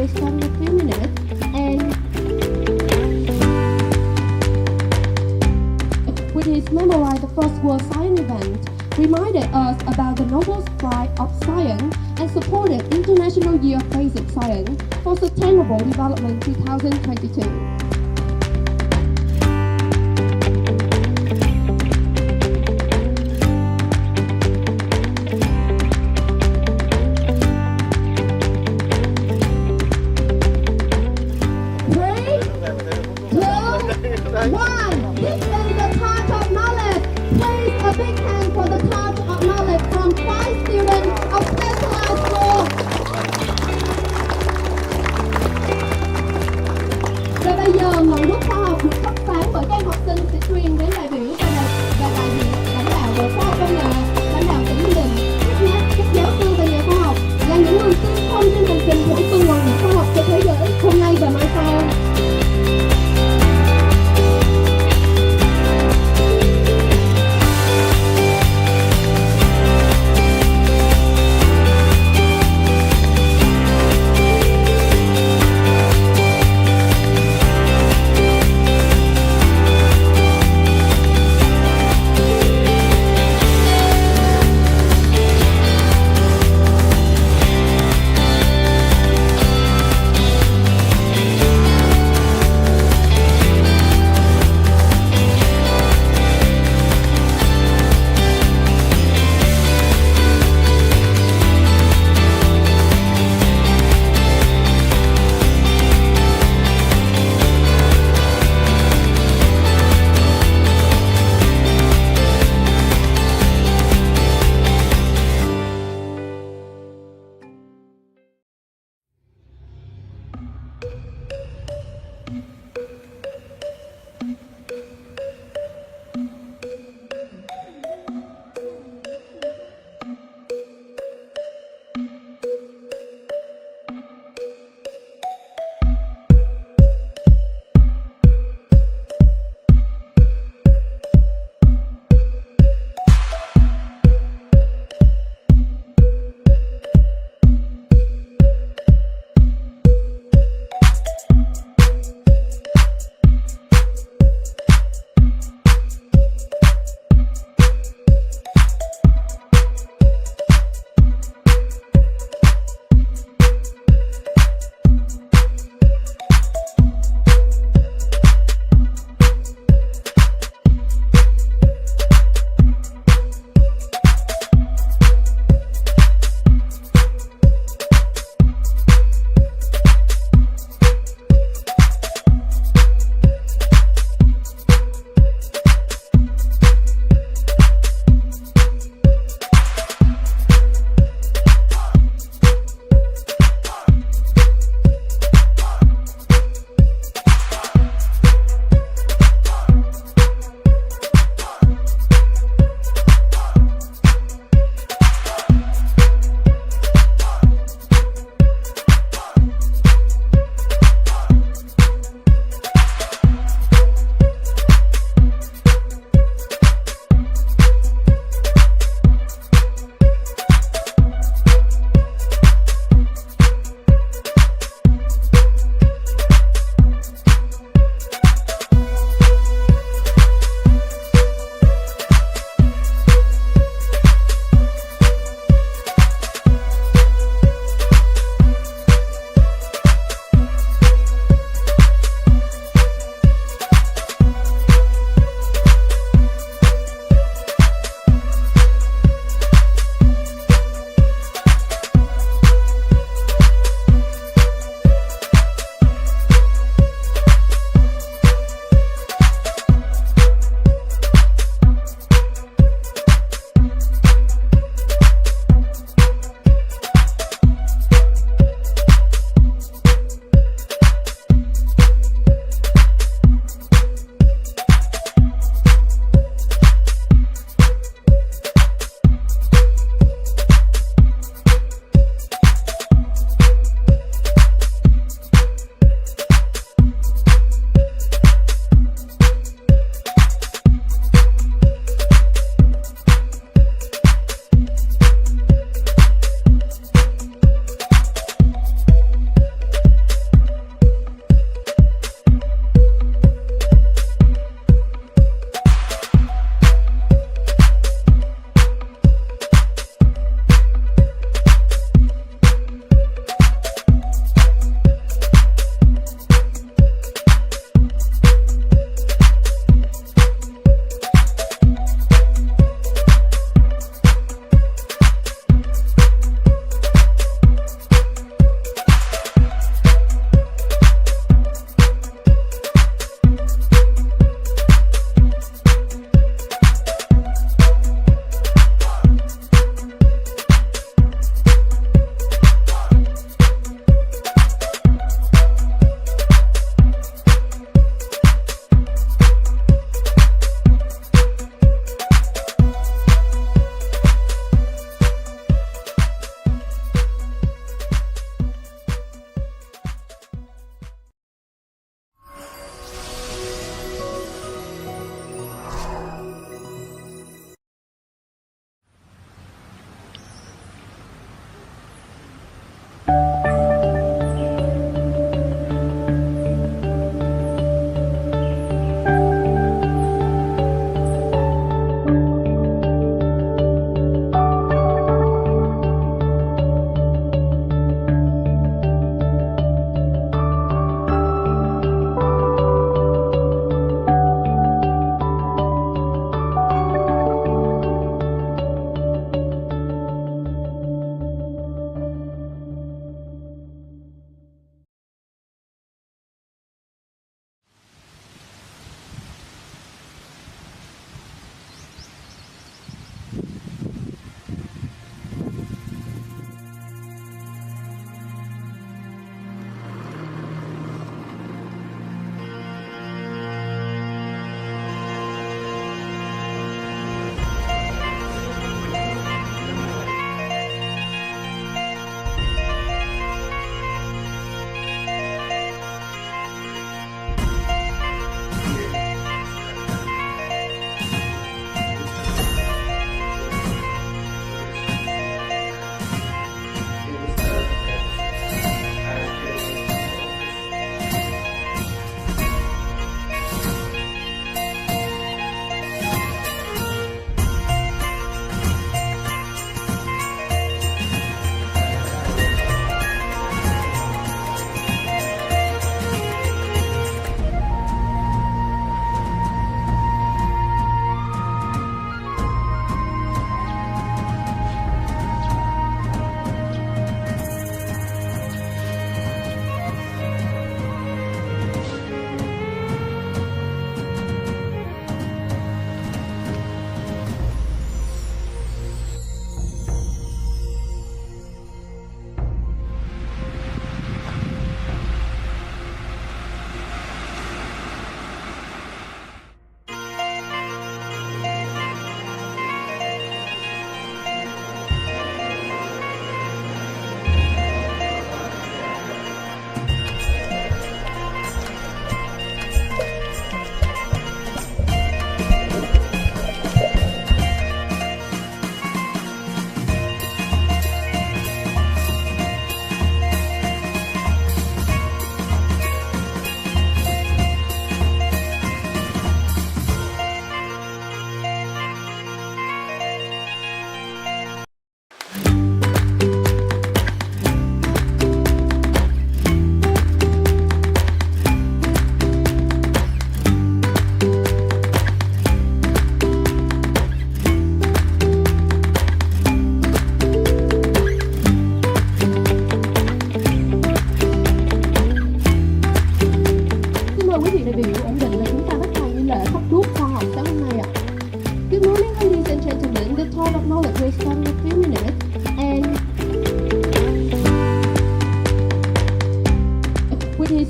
will start in a few minutes. And with his memorize the First World Science event, reminded us about the noble strive of science and supported International Year of Basic Science for Sustainable Development 2022.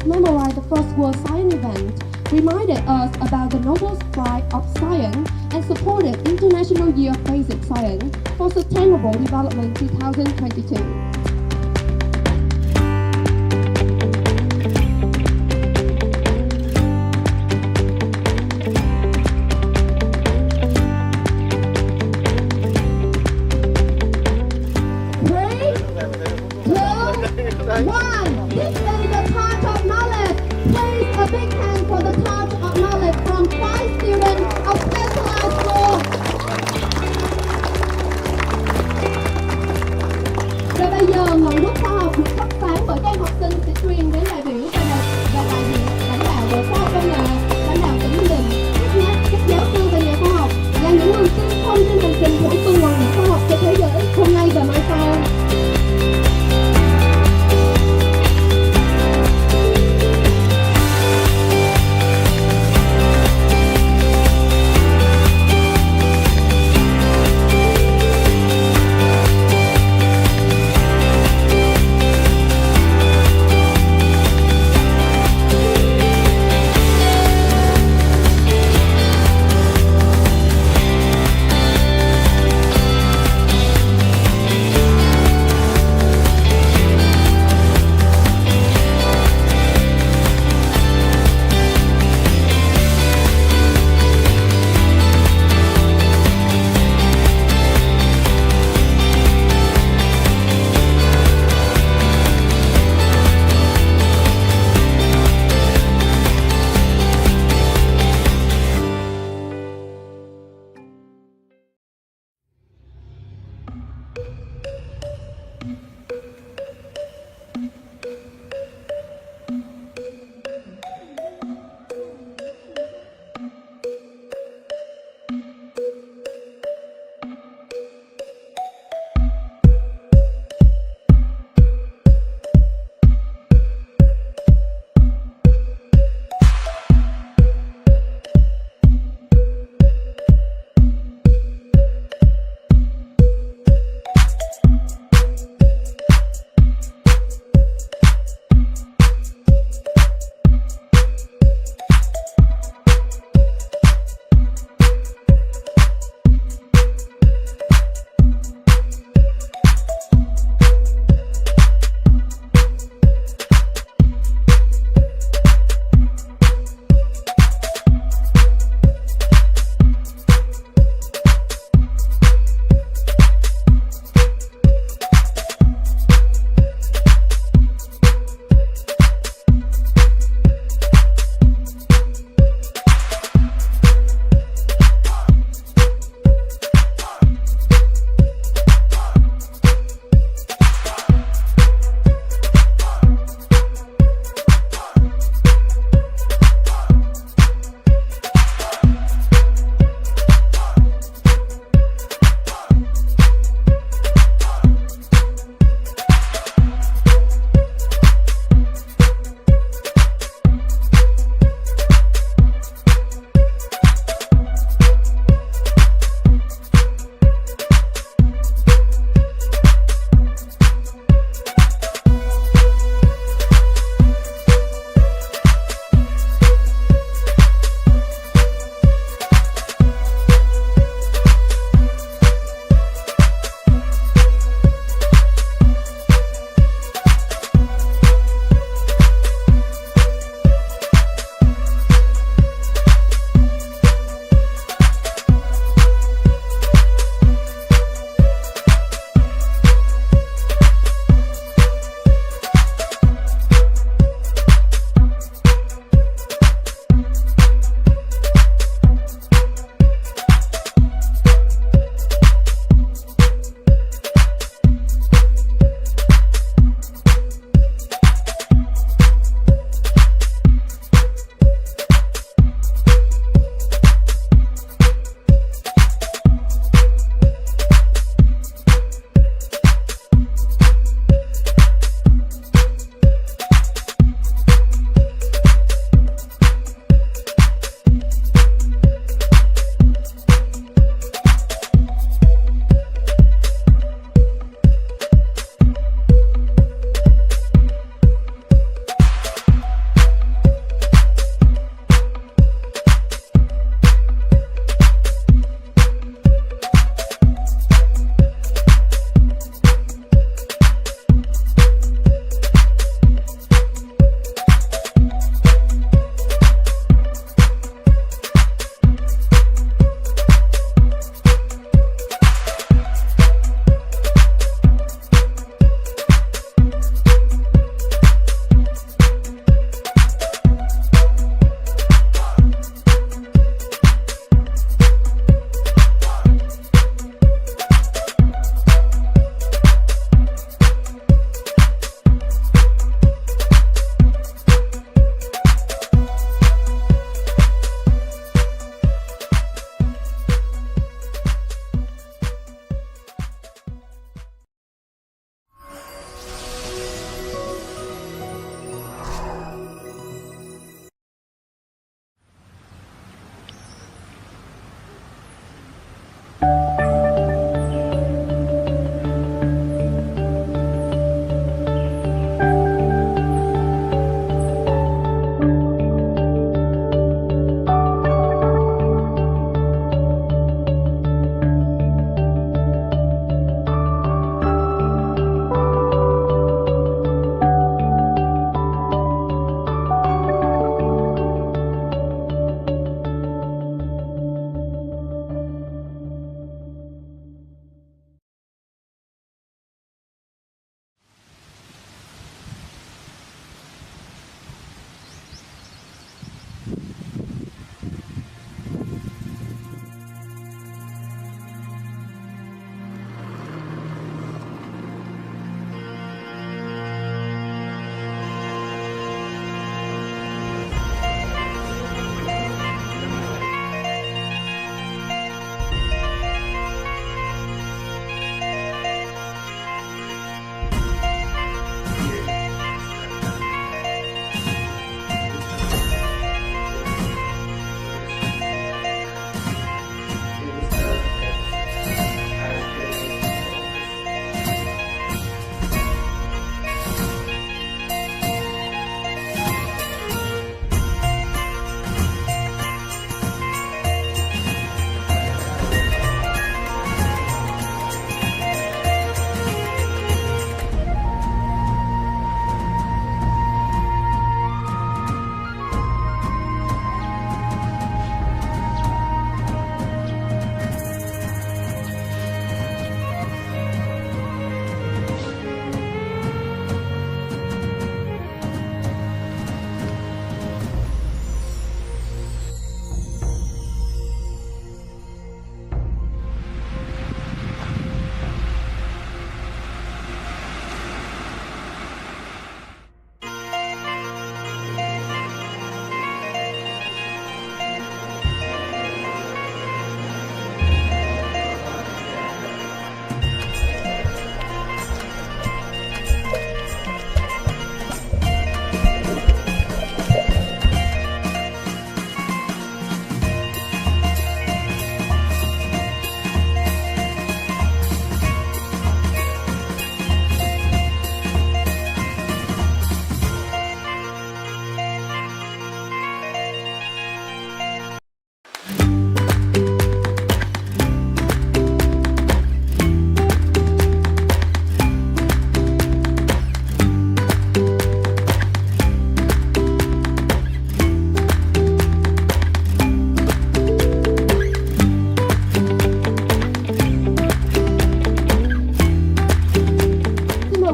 memorialized the First World Science event, reminded us about the noble strive of science, and supported International Year of Basic Science for Sustainable Development 2022. One. This is the Torch of Knowledge. Please a big hand for the Torch of Knowledge from 5 students of specialized school. Và bây giờ ngọn đuốc khoa học được thắp sáng bởi các em học sinh sẽ truyền đến đại biểu và đại diện lãnh đạo Bộ Khoa học Công nghệ, lãnh đạo tỉnh Bình Định, các giáo sư và nhà khoa học là những người tiên phong trên hành trình thổi bừng ngọn đuốc khoa học cho thế giới hôm nay và mai sau.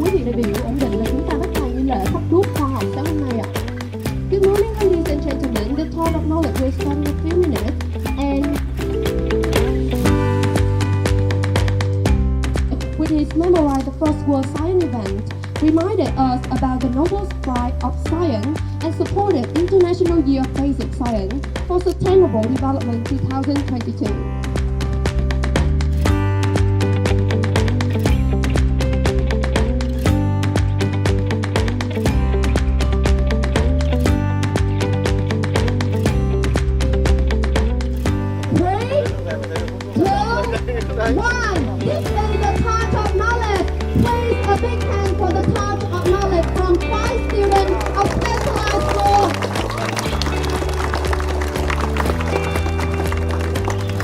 quý vị đại biểu ổn định là chúng ta bắt đầu như lệ phát thuốc khoa học sáng hôm nay ạ. Good morning, ladies and gentlemen. The talk of knowledge will start in a few minutes, and which is memorize the first World Science event, reminded us about the Nobel Prize of Science and supported International Year of Basic Science for Sustainable Development 2022. One. This is the Torch of Knowledge. Please a big hand for the Torch of Knowledge from 5 students of specialized school.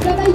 Và bây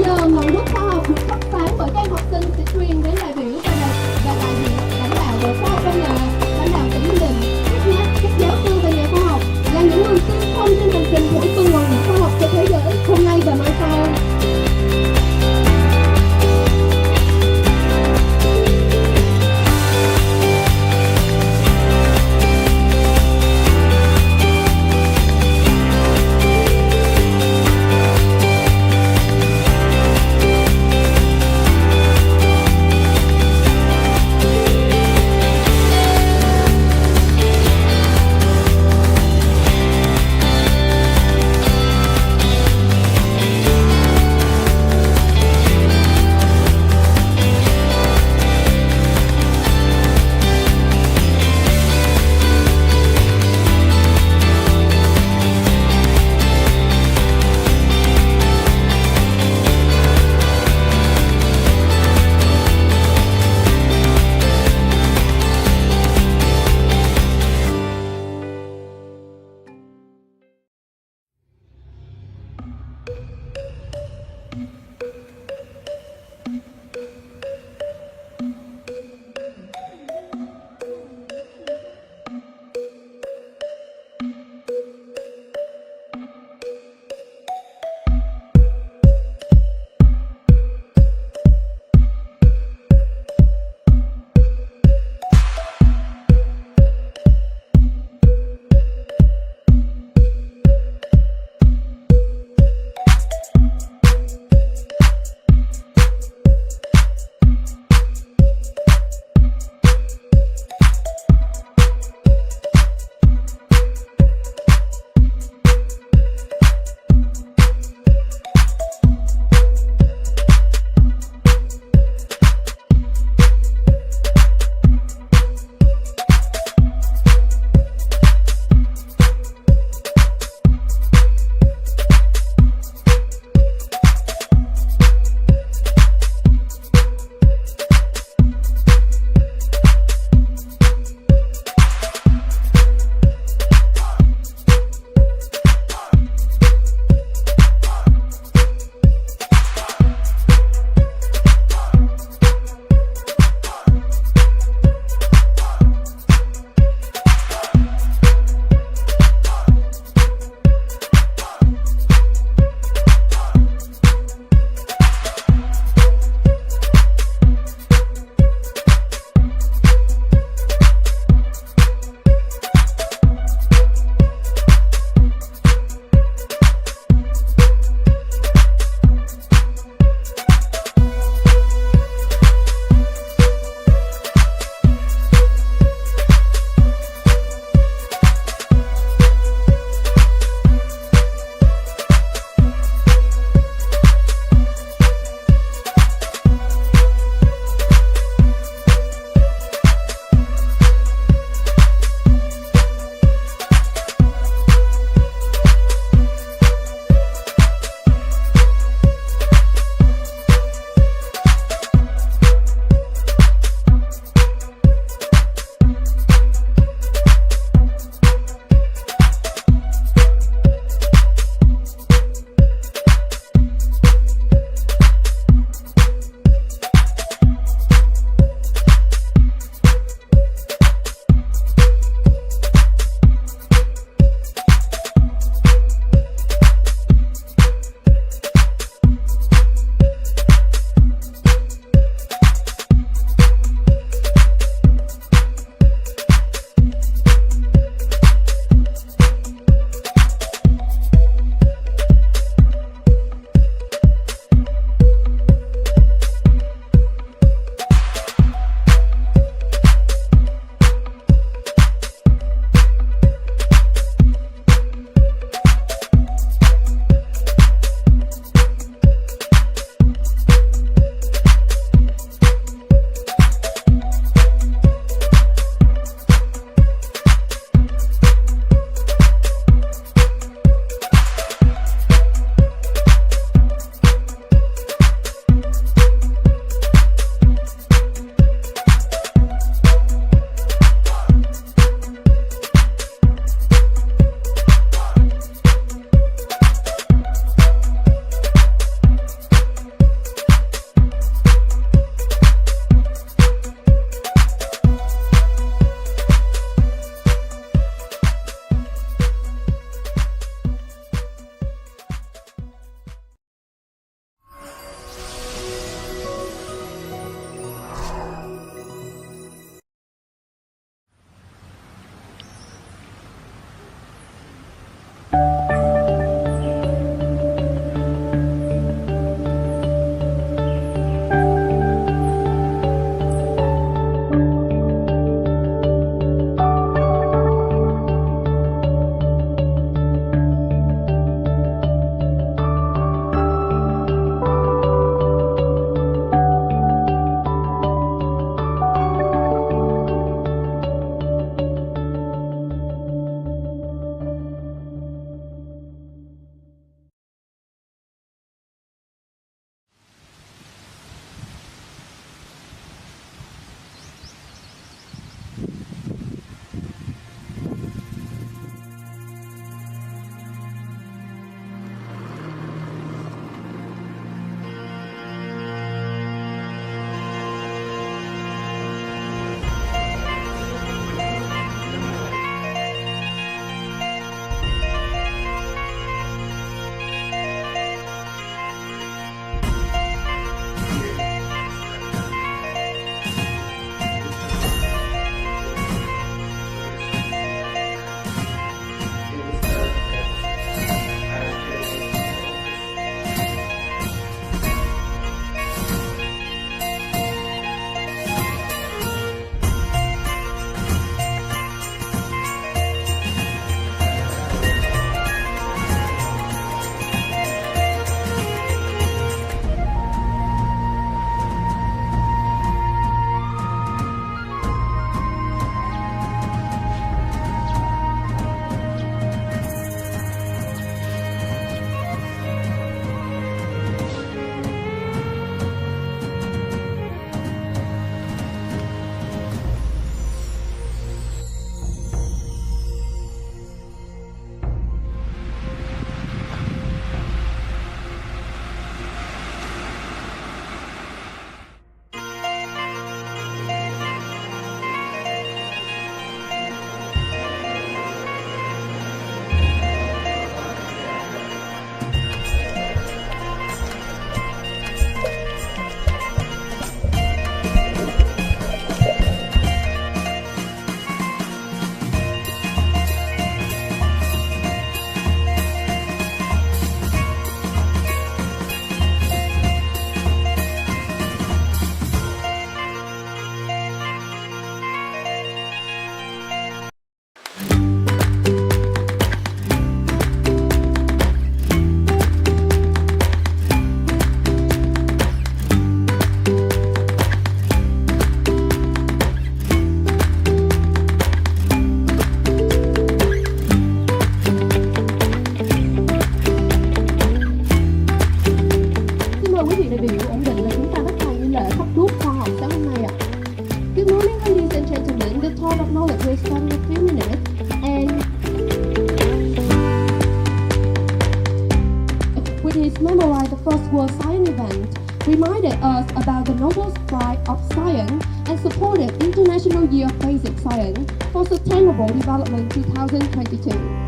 memorize the first World Science event, reminded us about the Nobel Prize of Science, and supported International Year of Basic Science for Sustainable Development 2022.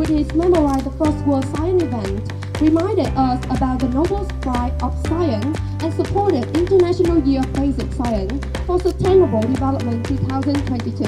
British memorized the First World Science event, reminded us about the Nobel Prize of Science, and supported International Year of Basic Science for Sustainable Development 2022.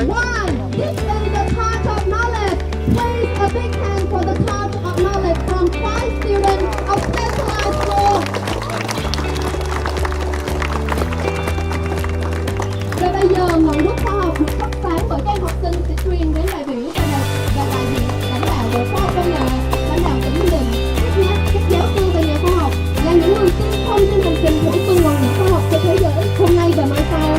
One. This is the Torch of Knowledge. Please a big hand for the Torch of Knowledge from 5 students of specialized school. Và bây giờ ngọn đuốc khoa học được thắp sáng bởi các em học sinh sẽ truyền đến đại biểu và đại diện lãnh đạo Bộ Khoa học Công nghệ, lãnh đạo tỉnh Ninh Bình, các giáo sư và nhà khoa học là những người tiên phong trên hành trình thử tuần hoàn khoa học cho thế giới hôm nay và mai sau.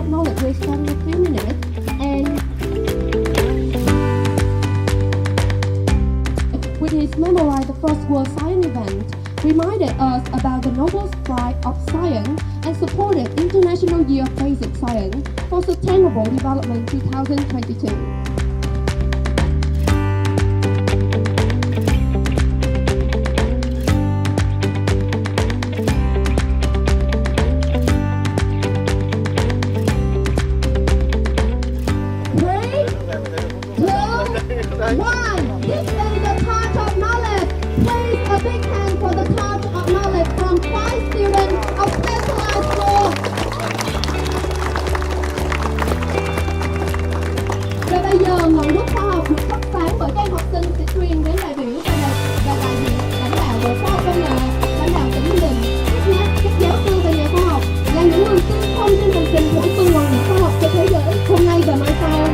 of knowledge will start in a few minutes. And with his memorize the first World Science event, reminded us about the noble strive of science and supported International Year of Basic Science for Sustainable Development 2022. One. This is the torch of knowledge. Please a big hand for the torch of knowledge from 5 students of specialized school. Và bây giờ ngọn đuốc khoa học được thắp sáng bởi các em học sinh sẽ truyền đến đại biểu và đại diện lãnh đạo bộ khoa học công nghệ, lãnh đạo tỉnh Ninh Bình, các giáo sư và nhà khoa học là những người tiên phong trên hành trình của tuần hoàn khoa học cho thế giới hôm nay và mai sau.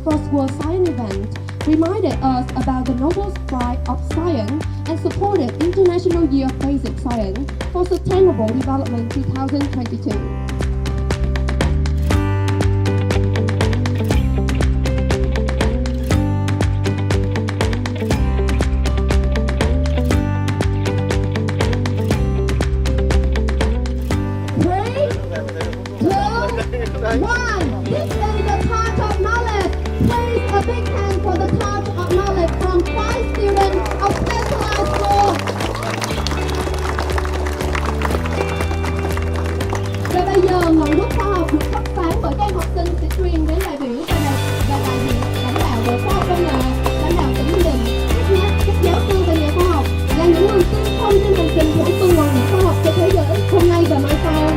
first World Science event reminded us about the noble spirit of science and supported International Year of Basic Science for Sustainable Development 2022. One. This is the Torch of Knowledge. Please a big hand for the Torch of Knowledge from 5 students of specialized school. Và bây giờ ngọn đuốc khoa học được thắp sáng bởi các em học sinh sẽ truyền đến đại biểu và đại diện lãnh đạo Bộ Khoa học Công nghệ, lãnh đạo tỉnh Bình Định, các giáo sư và nhà khoa học là những người tiên phong trên hành trình bổ sung nguồn lực khoa học cho thế giới hôm nay và mai sau.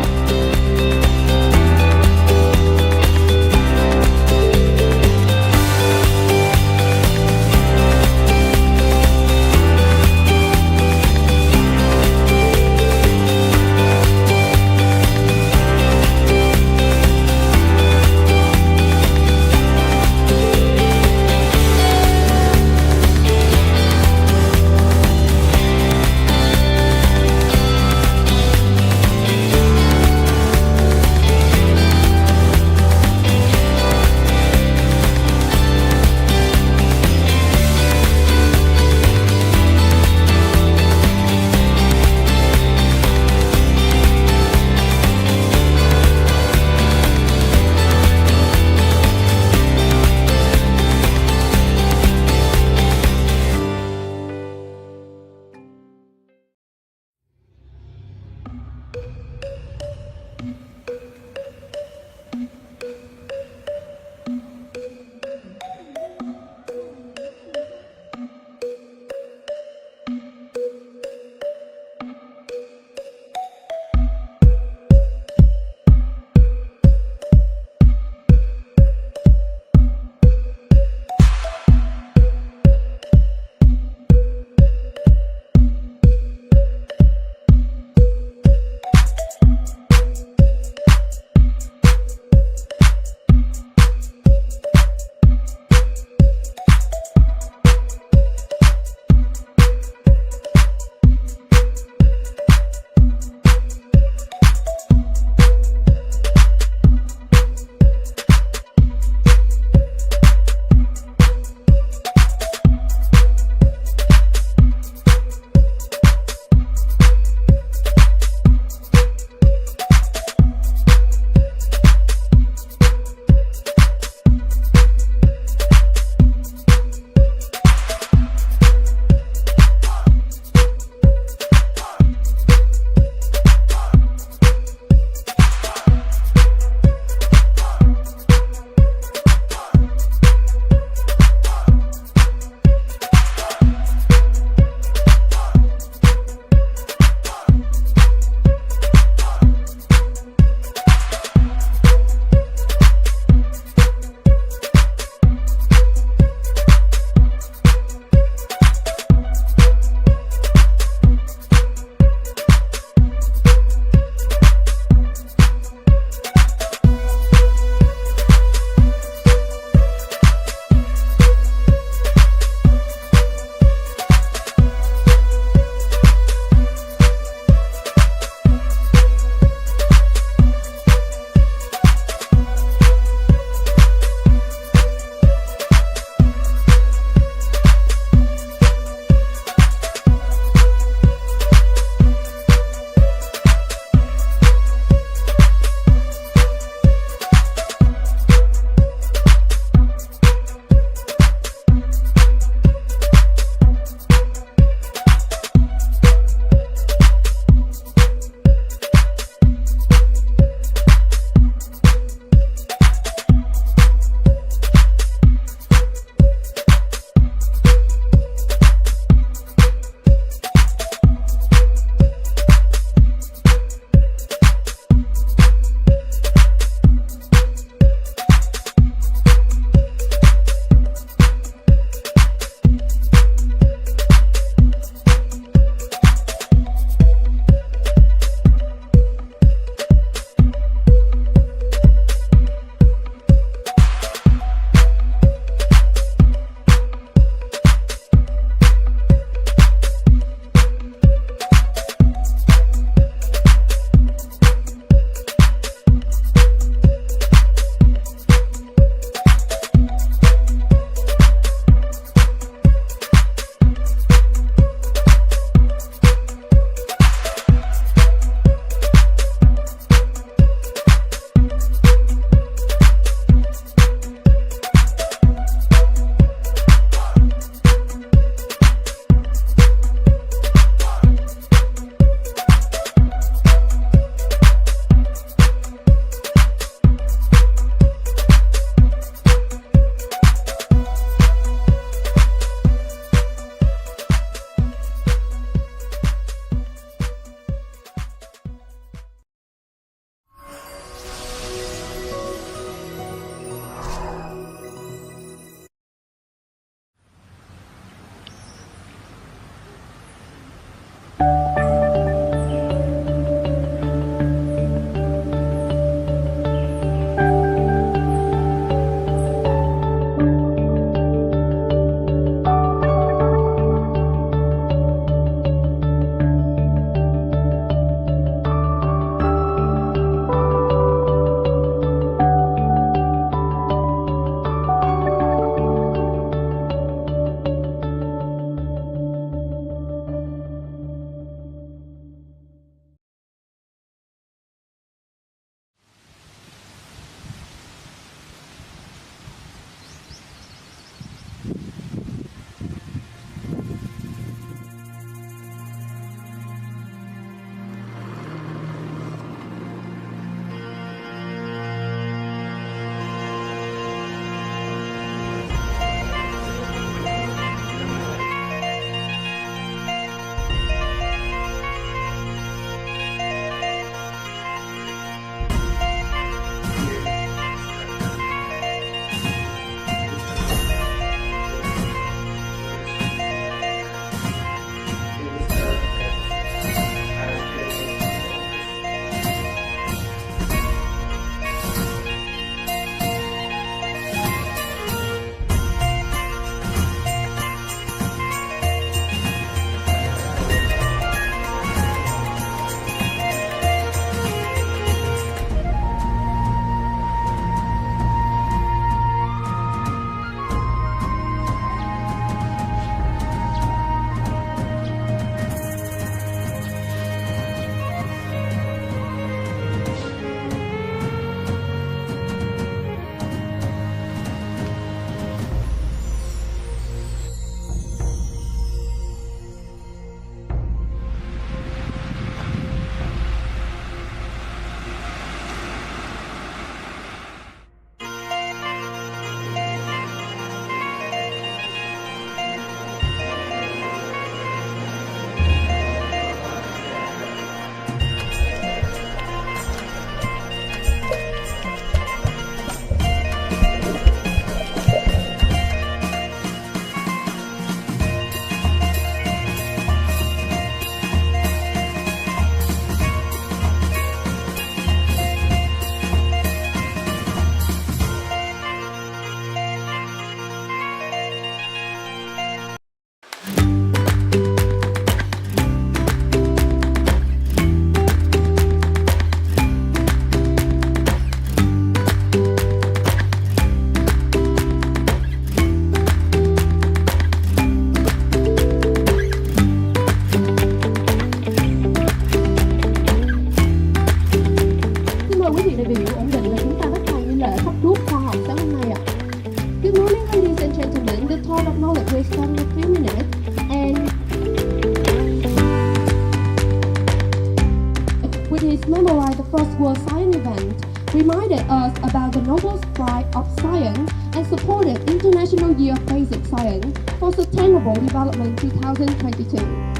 memorize the first World Science event, reminded us about the Nobel Prize of Science, and supported International Year of Basic Science for Sustainable Development 2022.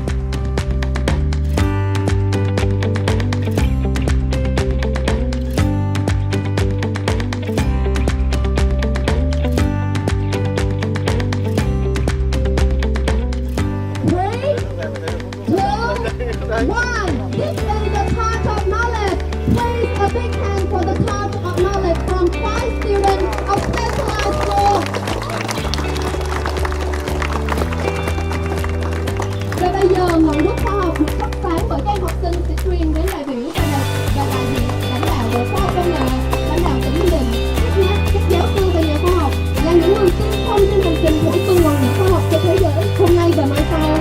One. This is the Torch of Knowledge. Please a big hand for the Torch of Knowledge from 5 students of specialized school. Và bây giờ ngọn đuốc khoa học được thắp sáng bởi các em học sinh sẽ truyền đến đại biểu và đại diện lãnh đạo Bộ Khoa học Công nghệ, lãnh đạo tỉnh Ninh Bình, các giáo sư và nhà khoa học là những người tiên phong trên hành trình của tuần hoàn khoa học trên thế giới hôm nay và mai sau.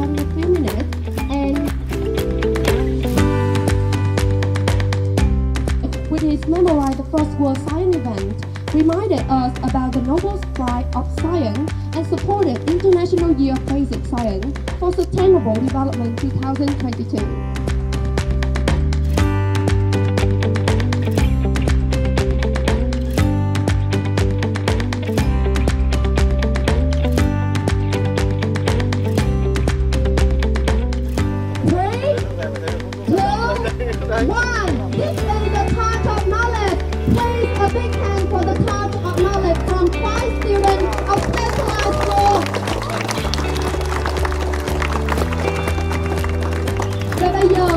only a few minutes, and which is memorize the First World Science event, reminded us about the noble strive of science and supported International Year of Basic Science for Sustainable Development 2022. Và bây giờ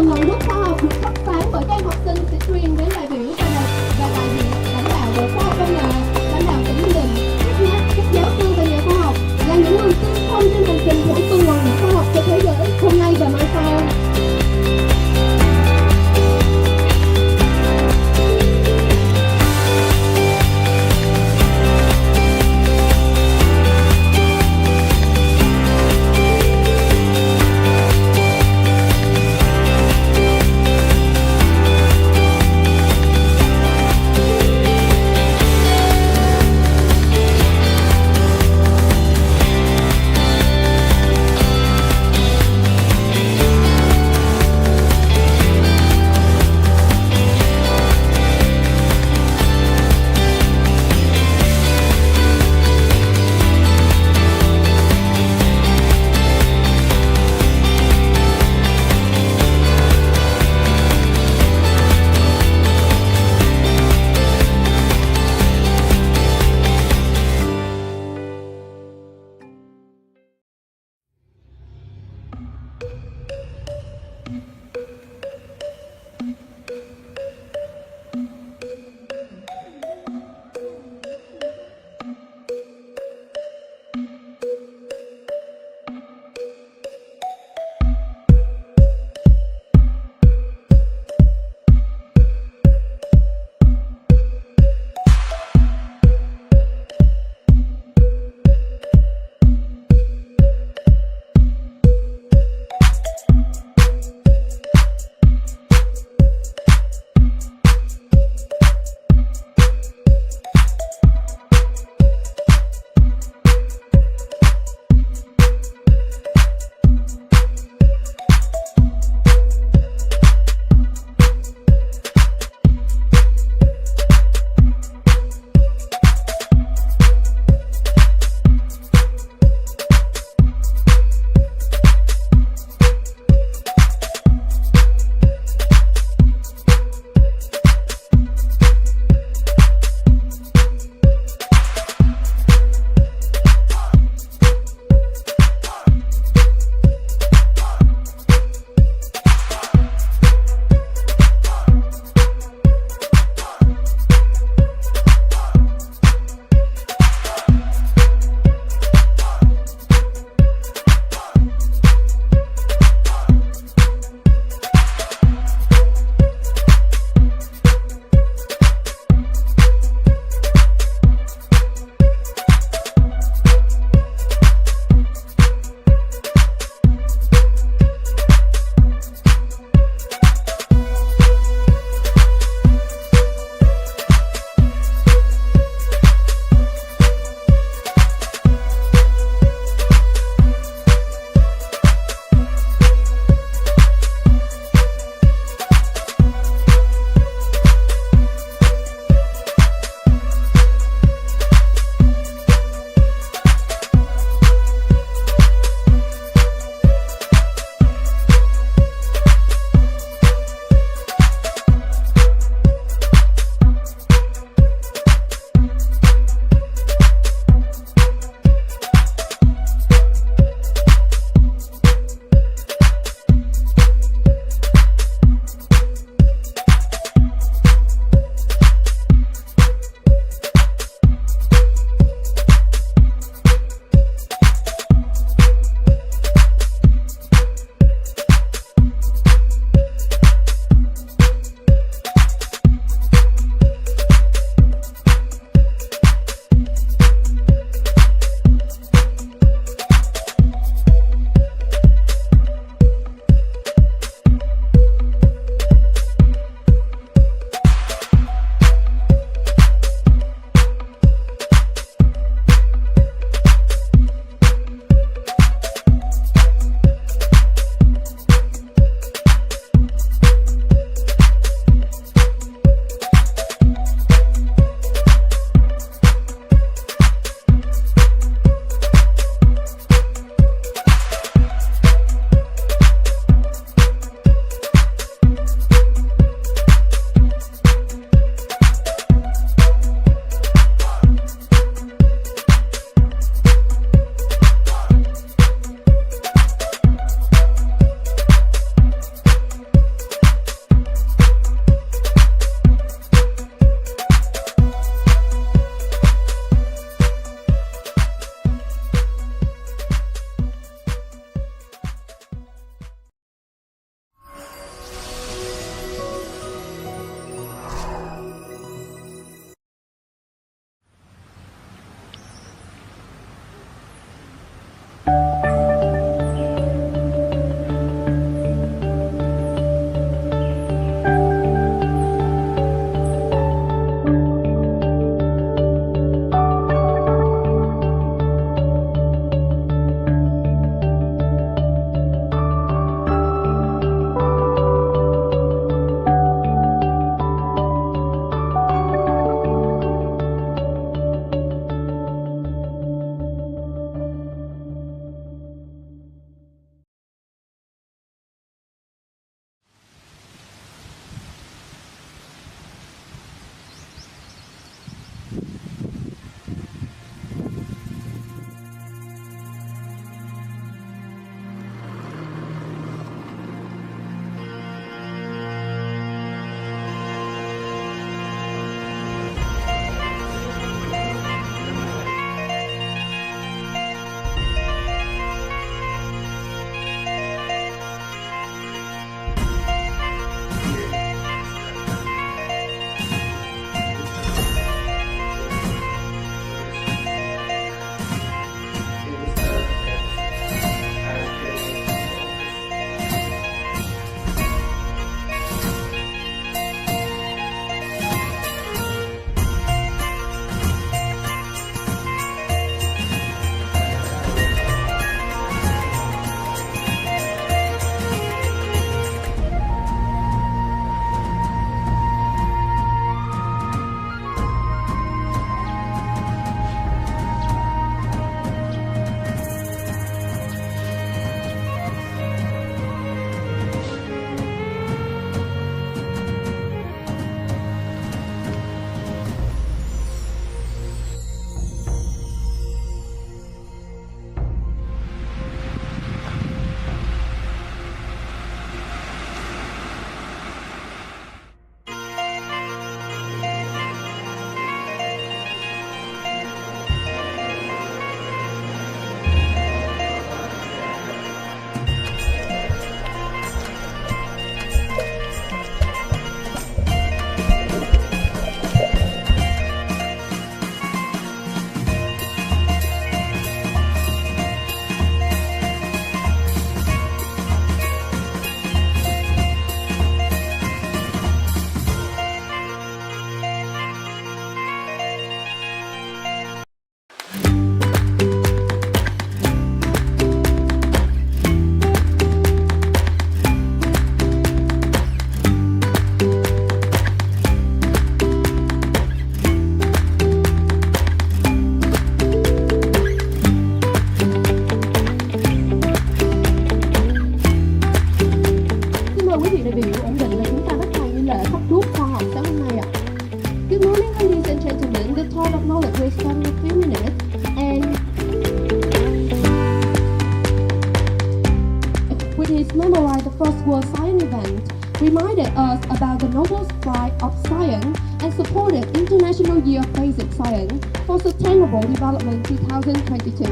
with his memoir The First World Science Event, reminded us about the noble strive of science and supported International Year of Basic Science for Sustainable Development 2022.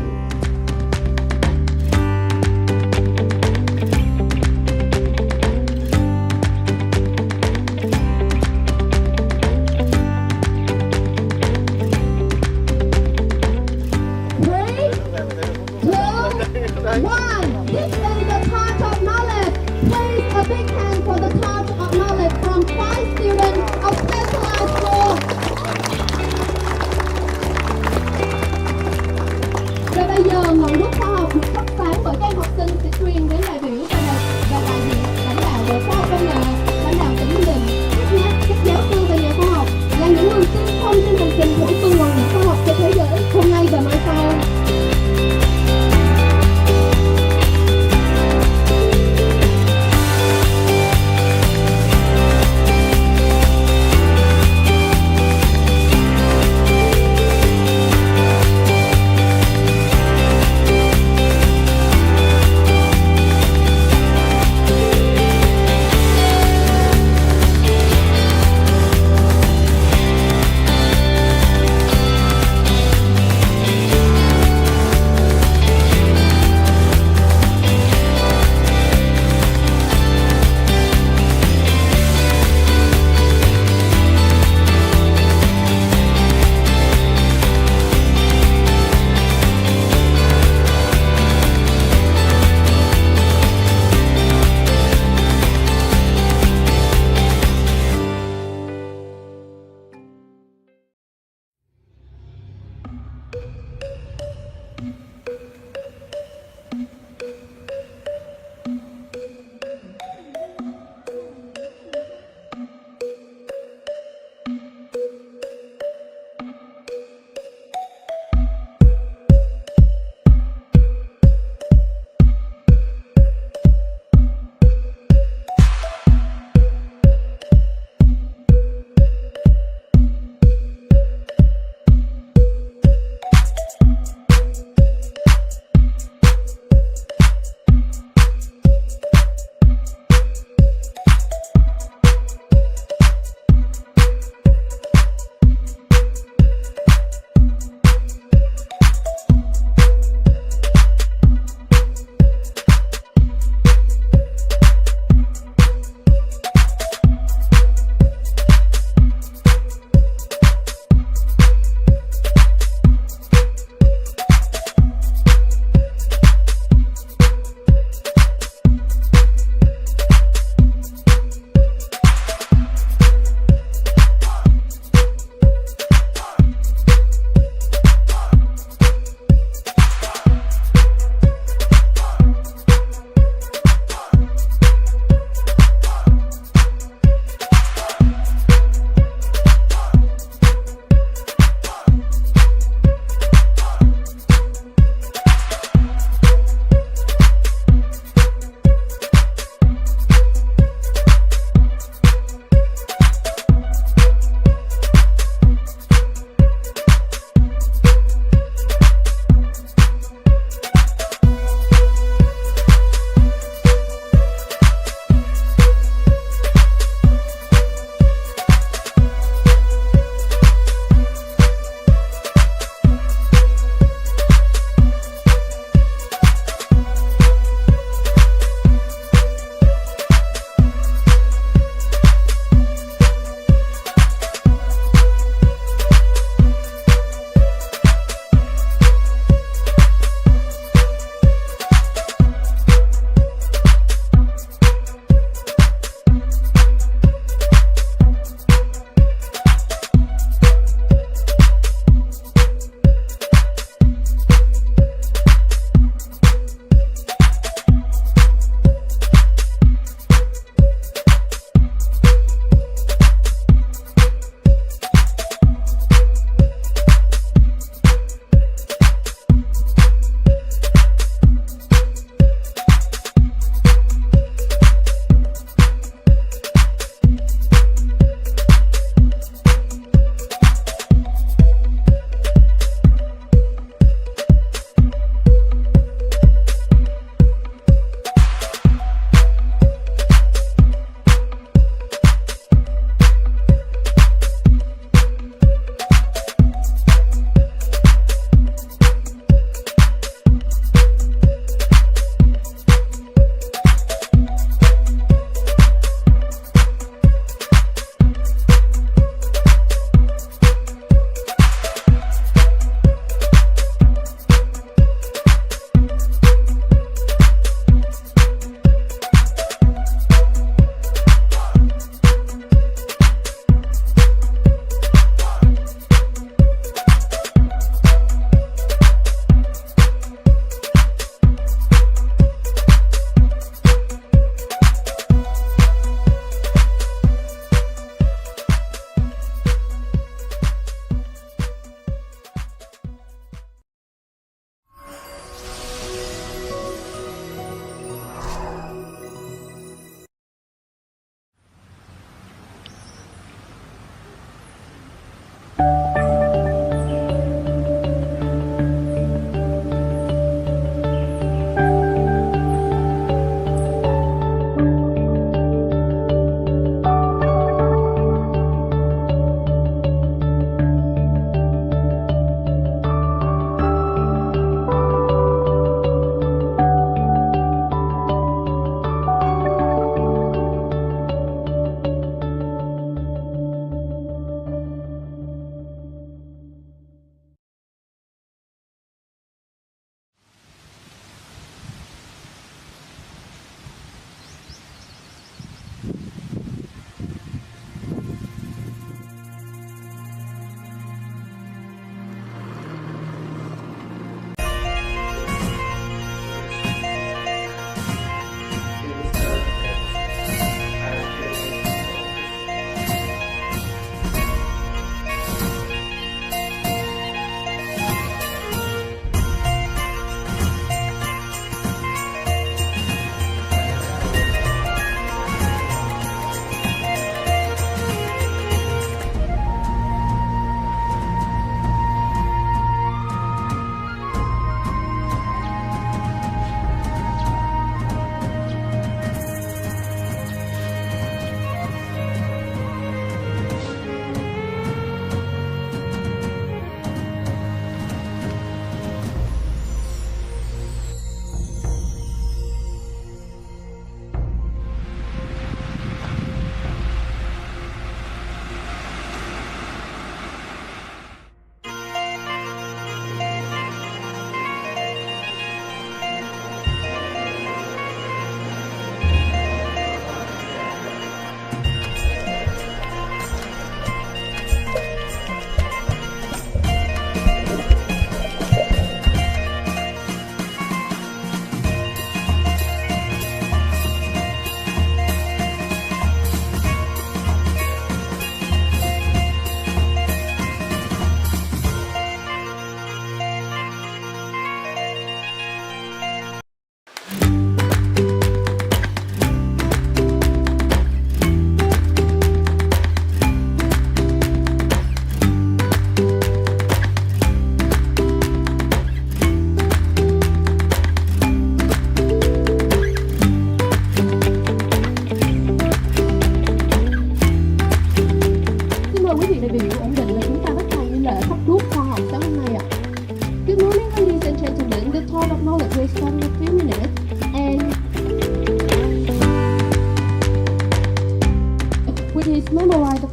One. This is the Torch of Knowledge. Please, a big hand for the Torch of Knowledge from 5 students of Specialized School. Và bây giờ ngọn đuốc khoa học được thắp sáng bởi các em học sinh sẽ truyền đến đại biểu và đại diện lãnh đạo Bộ Khoa học Công nghệ, lãnh đạo tỉnh Ninh Bình, các giáo sư và nhà khoa học là những người tiên phong trên hành trình của tuần hoàn khoa học trên thế giới hôm nay và mai sau.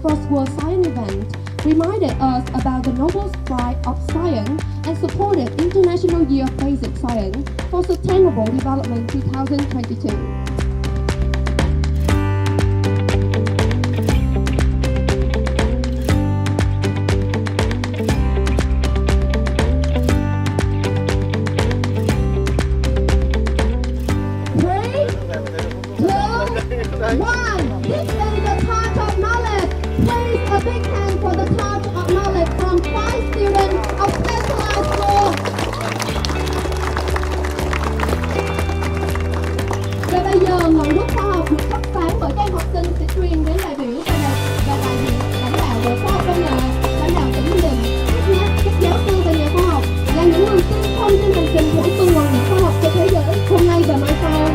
first World Science event reminded us about the Nobel Prize of Science and supported International Year of Basic Science for Sustainable Development 2022. One. This is the Torch of Knowledge. Please a big hand for the Torch of Knowledge from 5 students of specialized school. Và bây giờ ngọn đuốc khoa học được thắp sáng bởi các em học sinh sẽ truyền đến đại biểu và đại diện lãnh đạo Bộ Khoa học Công nghệ, lãnh đạo tỉnh Ninh Bình, các giáo sư và nhà khoa học là những người tiên phong trên hành trình của tuần hoàn khoa học cho thế giới hôm nay và mai sau.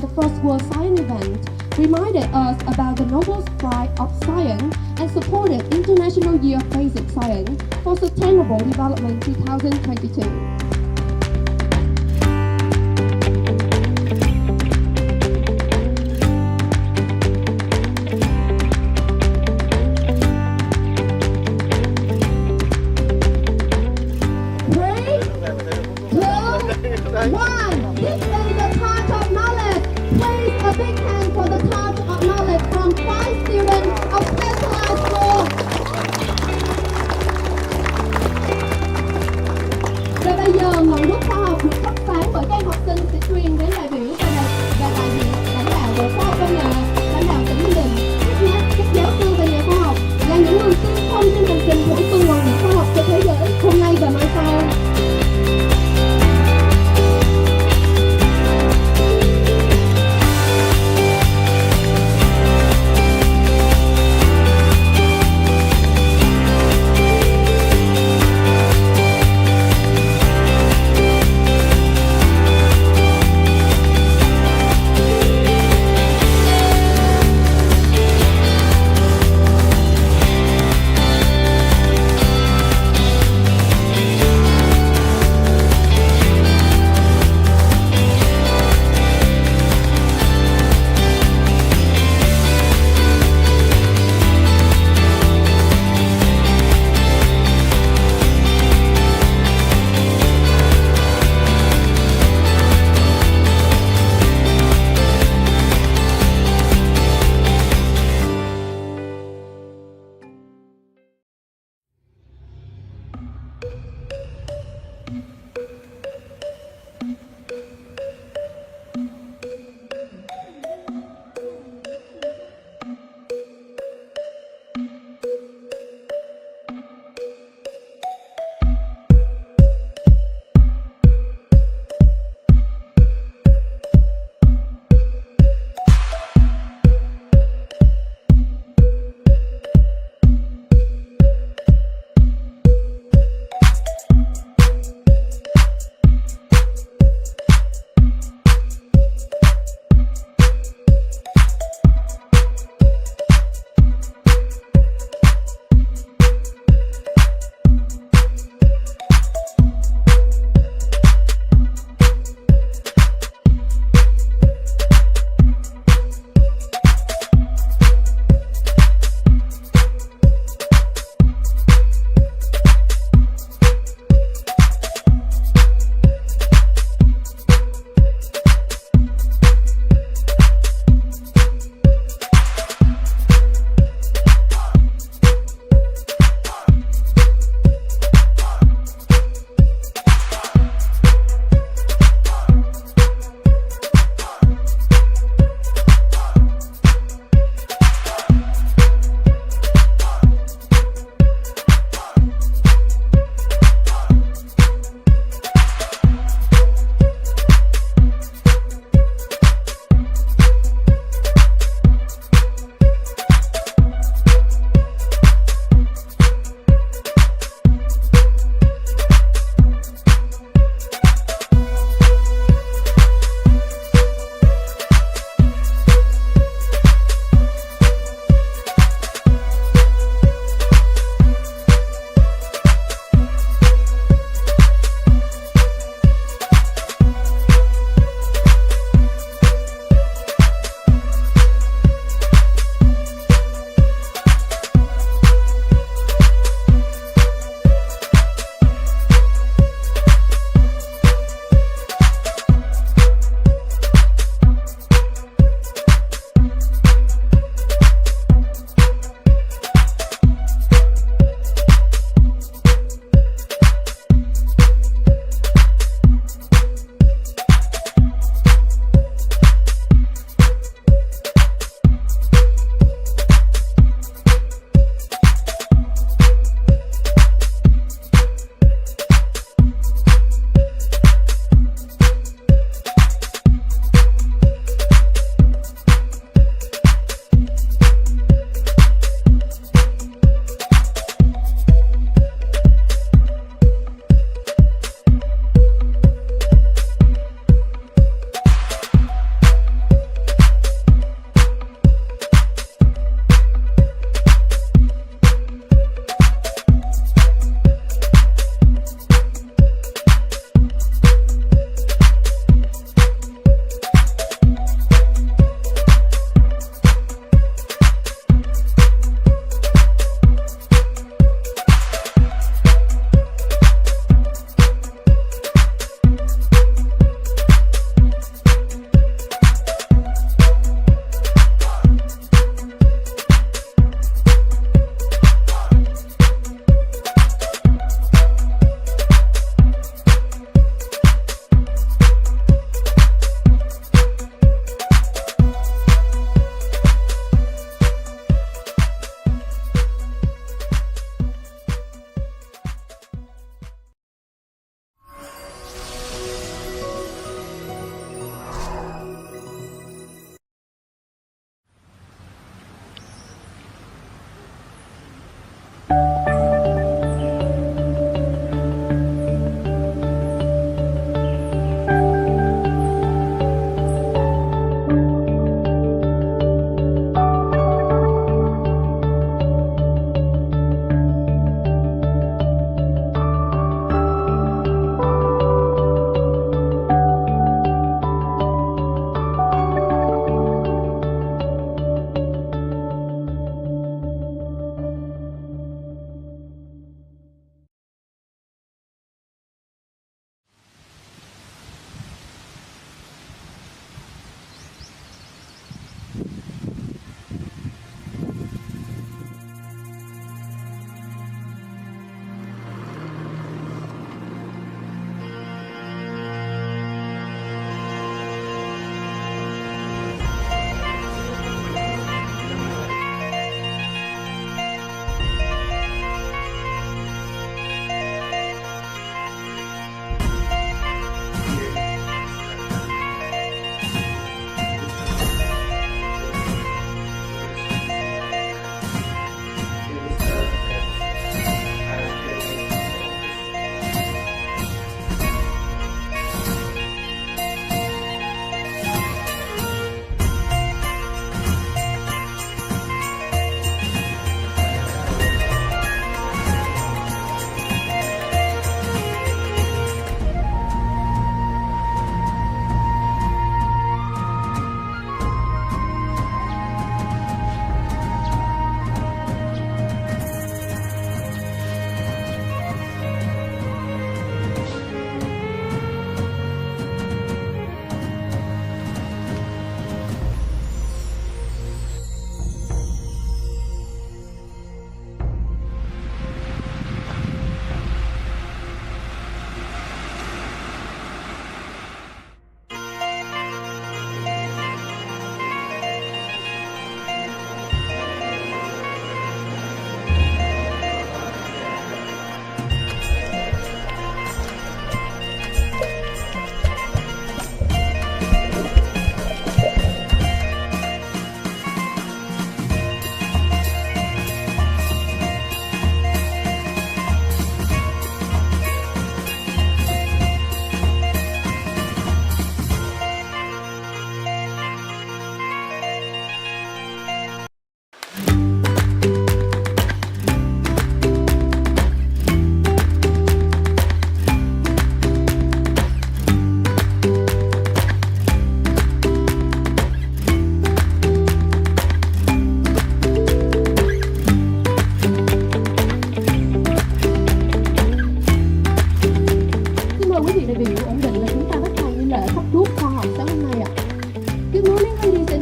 the First World Science event, reminded us about the noble strive of science and supported International Year of Basic Science for Sustainable Development 2022. One. This is the Touch of Knowledge. Please a big hand for the Touch of Knowledge from 5 students of specialized school. Và bây giờ ngọn đuốc khoa học được thắp sáng bởi các em học sinh sẽ truyền đến đại biểu và đại diện lãnh đạo Bộ Khoa học Công nghệ, lãnh đạo tỉnh Ninh Bình, các giáo sư và nhà khoa học là những người tiên phong trên hành trình bổ sung ngọn đuốc khoa học cho thế giới hôm nay và mai sau.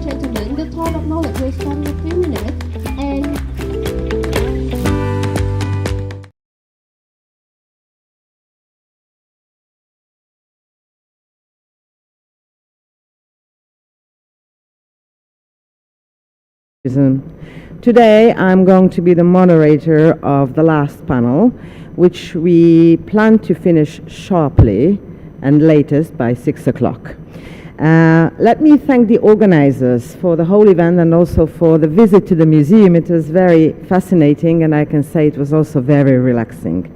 gentlemen, the talk of knowledge will start in a few minutes. And today I'm going to be the moderator of the last panel, which we plan to finish sharply and latest by 6 o'clock. Let me thank the organizers for the whole event and also for the visit to the museum. It was very fascinating, and I can say it was also very relaxing.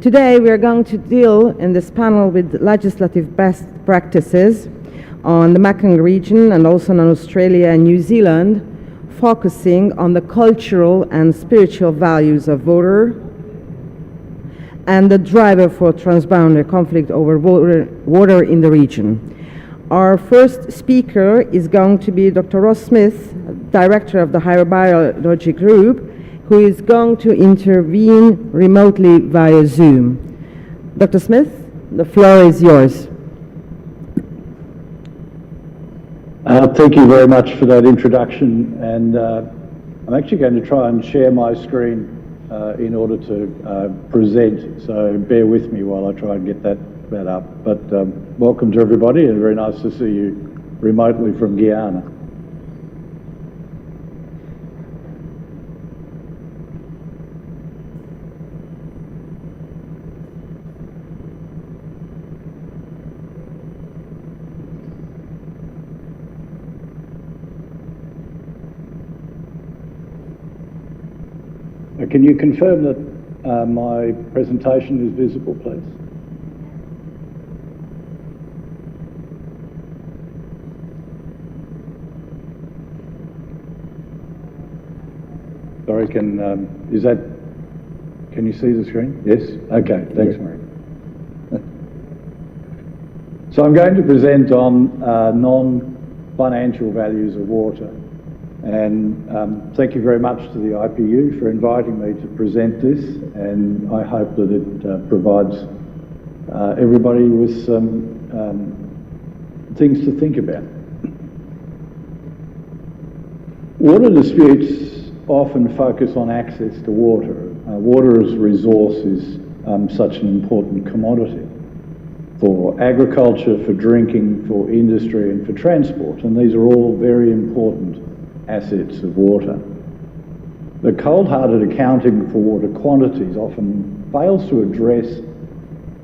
Today we are going to deal in this panel with legislative best practices on the Mekong region and also on Australia and New Zealand, focusing on the cultural and spiritual values of water and the driver for transboundary conflict over water in the region. Our first speaker is going to be Dr. Ross Smith, Director of the Hydrobiology Group, who is going to intervene remotely via Zoom. Dr. Smith, the floor is yours. Thank you very much for that introduction, and I'm actually going to try and share my screen in order to present, so bear with me while I try and get that up. But welcome to everybody, and very nice to see you remotely from Guyana. Can you confirm that my presentation is visible, please? Sorry, can you see the screen? Yes? Okay, thanks, Marie. So I'm going to present on non-financial values of water. And thank you very much to the IPU for inviting me to present this, and I hope that it provides everybody with some things to think about. Water disputes often focus on access to water. Water as a resource is such an important commodity for agriculture, for drinking, for industry and for transport, and these are all very important assets of water. The cold-hearted accounting for water quantities often fails to address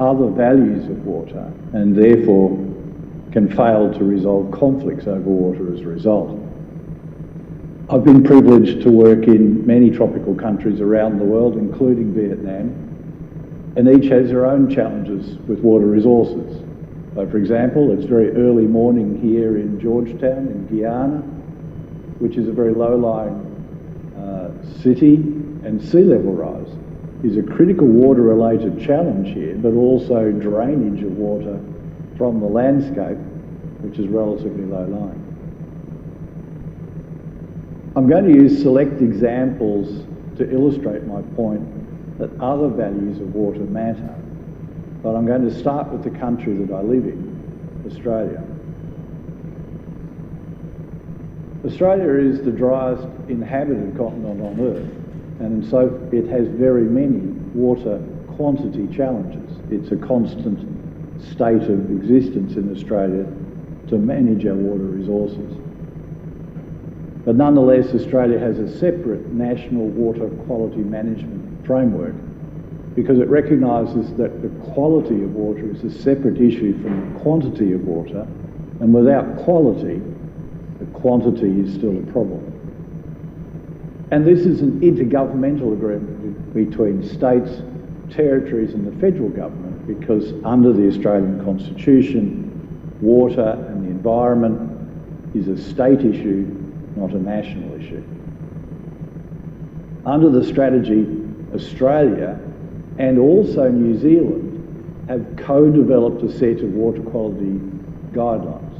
other values of water and therefore can fail to resolve conflicts over water as a result. I've been privileged to work in many tropical countries around the world, including Vietnam, and each has their own challenges with water resources. So, for example, it's very early morning here in Georgetown in Guyana, which is a very low-lying city, and sea level rise is a critical water-related challenge here, but also drainage of water from the landscape, which is relatively low-lying. I'm going to use select examples to illustrate my point that other values of water matter, but I'm going to start with the country that I live in, Australia. Australia is the driest inhabited continent on Earth, and so it has very many water quantity challenges. It's a constant state of existence in Australia to manage our water resources. But nonetheless, Australia has a separate national water quality management framework because it recognises that the quality of water is a separate issue from the quantity of water, and without quality, the quantity is still a problem. And this is an intergovernmental agreement between states, territories and the federal government, because under the Australian Constitution, water and the environment is a state issue, not a national issue. Under the strategy, Australia and also New Zealand have co-developed a set of water quality guidelines.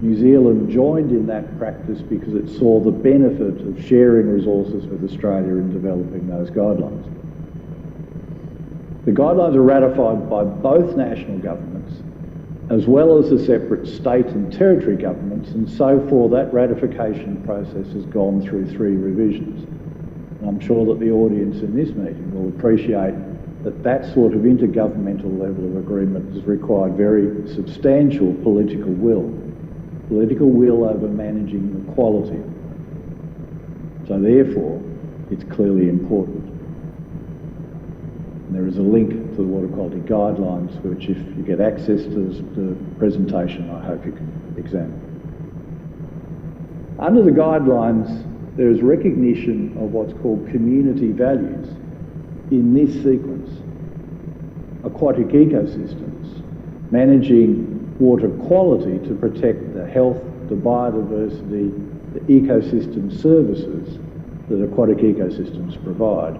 New Zealand joined in that practice because it saw the benefit of sharing resources with Australia in developing those guidelines. The guidelines are ratified by both national governments as well as the separate state and territory governments, and so far that ratification process has gone through 3 revisions. And I'm sure that the audience in this meeting will appreciate that that sort of intergovernmental level of agreement has required very substantial political will over managing the quality. So therefore, it's clearly important. And there is a link to the water quality guidelines, which if you get access to the presentation, I hope you can examine. Under the guidelines, there is recognition of what's called community values in this sequence: aquatic ecosystems, managing water quality to protect the health, the biodiversity, the ecosystem services that aquatic ecosystems provide.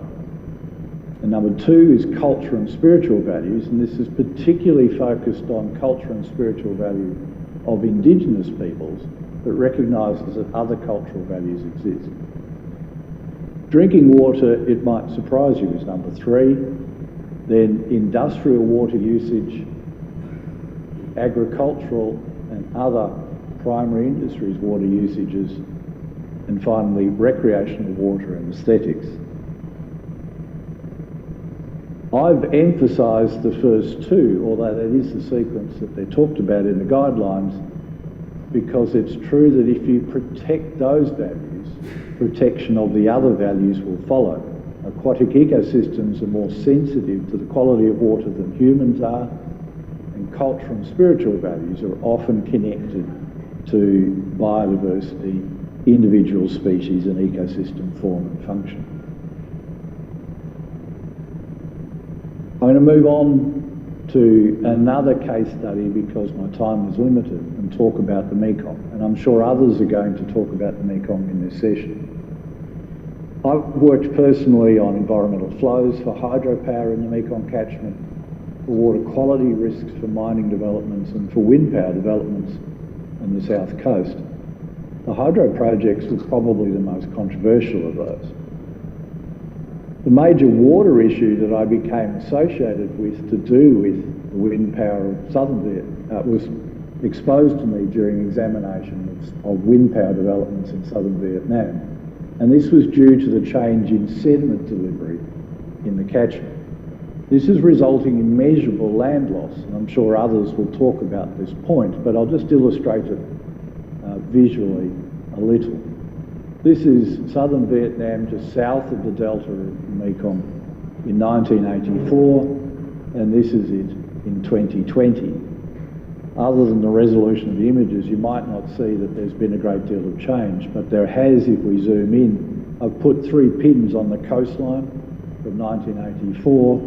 And number 2 is culture and spiritual values, and this is particularly focused on culture and spiritual value of Indigenous peoples, but recognises that other cultural values exist. Drinking water, it might surprise you, is number 3. Then industrial water usage, agricultural and other primary industries water usages, and finally recreational water and aesthetics. I've emphasised the first 2, although that is the sequence that they're talked about in the guidelines, because it's true that if you protect those values, protection of the other values will follow. Aquatic ecosystems are more sensitive to the quality of water than humans are, and cultural and spiritual values are often connected to biodiversity, individual species and ecosystem form and function. I'm going to move on to another case study because my time is limited and talk about the Mekong, and I'm sure others are going to talk about the Mekong in this session. I've worked personally on environmental flows for hydropower in the Mekong catchment, for water quality risks for mining developments and for wind power developments on the south coast. The hydro projects were probably the most controversial of those. The major water issue that I became associated with to do with the wind power of southern Vietnam was exposed to me during examination of wind power developments in southern Vietnam. And this was due to the change in sediment delivery in the catchment. This is resulting in measurable land loss, and I'm sure others will talk about this point, but I'll just illustrate it visually a little. This is southern Vietnam just south of the delta of the Mekong in 1984, and this is it in 2020. Other than the resolution of the images, you might not see that there's been a great deal of change, but there has if we zoom in. I've put 3 pins on the coastline from 1984,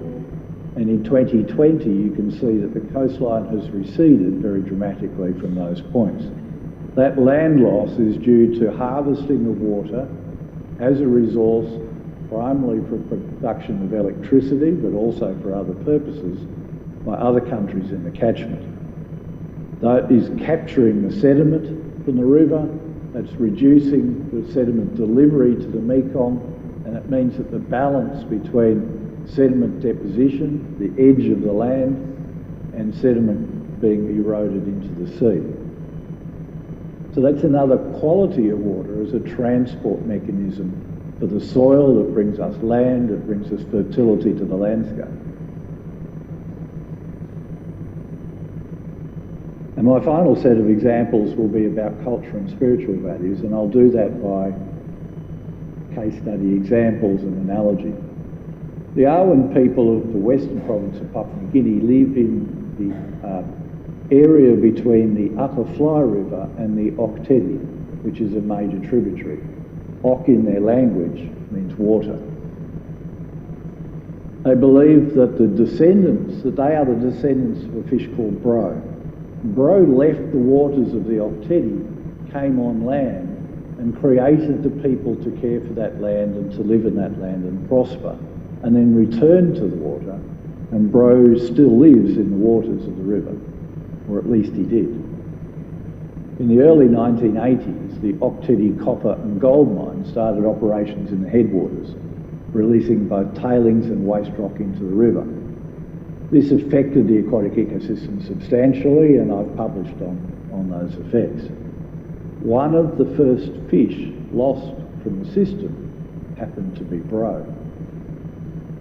and in 2020 you can see that the coastline has receded very dramatically from those points. That land loss is due to harvesting of water as a resource, primarily for production of electricity, but also for other purposes, by other countries in the catchment. That is capturing the sediment from the river, that's reducing the sediment delivery to the Mekong, and it means that the balance between sediment deposition, the edge of the land, and sediment being eroded into the sea. So that's another quality of water as a transport mechanism for the soil that brings us land, that brings us fertility to the landscape. And my final set of examples will be about culture and spiritual values, and I'll do that by case study examples and analogy. The Awan people of the western province of Papua New Guinea live in the area between the Upper Fly River and the Ok Tedi, which is a major tributary. Ok in their language means water. They believe that they are the descendants of a fish called bro. Bro left the waters of the Ok Tedi, came on land, and created the people to care for that land and to live in that land and prosper, and then returned to the water, and bro still lives in the waters of the river, or at least he did. In the early 1980s, the Ok Tedi copper and gold mine started operations in the headwaters, releasing both tailings and waste rock into the river. This affected the aquatic ecosystem substantially, and I've published on those effects. One of the first fish lost from the system happened to be bro.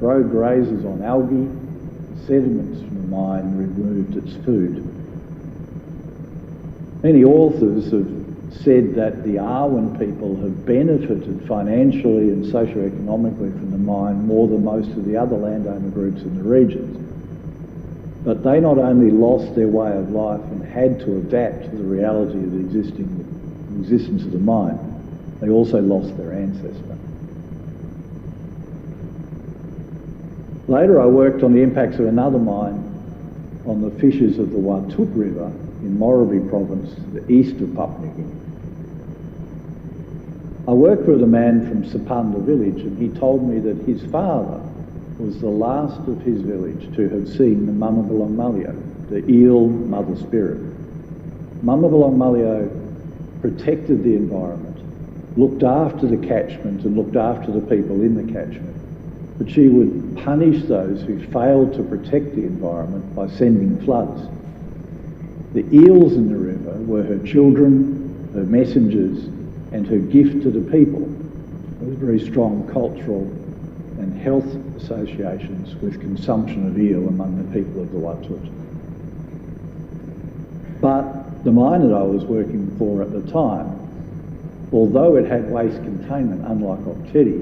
Bro grazes on algae. Sediments from the mine removed its food. Many authors have said that the Arwen people have benefited financially and socio-economically from the mine more than most of the other landowner groups in the regions. But they not only lost their way of life and had to adapt to the reality of the existence of the mine, they also lost their ancestor. Later I worked on the impacts of another mine on the fishes of the Watut River in Morribee province, to the east of Papua New Guinea. I worked with a man from Sapanda village, and he told me that his father was the last of his village to have seen the Mamabalong Malio, the eel mother spirit. Mamabalong Malio protected the environment, looked after the catchment and looked after the people in the catchment. But she would punish those who failed to protect the environment by sending floods. The eels in the river were her children, her messengers, and her gift to the people. There was very strong cultural and health associations with consumption of eel among the people of the Watut. But the mine that I was working for at the time, although it had waste containment, unlike Oktedi,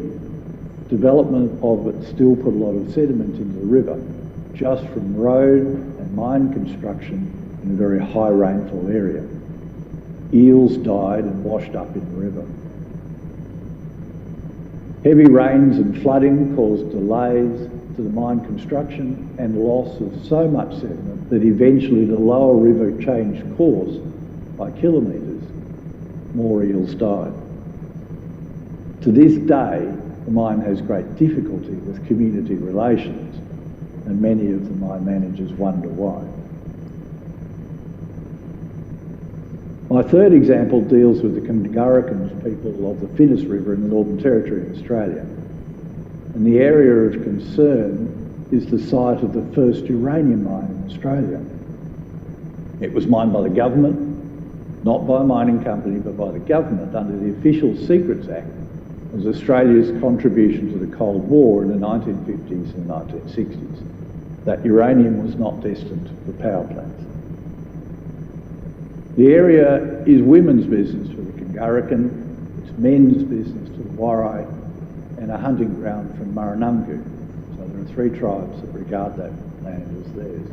development of it still put a lot of sediment into the river, just from road and mine construction in a very high rainfall area. Eels died and washed up in the river. Heavy rains and flooding caused delays to the mine construction and loss of so much sediment that eventually the lower river changed course by kilometres. More eels died. To this day, the mine has great difficulty with community relations, and many of the mine managers wonder why. My third example deals with the Kungurikans people of the Finniss River in the Northern Territory in Australia. And the area of concern is the site of the first uranium mine in Australia. It was mined by the government, not by a mining company, but by the government under the Official Secrets Act, as Australia's contribution to the Cold War in the 1950s and 1960s. That uranium was not destined for power plants. The area is women's business for the Kungurikan, it's men's business to the Warai, and a hunting ground from Maranungu. So there are 3 tribes that regard that land as theirs.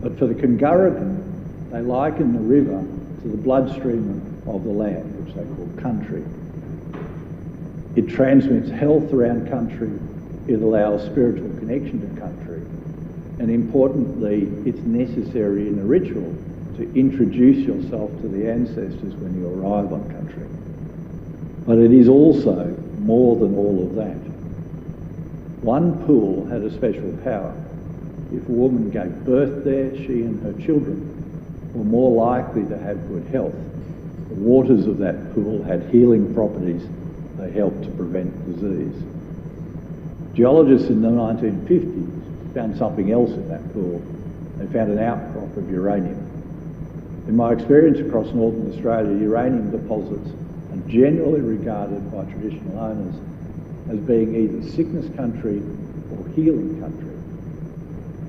But for the Kungurikan, they liken the river to the bloodstream of the land, which they call country. It transmits health around country, it allows spiritual connection to country, and importantly, it's necessary in a ritual to introduce yourself to the ancestors when you arrive on country. But it is also more than all of that. One pool had a special power. If a woman gave birth there, she and her children were more likely to have good health. The waters of that pool had healing properties. They helped to prevent disease. Geologists in the 1950s found something else in that pool. They found an outcrop of uranium. In my experience across northern Australia, uranium deposits are generally regarded by traditional owners as being either sickness country or healing country.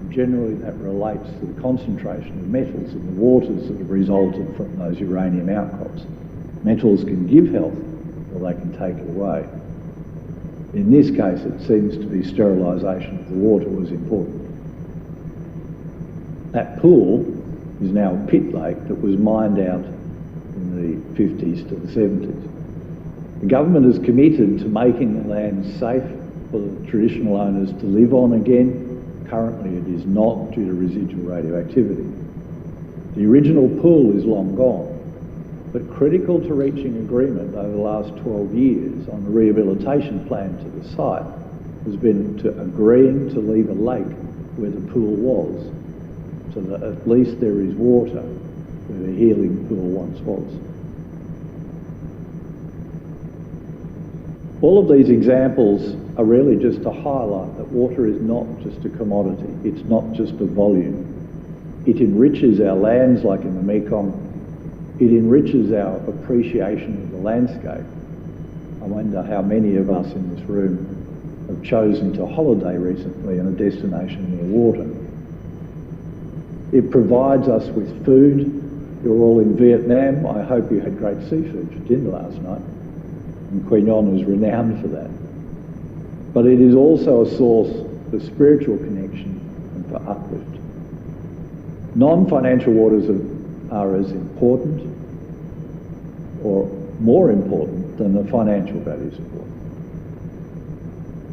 And generally that relates to the concentration of metals in the waters that have resulted from those uranium outcrops. Metals can give health or they can take it away. In this case, it seems to be sterilisation of the water was important. That pool is now a pit lake that was mined out in the 50s to the 70s. The government is committed to making the land safe for the traditional owners to live on again. Currently it is not due to residual radioactivity. The original pool is long gone, but critical to reaching agreement over the last 12 years on the rehabilitation plan to the site has been to agreeing to leave a lake where the pool was, so that at least there is water where the healing pool once was. All of these examples are really just to highlight that water is not just a commodity, it's not just a volume. It enriches our lands like in the Mekong, it enriches our appreciation of the landscape. I wonder how many of us in this room have chosen to holiday recently in a destination near water. It provides us with food. You're all in Vietnam. I hope you had great seafood for dinner last night. And Quy Nhon was renowned for that. But it is also a source for spiritual connection and for uplift. Non-financial waters are as important or more important than the financial values of water.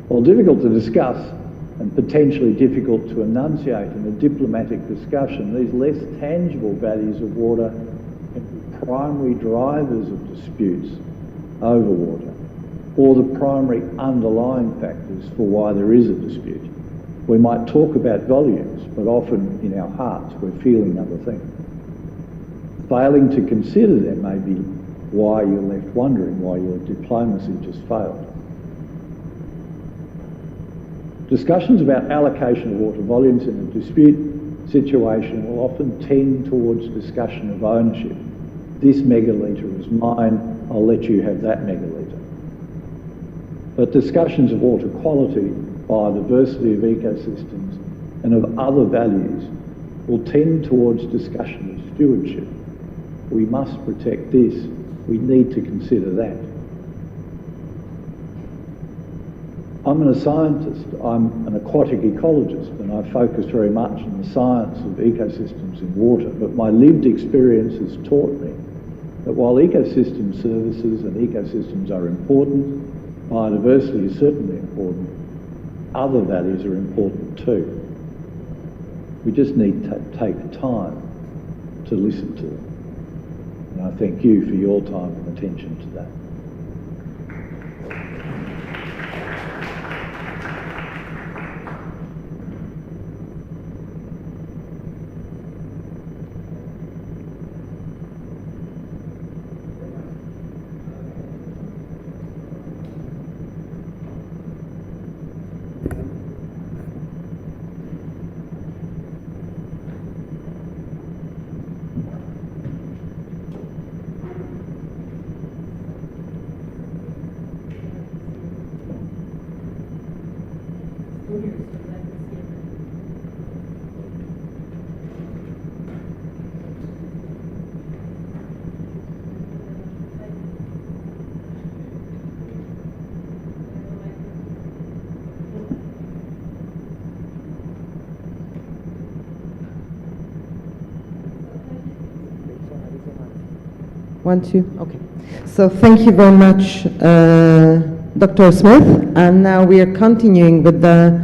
While difficult to discuss and potentially difficult to enunciate in a diplomatic discussion, these less tangible values of water can be primary drivers of disputes over water, or the primary underlying factors for why there is a dispute. We might talk about volumes, but often in our hearts we're feeling other things. Failing to consider them may be why you're left wondering why your diplomacy just failed. Discussions about allocation of water volumes in a dispute situation will often tend towards discussion of ownership. This megalitre is mine, I'll let you have that megalitre. But discussions of water quality, biodiversity of ecosystems, and of other values will tend towards discussion of stewardship. We must protect this, we need to consider that. I'm a scientist, I'm an aquatic ecologist, and I focus very much on the science of ecosystems in water, but my lived experience has taught me that while ecosystem services and ecosystems are important, biodiversity is certainly important, other values are important too. We just need to take time to listen to them. And I thank you for your time and attention to that. One, two, okay. So thank you very much, Dr. Smith. And now we are continuing with the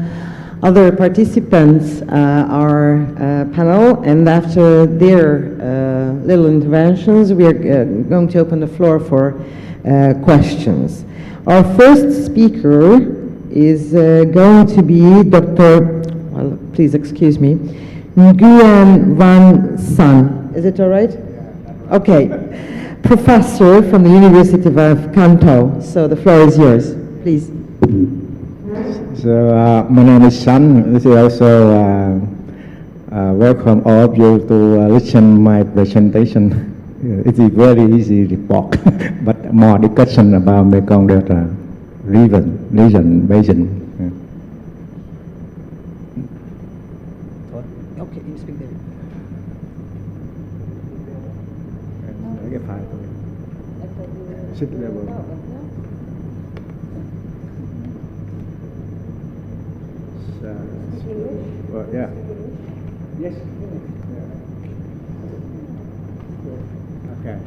other participants, our panel. And after their little interventions, we are going to open the floor for questions. Our first speaker is going to be Dr. Well, please excuse me, Nguyen Van San. Is it all right? Okay. Professor from the University of Kanto. So the floor is yours, please. So my name is San. This is also welcome all of you to listen my presentation. It is very easy to talk, but more discussion about Mekong Delta region, basin. Okay, you speak there. Sit level. Well, yeah. Yes. Okay.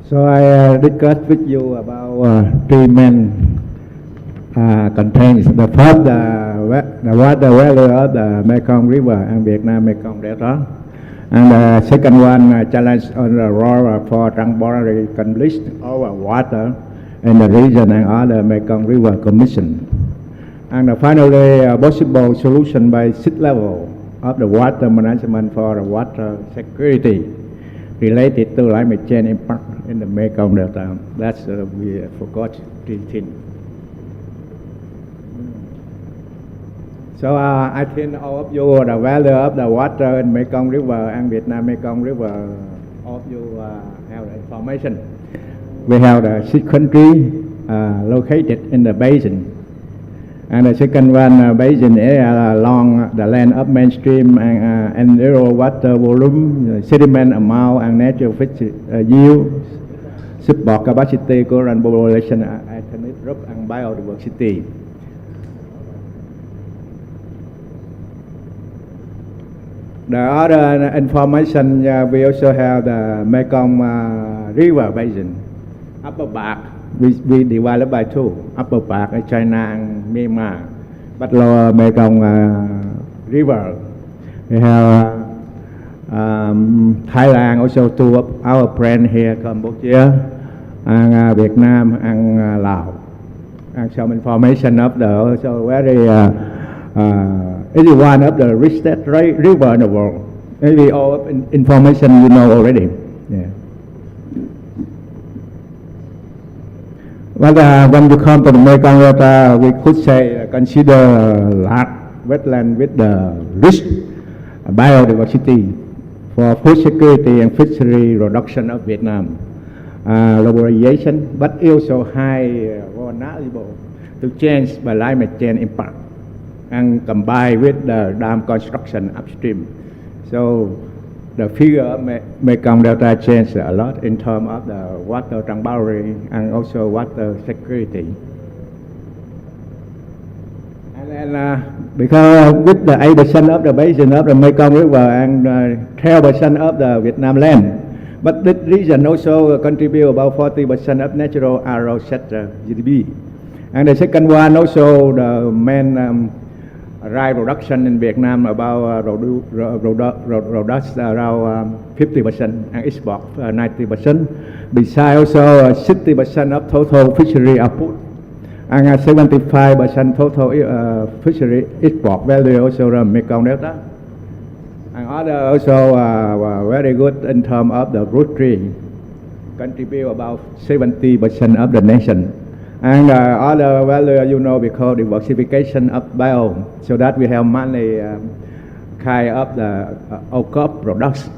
So I discussed with you about three main contains. The first, the water value of the Mekong River and Vietnam Mekong Delta. And the second one, challenge on the role for temporary conflict over water. in the region and other Mekong River Commission. And finally, a possible solution by sea level of the water management for the water security related to climate change impact in the Mekong Delta. That's we forgot three things. So I think all of you, the value of the water in Mekong River and Vietnam Mekong River, all of you have the information. We have the 6 countries located in the basin. And the second one, basin area along the land of mainstream and zero water volume, sediment amount, and natural fish yield, support capacity, current population, ethnic group, and biodiversity. The other information, we also have the Mekong River Basin, Upper Park. We divided by 2, Upper Park in China and Myanmar, but Lower Mekong River. We have Thailand, also 2 of our friends here, Cambodia, and Vietnam, and Laos. And some information of the also very, it is one of the richest river in the world. Maybe all information you know already. Yeah. But when you come to the Mekong Delta, we could say consider large wetland with the rich biodiversity for food security and fishery reduction of Vietnam, globalization, but also high vulnerable to change by climate change impact, and combined with the dam construction upstream. So the figure of Mekong Delta changed a lot in terms of the water boundary and also water security. And then because with the 8% of the basin of the Mekong River and 12% of the Vietnam land, but this region also contribute about 40% of natural arrow sector GDP. And the second one also the main rice production in Vietnam about produce around 50% and export 90%. Besides also 60% of total fishery output and 75% total fishery export value also the Mekong Delta. And other also very good in terms of the fruit tree, contribute about 70% of the nation. And other value, you know, because diversification of biome, so that we have many kind of the crop products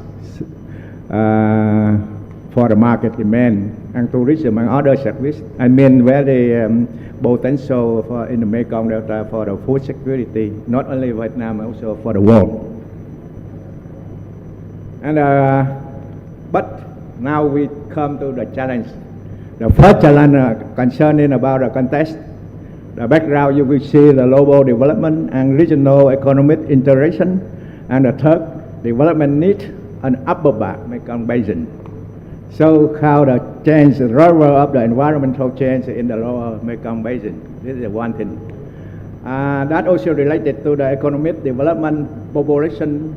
for the market demand and tourism and other service. I mean, very potential for in the Mekong Delta for the food security, not only Vietnam, also for the world. And but now we come to the challenge. The first challenge concerning about the context, the background, you will see the global development and regional economic integration, and the third, development need an upper Mekong basin. So how the change, the role of the environmental change in the lower Mekong basin. This is one thing. That also related to the economic development, population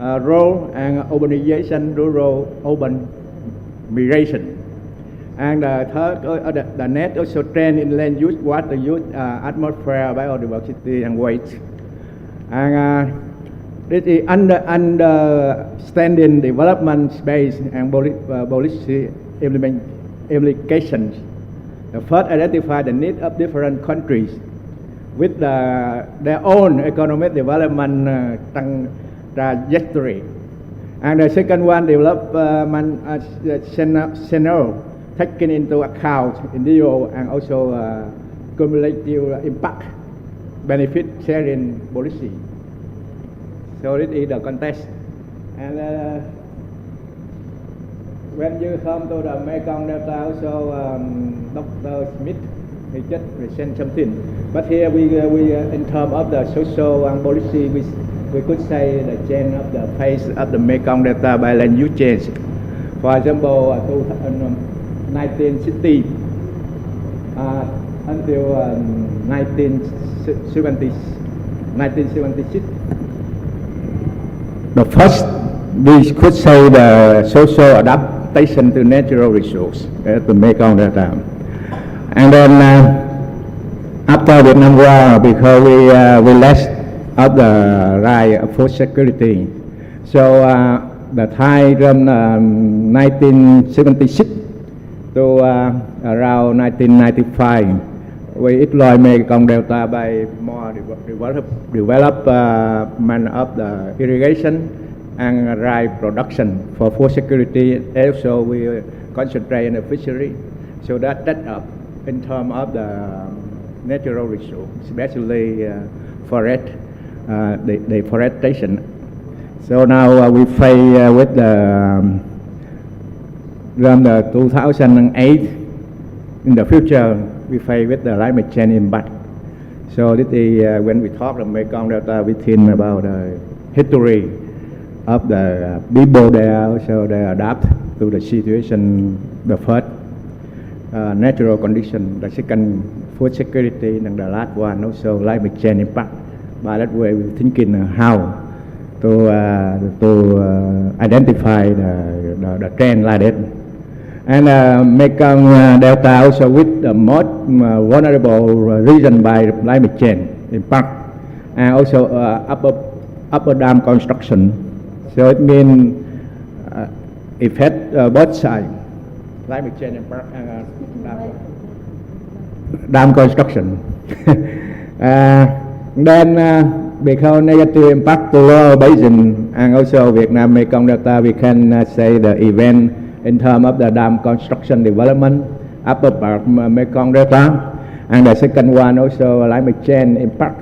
role, and urbanization, rural urban migration. And the third, the net also trend in land use, water use, atmosphere, biodiversity, and waste. And this is understanding development space and policy implications. The first, identify the need of different countries with their own economic development trajectory. And the second one, development scenario, taking into account individual and also cumulative impact, benefit sharing policy. So this is the context. And when you come to the Mekong Delta, also Dr. Smith, he just present something. But here we in terms of the social and policy, we could say the change of the face of the Mekong Delta by land use change. For example, 1960 until 1976. The first, we could say the social adaptation to natural resource at the Mekong Delta. And then after Vietnam War, because we lost of the right of food security, so the time from 1976 to around 1995, we exploit Mekong Delta by more develop man of the irrigation and rice production for food security. Also, we concentrate on the fishery, so that up in terms of the natural resource, especially forest, the deforestation. So now we face with the from the 2008 in the future we face with the climate change impact. So this is when we talk about Mekong Delta, we think about the history of the people there, also they adapt to the situation, the first natural condition, the second food security, and the last one also climate change impact. By that way, we're thinking how to identify the trend like that. And Mekong Delta also with the most vulnerable region by climate change impact, and also upper dam construction. So it means affect both sides, climate change impact and dam construction. Then because negative impact to lower basin and also Vietnam Mekong Delta, we can say the event in terms of the dam construction development, upper part Mekong Delta, and the second one also climate change impact,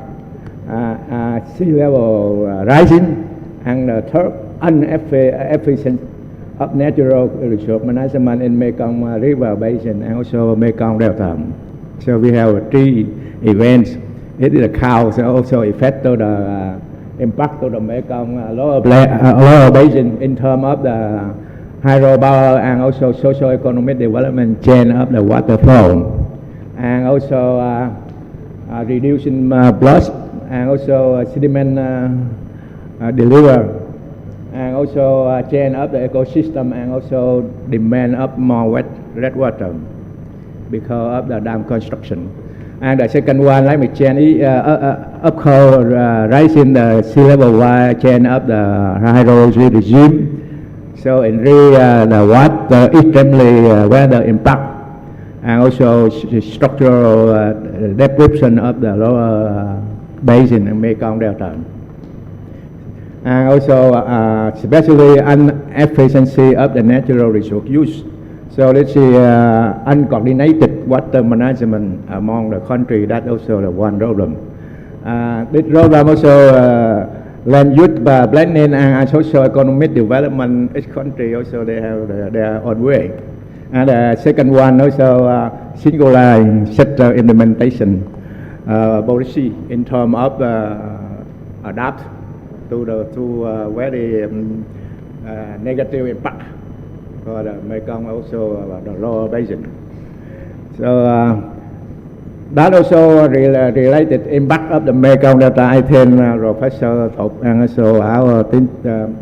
sea level rising, and the third inefficient of natural resource management in Mekong River Basin and also Mekong Delta. So we have three events. It is a cause also affect to the impact to the Mekong lower basin in terms of the hydropower and also socio-economic development chain of the water flow, and also reducing floods and also sediment deliver, and also chain of the ecosystem and also demand of more red water because of the dam construction. And the second one, climate change, of course, rising the sea level chain of the hydrology regime. So in really the water extremely weather impact, and also structural depletion of the lower basin in Mekong Delta. And also especially inefficiency of the natural resource use. So let's say uncoordinated water management among the country, that's also the one problem. This problem also land use planning and socio-economic development, each country also they have their own way. And the second one also singular sector implementation policy in terms of adapt to very negative impact for the Mekong, also the lower basin. So that also related impact of the Mekong Delta. I think Professor Thục and also our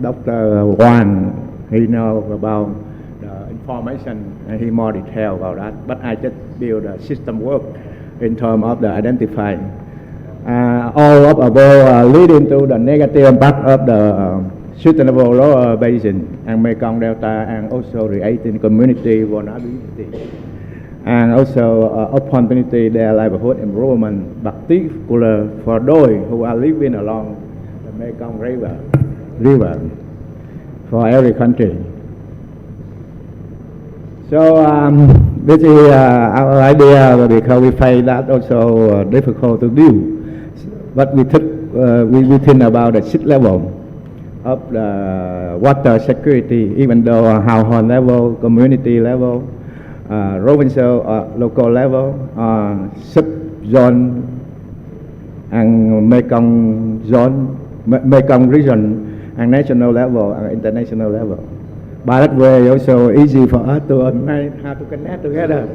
Dr. Wang, he knows about the information and he more detail about that. But I just build a system work in terms of the identifying all of above leading to the negative impact of the sustainable lower basin and Mekong Delta, and also creating community vulnerability, and also opportunity their livelihood improvement, particular for those who are living along the Mekong River for every country. So this is our idea, because we find that also difficult to do. But we think about the sea level of the water security, even though household level, community level, provincial, local level, sub-zone and Mekong zone, Mekong region, and national level and international level. By that way, also easy for us to how to connect together.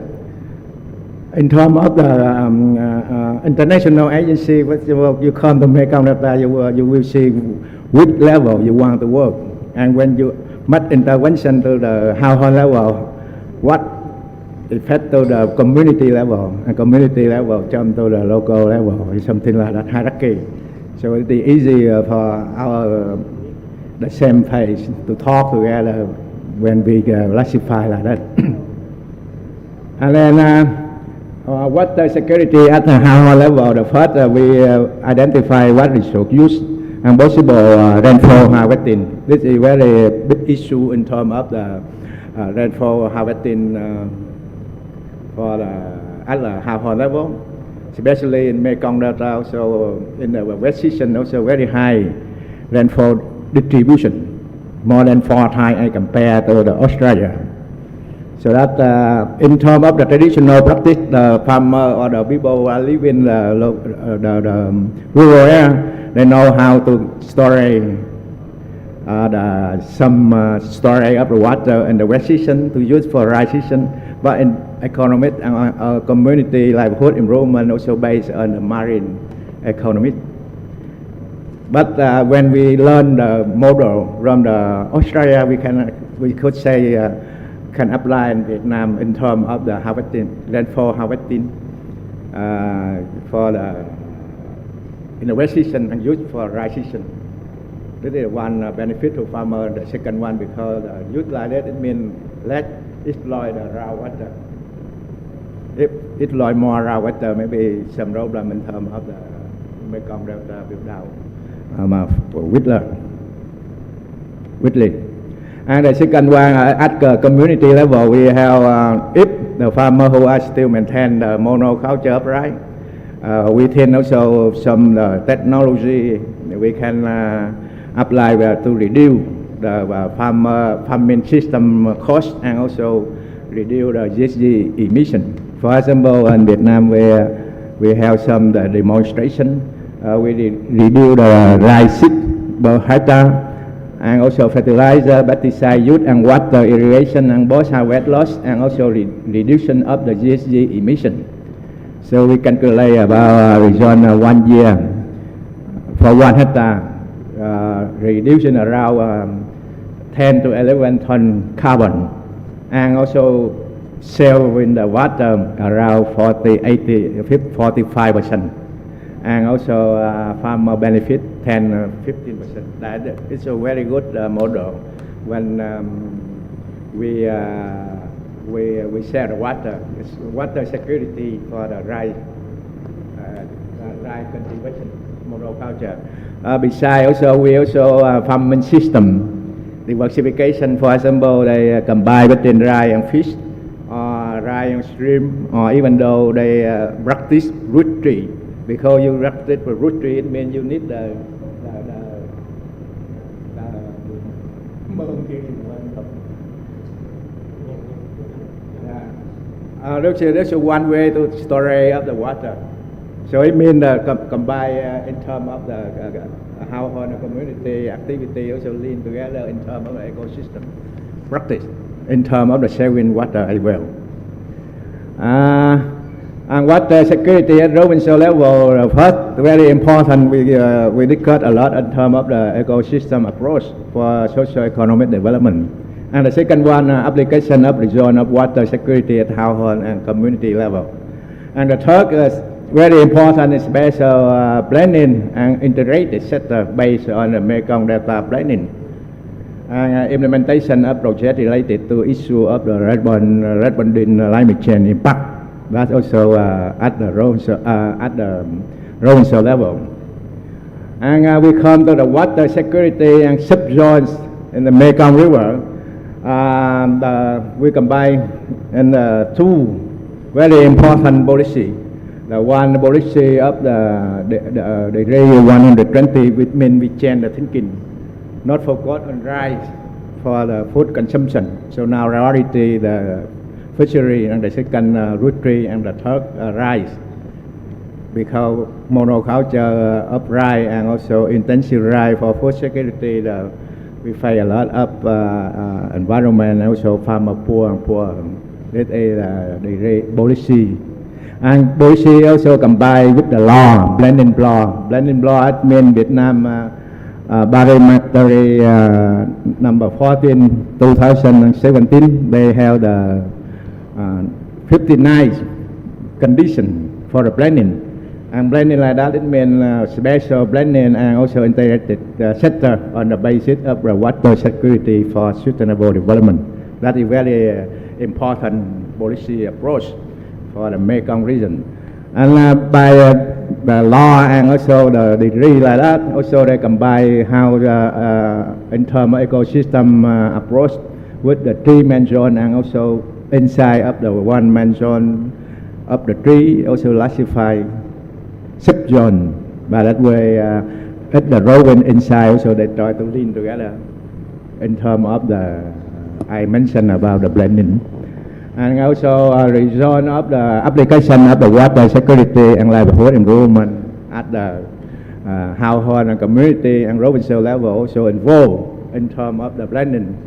In terms of the international agency, you come to Mekong Delta, you will see which level you want to work, and when you make intervention to the household level, what affect to the community level, and community level jump to the local level, or something like that hierarchy. So it's easy for our the same page to talk together when we classify like that. And then water security at the high level, the first we identify what resource use and possible rainfall harvesting. This is a very big issue in terms of the rainfall harvesting for at the household level, especially in Mekong Delta, also in the west season, also very high rainfall distribution, more than 4 times I compare to the Australia. So that in terms of the traditional practice, the farmer or the people who are living the rural area, they know how to store some storage of the water in the wet season to use for dry season. But in economic and community livelihood improvement also based on the marine economy. But when we learn the model from the Australia, we could say can apply in Vietnam in terms of the harvesting, rainfall harvesting for the in the wet season and used for dry season. This is one benefit to farmer. The second one, because use like that, it means let exploit the raw water. If exploit more raw water, maybe some problem in terms of the Mekong Delta without widely. And the second one, at the community level, we have if the farmer who are still maintain the monoculture upright, we can also some technology we can apply to reduce the farming system cost and also reduce the GHG emission. For example, in Vietnam, we have some demonstration. We reduce the rice seed per hectare, and also fertilizer, pesticide use, and water irrigation, and both have weight loss, and also reduction of the GHG emission. So we calculate about result 1 year for 1 hectare, reducing around 10 to 11 ton carbon, and also save in the water around 45%. And also farmer benefit 10-15%. That is a very good model when we share the water. It's water security for the dry cultivation monoculture. Besides, also we also farming system diversification. For example, they combine between dry and fish, or dry and shrimp, or even though they practice root tree. Because you practice for root tree, it means you need the that's one way to storage of the water. So it means combine in terms of the household and community activity also lean together in terms of the ecosystem practice, in terms of the saving water as well. And water security at provincial level, first, very important, we discussed a lot in terms of the ecosystem approach for socio-economic development. And the second one, application of the zone of water security at household and community level. And the third is very important is special planning and integrated sector based on the Mekong Delta planning. And implementation of projects related to issue of the responding climate change impact. That's also at the provincial level. And we come to the water security and subzones in the Mekong River. We combine in two very important policy. The one policy of the Radio 120, which means we change the thinking, not focus on rice for the food consumption. So now priority the fishery, and the second root tree, and the third rice. Because monoculture of rice and also intensive rice for food security, we face a lot of environment, also farmer poor. That is the policy. And policy also combined with the law, blending law. Blending law means Vietnam Parliamentary number 14, 2017. They have the 59 conditions for the planning. And planning like that, it means special planning and also integrated sector on the basis of the water security for sustainable development. That is very important policy approach for the Mekong region. And by the law and also the degree like that, also they combine how in terms of ecosystem approach with the tree-man zone and also inside of the one-man zone of the tree, also classify sub-zone. By that way, at the roving inside also they try to link together in terms of the, I mentioned about the blending. And also the zone of the application of the water security and livelihood improvement at the household and community and provincial level also involved in terms of the blending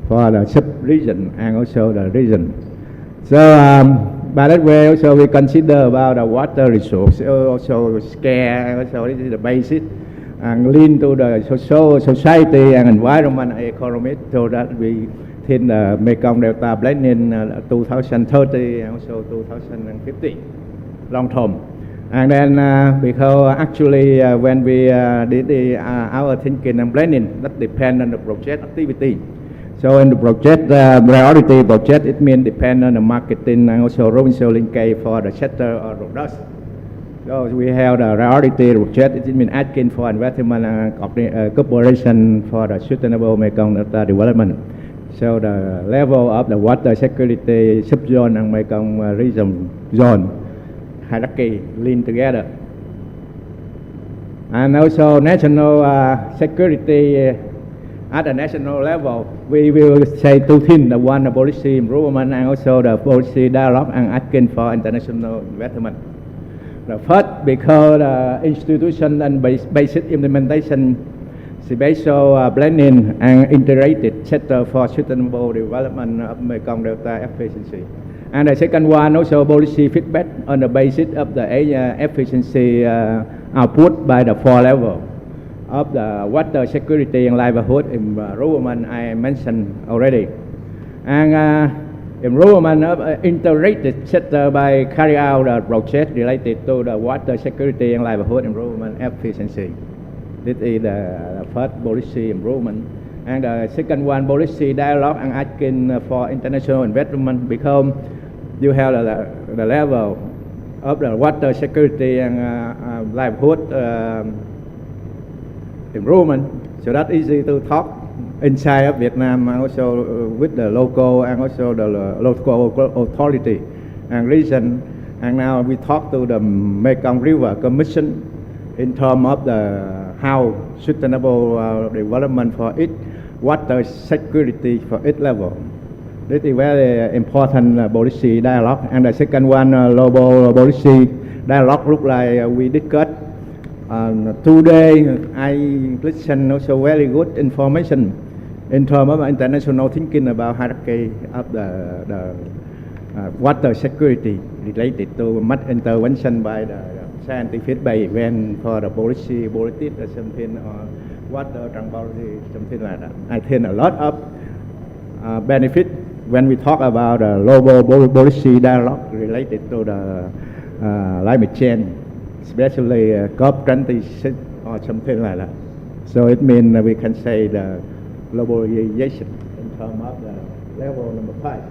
for the sub-region and also the region. So by that way also we consider about the water resource, also scale, also this is the basic and link to the social society and environment and economy so that we in the Mekong Delta blending 2030 and also 2050 long term. And then because actually when we did our thinking and planning, that depend on the project activity. So in the project priority project, it means depend on the marketing and also provincial linkage for the sector or products. So we have the priority project, it means asking for investment and cooperation for the sustainable Mekong Delta development. So the level of the water security sub-zone and Mekong region zone hierarchy linked together. And also national security at the national level, we will say two things, the one, the policy improvement and also the policy dialogue and asking for international investment. The first, because institution and basic implementation special blending and integrated sector for sustainable development of Mekong Delta efficiency. And the second one also policy feedback on the basis of the efficiency output by the four level of the water security and livelihood improvement I mentioned already. And improvement of integrated sector by carrying out a project related to the water security and livelihood improvement efficiency. This is the first policy improvement. And the second one, policy dialogue and asking for international investment because you have the level of the water security and livelihood improvement. So that's easy to talk inside of Vietnam and also with the local and also the local authority and region. And now we talk to the Mekong River Commission in terms of the how sustainable development for each water security for each level. This is very important policy dialogue. And the second one, global policy dialogue, look like we discussed today. I listen also very good information in terms of international thinking about hierarchy of the water security related to much intervention by the scientific by event for the policy, politics or something, or water transparency, something like that. I think a lot of benefit when we talk about the global policy dialogue related to the climate change, especially COP26 or something like that. So it means we can say the globalization in terms of the level number 5.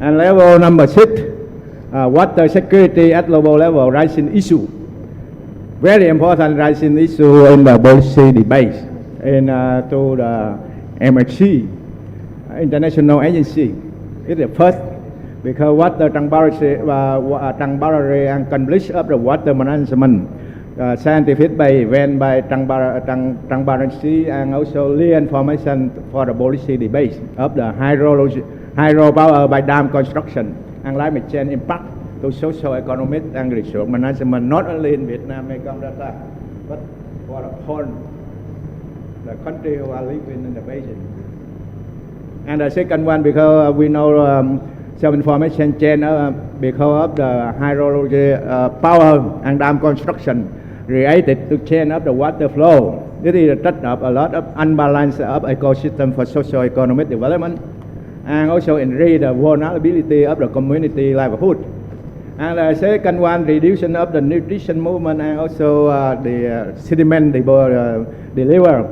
And level number 6, water security at global level rising issue. Very important rising issue in the policy debate in to the MHC, International Agency. It's the first because water transparency and accomplish of the water management scientific by event by transparency and also reinformation for the policy debate of the hydropower by dam construction and climate change impact to social, economic and resource management, not only in Vietnam, Mekong Delta, but for the whole the country who are living in the basin. And the second one, because we know some information chain because of the hydrology power and dam construction related to change of the water flow. This is touch up a lot of unbalance of ecosystem for socio-economic development. and also enrich the vulnerability of the community livelihood. And the second one, reduction of the nutrition movement and also the sediment delivered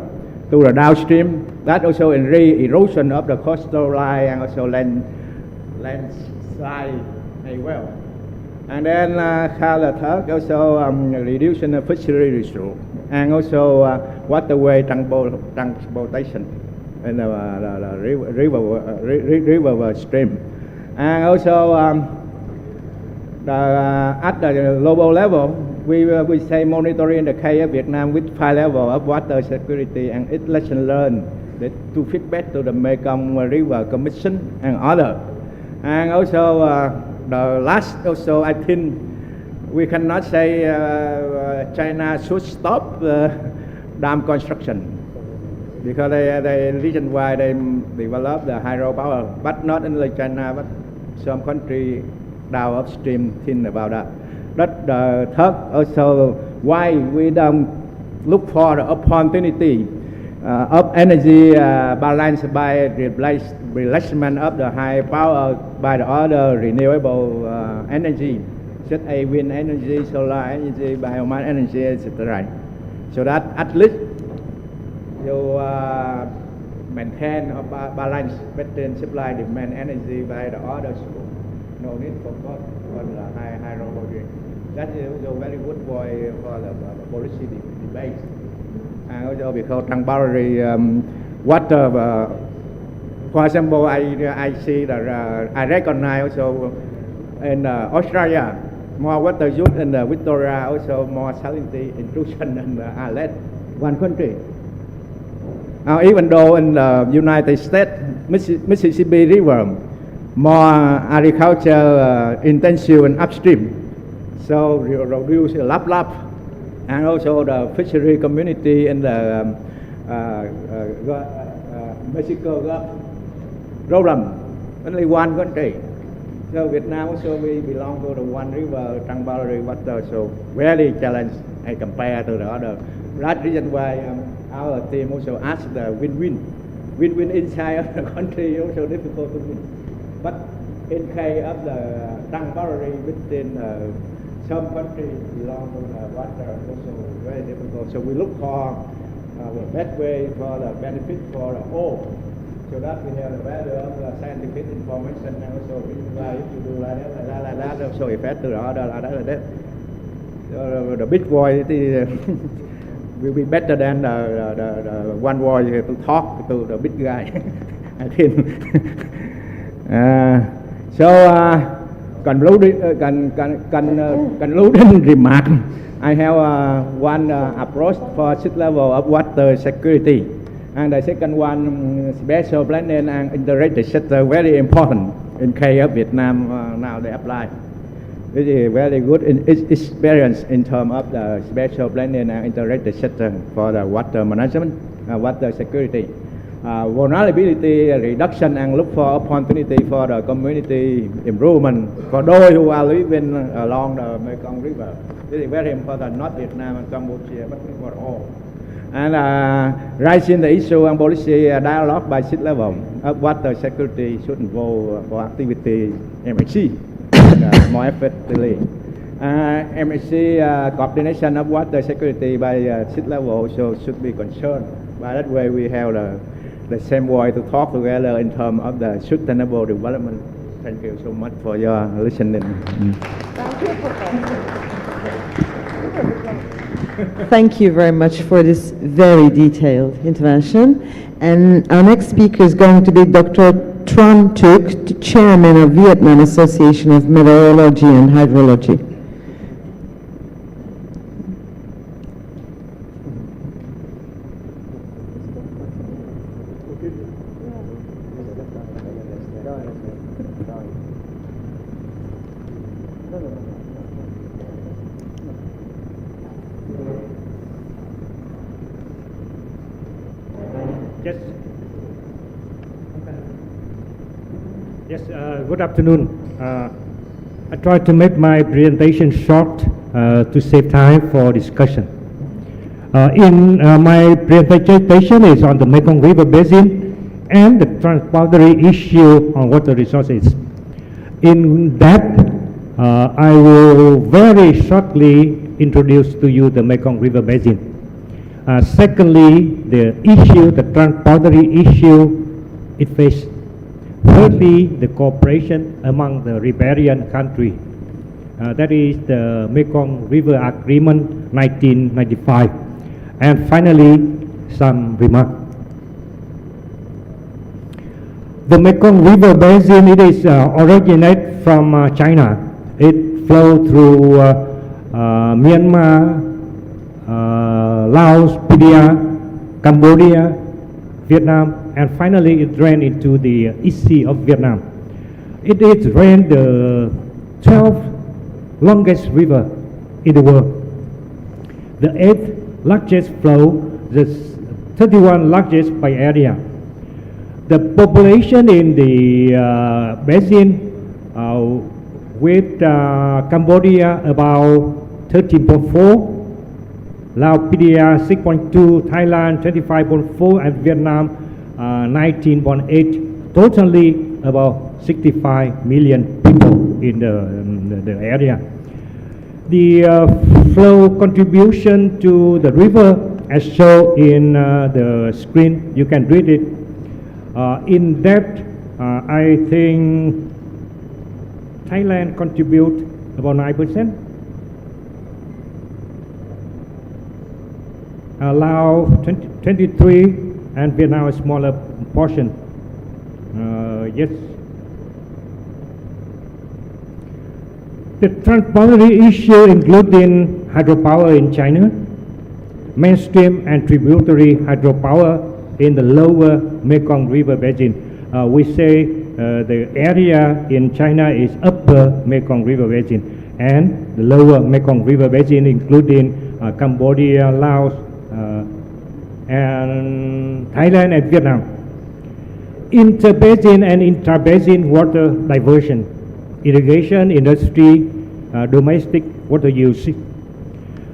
to the downstream. That also enrich erosion of the coastal line and also landslide as well. And then the third, also reduction of fishery resource and also waterway transportation in the river stream. And also at the global level, we say monitoring the case of Vietnam with 5 levels of water security and its lesson learned to feedback to the Mekong River Commission and others. And also the last, also I think we cannot say China should stop dam construction because the reason why they develop the hydropower, but not only China, but some country down upstream think about that. But the third, also why we don't look for the opportunity of energy balance by replacement of the high power by the other renewable energy, such as wind energy, solar energy, biomass energy, etc. So that at least you maintain a balance between supply and demand energy by the other source. No need for cost for the hydrology. That is also very good for the policy debate. And also because temporary water, for example, I see that I recognize also in Australia more water use in the Victoria, also more salinity intrusion in the island, one country. Even though in the United States, Mississippi River, more agriculture intensive and upstream, so reduce lap, and also the fishery community in the Mexico Gulf problem, only one country. So Vietnam also we belong to the one river, temporary water, so very challenged as compared to the other. That's the reason why our team also asked the win-win inside the country also difficult to win. But in case of the temporary within some countries belong to the water also very difficult. So we look for the best way for the benefit for the whole. So that we have the value of the scientific information and also if you do like that, also effect to the other like that. So the big voice will be better than the one voice to talk to the big guy, I think. Concluding remark, I have one approach for 6 level of water security. And the second one, special planning and integrated sector, very important in case of Vietnam now they apply. This is very good experience in terms of the special planning and integrated sector for the water management, water security. Vulnerability reduction and look for opportunity for the community improvement for those who are living along the Mekong River. This is very important, not Vietnam and Cambodia, but for all. And raising the issue and policy dialogue by 6 level of water security should involve for activity MHC more effectively. MHC coordination of water security by 6 level also should be concerned. By that way we have the same way to talk together in terms of the sustainable development. Thank you so much for your listening. Thank you very much for this very detailed intervention. And our next speaker is going to be Dr. Tran Thuc, the Chairman of Vietnam Association of Meteorology and Hydrology. Good afternoon. I tried to make my presentation short to save time for discussion. My presentation is on the Mekong River Basin and the transboundary issue on water resources. In that, I will very shortly introduce to you the Mekong River Basin. Secondly, the transboundary issue it faces. Thirdly, the cooperation among the riparian countries. That is the Mekong River Agreement 1995. And finally, some remarks. The Mekong River Basin, it is originated from China. It flows through Myanmar, Laos, PDR, Cambodia, Vietnam, and finally it drains into the East Sea of Vietnam. It is ranked the 12th longest river in the world. The 8th largest flow, the 31 largest by area. The population in the basin with Cambodia about 13.4, Laos PDR 6.2, Thailand 25.4, and Vietnam 19.8. Totally about 65 million people in the area. The flow contribution to the river as shown in the screen, you can read it. In that, I think Thailand contribute about 9%. Laos 23, and Vietnam a smaller portion. Yes. The transboundary issue including hydropower in China, mainstream and tributary hydropower in the lower Mekong River Basin. We say the area in China is upper Mekong River Basin, and the lower Mekong River Basin including Cambodia, Laos, and Thailand and Vietnam. Interbasin and intrabasin water diversion, irrigation, industry, domestic water use,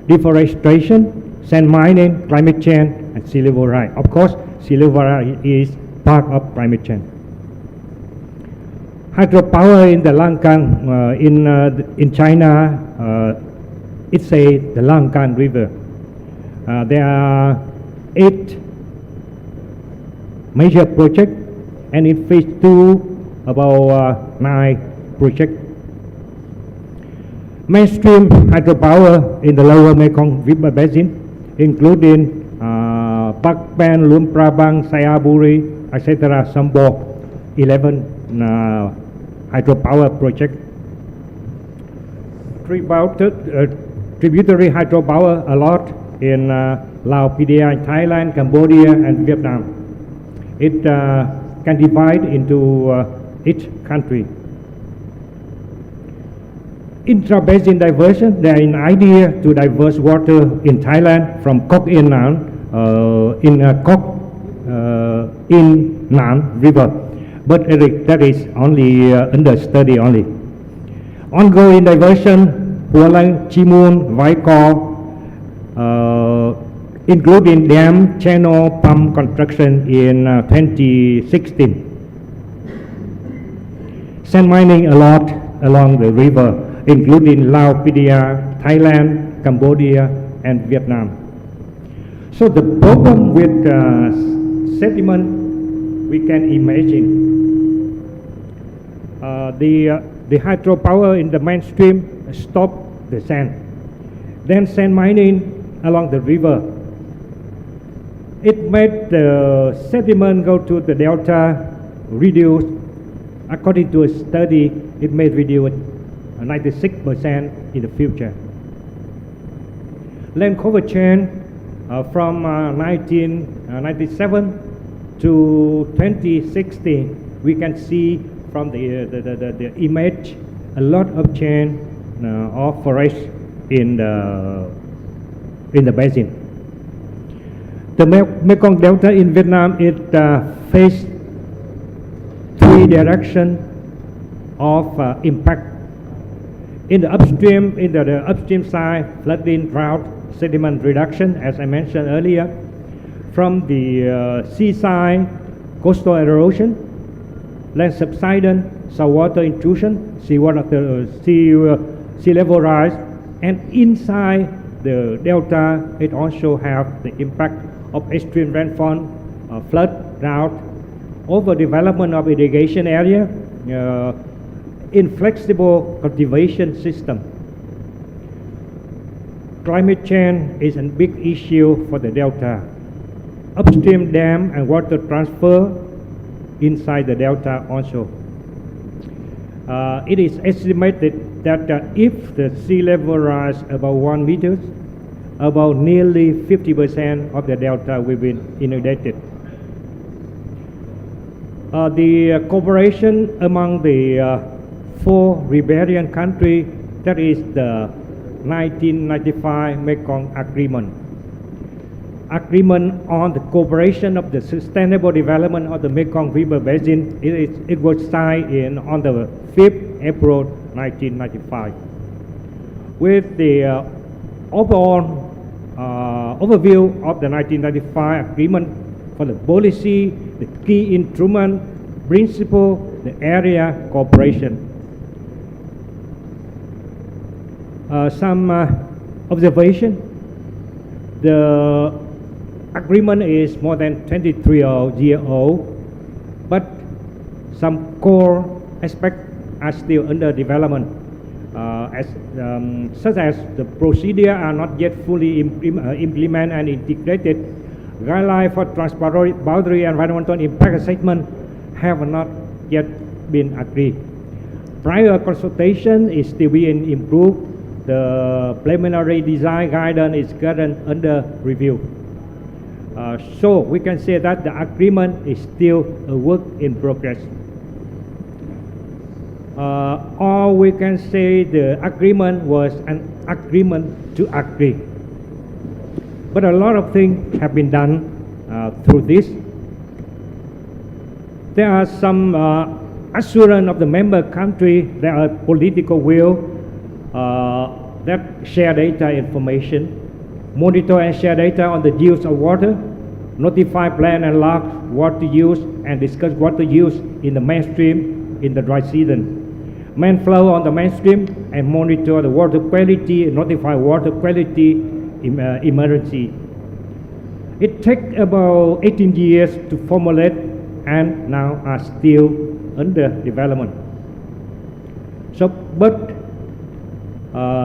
deforestation, sand mining, climate change, and sea level rise. Of course, sea level rise is part of climate change. Hydropower in the Langkang in China, it's the Langkang River. There are 8 major projects, and in phase 2, about 9 projects. Mainstream hydropower in the lower Mekong River Basin, including Pak Pen, Luang Prabang, Sayaburi, etc. Sambo, 11 hydropower projects. Tributary hydropower a lot in Laos, PDR, Thailand, Cambodia, and Vietnam. It can divide into each country. Intrabasin diversion, there is an idea to diverse water in Thailand from Kok In Nan in Nan River, but that is only under study only. Ongoing diversion, Hua Lang, Chimun, Vaikor, including dam, channel, pump construction in 2016. Sand mining a lot along the river, including Laos, PDR, Thailand, Cambodia, and Vietnam. So the problem with sediment, we can imagine. The hydropower in the mainstream stop the sand. Then sand mining along the river. It made the sediment go to the delta, reduce. According to a study, it may reduce 96% in the future. Land cover change from 1997 to 2016, we can see from the image a lot of change of forest in the basin. The Mekong Delta in Vietnam, it faced 3 directions of impact. In the upstream side, flooding, drought, sediment reduction, as I mentioned earlier. From the seaside, coastal erosion, land subsidence, saltwater intrusion, sea level rise, and inside the delta, it also have the impact of extreme rainfall, flood, drought, overdevelopment of irrigation area, inflexible cultivation system. Climate change is a big issue for the delta. Upstream dam and water transfer inside the delta also. It is estimated that if the sea level rise about 1 meter, about nearly 50% of the delta will be inundated. The cooperation among the 4 riparian countries, that is the 1995 Mekong Agreement. Agreement on the cooperation of the sustainable development of the Mekong River Basin. It was signed on the 5th April 1995. With the overall overview of the 1995 agreement for the policy, the key instrument, principle, the area cooperation. Some observation. The agreement is more than 23 years old, but some core aspects are still under development, such as the procedure are not yet fully implemented and integrated. Guidelines for transparent boundary environmental impact assessment have not yet been agreed. Prior consultation is still being improved. The preliminary design guidance is currently under review. So we can say that the agreement is still a work in progress. Or we can say the agreement was an agreement to agree. But a lot of things have been done through this. There are some assurance of the member country, there are political will that share data information, monitor and share data on the use of water, notify, plan and log water use, and discuss water use in the mainstream in the dry season. Man flow on the mainstream and monitor the water quality, notify water quality emergency. It takes about 18 years to formulate and now are still under development. So, but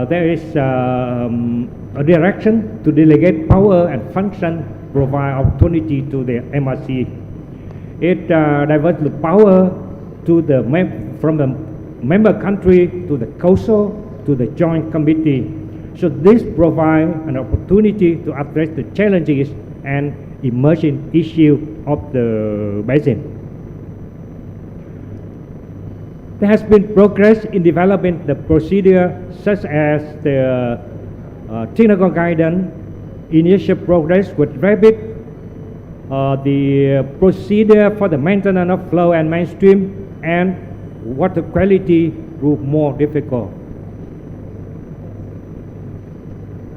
there is a direction to delegate power and function, provide opportunity to the MRC. It diverts the power to the from the member country to the council to the joint committee. So this provides an opportunity to address the challenges and emerging issues of the basin. There has been progress in developing the procedure such as the technical guidance, initial progress with rapid, the procedure for the maintenance of flow and mainstream, and water quality grew more difficult.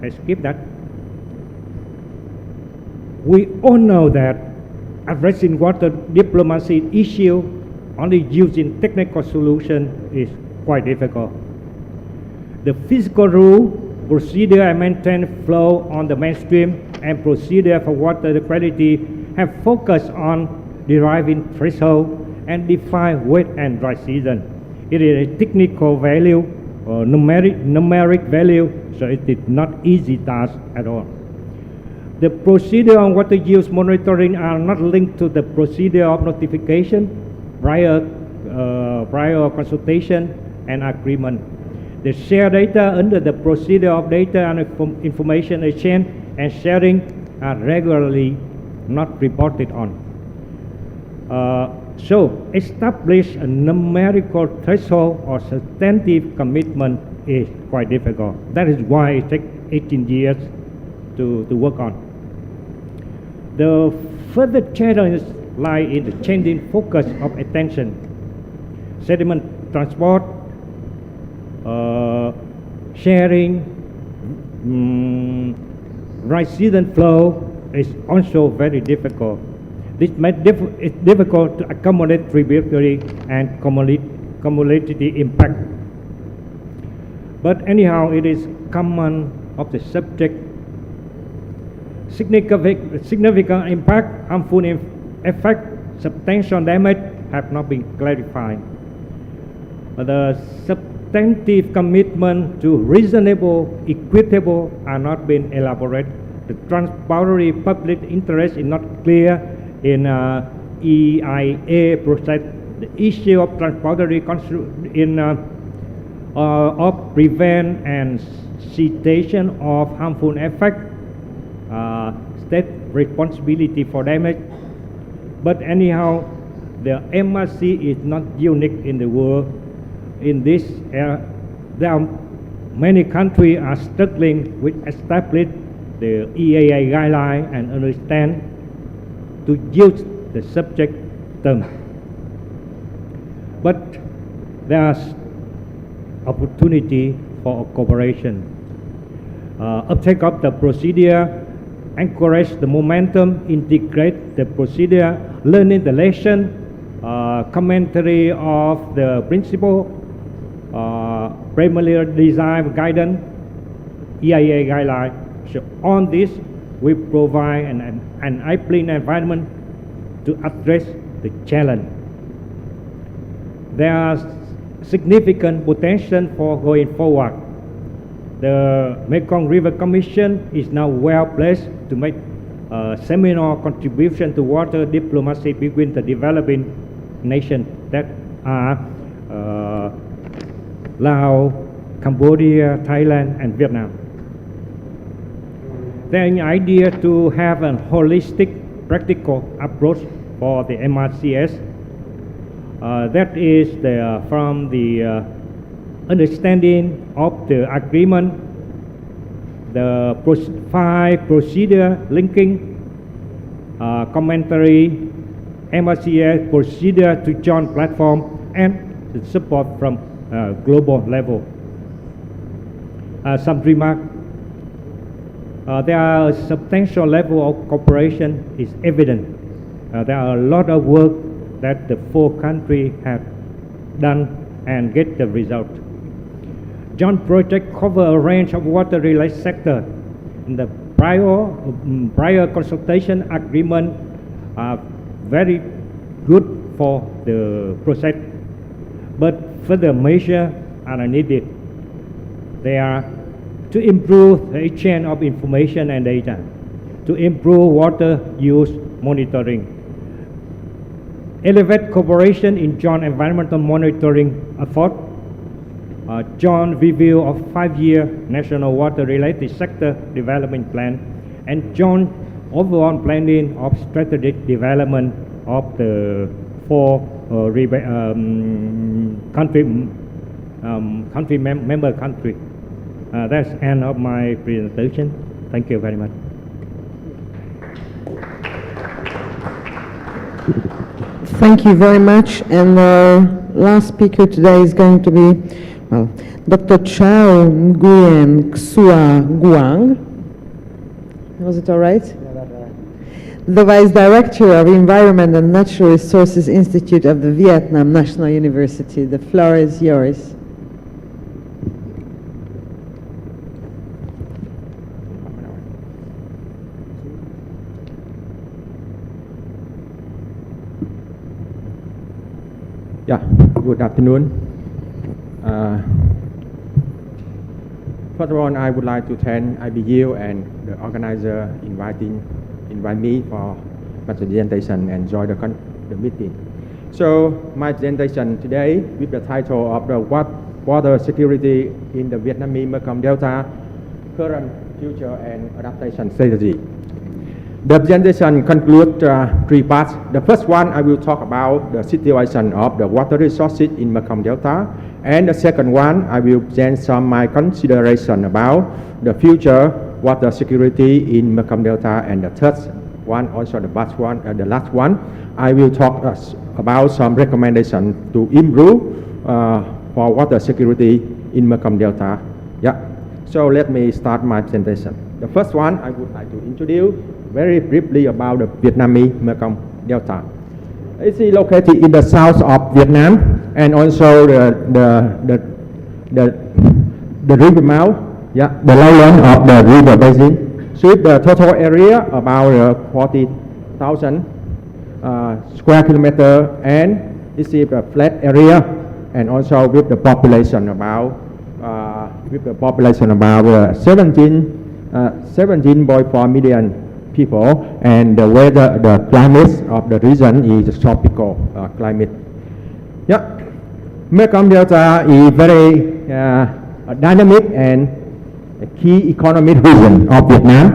I skip that. We all know that addressing water diplomacy issue only using technical solution is quite difficult. The physical rule, procedure and maintain flow on the mainstream, and procedure for water quality have focused on deriving threshold and define wet and dry season. It is a technical value or numeric value, so it is not easy task at all. The procedure on water use monitoring are not linked to the procedure of notification, prior consultation and agreement. The share data under the procedure of data and information exchange and sharing are regularly not reported on. So establish a numerical threshold or substantive commitment is quite difficult. That is why it takes 18 years to work on. The further challenges lie in the changing focus of attention. Sediment transport, sharing, dry season flow is also very difficult. This makes it difficult to accommodate tributary and cumulative impact. But anyhow, it is common of the subject. Significant impact, harmful effect, substantial damage have not been clarified. The substantive commitment to reasonable, equitable are not being elaborated. The transboundary public interest is not clear in EIA process. The issue of transboundary of prevent and citation of harmful effect, state responsibility for damage. But anyhow, the MRC is not unique in the world. In this area, there are many countries are struggling with establish the EIA guideline and understand to use the subject term. But there is opportunity for cooperation. Uptake of the procedure, encourage the momentum, integrate the procedure, learning the lesson, commentary of the principle, preliminary design guidance, EIA guideline. So on this, we provide an enabling environment to address the challenge. There are significant potential for going forward. The Mekong River Commission is now well placed to make a seminal contribution to water diplomacy between the developing nations that are Laos, Cambodia, Thailand, and Vietnam. There is an idea to have a holistic, practical approach for the MRCS. That is from the understanding of the agreement, the 5 procedure linking, commentary, MRCS procedure to joint platform, and the support from global level. Some remark. There are a substantial level of cooperation is evident. There are a lot of work that the 4 countries have done and get the result. Joint project cover a range of water-related sectors. The prior consultation agreement are very good for the process, but further measures are needed. They are to improve the exchange of information and data, to improve water use monitoring, elevate cooperation in joint environmental monitoring effort, joint review of 5-year national water-related sector development plan, and joint overall planning of strategic development of the 4 member country. That's the end of my presentation. Thank you very much. Thank you very much. And our last speaker today is going to be, Dr. Chao Nguyen Xua Guang. Was it all right? Yeah, that's right. The Vice Director of Environment and Natural Resources Institute of the Vietnam National University. The floor is yours. Yeah, good afternoon. First of all, I would like to thank IPU and the organizer invite me for my presentation and join the meeting. So my presentation today with the title of the Water Security in the Vietnamese Mekong Delta, Current, Future and Adaptation Strategy. The presentation concludes 3 parts. The first one, I will talk about the situation of the water resources in Mekong Delta. And the second one, I will present some my consideration about the future water security in Mekong Delta. And the third one, also the last one, I will talk about some recommendations to improve for water security in Mekong Delta. Yeah. So let me start my presentation. The first one, I would like to introduce very briefly about the Vietnamese Mekong Delta. It's located in the south of Vietnam, and also the river mouth, the lowland of the river basin. So the total area about 40,000 square kilometer, and it's a flat area, and also with the population about 17.4 million people, and the weather, the climate of the region is tropical climate. Mekong Delta is very dynamic and a key economic region of Vietnam,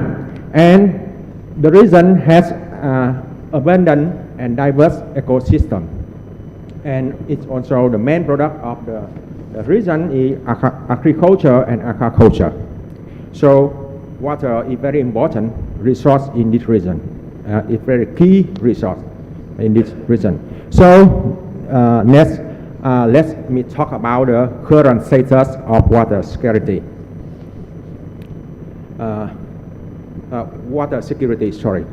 and the region has abundant and diverse ecosystem, and it's also the main product of the region is agriculture and aquaculture. So water is very important resource in this region. It's very key resource in this region. So let me talk about the current status of water security. Water security, sorry.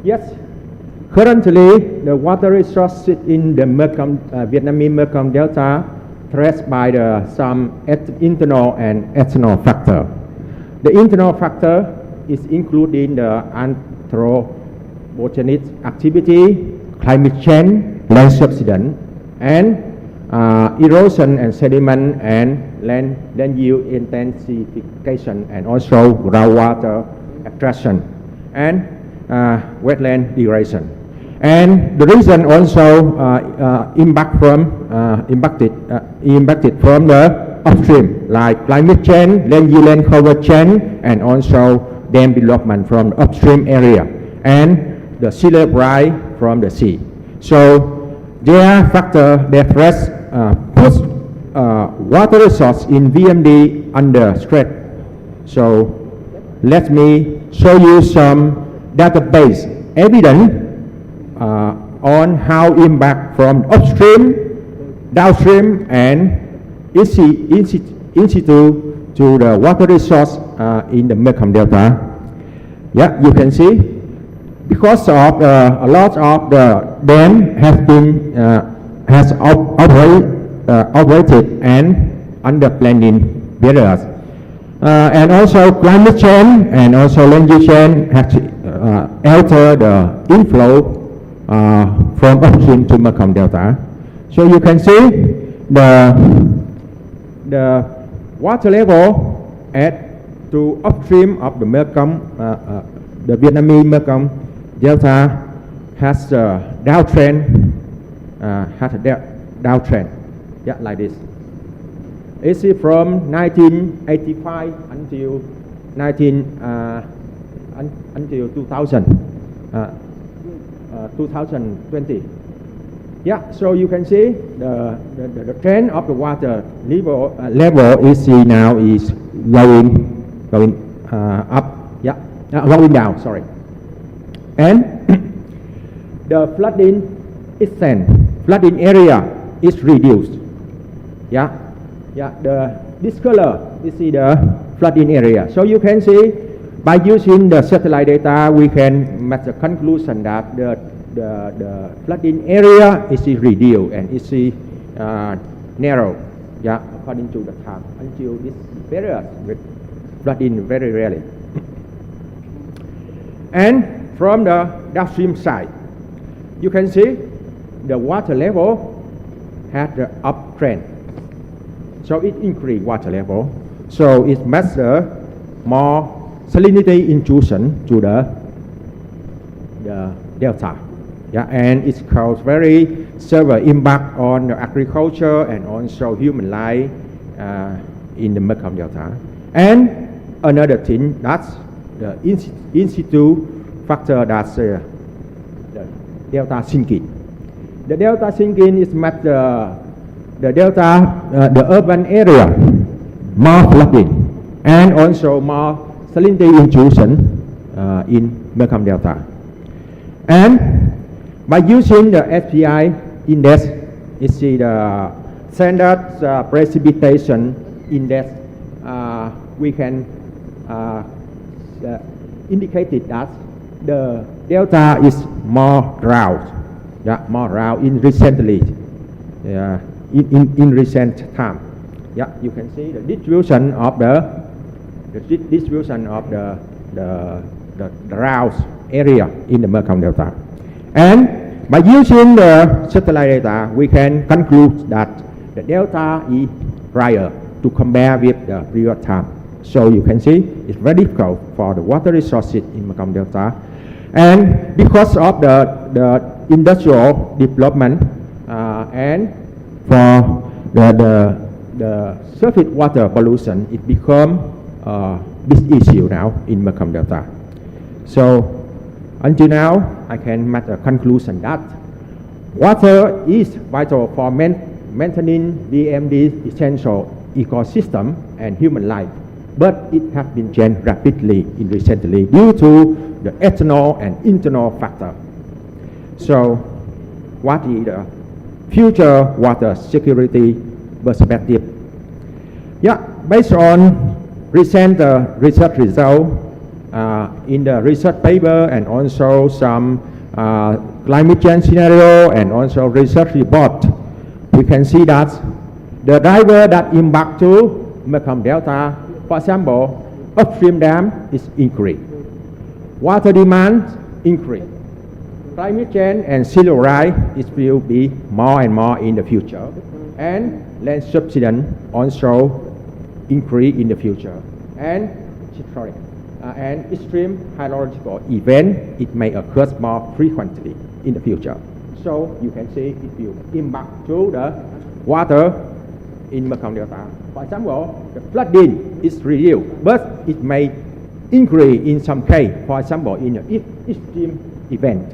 Yes, currently the water resources in the Vietnamese Mekong Delta threatened by some internal and external factors. The internal factor is including the anthropogenic activity, climate change, land subsidence, and erosion and sediment and land use intensification, and also groundwater attraction and wetland degradation. And the region also impacted from the upstream, like climate change, land use land cover change, and also dam development from the upstream area, and the sea level rise from the sea. So their factor, their threats puts water resource in VMD under threat. So let me show you some database evidence on how impact from upstream, downstream, and in situ to the water resource in the Mekong Delta. You can see because of a lot of the dam has operated and under planning areas, and also climate change and also land use change has altered the inflow from upstream to Mekong Delta. So you can see the water level to upstream of the Mekong, the Vietnamese Mekong Delta has a downtrend, like this. It's from 1985 until 2020. So you can see the trend of the water level is now is going up, going down, sorry. And the flooding area is reduced. This color, you see the flooding area. So you can see by using the satellite data, we can make the conclusion that the flooding area is reduced and is narrow. According to the time until this period with flooding very rarely. And from the downstream side, you can see the water level had the uptrend. So it increased water level. So it makes more salinity intrusion to the delta. And it causes very severe impact on the agriculture and also human life in the Mekong Delta. And another thing, that's the in situ factor, that's the delta sinking. The delta sinking is make the delta, the urban area, more flooding and also more salinity intrusion in Mekong Delta. And by using the SPI index, you see the standard precipitation index, we can indicate that the delta is more drought. Yeah, more drought in recently, in recent time. Yeah, you can see the distribution of the drought area in the Mekong Delta. And by using the satellite data, we can conclude that the delta is drier to compare with the previous time. So you can see it's very difficult for the water resources in Mekong Delta. And because of the industrial development and for the surface water pollution, it become a big issue now in Mekong Delta. So until now, I can make a conclusion that water is vital for maintaining BMD's essential ecosystem and human life, but it has been changed rapidly recently due to the external and internal factor. So what is the future water security perspective? Yeah, based on recent research results in the research paper and also some climate change scenario and also research report, we can see that the driver that impact to Mekong Delta, for example, upstream dam is increased, water demand increase, climate change and sea level rise will be more and more in the future, and land subsidence also increase in the future, and extreme hydrological event, it may occur more frequently in the future. So you can see it will impact to the water in Mekong Delta. For example, the flooding is reduced, but it may increase in some case, for example, in an extreme event.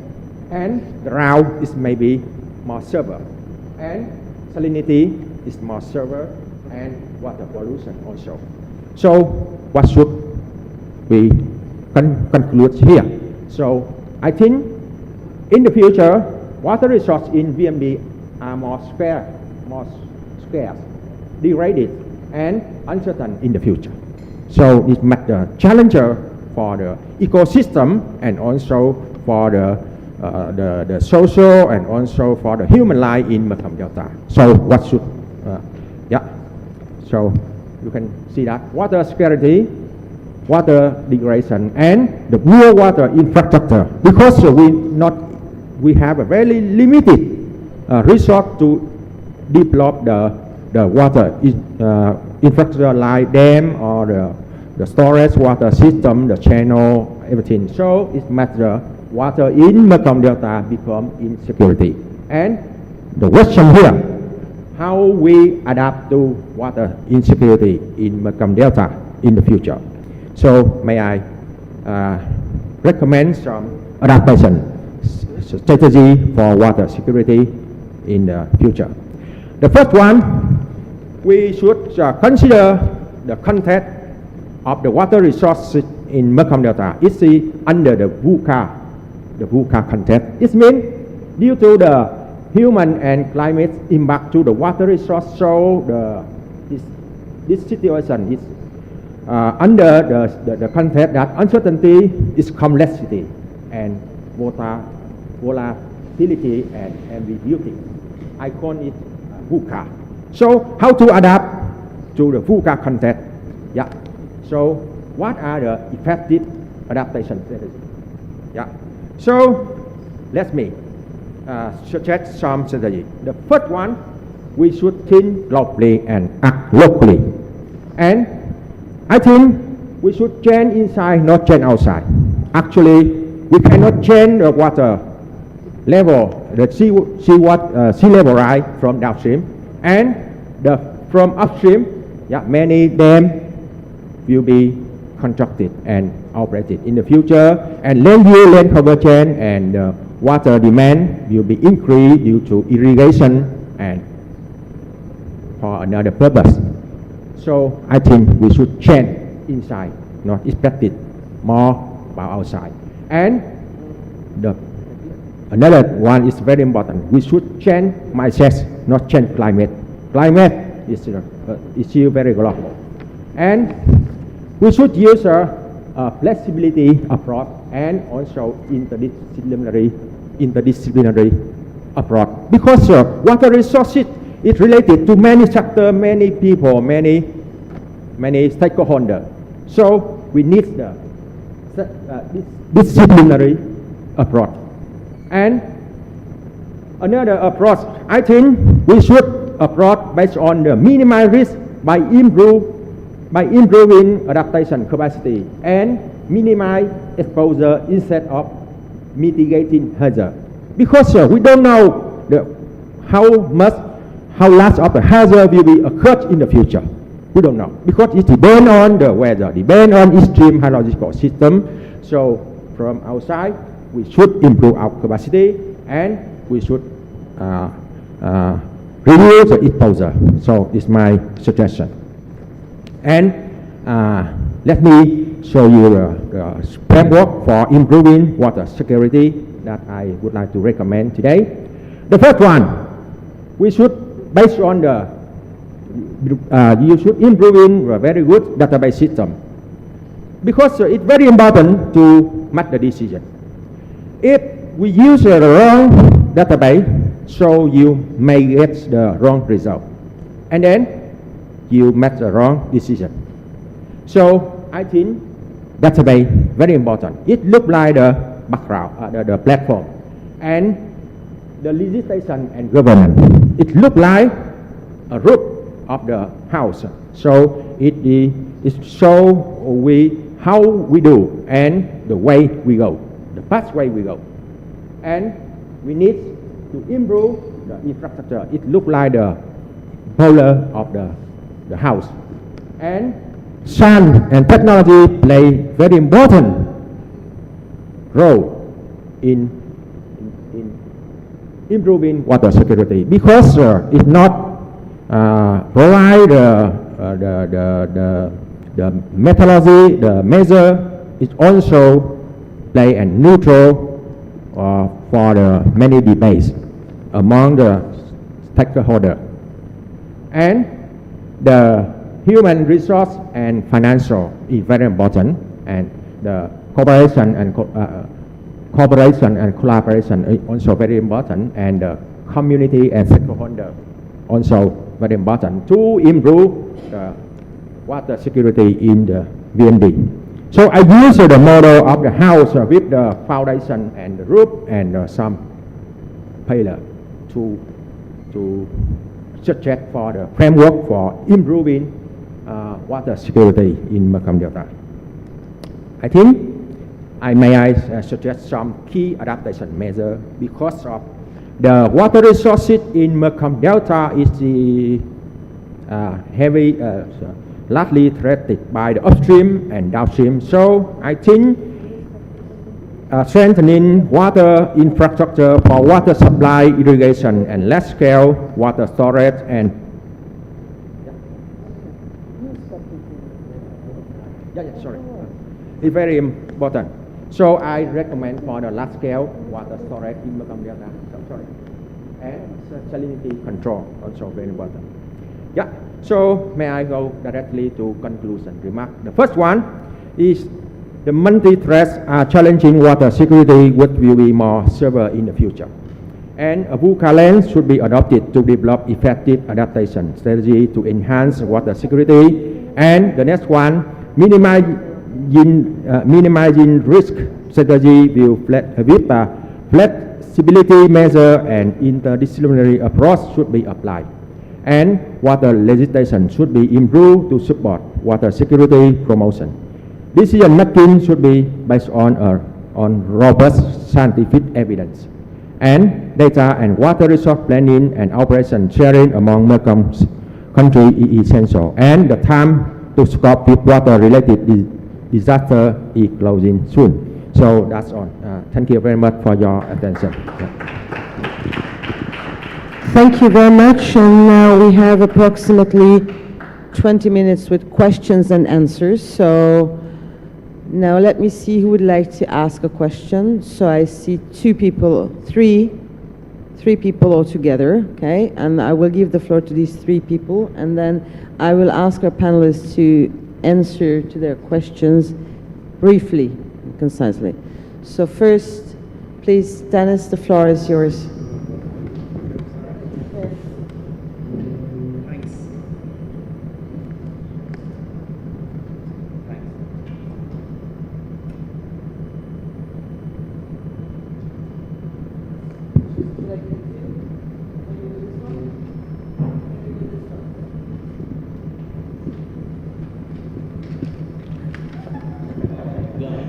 And the drought is maybe more severe, and salinity is more severe, and water pollution also. So what should we conclude here? So I think in the future, water resources in VMD are more scarce, degraded, and uncertain in the future. So it makes the challenger for the ecosystem and also for the social and also for the human life in Mekong Delta. So what should, so you can see that water scarcity, water degradation, and the poor water infrastructure, because we have a very limited resource to develop the water infrastructure like dam or the storage water system, the channel, everything. So it makes the water in Mekong Delta become insecurity. And the question here, how we adapt to water insecurity in Mekong Delta in the future. So may I recommend some adaptation strategy for water security in the future. The first one, we should consider the context of the water resources in Mekong Delta. It's under the VUCA context. It means due to the human and climate impact to the water resource, so this situation is under the context that uncertainty is complexity and volatility and ambiguity. I call it VUCA. So how to adapt to the VUCA context? Yeah. So what are the effective adaptation strategies? Yeah. So let me suggest some strategy. The first one, we should think globally and act locally. And I think we should change inside, not change outside. Actually, we cannot change the water level, the sea level rise from downstream, and from upstream. Yeah, many dams will be constructed and operated in the future, and land cover change and water demand will be increased due to irrigation and for another purpose. So I think we should change inside, not expect it more by outside. And another one is very important. We should change mindset, not change climate. Climate is an issue very global. And we should use a flexibility approach and also interdisciplinary interdisciplinary approach. Because water resources is related to many sectors, many people, many stakeholders. So we need the disciplinary approach. And another approach, I think we should approach based on the minimize risk by improving adaptation capacity and minimize exposure instead of mitigating hazard. Because we don't know how large of the hazard will be occurred in the future. We don't know, because it depends on the weather, depends on extreme hydrological system. So from outside, we should improve our capacity and we should reduce the exposure. So it's my suggestion. And let me show you the framework for improving water security that I would like to recommend today. The first one, we should, based on the, you should improving a very good database system, because it's very important to make the decision. If we use the wrong database, so you may get the wrong result, and then you make the wrong decision. So I think database very important. It looks like the background, the platform, and the legislation and governance. It looks like a roof of the house. So it show how we do and the way we go, the pathway we go. And we need to improve the infrastructure. It looks like the boiler of the house. And science and technology play very important role in improving water security, because it not provide the methodology, the measure. It also play a neutral for the many debates among the stakeholders. And the human resource and financial is very important, and the cooperation and collaboration is also very important, and the community and stakeholder also very important to improve the water security in the VND. So I use the model of the house with the foundation and the roof and some pillar to suggest for the framework for improving water security in Mekong Delta. I think I suggest some key adaptation measures, because of the water resources in Mekong Delta is largely threatened by the upstream and downstream. So I think strengthening water infrastructure for water supply, irrigation, and large-scale water storage and is very important. So I recommend for the large-scale water storage in Mekong Delta, and salinity control also very important. Yeah. So may I go directly to conclusion remark? The first one is the multi-threats are challenging water security, which will be more severe in the future. And a VUCA lens should be adopted to develop effective adaptation strategy to enhance water security. And the next one, minimizing risk strategy with flexibility measure and interdisciplinary approach should be applied. And water legislation should be improved to support water security promotion. Decision making should be based on robust scientific evidence. And data and water resource planning and operation sharing among Mekong countries is essential. And the time to stop with water-related disaster is closing soon. So that's all. Thank you very much for your attention. Thank you very much. And now we have approximately 20 minutes with questions and answers. So now let me see who would like to ask a question. So I see three people altogether, okay? And I will give the floor to these three people, and then I will ask our panelists to answer to their questions briefly and concisely. So first, Please, Dennis, the floor is yours.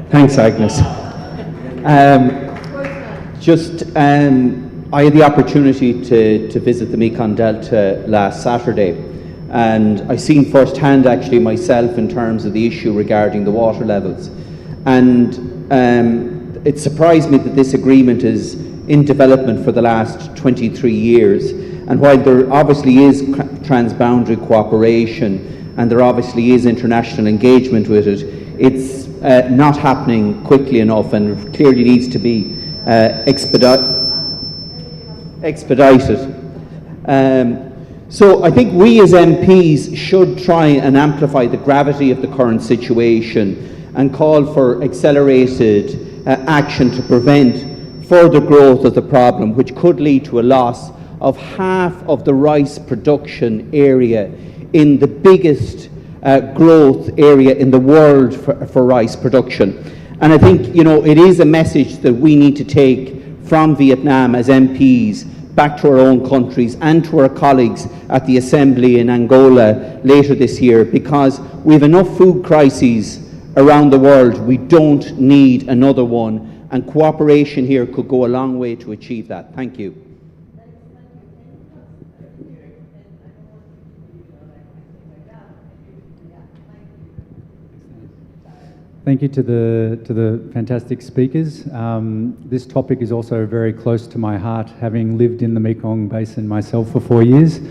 Thanks, Agnes. I had the opportunity to visit the Mekong Delta last Saturday, and I seen firsthand actually myself in terms of the issue regarding the water levels. And it surprised me that this agreement is in development for the last 23 years. And while there obviously is transboundary cooperation and there obviously is international engagement with it, it's not happening quickly enough and clearly needs to be expedited. So I think we as MPs should try and amplify the gravity of the current situation and call for accelerated action to prevent further growth of the problem, which could lead to a loss of half of the rice production area in the biggest growth area in the world for rice production. And I think, you know, it is a message that we need to take from Vietnam as MPs back to our own countries and to our colleagues at the Assembly in Angola later this year, because we have enough food crises around the world. We don't need another one, and cooperation here could go a long way to achieve that. Thank you. Thank you to the fantastic speakers. This topic is also very close to my heart, having lived in the Mekong Basin myself for 4 years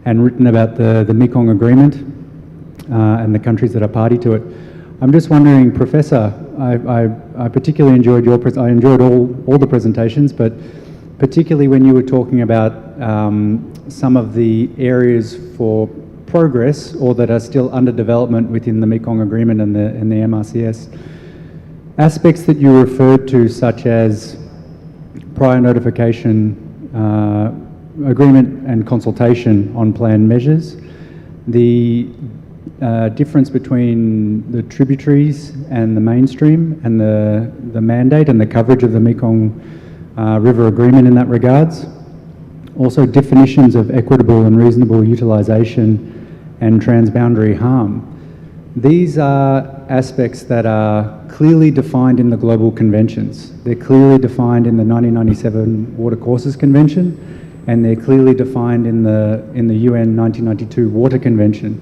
and written about the Mekong Agreement and the countries that are party to it. I'm just wondering, Professor, I particularly enjoyed I enjoyed all the presentations, but particularly when you were talking about some of the areas for progress or that are still under development within the Mekong Agreement and the MRCS. Aspects that you referred to, such as prior notification, agreement and consultation on planned measures, the difference between the tributaries and the mainstream, and the mandate and the coverage of the Mekong River Agreement in that regards. Also definitions of equitable and reasonable utilisation and transboundary harm. These are aspects that are clearly defined in the global conventions. They're clearly defined in the 1997 Water Courses Convention, and they're clearly defined in the UN 1992 Water Convention.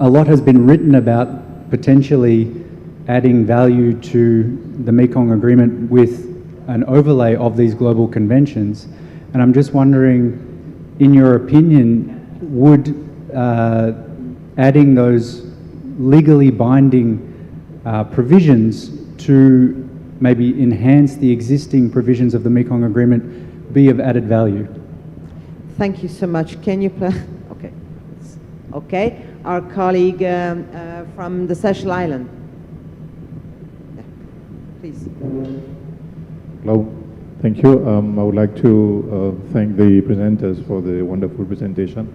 A lot has been written about potentially adding value to the Mekong Agreement with an overlay of these global conventions. And I'm just wondering, in your opinion, would adding those legally binding provisions to maybe enhance the existing provisions of the Mekong Agreement be of added value? Thank you so much. Can you okay. Okay. Our colleague from the Seychelles Island. Yeah. Please. Hello. Thank you. I would like to thank the presenters for the wonderful presentation.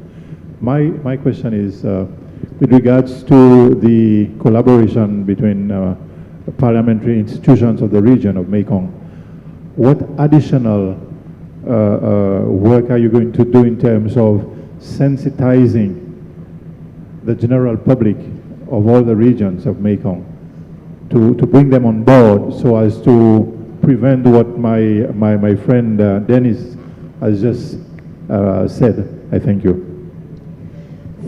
My question is with regards to the collaboration between parliamentary institutions of the region of Mekong. What additional work are you going to do in terms of sensitizing the general public of all the regions of Mekong to bring them on board so as to prevent what my friend Dennis has just said? I thank you.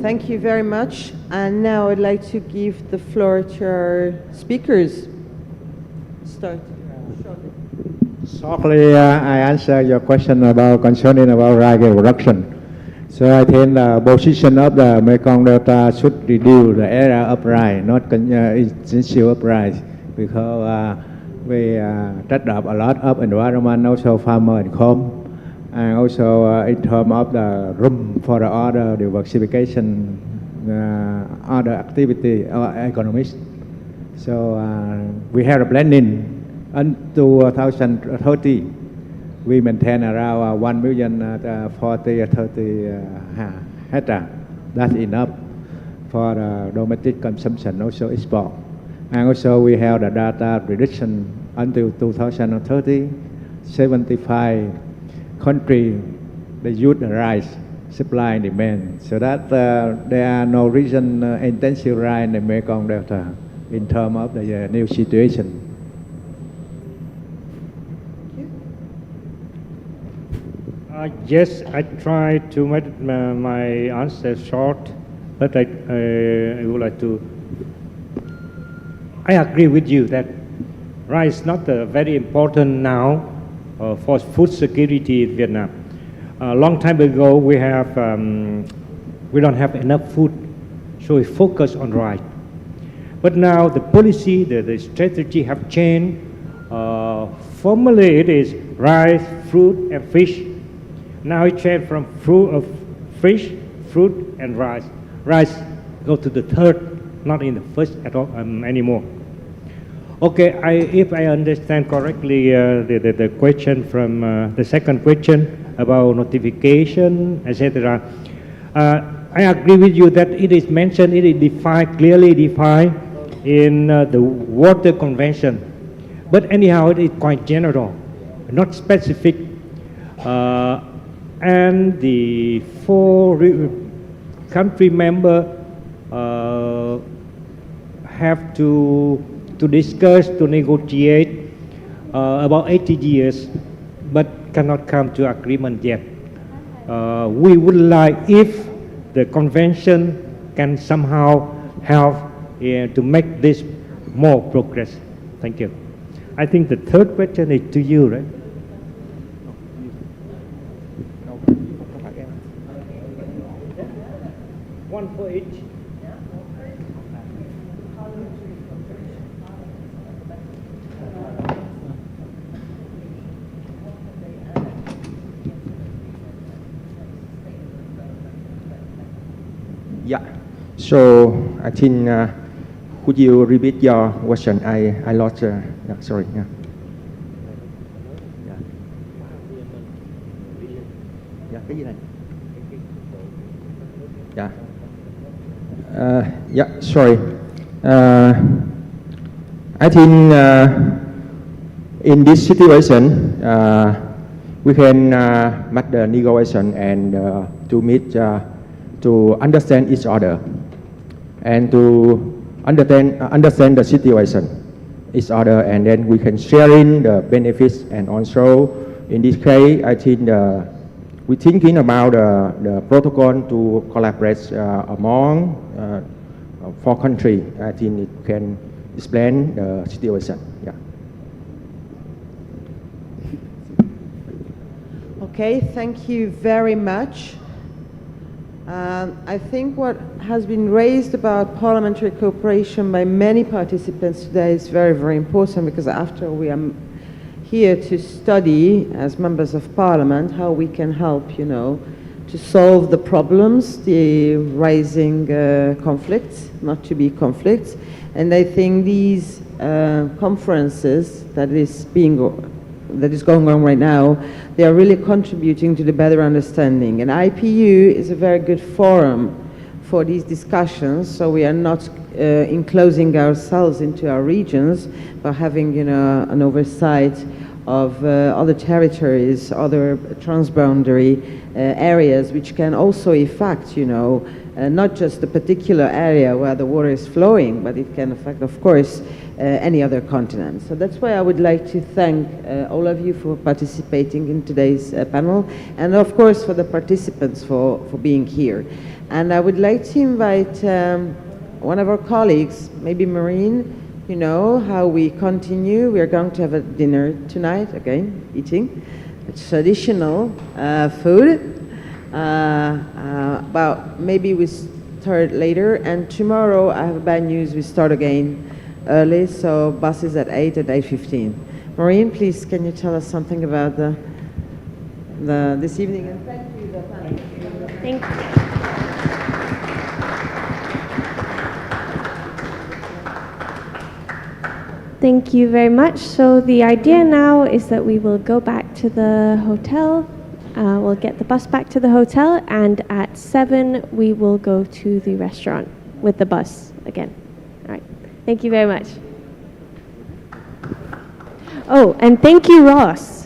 Thank you very much. And now I'd like to give the floor to our speakers. Start. Shortly, I answer your question about concerning about rice production. So I think the position of the Mekong Delta should reduce the area of rice, not essential of rice, because we touch up a lot of environment, also farmer and home. And also in terms of the room for the other diversification, other activity or economies. So we have a blending Until 2030, we maintain around 1,040,030 hectare. That's enough for domestic consumption, also export. And also we have the data prediction until 2030, 75 countries, they use the rice supply and demand. So that there are no reason intensive rise in the Mekong Delta in terms of the new situation. Yes, I try to make my answer short, but I would like to. I agree with you that rice is not very important now for food security in Vietnam. A long time ago, we don't have enough food, so we focus on rice. But now the policy, the strategy have changed. Formerly, it is rice, fruit, and fish. Now it changed from fish, fruit, and rice. Rice go to the third, not in the first at all anymore. Okay, if I understand correctly, the question from the second question about notification, etc. I agree with you that it is mentioned, it is defined, clearly defined in the Water Convention. But anyhow, it is quite general, not specific. And the 4 country members have to discuss, to negotiate about 80 years, but cannot come to agreement yet. We would like if the convention can somehow help to make this more progress. Thank you. I think the third question is to you, right? One for each. Yeah. So I think could you repeat your question? I lost. Yeah, sorry. Yeah. Yeah. Cái gì này? Yeah. Yeah, sorry. I think in this situation, we can make the negotiation and to meet, to understand each other, and to understand the situation each other, and then we can share in the benefits. And also, in this case, I think we're thinking about the protocol to collaborate among 4 countries. I think it can explain the situation. Yeah. Okay, thank you very much. I think what has been raised about parliamentary cooperation by many participants today is very, very important, because after we are here to study as members of parliament how we can help, to solve the problems, the rising conflicts, not to be conflicts. And I think these conferences that is going on right now, they are really contributing to the better understanding. And IPU is a very good forum for these discussions, so we are not enclosing ourselves into our regions, but having, an oversight of other territories, other transboundary areas, which can also affect, not just the particular area where the water is flowing, but it can affect, of course, any other continent. So that's why I would like to thank all of you for participating in today's panel, and of course for the participants for being here. And I would like to invite one of our colleagues, maybe Maureen, how we continue. We are going to have a dinner tonight, again, eating. It's traditional food. But maybe we start later, and tomorrow I have bad news, we start again early, so buses at 8 and 8:15. Maureen, please, can you tell us something about this evening? And thank you, the panel. Thank you. Thank you very much. So the idea now is that we will go back to the hotel. We'll get the bus back to the hotel, and at 7 we will go to the restaurant with the bus again. All right. Thank you very much. Oh, and thank you, Ross.